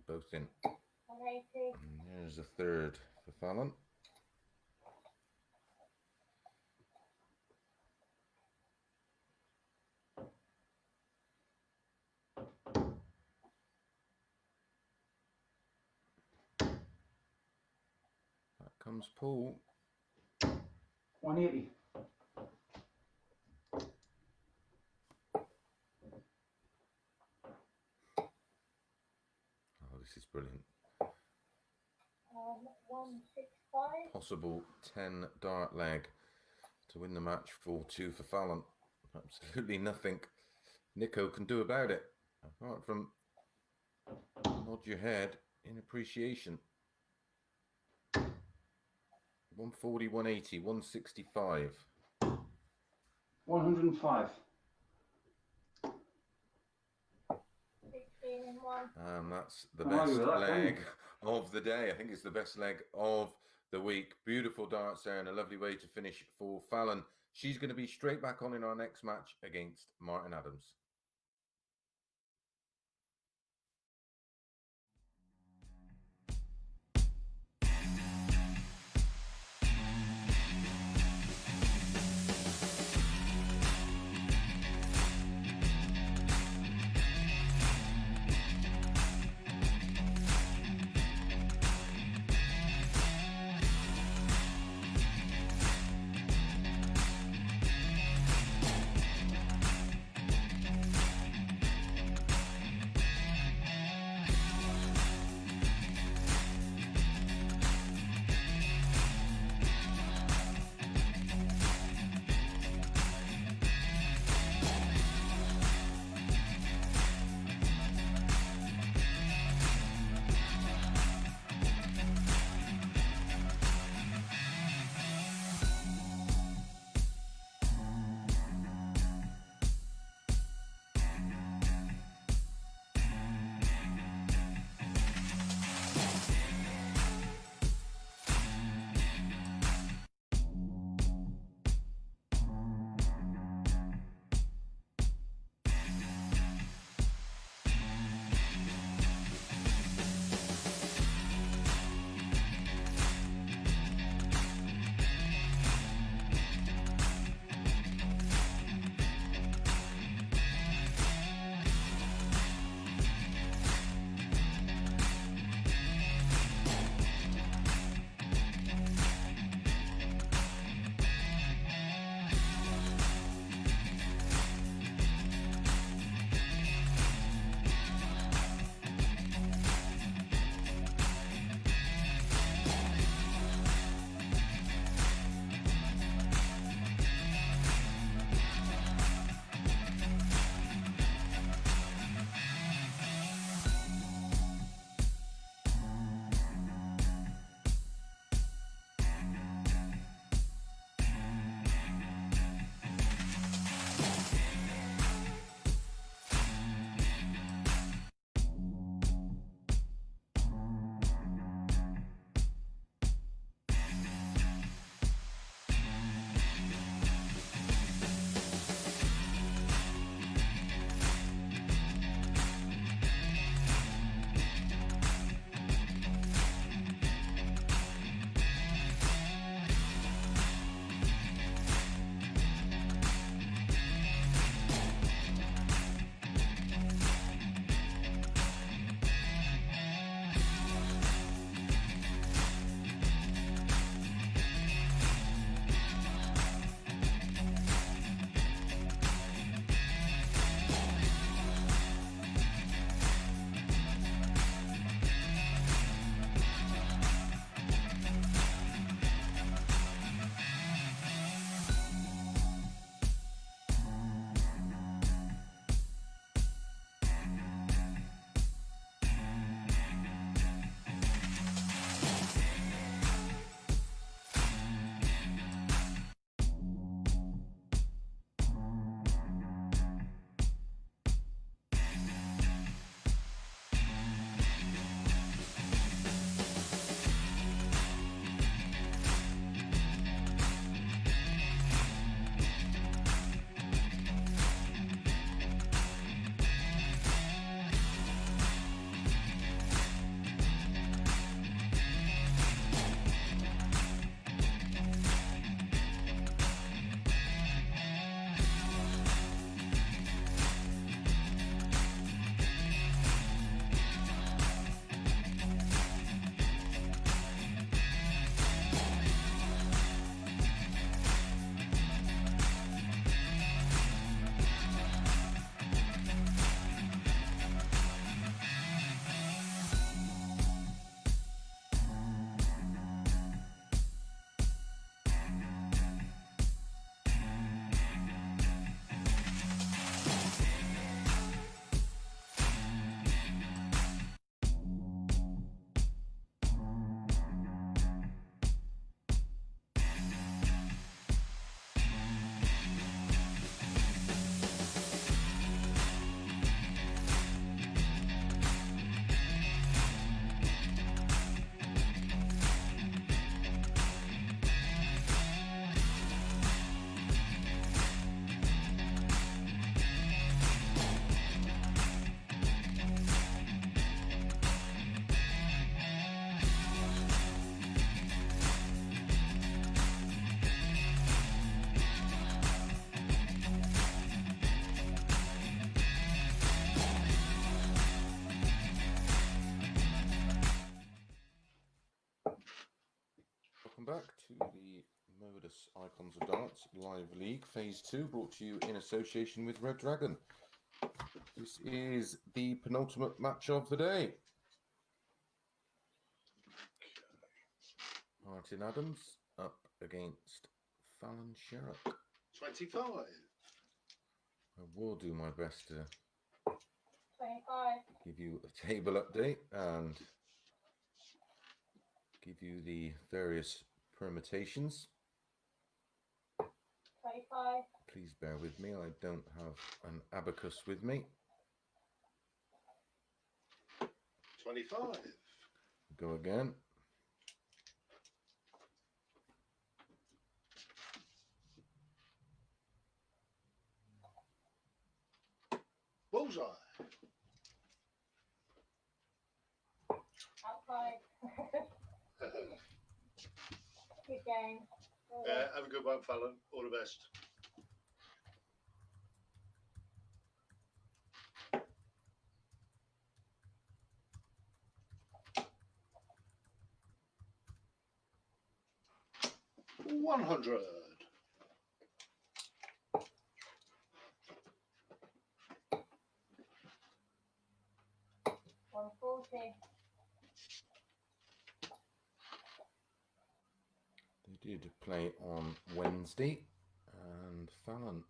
Speaker 1: Both in.
Speaker 6: 180.
Speaker 1: And there's a third for Fallon. Comes Paul.
Speaker 7: 180.
Speaker 1: Oh, this is brilliant.
Speaker 6: 165.
Speaker 1: Possible 10 dart leg to win the match 4-2 for Fallon. Absolutely nothing Nico can do about it, apart from nod your head in appreciation. 140, 180, 165.
Speaker 7: 105.
Speaker 6: 16 and 1.
Speaker 1: And that's the
Speaker 7: I'm
Speaker 1: best
Speaker 7: happy with that,
Speaker 1: leg of the day. I think it's the best leg of the week. Beautiful darts there and a lovely way to finish for Fallon. She's going to be straight back on in our next match against Martin Adams. back to the MODUS Icons of Darts Live League Phase 2, brought to you in association with Red Dragon. This is the penultimate match of the day. Martin Adams up against Fallon Sherrock.
Speaker 8: 25.
Speaker 1: I will do my best to
Speaker 6: 25.
Speaker 1: give you a table update and give you the various permutations.
Speaker 6: 25.
Speaker 1: Please bear with me, I don't have an abacus with me.
Speaker 8: 25.
Speaker 1: Go again.
Speaker 8: Bullseye.
Speaker 6: Outside. Good game. Well
Speaker 8: Yeah,
Speaker 6: done.
Speaker 8: have a good one, Fallon. All the best. $100.
Speaker 6: 140.
Speaker 1: They did play on Wednesday, and Fallon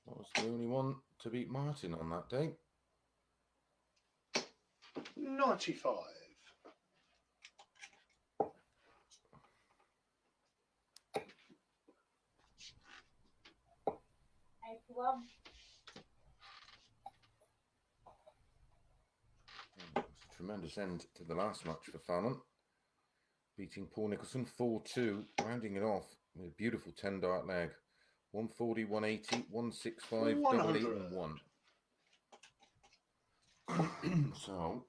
Speaker 1: was the only one to beat Martin on that day.
Speaker 8: 95.
Speaker 6: 81.
Speaker 1: It was a tremendous end to the last match for Fallon, beating Paul Nicholson 4-2, rounding it off with a beautiful 10-dart leg. 140, 180, 165,
Speaker 8: 100.
Speaker 1: 88 and 1. So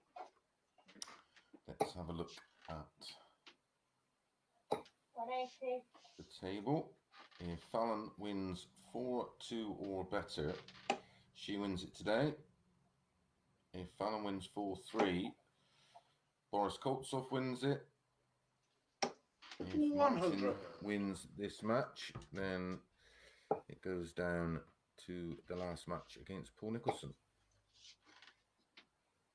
Speaker 1: let's have a look at
Speaker 6: 180.
Speaker 1: the table. If Fallon wins 4-2 or better, she wins it today. If Fallon wins 4-3, Boris Koltsov wins it. If Martin
Speaker 8: 100.
Speaker 1: wins this match, then it goes down to the last match against Paul Nicholson.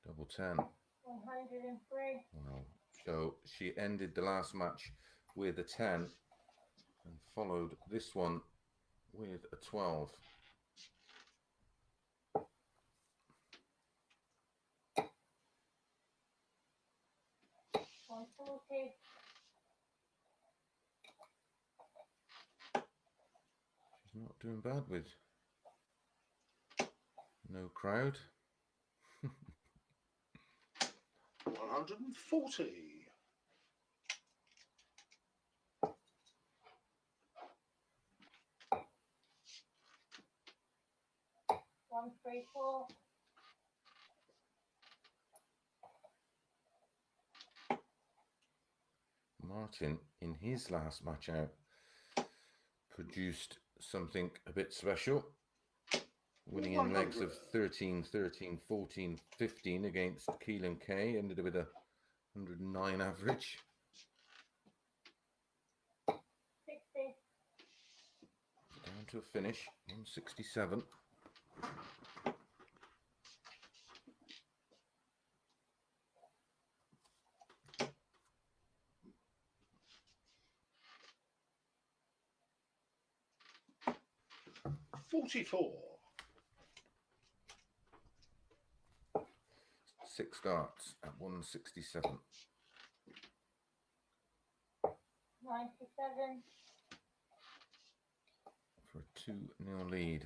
Speaker 1: Double 10.
Speaker 6: 103.
Speaker 1: Wow. So she ended the last match with a 10 and followed this one with a 12.
Speaker 6: 140.
Speaker 1: She's not doing bad with no crowd.
Speaker 8: 140.
Speaker 6: 134.
Speaker 1: Martin, in his last match out, produced something a bit special, winning in legs of 13, 13, 14, 15 against Keelan Kay, ended with a 109 average.
Speaker 6: 60.
Speaker 1: Down to a finish, 167.
Speaker 8: $44.
Speaker 1: 6 darts at 167.
Speaker 6: 97.
Speaker 1: For a 2-0 lead.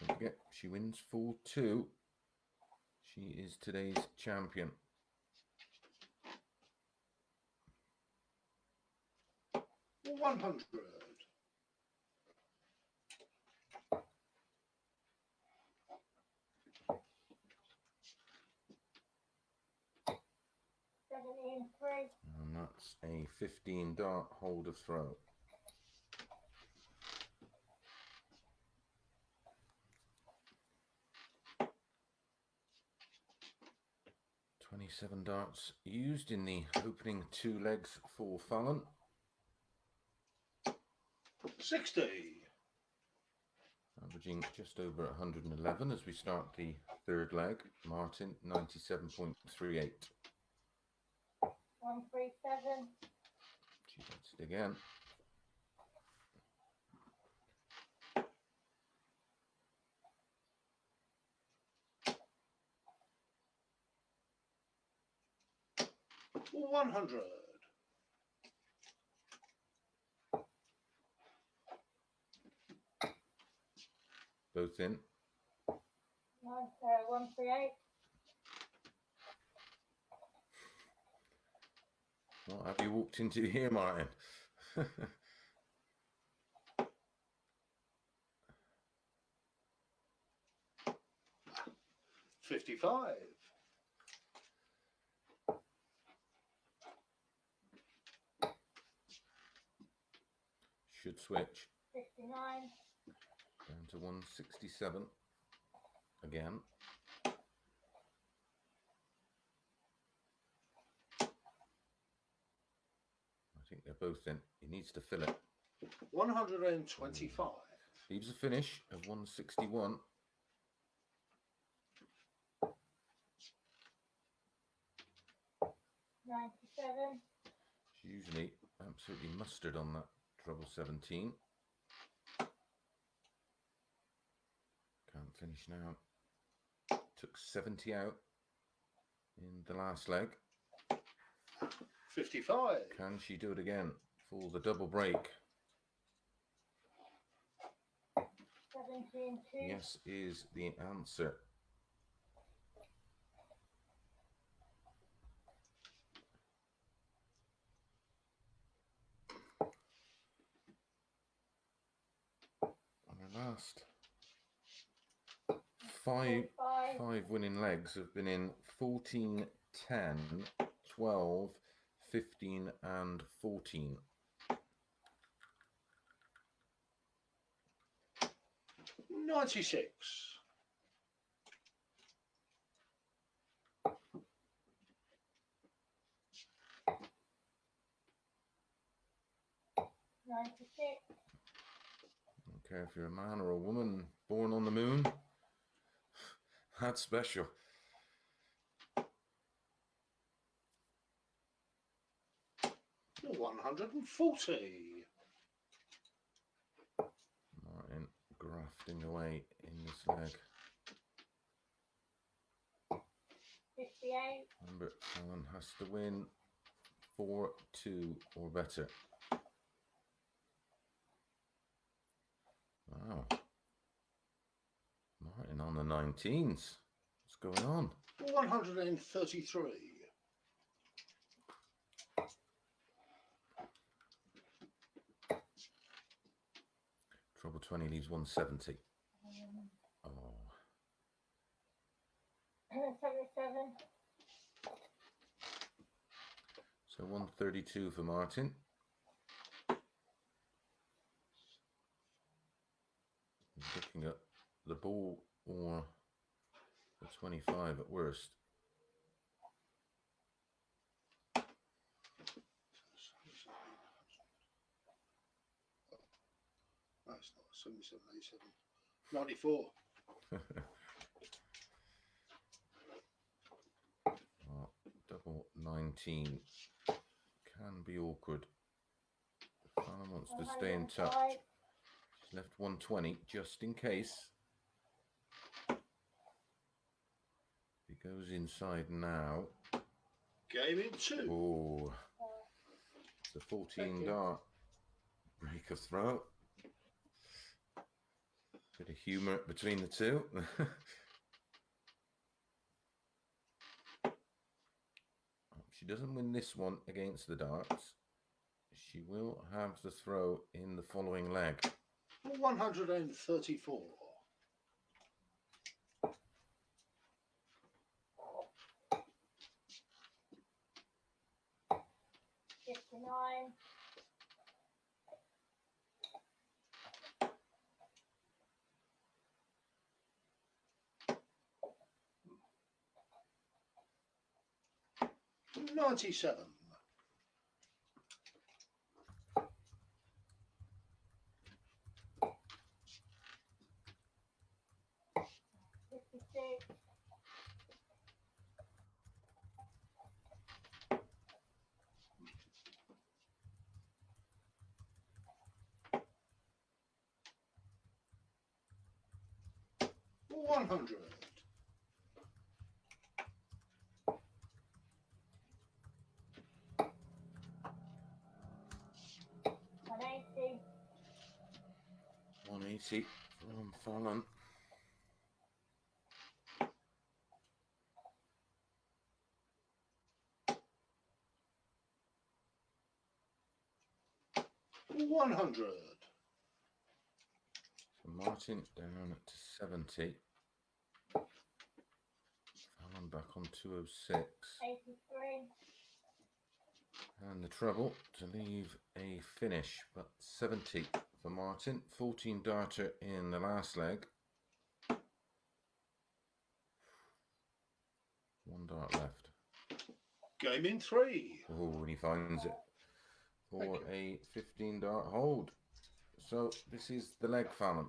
Speaker 1: Don't forget, she wins 4-2. She is today's champion.
Speaker 8: $100.
Speaker 6: 73.
Speaker 1: And that's a 15 dart hold of throw. Seven darts used in the opening 2 legs for Fallon.
Speaker 8: 60.
Speaker 1: Averaging just over 111 as we start the third leg. Martin, 97.38.
Speaker 6: 137.
Speaker 1: She gets it again.
Speaker 8: $100.
Speaker 1: Both in.
Speaker 6: 138.
Speaker 1: What have you walked into here, Martin?
Speaker 8: 55.
Speaker 1: Should switch
Speaker 6: 59.
Speaker 1: down to 167 again. I think they're both in. He needs to fill it.
Speaker 8: 125.
Speaker 1: Leaves a finish of 161.
Speaker 6: $97.
Speaker 1: She's usually absolutely mustard on that treble 17. Can't finish now. Took 70 out in the last leg.
Speaker 8: 55.
Speaker 1: Can she do it again for the double break?
Speaker 6: 17. 2.
Speaker 1: Yes, is the answer. And our last five winning legs have been in 14, 10, 12, 15 and 14.
Speaker 8: $96.
Speaker 1: Don't care if you're a man or a woman born on the moon. That's special.
Speaker 8: $140.
Speaker 1: Martin grafting away in this leg.
Speaker 6: 58.
Speaker 1: Remember, Alan has to win 4-2 or better. Wow. Martin on the 19s. What's going on?
Speaker 8: 133.
Speaker 1: Trouble 20 leaves 170. Oh.
Speaker 6: 77.
Speaker 1: So 132 for Martin. He's looking at the ball or the 25 at worst.
Speaker 8: That's not 77, 87. 94.
Speaker 1: Oh, double 19 can be awkward. Alan wants to stay in touch. She's left 120 just in case. He goes inside now.
Speaker 8: Game in 2.
Speaker 1: Oh, it's a 14 dart break of throw. Bit of humour between the two. She doesn't win this one against the darts. She will have the throw in the following leg.
Speaker 8: 134.
Speaker 6: $59.
Speaker 8: 100.
Speaker 6: 180.
Speaker 1: 180 from Fallon.
Speaker 8: $100.
Speaker 1: So Martin down to 70. Fallon back on 206.
Speaker 6: 83.
Speaker 1: And the treble to leave a finish, but 70 for Martin. 14 darter in the last leg. One dart left.
Speaker 8: Game in 3.
Speaker 1: Oh, and he finds it for
Speaker 8: Thank
Speaker 1: a 15 dart hold. So this is the leg, Fallon.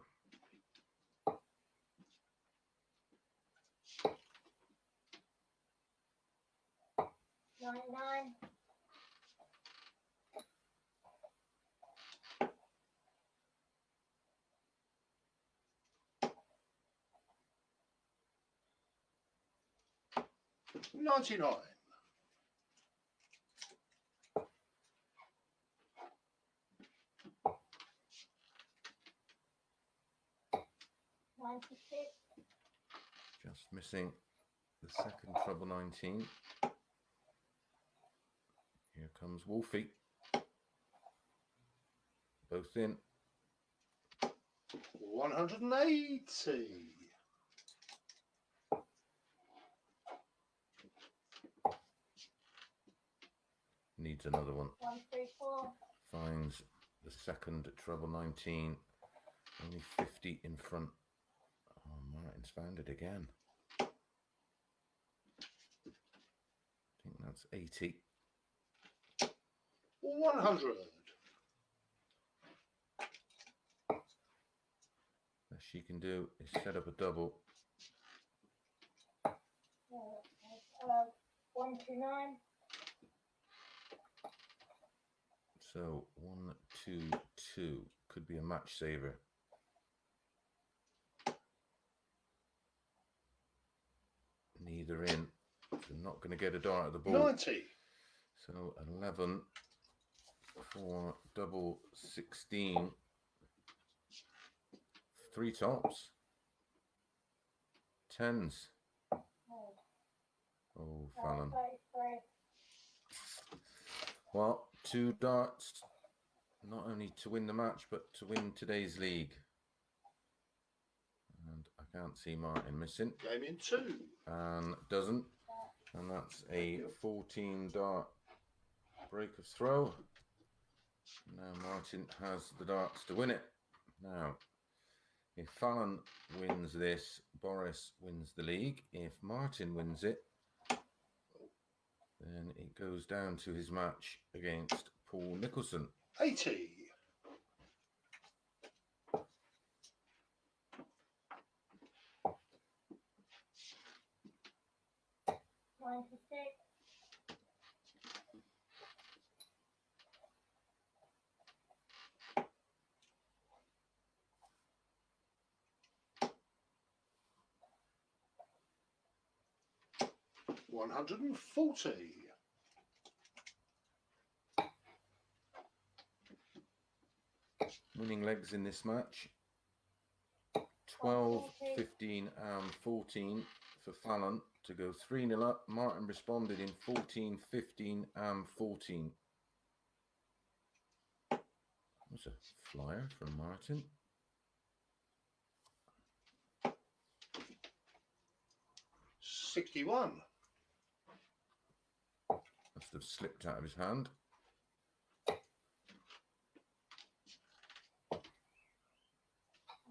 Speaker 6: 99.
Speaker 8: 99.
Speaker 6: 96.
Speaker 1: Just missing the second treble 19. Here comes Wolfie. Both in.
Speaker 8: 180.
Speaker 1: Needs another one.
Speaker 6: 134.
Speaker 1: Finds the second treble 19. Only 50 in front. Oh, Martin's found it again. I think that's 80.
Speaker 8: 100.
Speaker 1: Best she can do is set up a double.
Speaker 6: 129.
Speaker 1: So 1, 2, 2 could be a match saver. Neither in. So not going to get a dart at the ball.
Speaker 8: 90.
Speaker 1: So 11 for double 16. 3 tops. 10s. Oh, Fallon.
Speaker 6: 33.
Speaker 1: Well, 2 darts, not only to win the match, but to win today's league. And I can't see Martin missing.
Speaker 8: Game in 2.
Speaker 1: And doesn't. And that's a 14 dart break of throw. Now Martin has the darts to win it. Now, if Fallon wins this, Boris wins the league. If Martin wins it, then it goes down to his match against Paul Nicholson.
Speaker 8: 80.
Speaker 6: 96.
Speaker 8: 140.
Speaker 1: Winning legs in this match. 12, 15 and 14 for Fallon to go 3-0 up. Martin responded in 14, 15 and 14. There's a flyer from Martin.
Speaker 8: $61.
Speaker 1: Must have slipped out of his hand.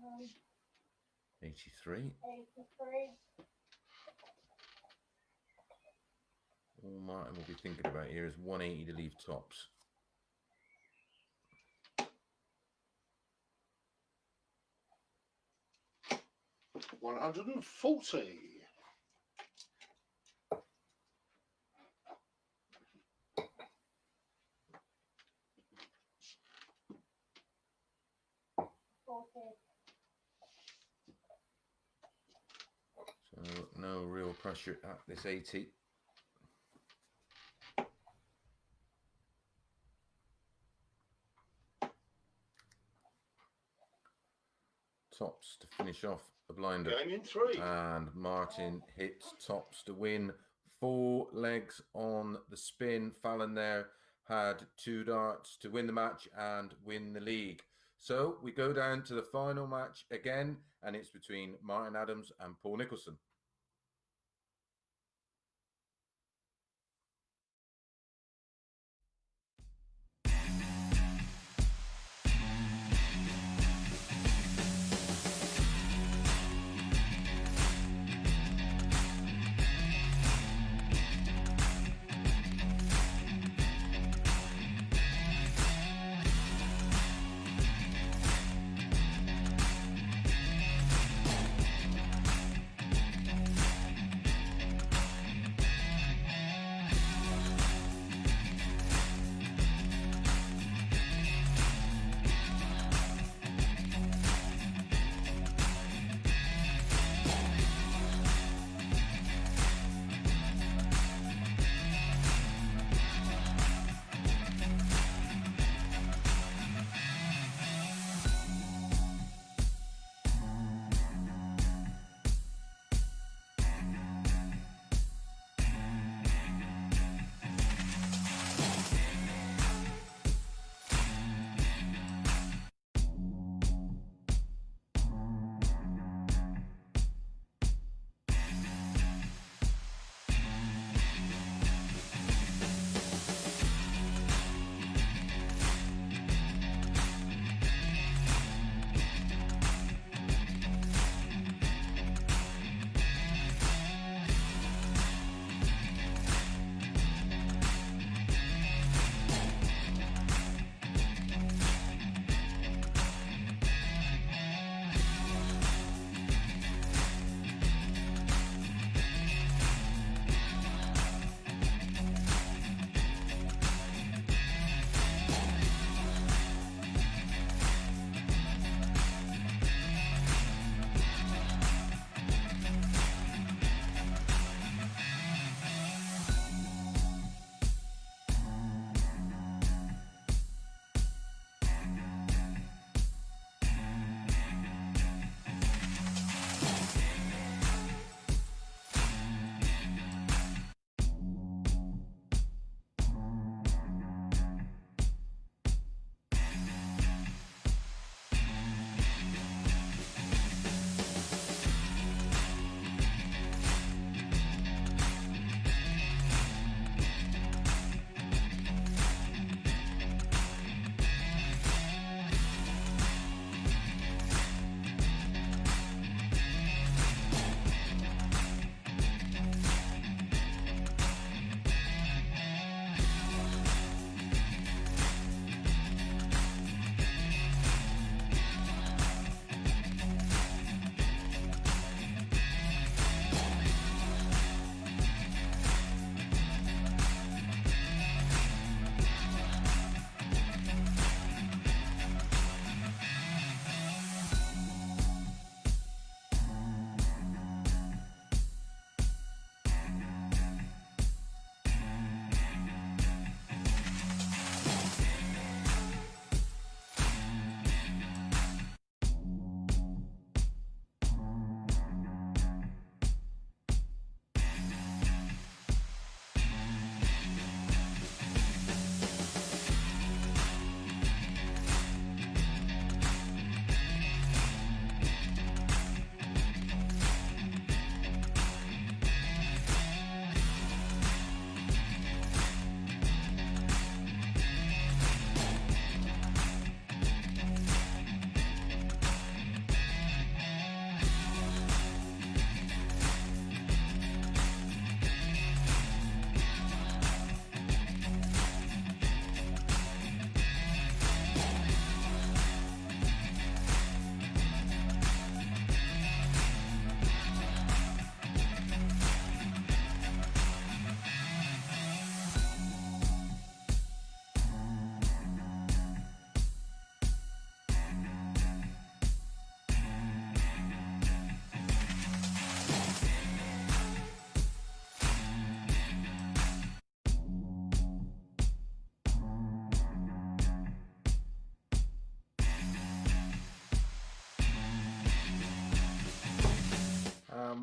Speaker 6: Um,
Speaker 1: 83.
Speaker 6: 83.
Speaker 1: All Martin will be thinking about here is 180 to leave tops.
Speaker 8: $140.
Speaker 6: 40.
Speaker 1: pressure at this 80. Tops to finish off a blinder.
Speaker 8: Game in 3.
Speaker 1: And Martin hits tops to win. 4 legs on the spin. Fallon there had 2 darts to win the match and win the league. So we go down to the final match again, and it's between Martin Adams and Paul Nicholson.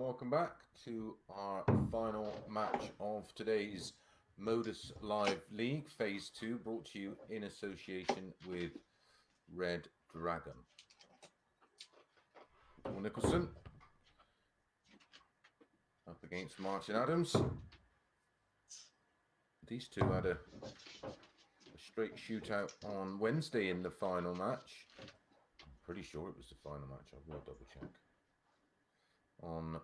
Speaker 1: welcome back to our final match of today's MODUS Live League Phase 2, brought to you in association with Red Dragon. Paul Nicholson up against Martin Adams. These two had a straight shootout on Wednesday in the final match. I'm pretty sure it was the final match. I will double check. On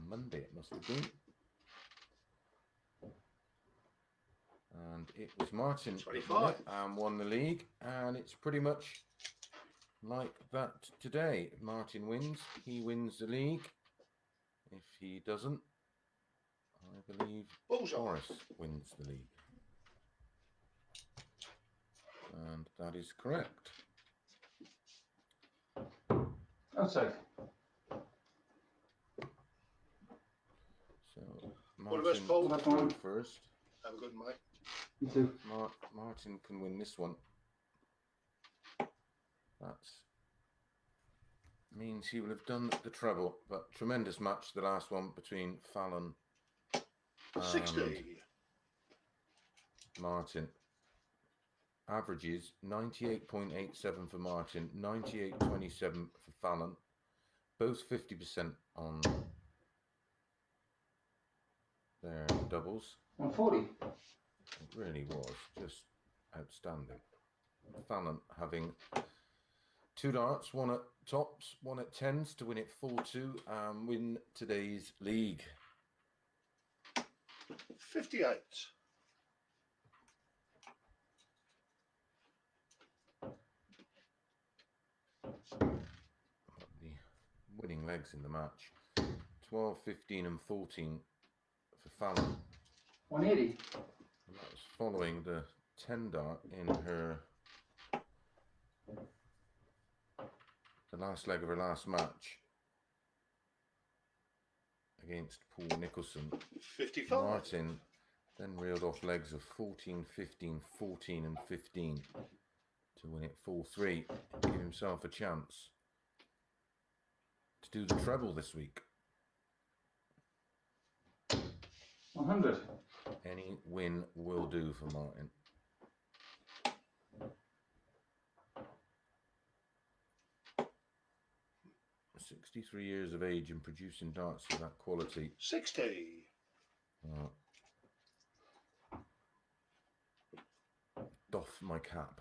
Speaker 1: Monday it must have been. And it was Martin
Speaker 8: 25.
Speaker 1: won the league, and it's pretty much like that today. Martin wins, he wins the league. If he doesn't, I believe
Speaker 8: Bullseye.
Speaker 1: Boris wins the league. And that is correct.
Speaker 7: Outside.
Speaker 1: So
Speaker 8: All the best,
Speaker 1: Martin
Speaker 8: Paul.
Speaker 1: will go first.
Speaker 8: Have a good one, mate.
Speaker 7: You too.
Speaker 1: Martin can win this one. That means he will have done the treble, but tremendous match, the last one between Fallon and
Speaker 8: 60.
Speaker 1: Martin. Averages 98.87 for Martin, 98.27 for Fallon. Both 50% on their doubles.
Speaker 7: 140.
Speaker 1: It really was just outstanding. Fallon having 2 darts, one at tops, one at tens to win it 4-2 and win today's league.
Speaker 8: 58.
Speaker 1: The winning legs in the match. 12, 15 and 14 for Fallon.
Speaker 7: 180.
Speaker 1: And that was following the 10 dart in her the last leg of her last match against Paul Nicholson.
Speaker 8: 55.
Speaker 1: Martin then reeled off legs of 14, 15, 14 and 15 to win it 4-3 and give himself a chance to do the treble this week.
Speaker 7: 100.
Speaker 1: Any win will do for Martin. "63 years of age and producing darts of that quality.
Speaker 8: 60.
Speaker 1: Doff my cap.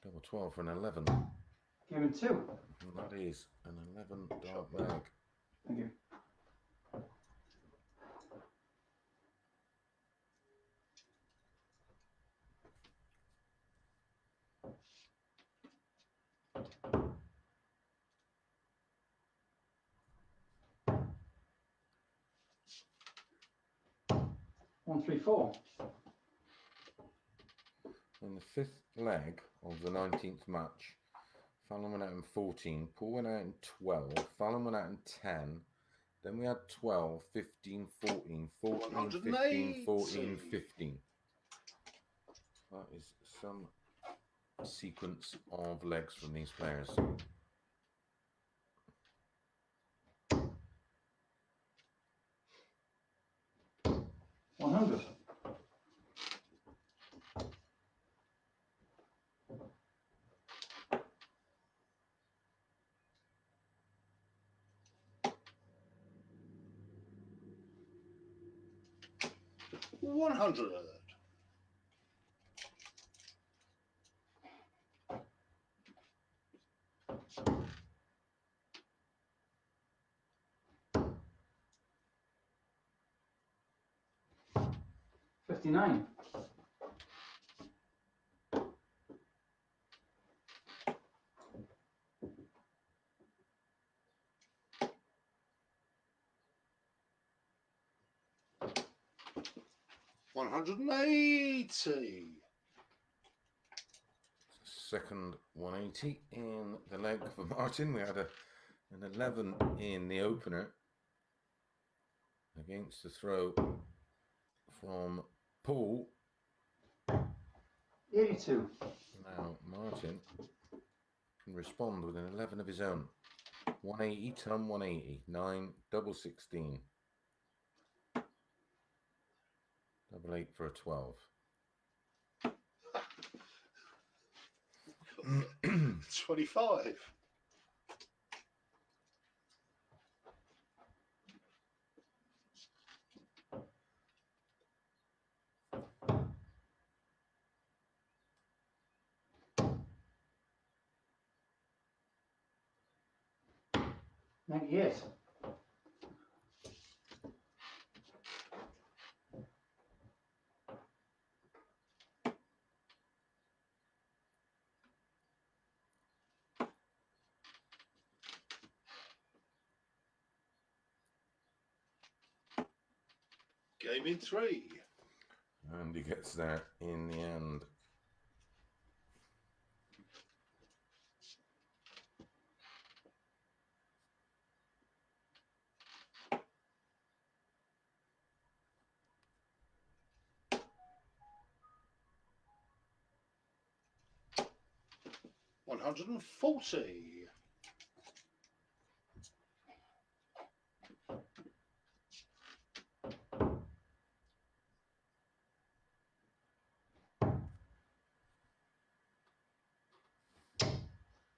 Speaker 1: Double 12 for an 11.
Speaker 7: Give him 2.
Speaker 1: And that is an 11 dart leg.
Speaker 7: Thank you. One, 3, 4.
Speaker 1: In the 5th leg of the 19th match, Fallon went out in 14, Paul went out in 12, Fallon went out in 10, then we had 12, 15, 14, 14, 15, 14, 15. That is some sequence of legs from these players.
Speaker 7: $100.
Speaker 8: $100.
Speaker 7: $59.
Speaker 8: $180.
Speaker 1: Second 180 in the leg for Martin. We had an 11 in the opener against the throw from Paul.
Speaker 7: 82.
Speaker 1: Now Martin can respond with an 11 of his own. 180, ton 180, 9, double 16. Double 8 for a 12.
Speaker 8: 25.
Speaker 7: Yes.
Speaker 8: Game in 3.
Speaker 1: And he gets there in the end.
Speaker 8: $140.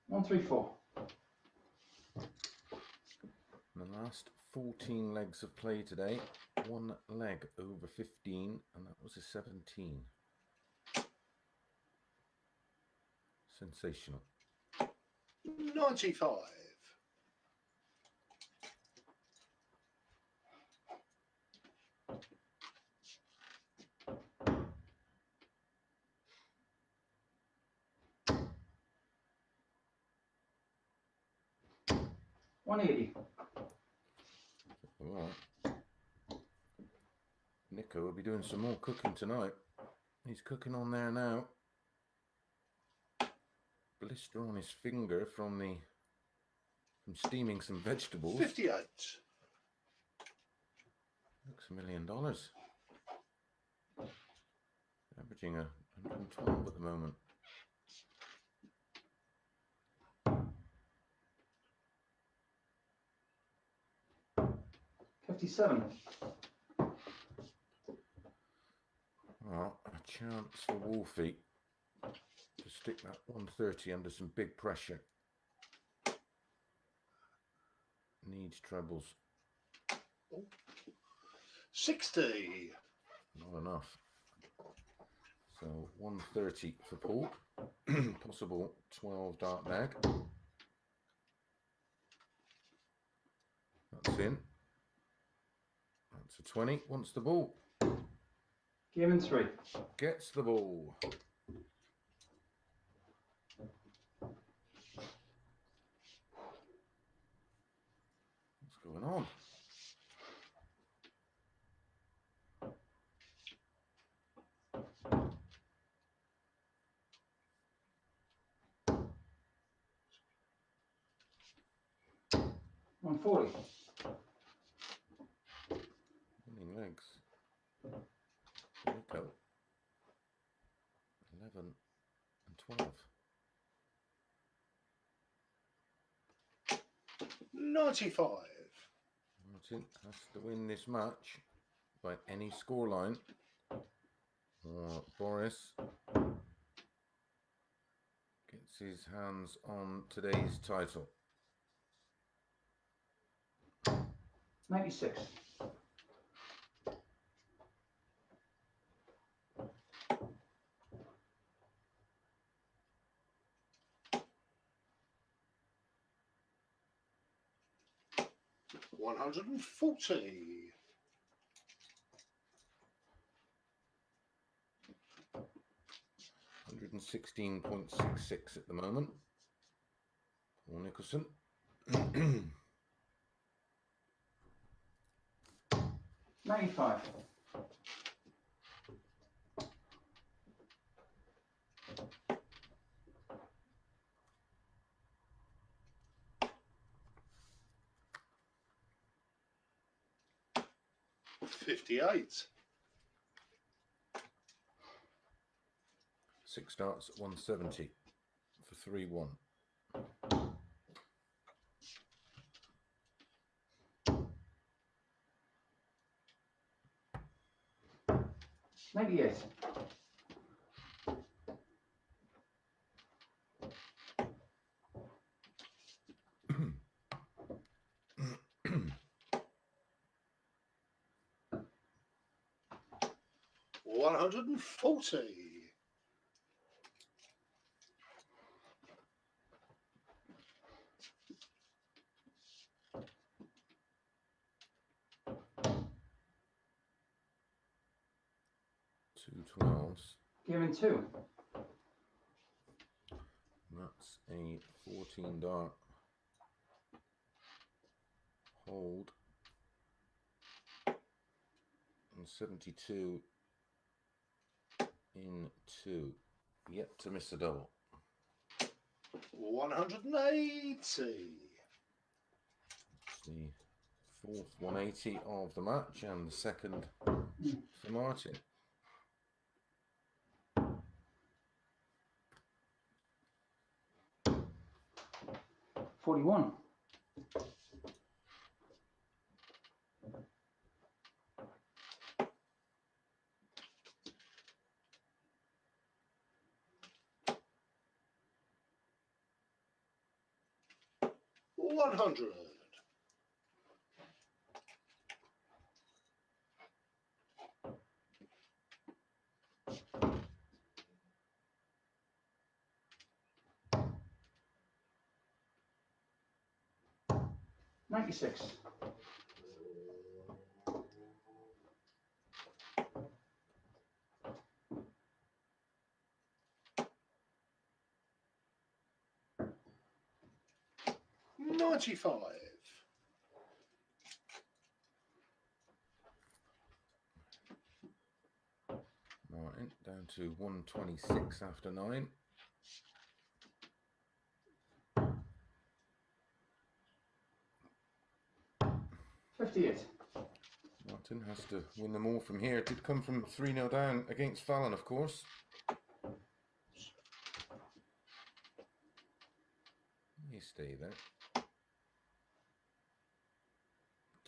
Speaker 7: 134.
Speaker 1: The last 14 legs of play today. One leg over 15, and that was a 17. Sensational.
Speaker 8: 95.
Speaker 7: 180.
Speaker 1: All right. Nico will be doing some more cooking tonight. He's cooking on there now. Blister on his finger from steaming some vegetables.
Speaker 8: 58.
Speaker 1: Looks $1 million. Averaging 112 at the moment.
Speaker 7: $57.
Speaker 1: Well, a chance for Wolfie to stick that 130 under some big pressure. Needs trebles.
Speaker 8: 60.
Speaker 1: Not enough. So 130 for Paul. Possible 12 dart bag. That's in. That's a 20. Wants the ball.
Speaker 7: Game in 3.
Speaker 1: Gets the ball. What's going on?
Speaker 7: $140.
Speaker 1: Winning legs. Nico. 11 and 12.
Speaker 8: 95.
Speaker 1: Martin has to win this match by any scoreline, or Boris gets his hands on today's title.
Speaker 7: 96.
Speaker 8: $140.
Speaker 1: 116.66 at the moment. Paul Nicholson.
Speaker 7: 95.
Speaker 8: $58.
Speaker 1: 6 darts, 170 for 3-1.
Speaker 7: '98.
Speaker 8: $140.
Speaker 1: 2 12s.
Speaker 7: Gearing 2.
Speaker 1: That's a 14 dart hold and 72 in 2. Yet to miss a double.
Speaker 8: 180.
Speaker 1: It's the fourth 180 of the match and the second for Martin.
Speaker 7: $41.
Speaker 8: $100.
Speaker 7: 96.
Speaker 8: $95.
Speaker 1: Martin down to 126 after 9.
Speaker 7: $58.
Speaker 1: Martin has to win them all from here. It did come from 3-0 down against Fallon, of course. You stay there.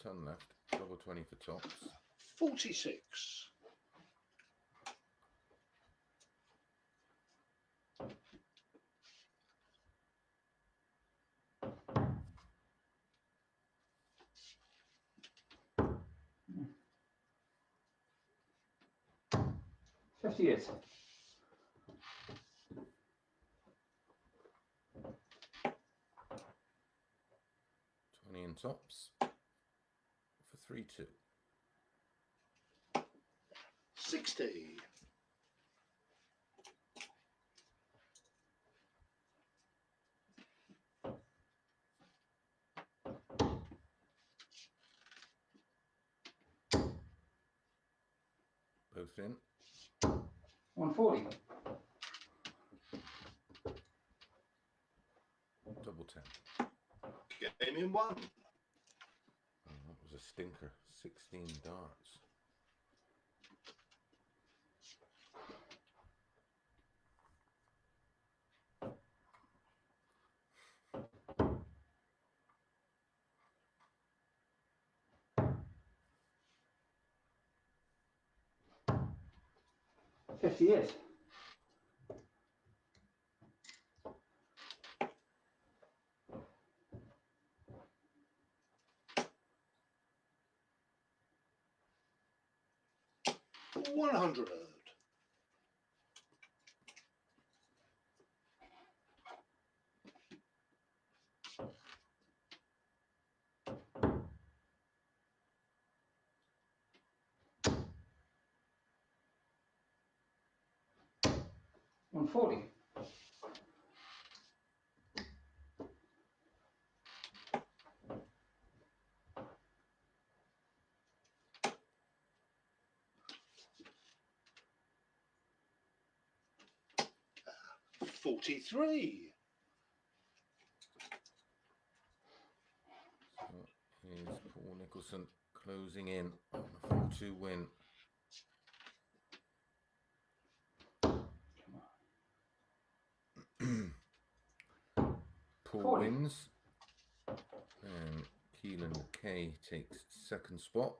Speaker 1: Ton left. Double 20 for tops.
Speaker 8: 46.
Speaker 7: $58.
Speaker 1: 20 in tops for 3-2.
Speaker 8: 60.
Speaker 1: Both in.
Speaker 7: 140.
Speaker 1: Double 10.
Speaker 8: Game in 1.
Speaker 1: Oh, that was a stinker. 16 darts.
Speaker 7: $58.
Speaker 8: $100.
Speaker 7: 140.
Speaker 8: $43.
Speaker 1: So here's Paul Nicholson closing in on a 4-2 win. Paul
Speaker 7: 40.
Speaker 1: wins. And Keelan K takes second spot.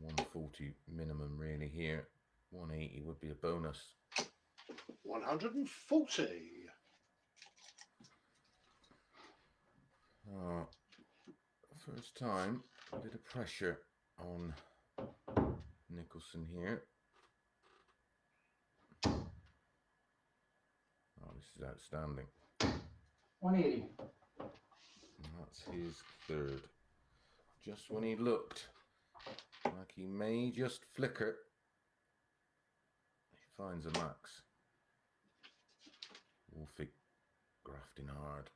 Speaker 1: 140 minimum really here. 180 would be a bonus.
Speaker 8: 140.
Speaker 1: First time, a bit of pressure on Nicholson here. Oh, this is outstanding.
Speaker 7: 180.
Speaker 1: And that's his third. Just when he looked like he may just flicker, he finds a max. Wolfie grafting hard.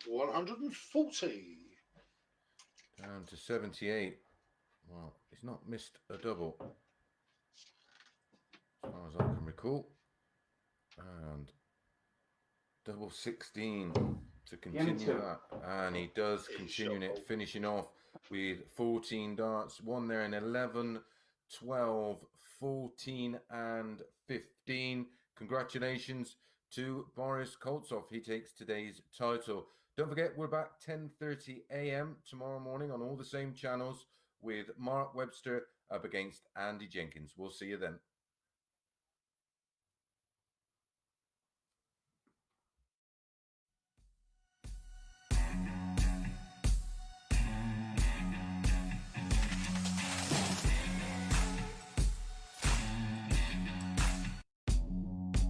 Speaker 8: 140.
Speaker 1: Down to 78. Well, he's not missed a double, as far as I can recall. And double 16 to continue that. And he does continue it, finishing off with 14 darts. One there in 11, 12, 14 and 15. Congratulations to Boris Koltsov. He takes today's title. Don't forget, we're back 10:30 a.m. tomorrow morning on all the same channels with Mark Webster up against Andy Jenkins. We'll see you then.